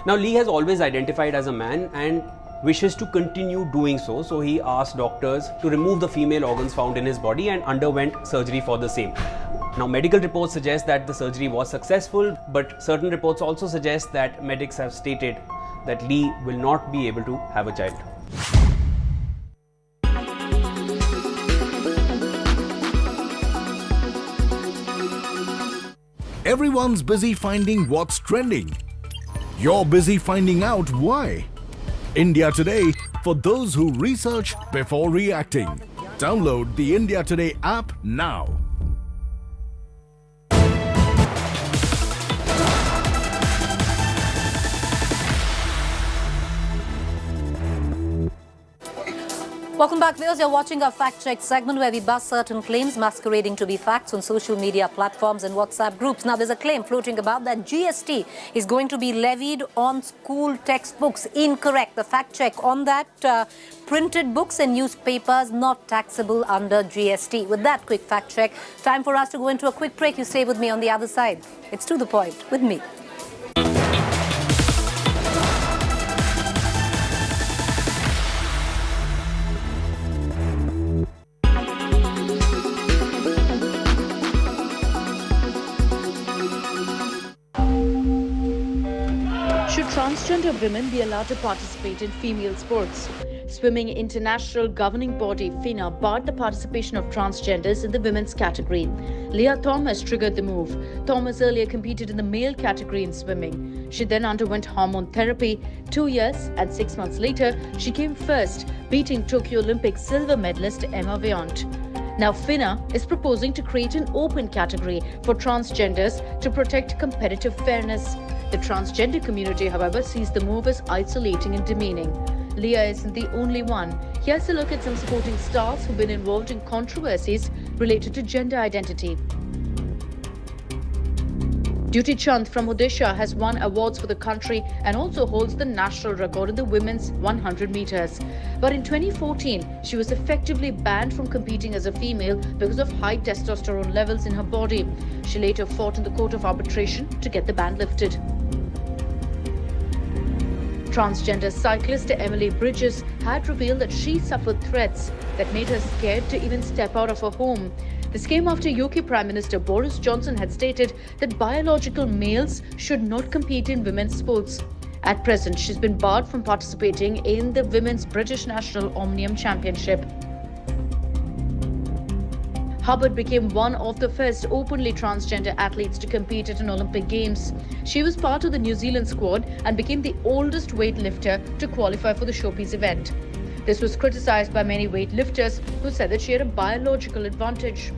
Now Lee has always identified as a man and wishes to continue doing so, so he asked doctors to remove the female organs found in his body and underwent surgery for the same. Now medical reports suggest that the surgery was successful, but certain reports also suggest that medics have stated that Lee will not be able to have a child. Everyone's busy finding what's trending. You're busy finding out why. India Today, for those who research before reacting. Download the India Today app now. Welcome back, viewers. You're watching our fact check segment where we bust certain claims masquerading to be facts on social media platforms and WhatsApp groups. Now, there's a claim floating about that GST is going to be levied on school textbooks. Incorrect. The fact check on that, printed books and newspapers not taxable under GST. With that quick fact check, time for us to go into a quick break. You stay with me on the other side. It's To The Point with me. Transgender women be allowed to participate in female sports. Swimming International Governing Body FINA barred the participation of transgenders in the women's category. Leah Thomas triggered the move. Thomas earlier competed in the male category in swimming. She then underwent hormone therapy. 2 years and 6 months later, she came first, beating Tokyo Olympic silver medalist Emma Viant. Now, FINA is proposing to create an open category for transgenders to protect competitive fairness. The transgender community, however, sees the move as isolating and demeaning. Leah isn't the only one. Here's a look at some supporting stars who've been involved in controversies related to gender identity. Duty Chand from Odisha has won awards for the country and also holds the national record in the women's 100 meters. But in 2014, she was effectively banned from competing as a female because of high testosterone levels in her body. She later fought in the court of arbitration to get the ban lifted. Transgender cyclist Emily Bridges had revealed that she suffered threats that made her scared to even step out of her home. This came after UK Prime Minister Boris Johnson had stated that biological males should not compete in women's sports. At present, she's been barred from participating in the Women's British National Omnium Championship. Hubbard became one of the first openly transgender athletes to compete at an Olympic Games. She was part of the New Zealand squad and became the oldest weightlifter to qualify for the showpiece event. This was criticized by many weightlifters who said that she had a biological advantage.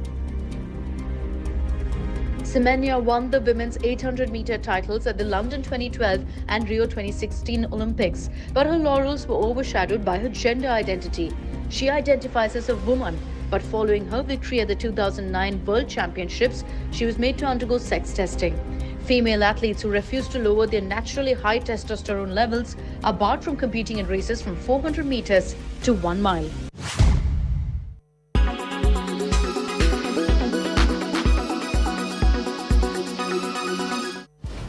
Semenya won the women's 800-meter titles at the London 2012 and Rio 2016 Olympics, but her laurels were overshadowed by her gender identity. She identifies as a woman, but following her victory at the 2009 World Championships, she was made to undergo sex testing. Female athletes who refuse to lower their naturally high testosterone levels are barred from competing in races from 400 meters to 1 mile.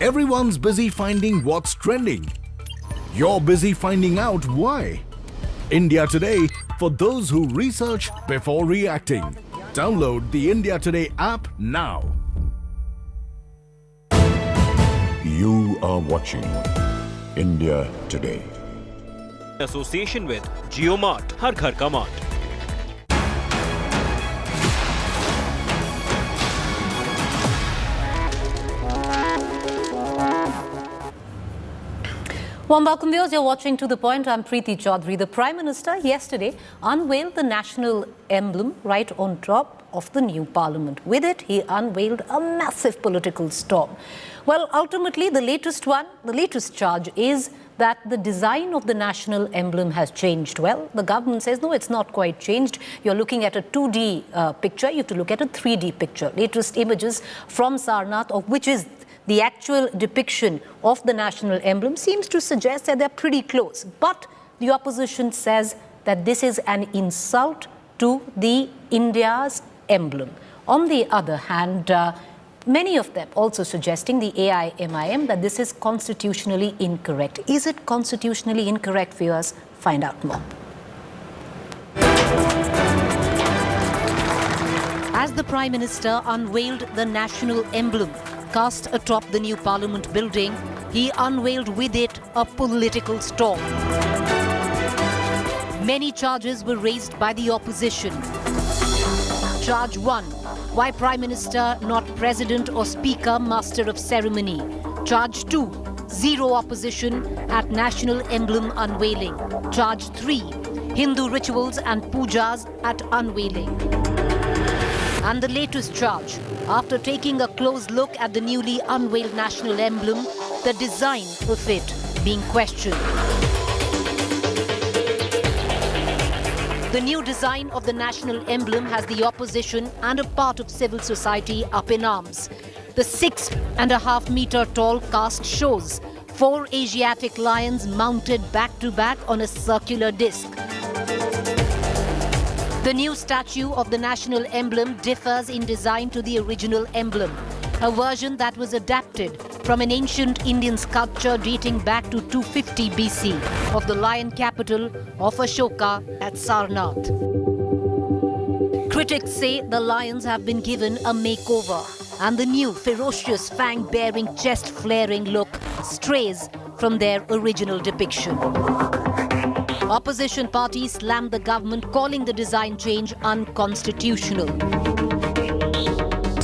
Everyone's busy finding what's trending. You're busy finding out why. India Today, for those who research before reacting. Download the India Today app now. You are watching India Today. Association with JioMart, Har Ghar Ka Mart. Warm welcome, viewers. You're watching To The Point. I'm Preeti Chaudhary. The Prime Minister yesterday unveiled the national emblem right on top of the new parliament. With it, he unveiled a massive political storm. Well, ultimately, the latest charge is that the design of the national emblem has changed. Well, the government says, no, it's not quite changed. You're looking at a 2D picture. You have to look at a 3D picture. Latest images from Sarnath, of which is the actual depiction of the national emblem, seems to suggest that they're pretty close. But the opposition says that this is an insult to the India's emblem. On the other hand, many of them also suggesting, the AIMIM, that this is constitutionally incorrect. Is it constitutionally incorrect, viewers? Find out more. As the Prime Minister unveiled the national emblem cast atop the new Parliament building, he unveiled with it a political storm. Many charges were raised by the opposition. Charge 1, why Prime Minister not President or Speaker, Master of Ceremony? Charge 2, zero opposition at national emblem unveiling. Charge 3, Hindu rituals and pujas at unveiling. And the latest charge, after taking a close look at the newly unveiled national emblem, the design of it being questioned. The new design of the national emblem has the opposition and a part of civil society up in arms. The 6.5 meter tall cast shows 4 Asiatic lions mounted back to back on a circular disc. The new statue of the national emblem differs in design to the original emblem, a version that was adapted from an ancient Indian sculpture dating back to 250 BC of the lion capital of Ashoka at Sarnath. Critics say the lions have been given a makeover and the new ferocious fang-bearing, chest-flaring look strays from their original depiction. Opposition parties slammed the government, calling the design change unconstitutional.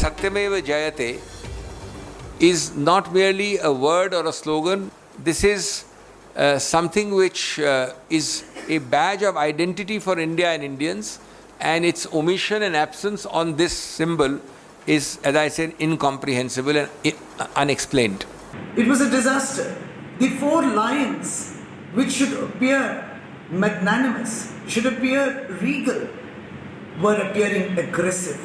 Satyameva Jayate is not merely a word or a slogan. This is something which is a badge of identity for India and Indians, and its omission and absence on this symbol is, as I said, incomprehensible and unexplained. It was a disaster. The 4 lions, which should appear magnanimous, should appear regal, were appearing aggressive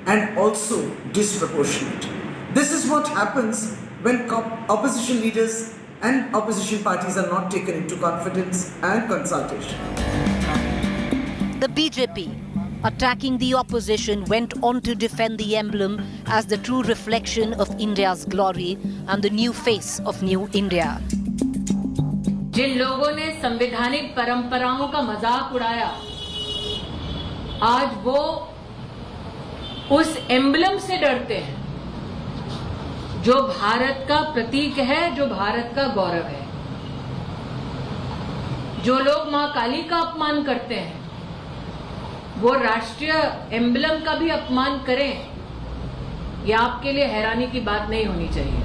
and also disproportionate. This is what happens when opposition leaders and opposition parties are not taken into confidence and consultation. The BJP, attacking the opposition, went on to defend the emblem as the true reflection of India's glory and the new face of New India. जिन लोगों ने संवैधानिक परंपराओं का मजाक उड़ाया, आज वो उस एम्बलम से डरते हैं जो भारत का प्रतीक है, जो भारत का गौरव है। जो लोग मां काली का अपमान करते हैं वो राष्ट्रीय एम्बलम का भी अपमान करें, यह आपके लिए हैरानी की बात नहीं होनी चाहिए।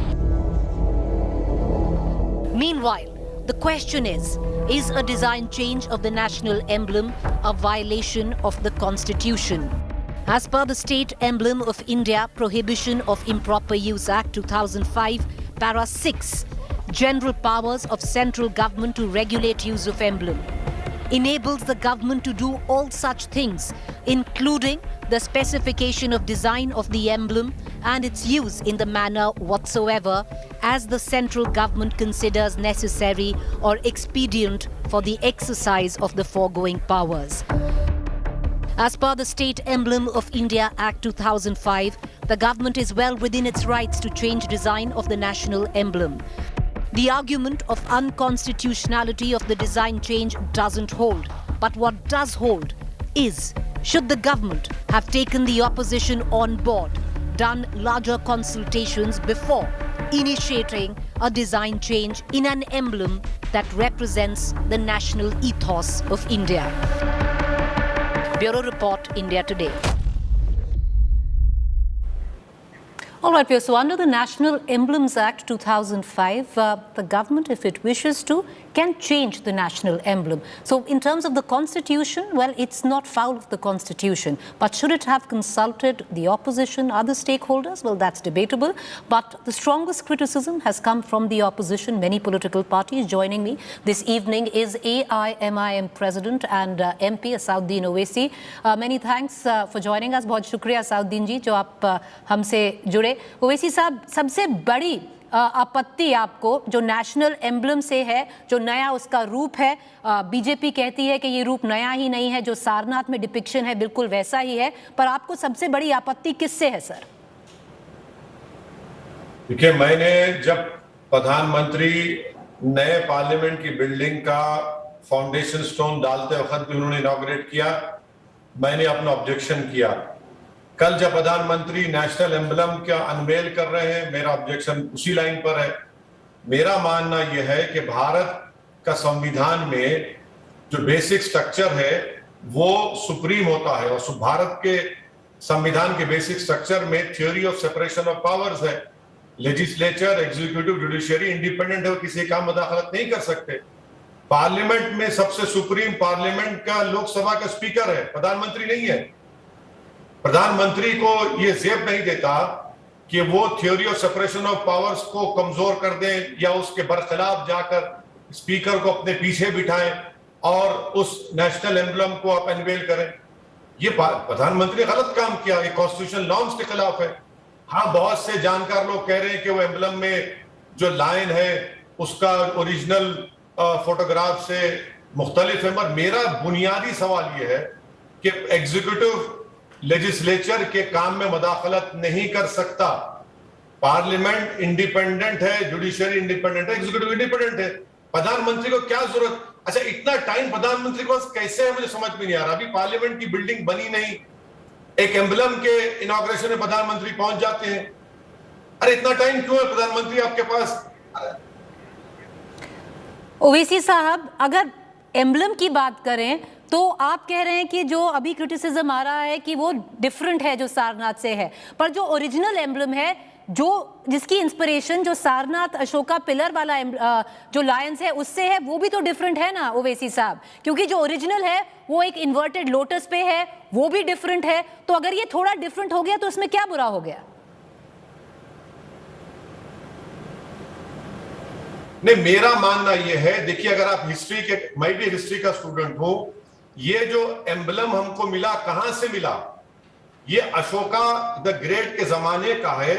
Meanwhile, the question is a design change of the national emblem a violation of the Constitution? As per the State Emblem of India Prohibition of Improper Use Act 2005, Para 6, general powers of central government to regulate use of emblem, enables the government to do all such things, including the specification of design of the emblem and its use in the manner whatsoever as the central government considers necessary or expedient for the exercise of the foregoing powers. As per the State Emblem of India Act 2005, the government is well within its rights to change design of the national emblem. The argument of unconstitutionality of the design change doesn't hold. But what does hold is, should the government have taken the opposition on board, done larger consultations before initiating a design change in an emblem that represents the national ethos of India? Bureau Report, India Today. All right, Pierre. So under the National Emblems Act 2005, the government, if it wishes to, can change the national emblem. So in terms of the Constitution, well, it's not foul of the Constitution. But should it have consulted the opposition, other stakeholders? Well, that's debatable. But the strongest criticism has come from the opposition, many political parties. Joining me this evening is AIMIM President and MP Asauddin Owaisi. Many thanks for joining us. बहुत शुक्रिया असउद्दीन जी जो आप हमसे जुड़े। ओवैसी साहब, सबसे बड़ी आपत्ति आपको जो नेशनल एम्बलम से है, जो नया उसका रूप है, बीजेपी कहती है कि ये रूप नया ही नहीं है, जो सारनाथ में डिपिक्शन है बिल्कुल वैसा ही है, पर आपको सबसे बड़ी आपत्ति किससे है सर? देखिए, मैंने जब प्रधानमंत्री नए पार्लियामेंट की बिल्डिंग का फाउंडेशन स्टोन डालते वक्त भी उन्होंने इनॉग्रेट किया, मैंने अपना ऑब्जेक्शन किया। कल जब प्रधानमंत्री नेशनल एम्बलम का अनवेल कर रहे हैं, मेरा ऑब्जेक्शन उसी लाइन पर है। मेरा मानना यह है कि भारत का संविधान में जो बेसिक स्ट्रक्चर है वो सुप्रीम होता है, और भारत के संविधान के बेसिक स्ट्रक्चर में theory of separation of powers है। लेजिस्लेचर, एग्जीक्यूटिव, जुडिशियरी इंडिपेंडेंट है, वो किसी का मुदाखलत नहीं कर सकते। पार्लियामेंट में सबसे सुप्रीम पार्लियामेंट का लोकसभा का स्पीकर है, प्रधानमंत्री नहीं है। प्रधानमंत्री को ये जेब नहीं देता कि वो theory of separation of powers को कमजोर कर दें या उसके बरखिलाफ जाकर स्पीकर को अपने पीछे बिठाएं और उस नेशनल एम्बलम को आप अनवेल करें। ये प्रधानमंत्री ने गलत काम किया, ये कॉन्स्टिट्यूशनल नॉर्म्स के खिलाफ है। हाँ, बहुत से जानकार लोग कह रहे हैं कि वो एम्बलम में जो लाइन है उसका ओरिजिनल फोटोग्राफ से मुख्तलिफ है, मगर मेरा बुनियादी सवाल ये है कि एग्जीक्यूटिव लेजिस्लेचर के काम में मदाखलत नहीं कर सकता। पार्लियामेंट इंडिपेंडेंट है, जुडिशियरी इंडिपेंडेंट है, एग्जीक्यूटिव इंडिपेंडेंट है। प्रधानमंत्री को क्या जरूरत? अच्छा, इतना टाइम प्रधानमंत्री के पास कैसे है, मुझे समझ में नहीं आ रहा। अभी पार्लियामेंट की बिल्डिंग बनी नहीं, एक एम्बलम के इनॉग्रेशन में प्रधानमंत्री पहुंच जाते हैं। अरे इतना टाइम क्यों है प्रधानमंत्री आपके पास? ओवैसी साहब, अगर एम्बलम की बात करें तो आप कह रहे हैं कि जो अभी क्रिटिसिज्म आ रहा है कि वो डिफरेंट है जो सारनाथ से है, पर जो ओरिजिनल एम्बलम है, जो जिसकी इंस्पिरेशन जो सारनाथ अशोका पिलर वाला जो लायंस है उससे है, वो भी तो डिफरेंट है ना ओवैसी साहब? क्योंकि जो ओरिजिनल है वो एक इन्वर्टेड लोटस पे है, वो भी डिफरेंट है। तो अगर ये थोड़ा डिफरेंट हो गया तो उसमें क्या बुरा हो गया? नहीं, मेरा मानना यह है, देखिए, अगर आप हिस्ट्री के, मैं भी हिस्ट्री का स्टूडेंट हूं, ये जो एम्बलम हमको मिला कहां से मिला? ये अशोका द ग्रेट के जमाने का है,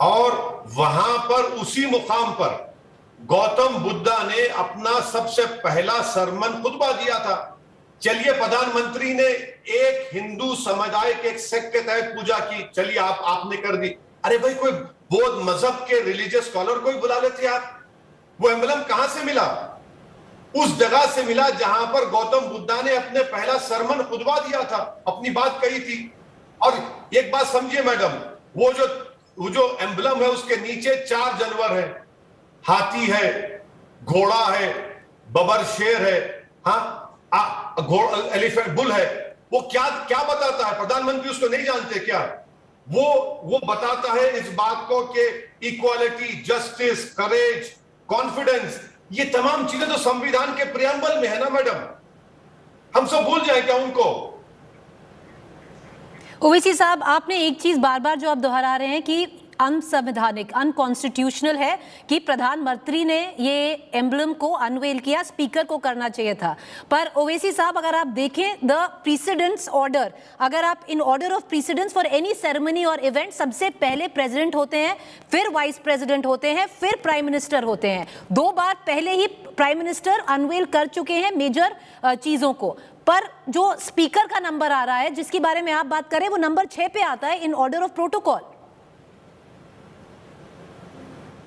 और वहां पर उसी मुकाम पर गौतम बुद्धा ने अपना सबसे पहला सरमन खुतबा दिया था। चलिए, प्रधानमंत्री ने एक हिंदू समुदाय के एक सेक्ट के तहत पूजा की, चलिए आपने कर दी। अरे भाई, कोई बौद्ध मजहब के रिलीजियस स्कॉलर को ही बुला लेते आप। वो एम्बलम कहां से मिला? उस जगह से मिला जहां पर गौतम बुद्धा ने अपने पहला सरमन खुतबा दिया था, अपनी बात कही थी। और एक बात समझिए मैडम, वो जो एम्बलम है उसके नीचे 4 जानवर है, हाथी है, घोड़ा है, बबर शेर है, हाँ, एलिफेंट बुल है। वो क्या बताता है? प्रधानमंत्री उसको नहीं जानते क्या? वो बताता है इस बात को कि इक्वालिटी, जस्टिस, करेज, कॉन्फिडेंस, ये तमाम चीजें तो संविधान के प्रियम्बल में है ना मैडम। हम सब भूल जाए क्या उनको? ओवैसी साहब, आपने एक चीज बार बार जो आप दोहरा रहे हैं कि अनसंवैधानिक, अनकॉन्स्टिट्यूशनल है कि प्रधानमंत्री ने ये एम्बलम को अनवेल किया, स्पीकर को करना चाहिए था। पर ओवैसी साहब, अगर आप देखें द प्रीसिडेंस ऑर्डर, अगर आप in order of precedence for any ceremony or event, सबसे पहले प्रेसिडेंट होते हैं, फिर वाइस प्रेसिडेंट होते हैं, फिर प्राइम मिनिस्टर होते हैं। 2 बार पहले ही प्राइम मिनिस्टर अनवेल कर चुके हैं मेजर चीजों को। पर जो स्पीकर का नंबर आ रहा है, जिसके बारे में आप बात करें, वो नंबर 6 पे आता है इन ऑर्डर ऑफ प्रोटोकॉल।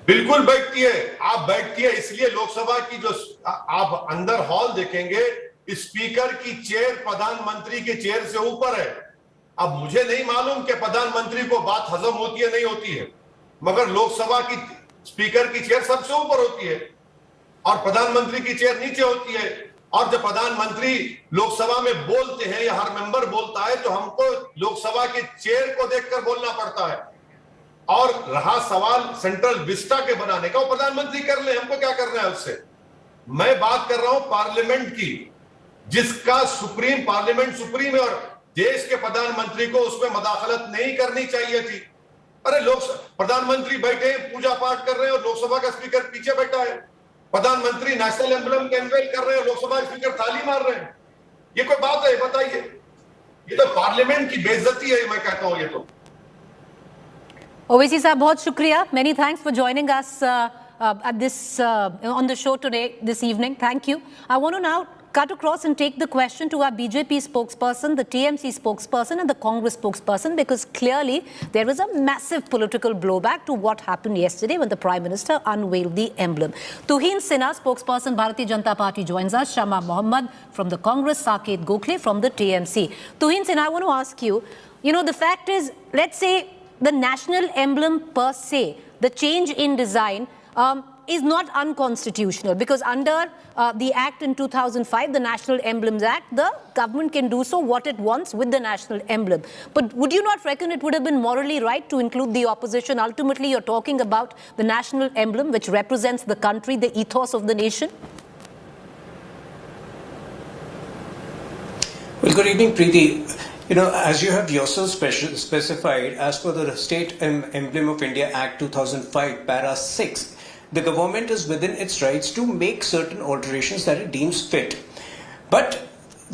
बिल्कुल बैठती है, आप बैठती है। इसलिए लोकसभा की जो आप अंदर हॉल देखेंगे, स्पीकर की चेयर प्रधानमंत्री के चेयर से ऊपर है। अब मुझे नहीं मालूम कि प्रधानमंत्री को बात हजम होती है नहीं होती है, मगर लोकसभा की स्पीकर की चेयर सबसे ऊपर होती है और प्रधानमंत्री की चेयर नीचे होती है। और जब प्रधानमंत्री लोकसभा में बोलते हैं या हर मेंबर बोलता है, तो हमको लोकसभा की चेयर को देखकर बोलना पड़ता है। और रहा सवाल सेंट्रल विस्टा के बनाने का, वो प्रधानमंत्री कर ले, हमको क्या करना है उससे। मैं बात कर रहा हूं पार्लियामेंट की, जिसका पार्लियामेंट सुप्रीम है, और देश के प्रधानमंत्री को उसमें मदाखलत नहीं करनी चाहिए थी। अरे प्रधानमंत्री बैठे पूजा पाठ कर रहे हैं और लोकसभा का स्पीकर पीछे बैठा है। प्रधानमंत्री नेशनल एम्बलम के अनवेल कर रहे हैं, लोकसभा स्पीकर ताली मार रहे हैं। ये कोई बात है? बताइए। ये तो पार्लियामेंट की बेइज्जती है, मैं कहता हूं ये तो। ओवैसी साहब, बहुत शुक्रिया. Many thanks for joining us at this on the show today, this evening. Thank you. I want to now cut across and take the question to our BJP spokesperson, the TMC spokesperson and the Congress spokesperson, because clearly there was a massive political blowback to what happened yesterday when the Prime Minister unveiled the emblem. Tuhin Sinha, spokesperson Bharatiya Janata Party, joins us. Shama Mohammed from the Congress, Saket Gokhale from the TMC. Tuhin Sinha, I want to ask you, the fact is, let's say the national emblem per se, the change in design is not unconstitutional, because under the Act in 2005, the National Emblems Act, the government can do so what it wants with the national emblem. But would you not reckon it would have been morally right to include the opposition? Ultimately, you're talking about the national emblem, which represents the country, the ethos of the nation. Well, good evening, Preeti. As you have yourself specified, as per the State Emblem of India Act 2005, Para 6, the government is within its rights to make certain alterations that it deems fit. But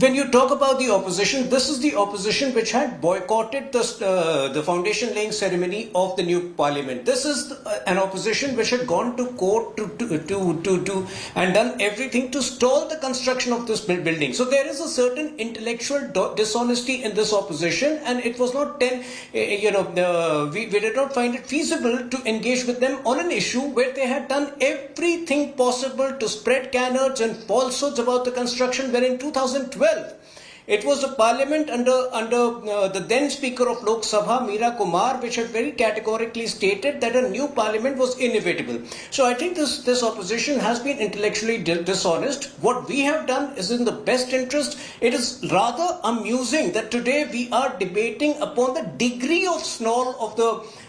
when you talk about the opposition, this is the opposition which had boycotted the foundation laying ceremony of the new parliament. This is an opposition which had gone to court to and done everything to stall the construction of this building. So there is a certain intellectual dishonesty in this opposition, and it was not we did not find it feasible to engage with them on an issue where they had done everything possible to spread canards and falsehoods about the construction, where in 2012 it was the parliament under the then speaker of Lok Sabha, Meera Kumar, which had very categorically stated that a new parliament was inevitable. So I think this opposition has been intellectually dishonest. What we have done is in the best interest. It is rather amusing that today we are debating upon the degree of snarl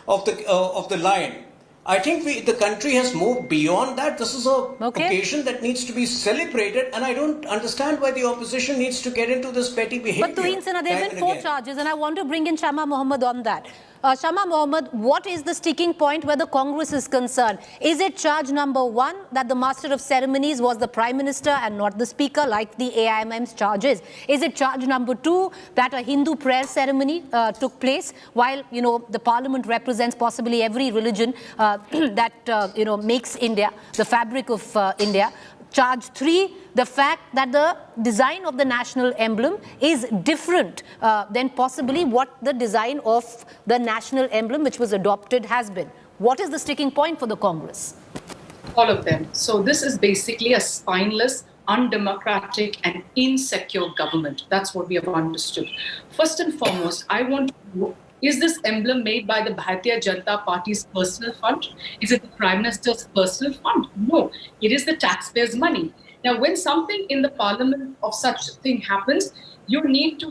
of the lion. I think the country has moved beyond that. This is a occasion that needs to be celebrated, and I don't understand why the opposition needs to get into this petty behavior. But Tuhin Sinha, there have been 4 charges, and I want to bring in Shama Mohammed on that. Shama Mohammed, what is the sticking point where the Congress is concerned? Is it charge number 1 that the master of ceremonies was the Prime Minister and not the Speaker, like the AIMM's charges? Is it charge number 2 that a Hindu prayer ceremony took place while, the Parliament represents possibly every religion that, makes India, the fabric of India? Charge 3, the fact that the design of the national emblem is different than possibly what the design of the national emblem which was adopted has been. What is the sticking point for the Congress? All of them. So this is basically a spineless, undemocratic and insecure government. That's what we have understood. First and foremost, I want to know, is this emblem made by the Bharatiya Janata Party's personal fund? Is it the Prime Minister's personal fund? No, it is the taxpayers' money. Now, when something in the parliament of such thing happens, you need to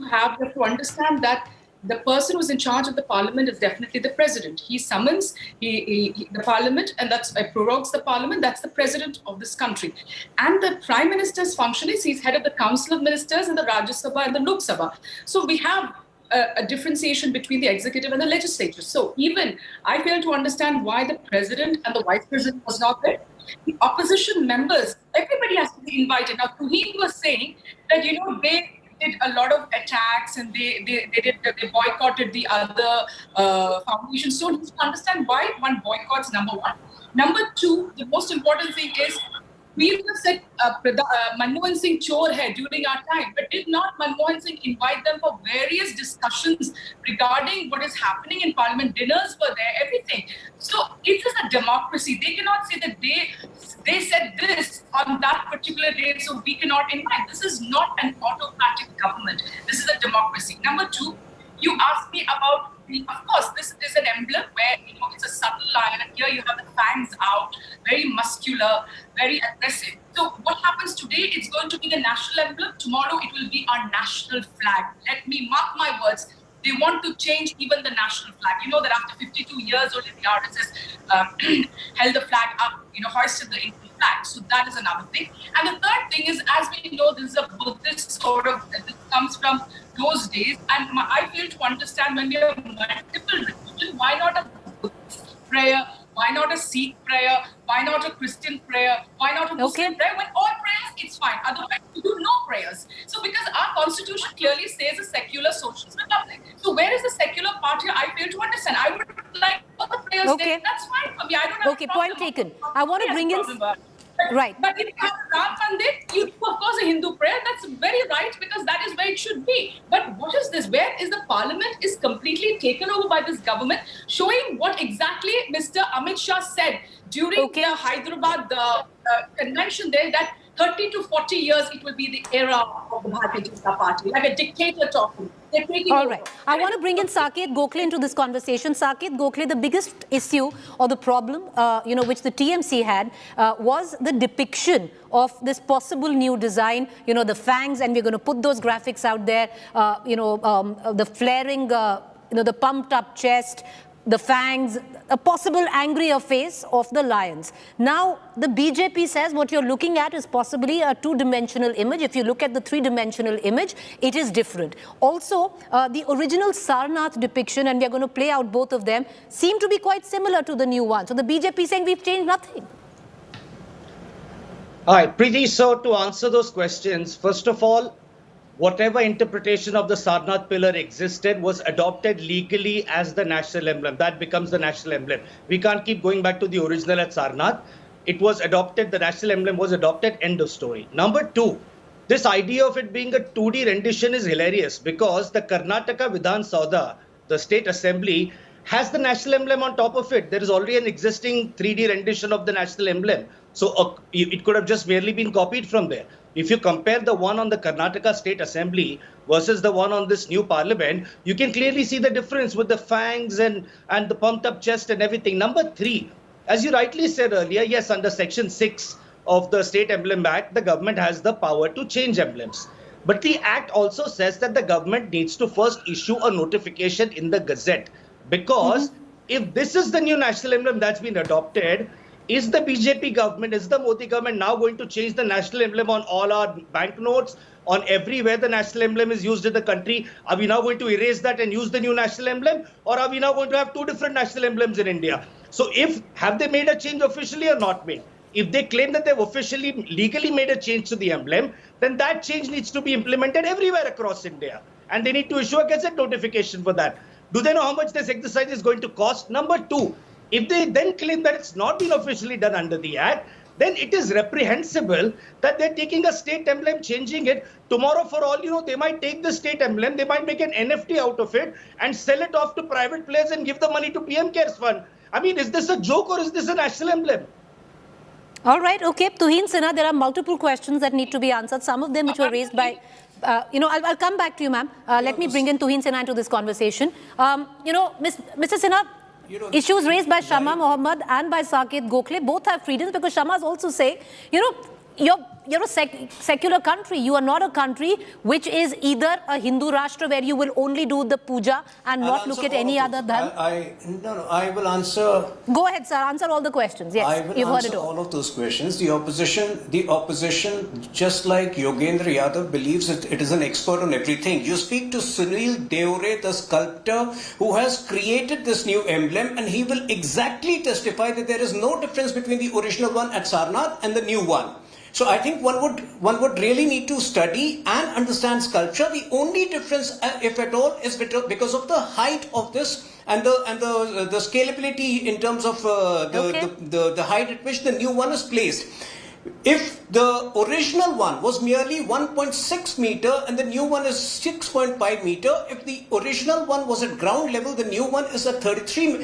understand that the person who's in charge of the parliament is definitely the president. He summons the parliament, and that's prorogues the parliament. That's the president of this country. And the prime minister's function is he's head of the council of ministers and the Rajya Sabha and the Lok Sabha. So we have a differentiation between the executive and the legislature. So even I fail to understand why the president and the vice president was not there. The opposition members, everybody has to be invited. Now, Tuheen was saying that, they did a lot of attacks and they boycotted the other foundations. So you need to understand why one boycotts, number one. Number two, the most important thing is we have said Manmohan Singh chore hai during our time, but did not Manmohan Singh invite them for various discussions regarding what is happening in parliament? Dinners were there, everything. So it is a democracy. They cannot say that they said this on that particular day, so we cannot invite. This is not an autocratic government. This is a democracy. Number two, you asked me about of course, this is an emblem where, it's a subtle lion, and here you have the fangs out, very muscular, very aggressive. So what happens today, it's going to be the national emblem. Tomorrow, it will be our national flag. Let me mark my words. They want to change even the national flag. You know that after 52 years only the RSS held the flag up, hoisted the Indian flag. So that is another thing. And the third thing is, as we know, this is a Buddhist this comes from those days. And I fail to understand when we have multiple religions, why not a Buddhist prayer? Why not a Sikh prayer? Why not a Christian prayer? Why not a Muslim prayer? When all prayers, it's fine. Otherwise, you do no prayers. So because our constitution clearly says a secular socialist republic. So where is the secular part here? I fail to understand. I would like all the prayers there. That's fine for me. I don't have a problem. Point taken. I want to bring in... Right. But if you have a Ram Mandir, you do, of course, a Hindu prayer. That's very right, because that is where it should be. But what is this? Where is the parliament is completely taken over by this government, showing what exactly Mr. Amit Shah said during the Hyderabad convention there, that 30 to 40 years it will be the era of the Bharatiya Janata Party, like a dictator talking. All right. I want to bring in Saket Gokhale into this conversation. Saket Gokhale, the biggest issue or the problem, which the TMC had was the depiction of this possible new design, the fangs, and we're going to put those graphics out there, the flaring, the pumped up chest, the fangs, a possible angrier face of the lions. Now, the BJP says what you're looking at is possibly a two-dimensional image. If you look at the three-dimensional image, it is different. Also, the original Sarnath depiction, and we're going to play out both of them, seem to be quite similar to the new one. So the BJP is saying we've changed nothing. All right, Preeti, so to answer those questions, first of all, whatever interpretation of the Sarnath pillar existed was adopted legally as the national emblem. That becomes the national emblem. We can't keep going back to the original at Sarnath. It was adopted, the national emblem was adopted, end of story. Number two, this idea of it being a 2D rendition is hilarious, because the Karnataka Vidhan Sabha, the state assembly, has the national emblem on top of it. There is already an existing 3D rendition of the national emblem. So it could have just merely been copied from there. If you compare the one on the Karnataka State Assembly versus the one on this new parliament, you can clearly see the difference with the fangs and the pumped up chest and everything. Number three, as you rightly said earlier, yes, under Section 6 of the State Emblem Act, the government has the power to change emblems. But the Act also says that the government needs to first issue a notification in the Gazette. Because if this is the new national emblem that's been adopted, is the BJP government, is the Modi government now going to change the national emblem on all our banknotes, on everywhere the national emblem is used in the country? Are we now going to erase that and use the new national emblem? Or are we now going to have two different national emblems in India? So have they made a change officially or not made? If they claim that they've officially, legally made a change to the emblem, then that change needs to be implemented everywhere across India. And they need to issue a Gazette notification for that. Do they know how much this exercise is going to cost? Number two, if they then claim that it's not been officially done under the Act, then it is reprehensible that they're taking a state emblem, changing it. Tomorrow, for all you know, they might take the state emblem, they might make an NFT out of it and sell it off to private players and give the money to PM Cares Fund. I mean, is this a joke or is this a national emblem? All right, okay. Tuhin Sinha, there are multiple questions that need to be answered. Some of them which were raised by, I'll come back to you, ma'am. Let me bring in Tuhin Sinha into this conversation. Mr. Sinha, issues raised by Shama Mohammed and by Saket Gokhale both have freedoms, because Shama's also say, you're a secular country. You are not a country which is either a Hindu Rashtra where you will only do the puja and not look at any other dharma. I will answer. Go ahead, sir. Answer all the questions. Yes, you've heard it all of those questions. The opposition, just like Yogendra Yadav, believes that it is an expert on everything. You speak to Sunil Deore, the sculptor who has created this new emblem, and he will exactly testify that there is no difference between the original one at Sarnath and the new one. So I think one would really need to study and understand sculpture. The only difference, if at all, is because of the height of this and the scalability in terms of the height at which the new one is placed. If the original one was merely 1.6 meter and the new one is 6.5 meter, if the original one was at ground level, the new one is at 33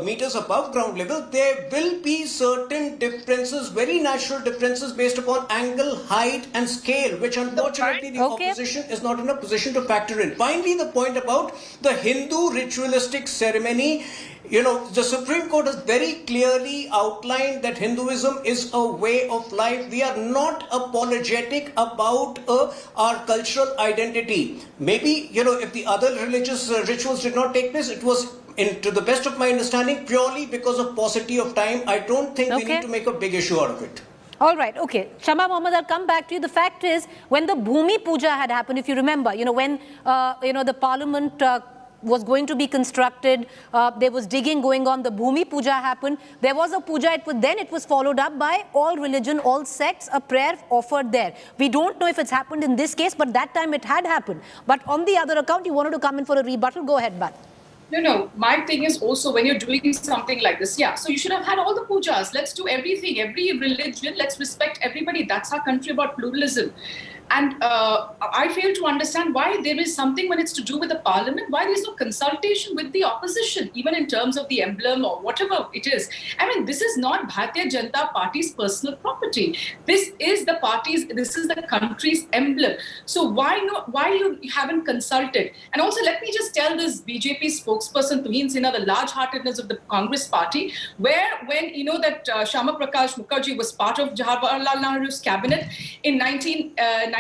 meters above ground level, there will be certain differences, very natural differences based upon angle, height and scale, which unfortunately the opposition is not in a position to factor in. Finally, the point about the Hindu ritualistic ceremony. The Supreme Court has very clearly outlined that Hinduism is a way of life. We are not apologetic about our cultural identity. Maybe, if the other religious rituals did not take place, it was, to the best of my understanding, purely because of paucity of time. I don't think we need to make a big issue out of it. All right, okay. Shama Mohammed, I'll come back to you. The fact is, when the Bhumi Puja had happened, if you remember, when, the parliament was going to be constructed, there was digging going on, the Bhumi Puja happened, there was a puja, it was followed up by all religion, all sects, a prayer offered there. We don't know if it's happened in this case, but that time it had happened. But on the other account, you wanted to come in for a rebuttal, go ahead, Bhat. No, my thing is also when you're doing something like this, so you should have had all the pujas. Let's do everything, every religion, let's respect everybody. That's our country about pluralism. And I fail to understand why there is something when it's to do with the parliament, why there's no consultation with the opposition, even in terms of the emblem or whatever it is. I mean, this is not Bharatiya Janata Party's personal property. This is the country's emblem. So why you haven't consulted? And also, let me just tell this BJP spokesperson, Tuhin Sinha, the large-heartedness of the Congress party, where when that Shama Prakash Mukherjee was part of Jawaharlal Nehru's cabinet in 1988,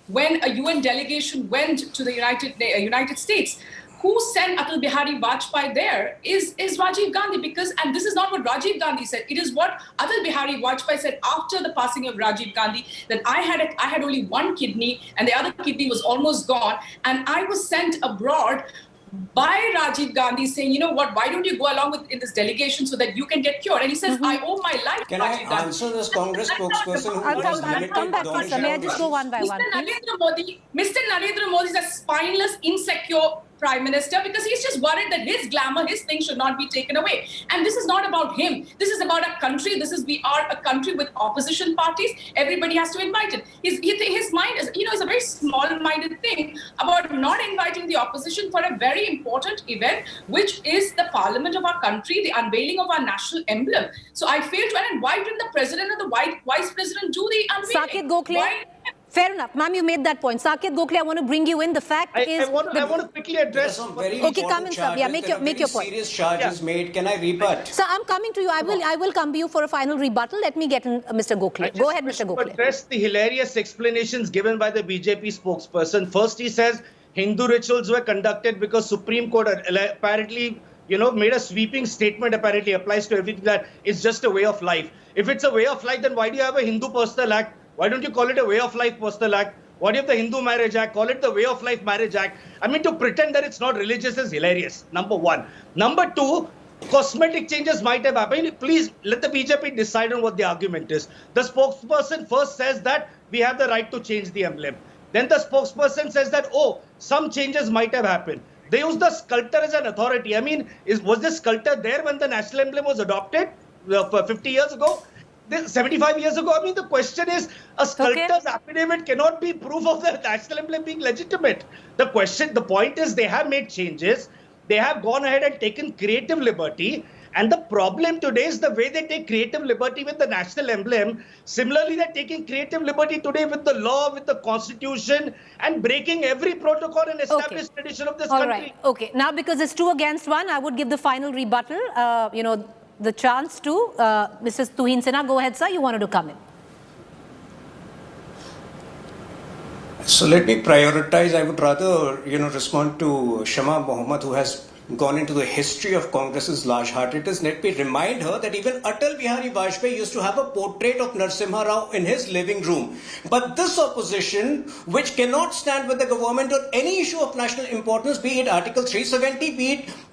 when a UN delegation went to the United States, who sent Atal Bihari Vajpayee there is Rajiv Gandhi, and this is not what Rajiv Gandhi said, it is what Atal Bihari Vajpayee said after the passing of Rajiv Gandhi, that I had only one kidney and the other kidney was almost gone, and I was sent abroad by Rajiv Gandhi saying, why don't you go along in this delegation so that you can get cured? And he says, I owe my life to Rajiv Gandhi. Answer this Congress spokesperson? I'll come back to you. May I just go one by one? Mr. Narendra Modi is a spineless, insecure Prime Minister, because he's just worried that his glamour, his thing should not be taken away. And this is not about him. This is about a country. We are a country with opposition parties. Everybody has to invite it. His mind is, is a very small-minded thing about not inviting the opposition for a very important event, which is the parliament of our country, the unveiling of our national emblem. So I fail to understand, why didn't the president and the vice president do the unveiling? Saket Gokhale. Fair enough. Ma'am, you made that point. Saket Gokhale, I want to bring you in. The fact is... I want to quickly address... Okay, come in, sir. Yeah, make your point. Serious charges made. Can I rebut? Sir, I'm coming to you. I will come to you for a final rebuttal. Let me get in Mr. Gokhale. Go ahead, Mr. Gokhale. Address the hilarious explanations given by the BJP spokesperson. First, he says Hindu rituals were conducted because Supreme Court apparently, made a sweeping statement, apparently applies to everything, that it's just a way of life. If it's a way of life, then why do you have a Hindu Personal Act? Why don't you call it a Way of Life Personal Act? What if the Hindu Marriage Act? Call it the Way of Life Marriage Act. I mean, to pretend that it's not religious is hilarious, number one. Number two, cosmetic changes might have happened. Please let the BJP decide on what the argument is. The spokesperson first says that we have the right to change the emblem. Then the spokesperson says that, some changes might have happened. They use the sculptor as an authority. I mean, was this sculptor there when the national emblem was adopted 50 years ago? 75 years ago? I mean, the question is, a sculptor's affidavit cannot be proof of the national emblem being legitimate. The point is, they have made changes. They have gone ahead and taken creative liberty. And the problem today is the way they take creative liberty with the national emblem. Similarly, they're taking creative liberty today with the law, with the constitution, and breaking every protocol and established tradition of this country. All right. Okay. Now, because it's 2 against 1, I would give the final rebuttal, the chance to Mrs. Shiv Sena. Go ahead, sir. You wanted to come in. So let me prioritize. I would rather, respond to Shama Mohammed, who has gone into the history of Congress's large-heartedness. Let me remind her that even Atal Bihari Vajpayee used to have a portrait of Narasimha Rao in his living room. But this opposition, which cannot stand with the government on any issue of national importance, be it Article 370,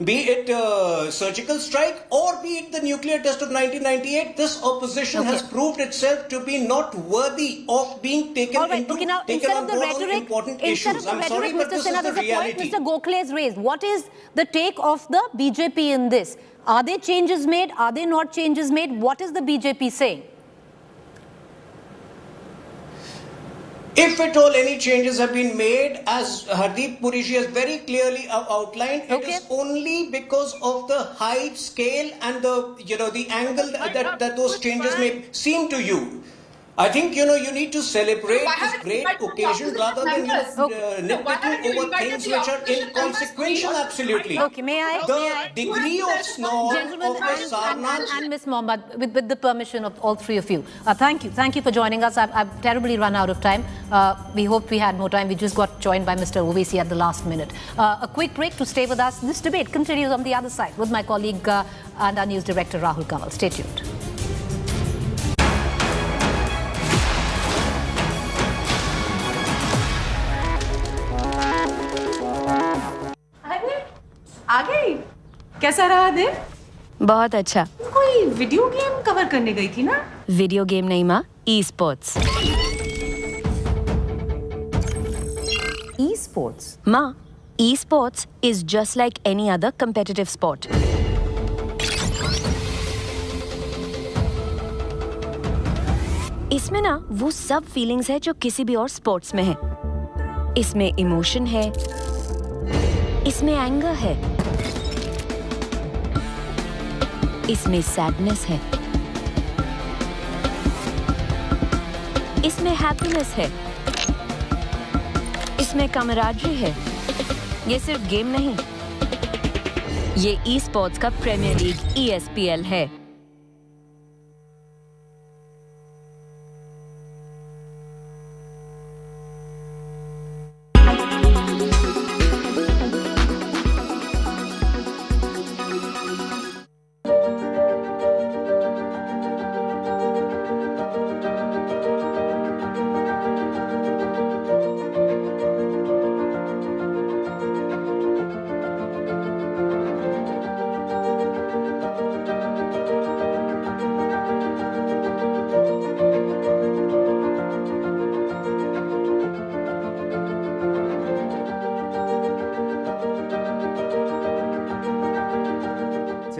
be it surgical strike, or be it the nuclear test of 1998, this opposition has proved itself to be not worthy of being taken into taken on board on important issues. I'm sorry, but this is the reality. Mr. Gokhale has raised. What is the take of the BJP in this? Are there changes made? Are there not changes made? What is the BJP saying? If at all any changes have been made, as Hardeep Puri has very clearly outlined, it is only because of the height, scale, and the angle that those changes may seem to you. I think, you need to celebrate this great occasion rather than nitpicking over things which are inconsequential, absolutely. Okay, may I? The degree of snow Gentlemen, and Ms. Mohammed, with the permission of all three of you. Thank you. Thank you for joining us. I've terribly run out of time. We hoped we had more time. We just got joined by Mr. Owaisi at the last minute. A quick break to stay with us. This debate continues on the other side with my colleague and our news director, Rahul Kamal. Stay tuned. आ गई? कैसा रहा दिन? बहुत अच्छा। कोई video game cover करने गई थी ना? वीडियो गेम नहीं माँ, ई-स्पोर्ट्स। E-sports? माँ, e-sports is just like any other competitive sport. इसमें ना वो सब फीलिंग्स है जो किसी भी और स्पोर्ट्स में है। इसमें इमोशन है, इसमें एंगर है, इसमें सैडनेस है, इसमें हैप्पीनेस है, इसमें कमराडरी है। ये सिर्फ गेम नहीं, ये ई स्पोर्ट्स का प्रीमियर लीग ESPL है।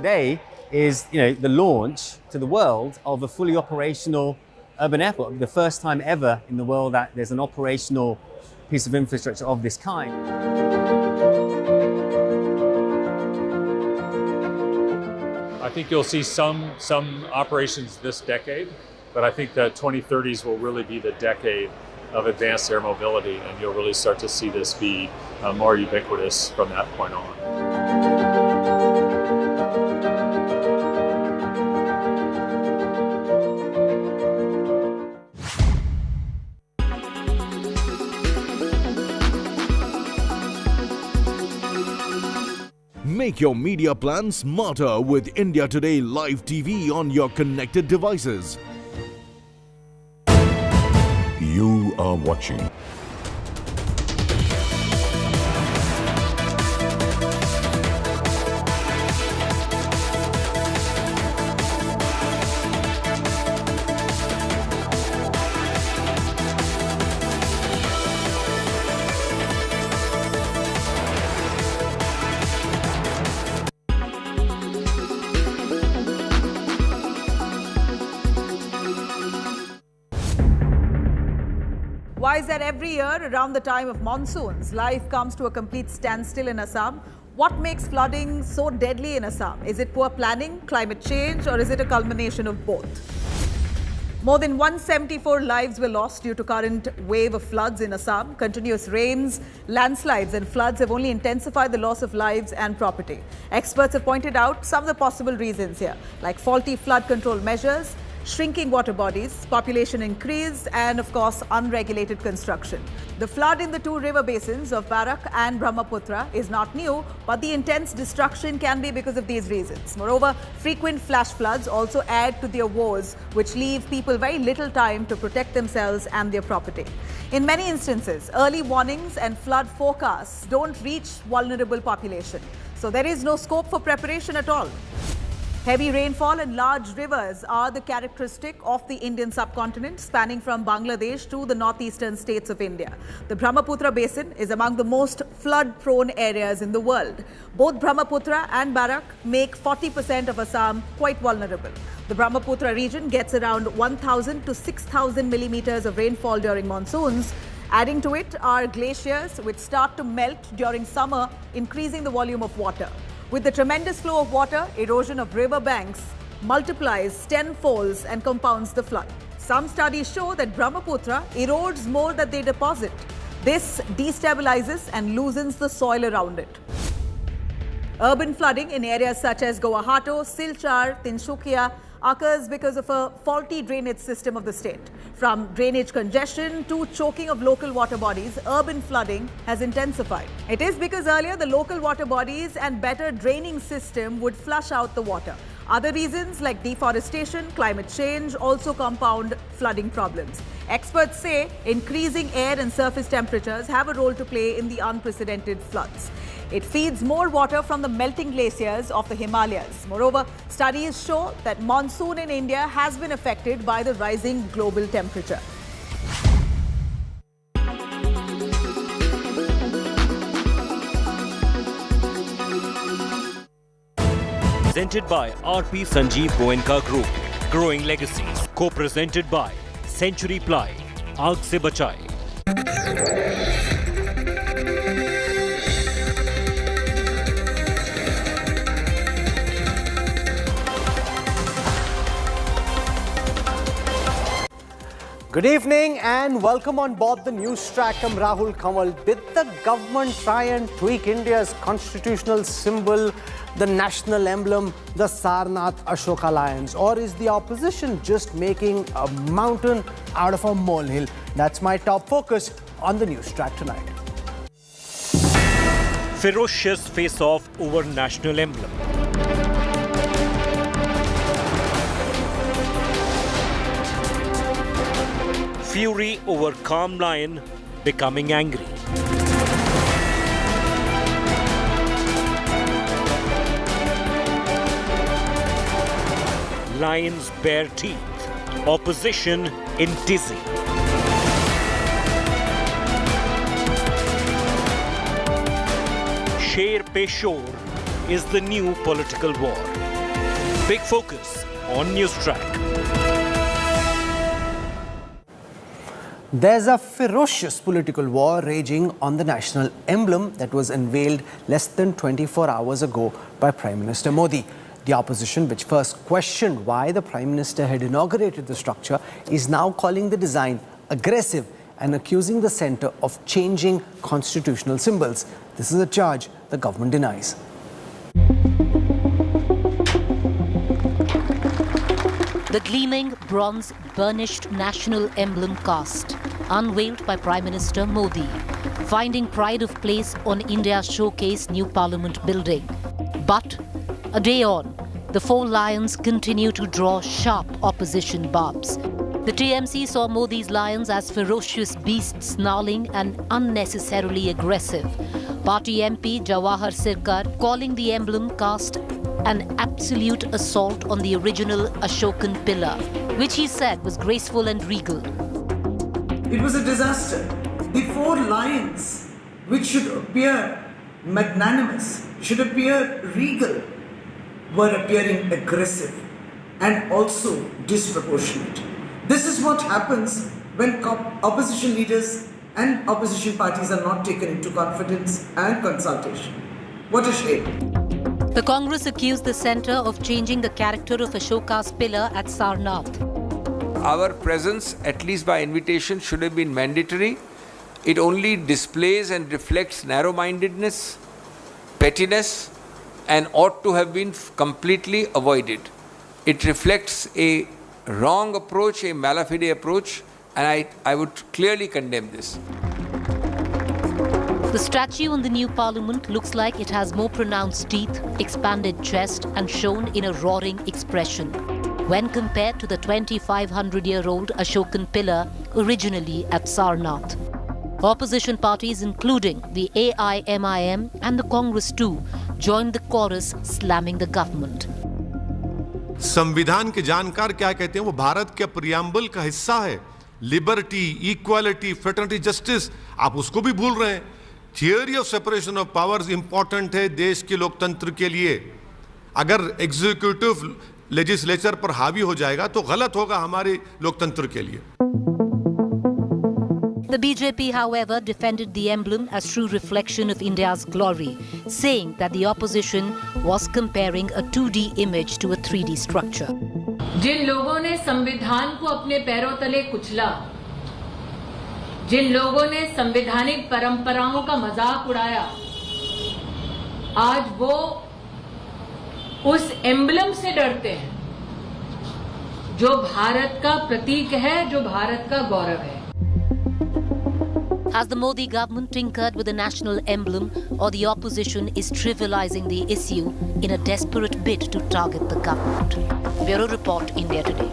Today is, the launch to the world of a fully operational urban airport. The first time ever in the world that there's an operational piece of infrastructure of this kind. I think you'll see some operations this decade, but I think the 2030s will really be the decade of advanced air mobility, and you'll really start to see this be more ubiquitous from that point on. Make your media plan smarter with India Today Live TV on your connected devices. You are watching Why is that every year around the time of monsoons, life comes to a complete standstill in Assam? What makes flooding so deadly in Assam? Is it poor planning, climate change, or is it a culmination of both? More than 174 lives were lost due to current wave of floods in Assam. Continuous rains, landslides and floods have only intensified the loss of lives and property. Experts have pointed out some of the possible reasons here, like faulty flood control measures, shrinking water bodies, population increase, and of course, unregulated construction. The flood in the two river basins of Barak and Brahmaputra is not new, but the intense destruction can be because of these reasons. Moreover, frequent flash floods also add to their woes, which leave people very little time to protect themselves and their property. In many instances, early warnings and flood forecasts don't reach vulnerable population, so there is no scope for preparation at all. Heavy rainfall and large rivers are the characteristic of the Indian subcontinent, spanning from Bangladesh to the northeastern states of India. The Brahmaputra basin is among the most flood-prone areas in the world. Both Brahmaputra and Barak make 40% of Assam quite vulnerable. The Brahmaputra region gets around 1,000 to 6,000 millimeters of rainfall during monsoons. Adding to it are glaciers which start to melt during summer, increasing the volume of water. With the tremendous flow of water, erosion of river banks multiplies tenfolds and compounds the flood. Some studies show that Brahmaputra erodes more than they deposit. This destabilizes and loosens the soil around it. Urban flooding in areas such as Guwahati, Silchar, Tinshukia occurs because of a faulty drainage system of the state. From drainage congestion to choking of local water bodies, urban flooding has intensified. It is because earlier the local water bodies and better draining system would flush out the water. Other reasons like deforestation, climate change also compound flooding problems. Experts say increasing air and surface temperatures have a role to play in the unprecedented floods. It feeds more water from the melting glaciers of the Himalayas. Moreover, studies show that monsoon in India has been affected by the rising global temperature. Presented by RP Sanjeev Goenka Group. Growing Legacies. Co-presented by Century Ply. Aag se bachaye. Good evening and welcome on board the news track. I'm Rahul Kamal. Did the government try and tweak India's constitutional symbol, the national emblem, the Sarnath Ashoka lions? Or is the opposition just making a mountain out of a molehill? That's my top focus on the news track tonight. Ferocious face-off over national emblem. Fury over calm lion becoming angry. Lions bare teeth. Opposition in dizzy. Sher pe shor is the new political war. Big focus on News Track. There's a ferocious political war raging on the national emblem that was unveiled less than 24 hours ago by Prime Minister Modi. The opposition, which first questioned why the Prime Minister had inaugurated the structure, is now calling the design aggressive and accusing the centre of changing constitutional symbols. This is a charge the government denies. The gleaming bronze burnished national emblem cast, unveiled by Prime Minister Modi, finding pride of place on India's showcase new Parliament building. But a day on, the four lions continue to draw sharp opposition barbs. The TMC saw Modi's lions as ferocious beasts, snarling and unnecessarily aggressive. Party MP Jawahar Sirkar calling the emblem cast an absolute assault on the original Ashokan pillar, which he said was graceful and regal. It was a disaster. The four lions, which should appear magnanimous, should appear regal, were appearing aggressive and also disproportionate. This is what happens when opposition leaders and opposition parties are not taken into confidence and consultation. What a shame. The Congress accused the centre of changing the character of Ashoka's pillar at Sarnath. Our presence, at least by invitation, should have been mandatory. It only displays and reflects narrow-mindedness, pettiness, and ought to have been completely avoided. It reflects a wrong approach, a malafide approach, and I would clearly condemn this. The statue in the new parliament looks like it has more pronounced teeth, expanded chest, and shown in a roaring expression when compared to the 2,500-year-old Ashokan pillar originally at Sarnath. Opposition parties including the AIMIM and the Congress too joined the chorus slamming the government. संविधान के जानकार क्या कहते हैं? वो भारत के preamble का हिस्सा है. लिबर्टी, इक्वालिटी, फ्रेटर्निटी, जस्टिस, आप उसको भी भूल रहे हैं. Theory of separation of powers important है देश के लोकतंत्र के लिए. अगर एग्जीक्यूटिव लेजिस्लेचर पर हावी हो जाएगा तो गलत होगा हमारे लोकतंत्र के लिए. The BJP, however, defended the emblem as true reflection of India's glory, saying that the opposition was comparing a 2D image to a 3D structure. जिन लोगों ने संविधान को अपने पैरों तले कुचला, जिन लोगों ने संवैधानिक परंपराओं का मजाक उड़ाया, आज वो उस एम्बलम से डरते हैं जो भारत का प्रतीक है, जो भारत का गौरव है. Has the Modi government tinkered with the national emblem, or the opposition is trivializing the issue in a desperate bid to target the government? Bureau Report, India Today.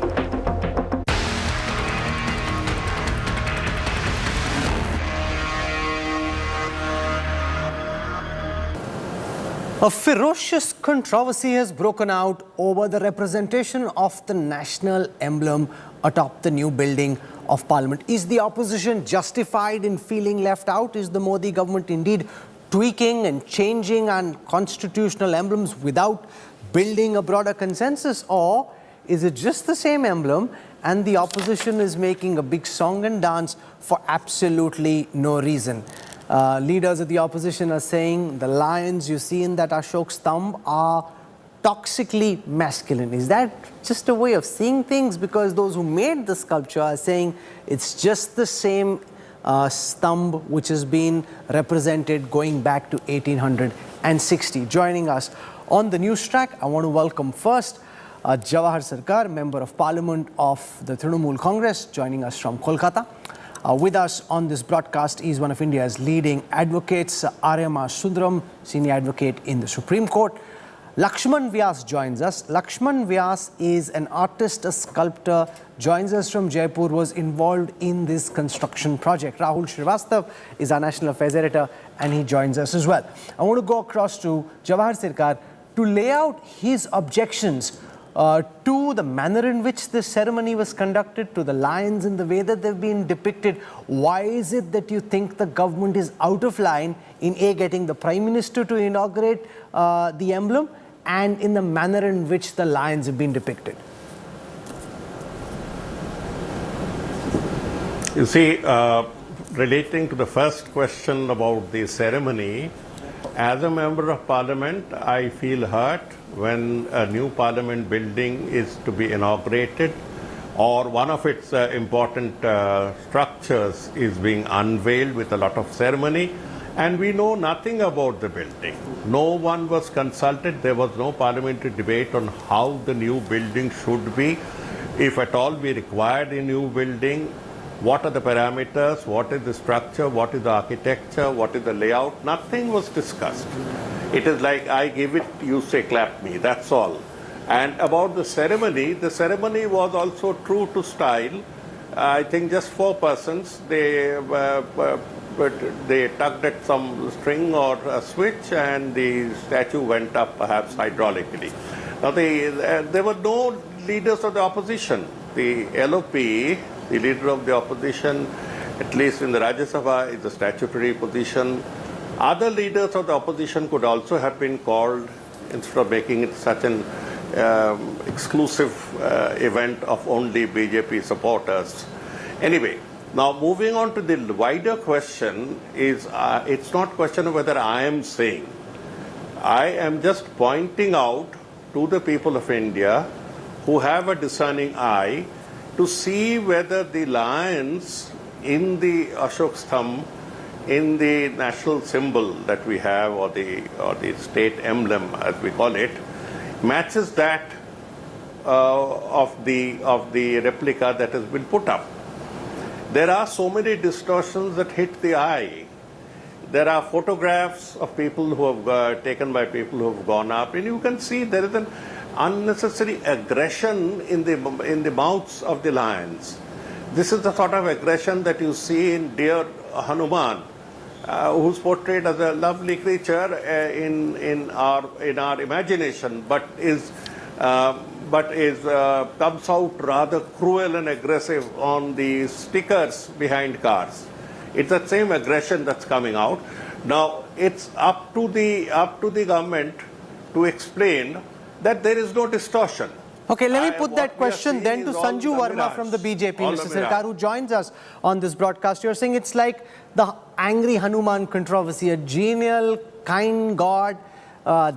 A ferocious controversy has broken out over the representation of the national emblem atop the new building of Parliament. Is the opposition justified in feeling left out? Is the Modi government indeed tweaking and changing on constitutional emblems without building a broader consensus? Or is it just the same emblem and the opposition is making a big song and dance for absolutely no reason? Leaders of the opposition are saying the lions you see in that Ashok's thumb are toxically masculine. Is that just a way of seeing things? Because those who made the sculpture are saying it's just the same thumb which has been represented going back to 1860. Joining us on the news track, I want to welcome first Jawahar Sarkar, Member of Parliament of the Trinamool Congress, joining us from Kolkata. With us on this broadcast is one of India's leading advocates, Aryama Sundaram, Senior Advocate in the Supreme Court. Lakshman Vyas joins us. Lakshman Vyas is an artist, a sculptor, joins us from Jaipur, was involved in this construction project. Rahul Srivastav is our National Affairs Editor and he joins us as well. I want to go across to Jawahar Sarkar to lay out his objections to the manner in which this ceremony was conducted, to the lions and the way that they've been depicted. Why is it that you think the government is out of line in getting the Prime Minister to inaugurate the emblem, and in the manner in which the lions have been depicted? You see, relating to the first question about the ceremony, as a member of parliament, I feel hurt when a new parliament building is to be inaugurated or one of its important structures is being unveiled with a lot of ceremony, and we know nothing about the building. No one was consulted. There was no parliamentary debate on how the new building should be. If at all we required a new building, what are the parameters, what is the structure, what is the architecture, what is the layout? Nothing was discussed. It is like I give it, you say clap me, that's all. And about the ceremony was also true to style. I think just 4 persons, they tugged at some string or a switch and the statue went up perhaps hydraulically. Now there were no leaders of the opposition. The LOP, the leader of the opposition, at least in the Rajya Sabha, is a statutory position. Other leaders of the opposition could also have been called instead of making it such an exclusive event of only BJP supporters. Anyway, now moving on to the wider question is, it's not a question of whether I am saying. I am just pointing out to the people of India who have a discerning eye to see whether the lions in the Ashok Sthamb, in the national symbol that we have, or the state emblem as we call it, matches that of the replica that has been put up. There are so many distortions that hit the eye. There are photographs of people who have taken by people who have gone up, and you can see there is an unnecessary aggression in the mouths of the lions. This is the sort of aggression that you see in dear Hanuman, who's portrayed as a lovely creature in our imagination, but comes out rather cruel and aggressive on the stickers behind cars. It's the same aggression that's coming out. Now it's up to the government to explain that there is no distortion. Okay, let me put that question then to Sanju Verma from the BJP, Mr. Sirkar, who joins us on this broadcast. You're saying it's like the angry Hanuman controversy, a genial, kind God,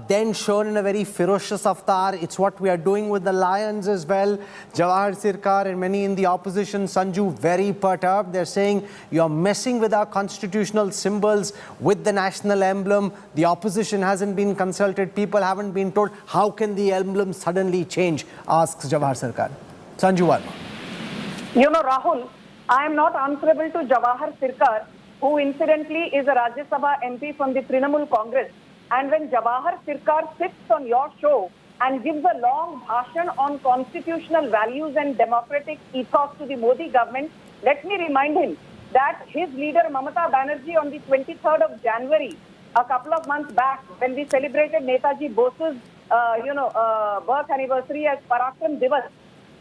then shown in a very ferocious avatar. It's what we are doing with the lions as well. Jawahar Sirkar and many in the opposition, Sanju, very perturbed. They're saying you're messing with our constitutional symbols, with the national emblem. The opposition hasn't been consulted. People haven't been told. How can the emblem suddenly change? Asks Jawahar Sirkar. Sanju Verma. You know, Rahul, I am not answerable to Jawahar Sirkar, who incidentally is a Rajya Sabha MP from the Trinamool Congress. And when Jawahar Sirkar sits on your show and gives a long bhashan on constitutional values and democratic ethos to the Modi government, let me remind him that his leader Mamata Banerjee on the 23rd of January, a couple of months back, when we celebrated Netaji Bose's birth anniversary as Parakram Divas,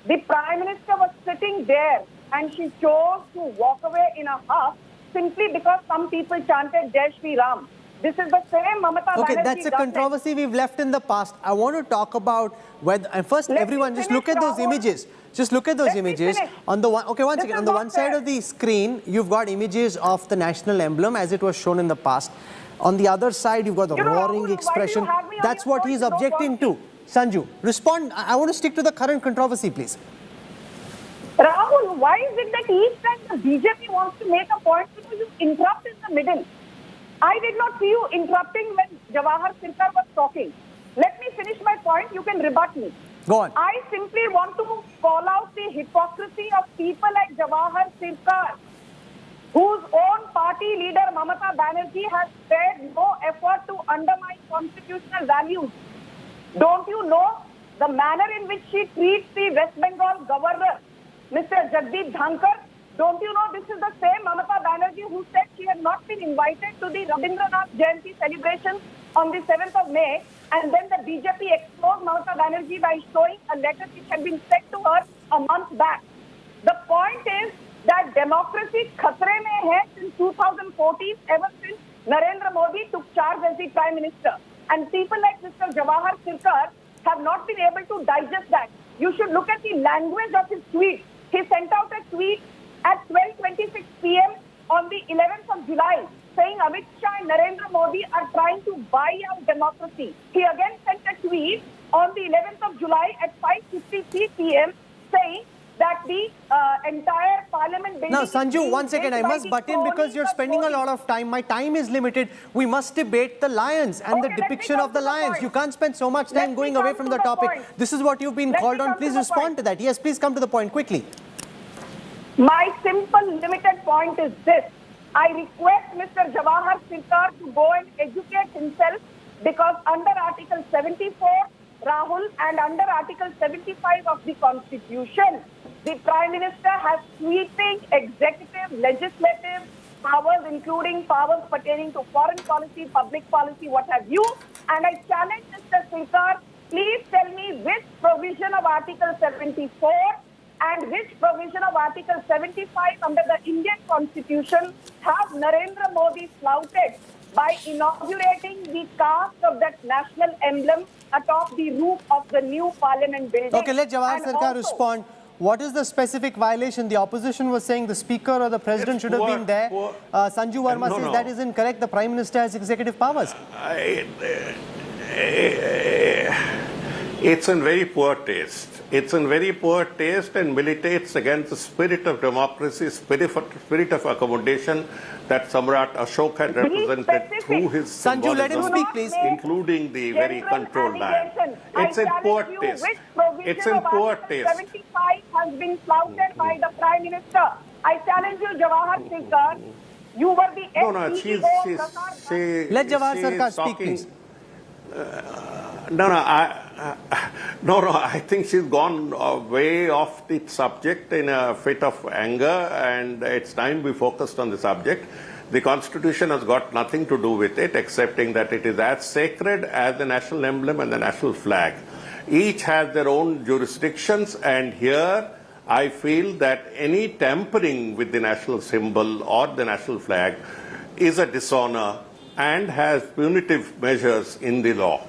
the Prime Minister was sitting there and she chose to walk away in a huff simply because some people chanted Jai Shri Ram. This is the same Mamata Banerjee. Okay, that's a controversy we've left in the past. I want to talk about whether, and first everyone just look at those images. Just look at those images. On the one, okay, one second. On the one side of the screen, you've got images of the national emblem as it was shown in the past. On the other side, you've got the roaring expression. That's what he's objecting to. Sanju, respond. I want to stick to the current controversy, please. Rahul, why is it that each time the BJP wants to make a point, you interrupt in the middle? I did not see you interrupting when Jawahar Sirkar was talking. Let me finish my point. You can rebut me. Go on. I simply want to call out the hypocrisy of people like Jawahar Sirkar, whose own party leader Mamata Banerjee has spared no effort to undermine constitutional values. Don't you know the manner in which she treats the West Bengal governor, Mr. Jagdeep Dhankar? Don't you know this is the same Mamata Banerjee who said she had not been invited to the Rabindranath Jayanti celebrations on the 7th of May, and then the BJP exposed Mamata Banerjee by showing a letter which had been sent to her a month back. The point is that democracy khatre mein hai since 2014, ever since Narendra Modi took charge as the Prime Minister. And people like Mr. Jawahar Sirkar have not been able to digest that. You should look at the language of his tweet. He sent out a tweet at 12:26 p.m. on the 11th of July, saying Amit Shah and Narendra Modi are trying to buy out democracy. He again sent a tweet on the 11th of July at 5:53 p.m. saying that the entire parliament building... Now, Sanju, one second, I must butt in because you're spending a lot of time. My time is limited. We must debate the lions and the depiction of the lions. You can't spend so much time going away from the topic. This is what you've been called on. Please respond to that. Yes, please come to the point quickly. My simple, limited point is this. I request Mr. Jawahar Sirkar to go and educate himself, because under Article 74, Rahul, and under Article 75 of the Constitution, the Prime Minister has sweeping executive, legislative powers, including powers pertaining to foreign policy, public policy, what have you. And I challenge Mr. Sirkar, please tell me which provision of Article 74 and which provision of Article 75 under the Indian Constitution have Narendra Modi flouted by inaugurating the cast of that national emblem atop the roof of the new parliament building. Okay, let Jawahar Sirkar respond. What is the specific violation? The opposition was saying the speaker or the president should have been there. Sanju Verma says that is incorrect. The Prime Minister has executive powers. It's in very poor taste. It's in very poor taste and militates against the spirit of democracy, spirit of accommodation that Samrat Ashok had represented through his Sanju, let him speak, please. Including the very controlled land. It's in poor taste. It's in poor taste. 75 has been flouted by the Prime Minister. I challenge you, Jawahar Sirkar. You were the Let Jawahar Sirkar speak, please. I think she's gone way off the subject in a fit of anger, and it's time we focused on the subject. The Constitution has got nothing to do with it, excepting that it is as sacred as the national emblem and the national flag. Each has their own jurisdictions, and here I feel that any tampering with the national symbol or the national flag is a dishonor and has punitive measures in the law.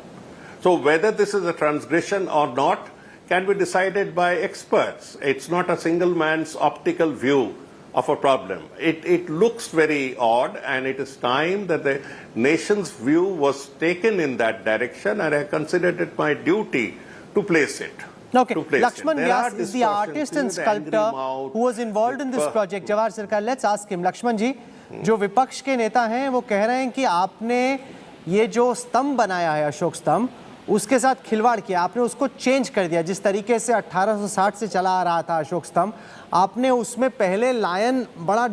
So whether this is a transgression or not can be decided by experts. It's not a single man's optical view of a problem. It looks very odd, and it is time that the nation's view was taken in that direction, and I considered it my duty to place it. Okay, Lakshman Vyas is the artist and sculptor who was involved in this project. Jawahar Sirkar, let's ask him. Lakshman ji, जो विपक्ष के नेता हैं वो कह रहे हैं कि आपने ये जो स्तंभ बनाया है अशोक स्तंभ उसके साथ खिलवाड़ किया, आपने उसको चेंज कर दिया। जिस तरीके से 1860 से चला आ रहा था अशोक स्तंभ, आपने उसमें पहले लायन बड़ा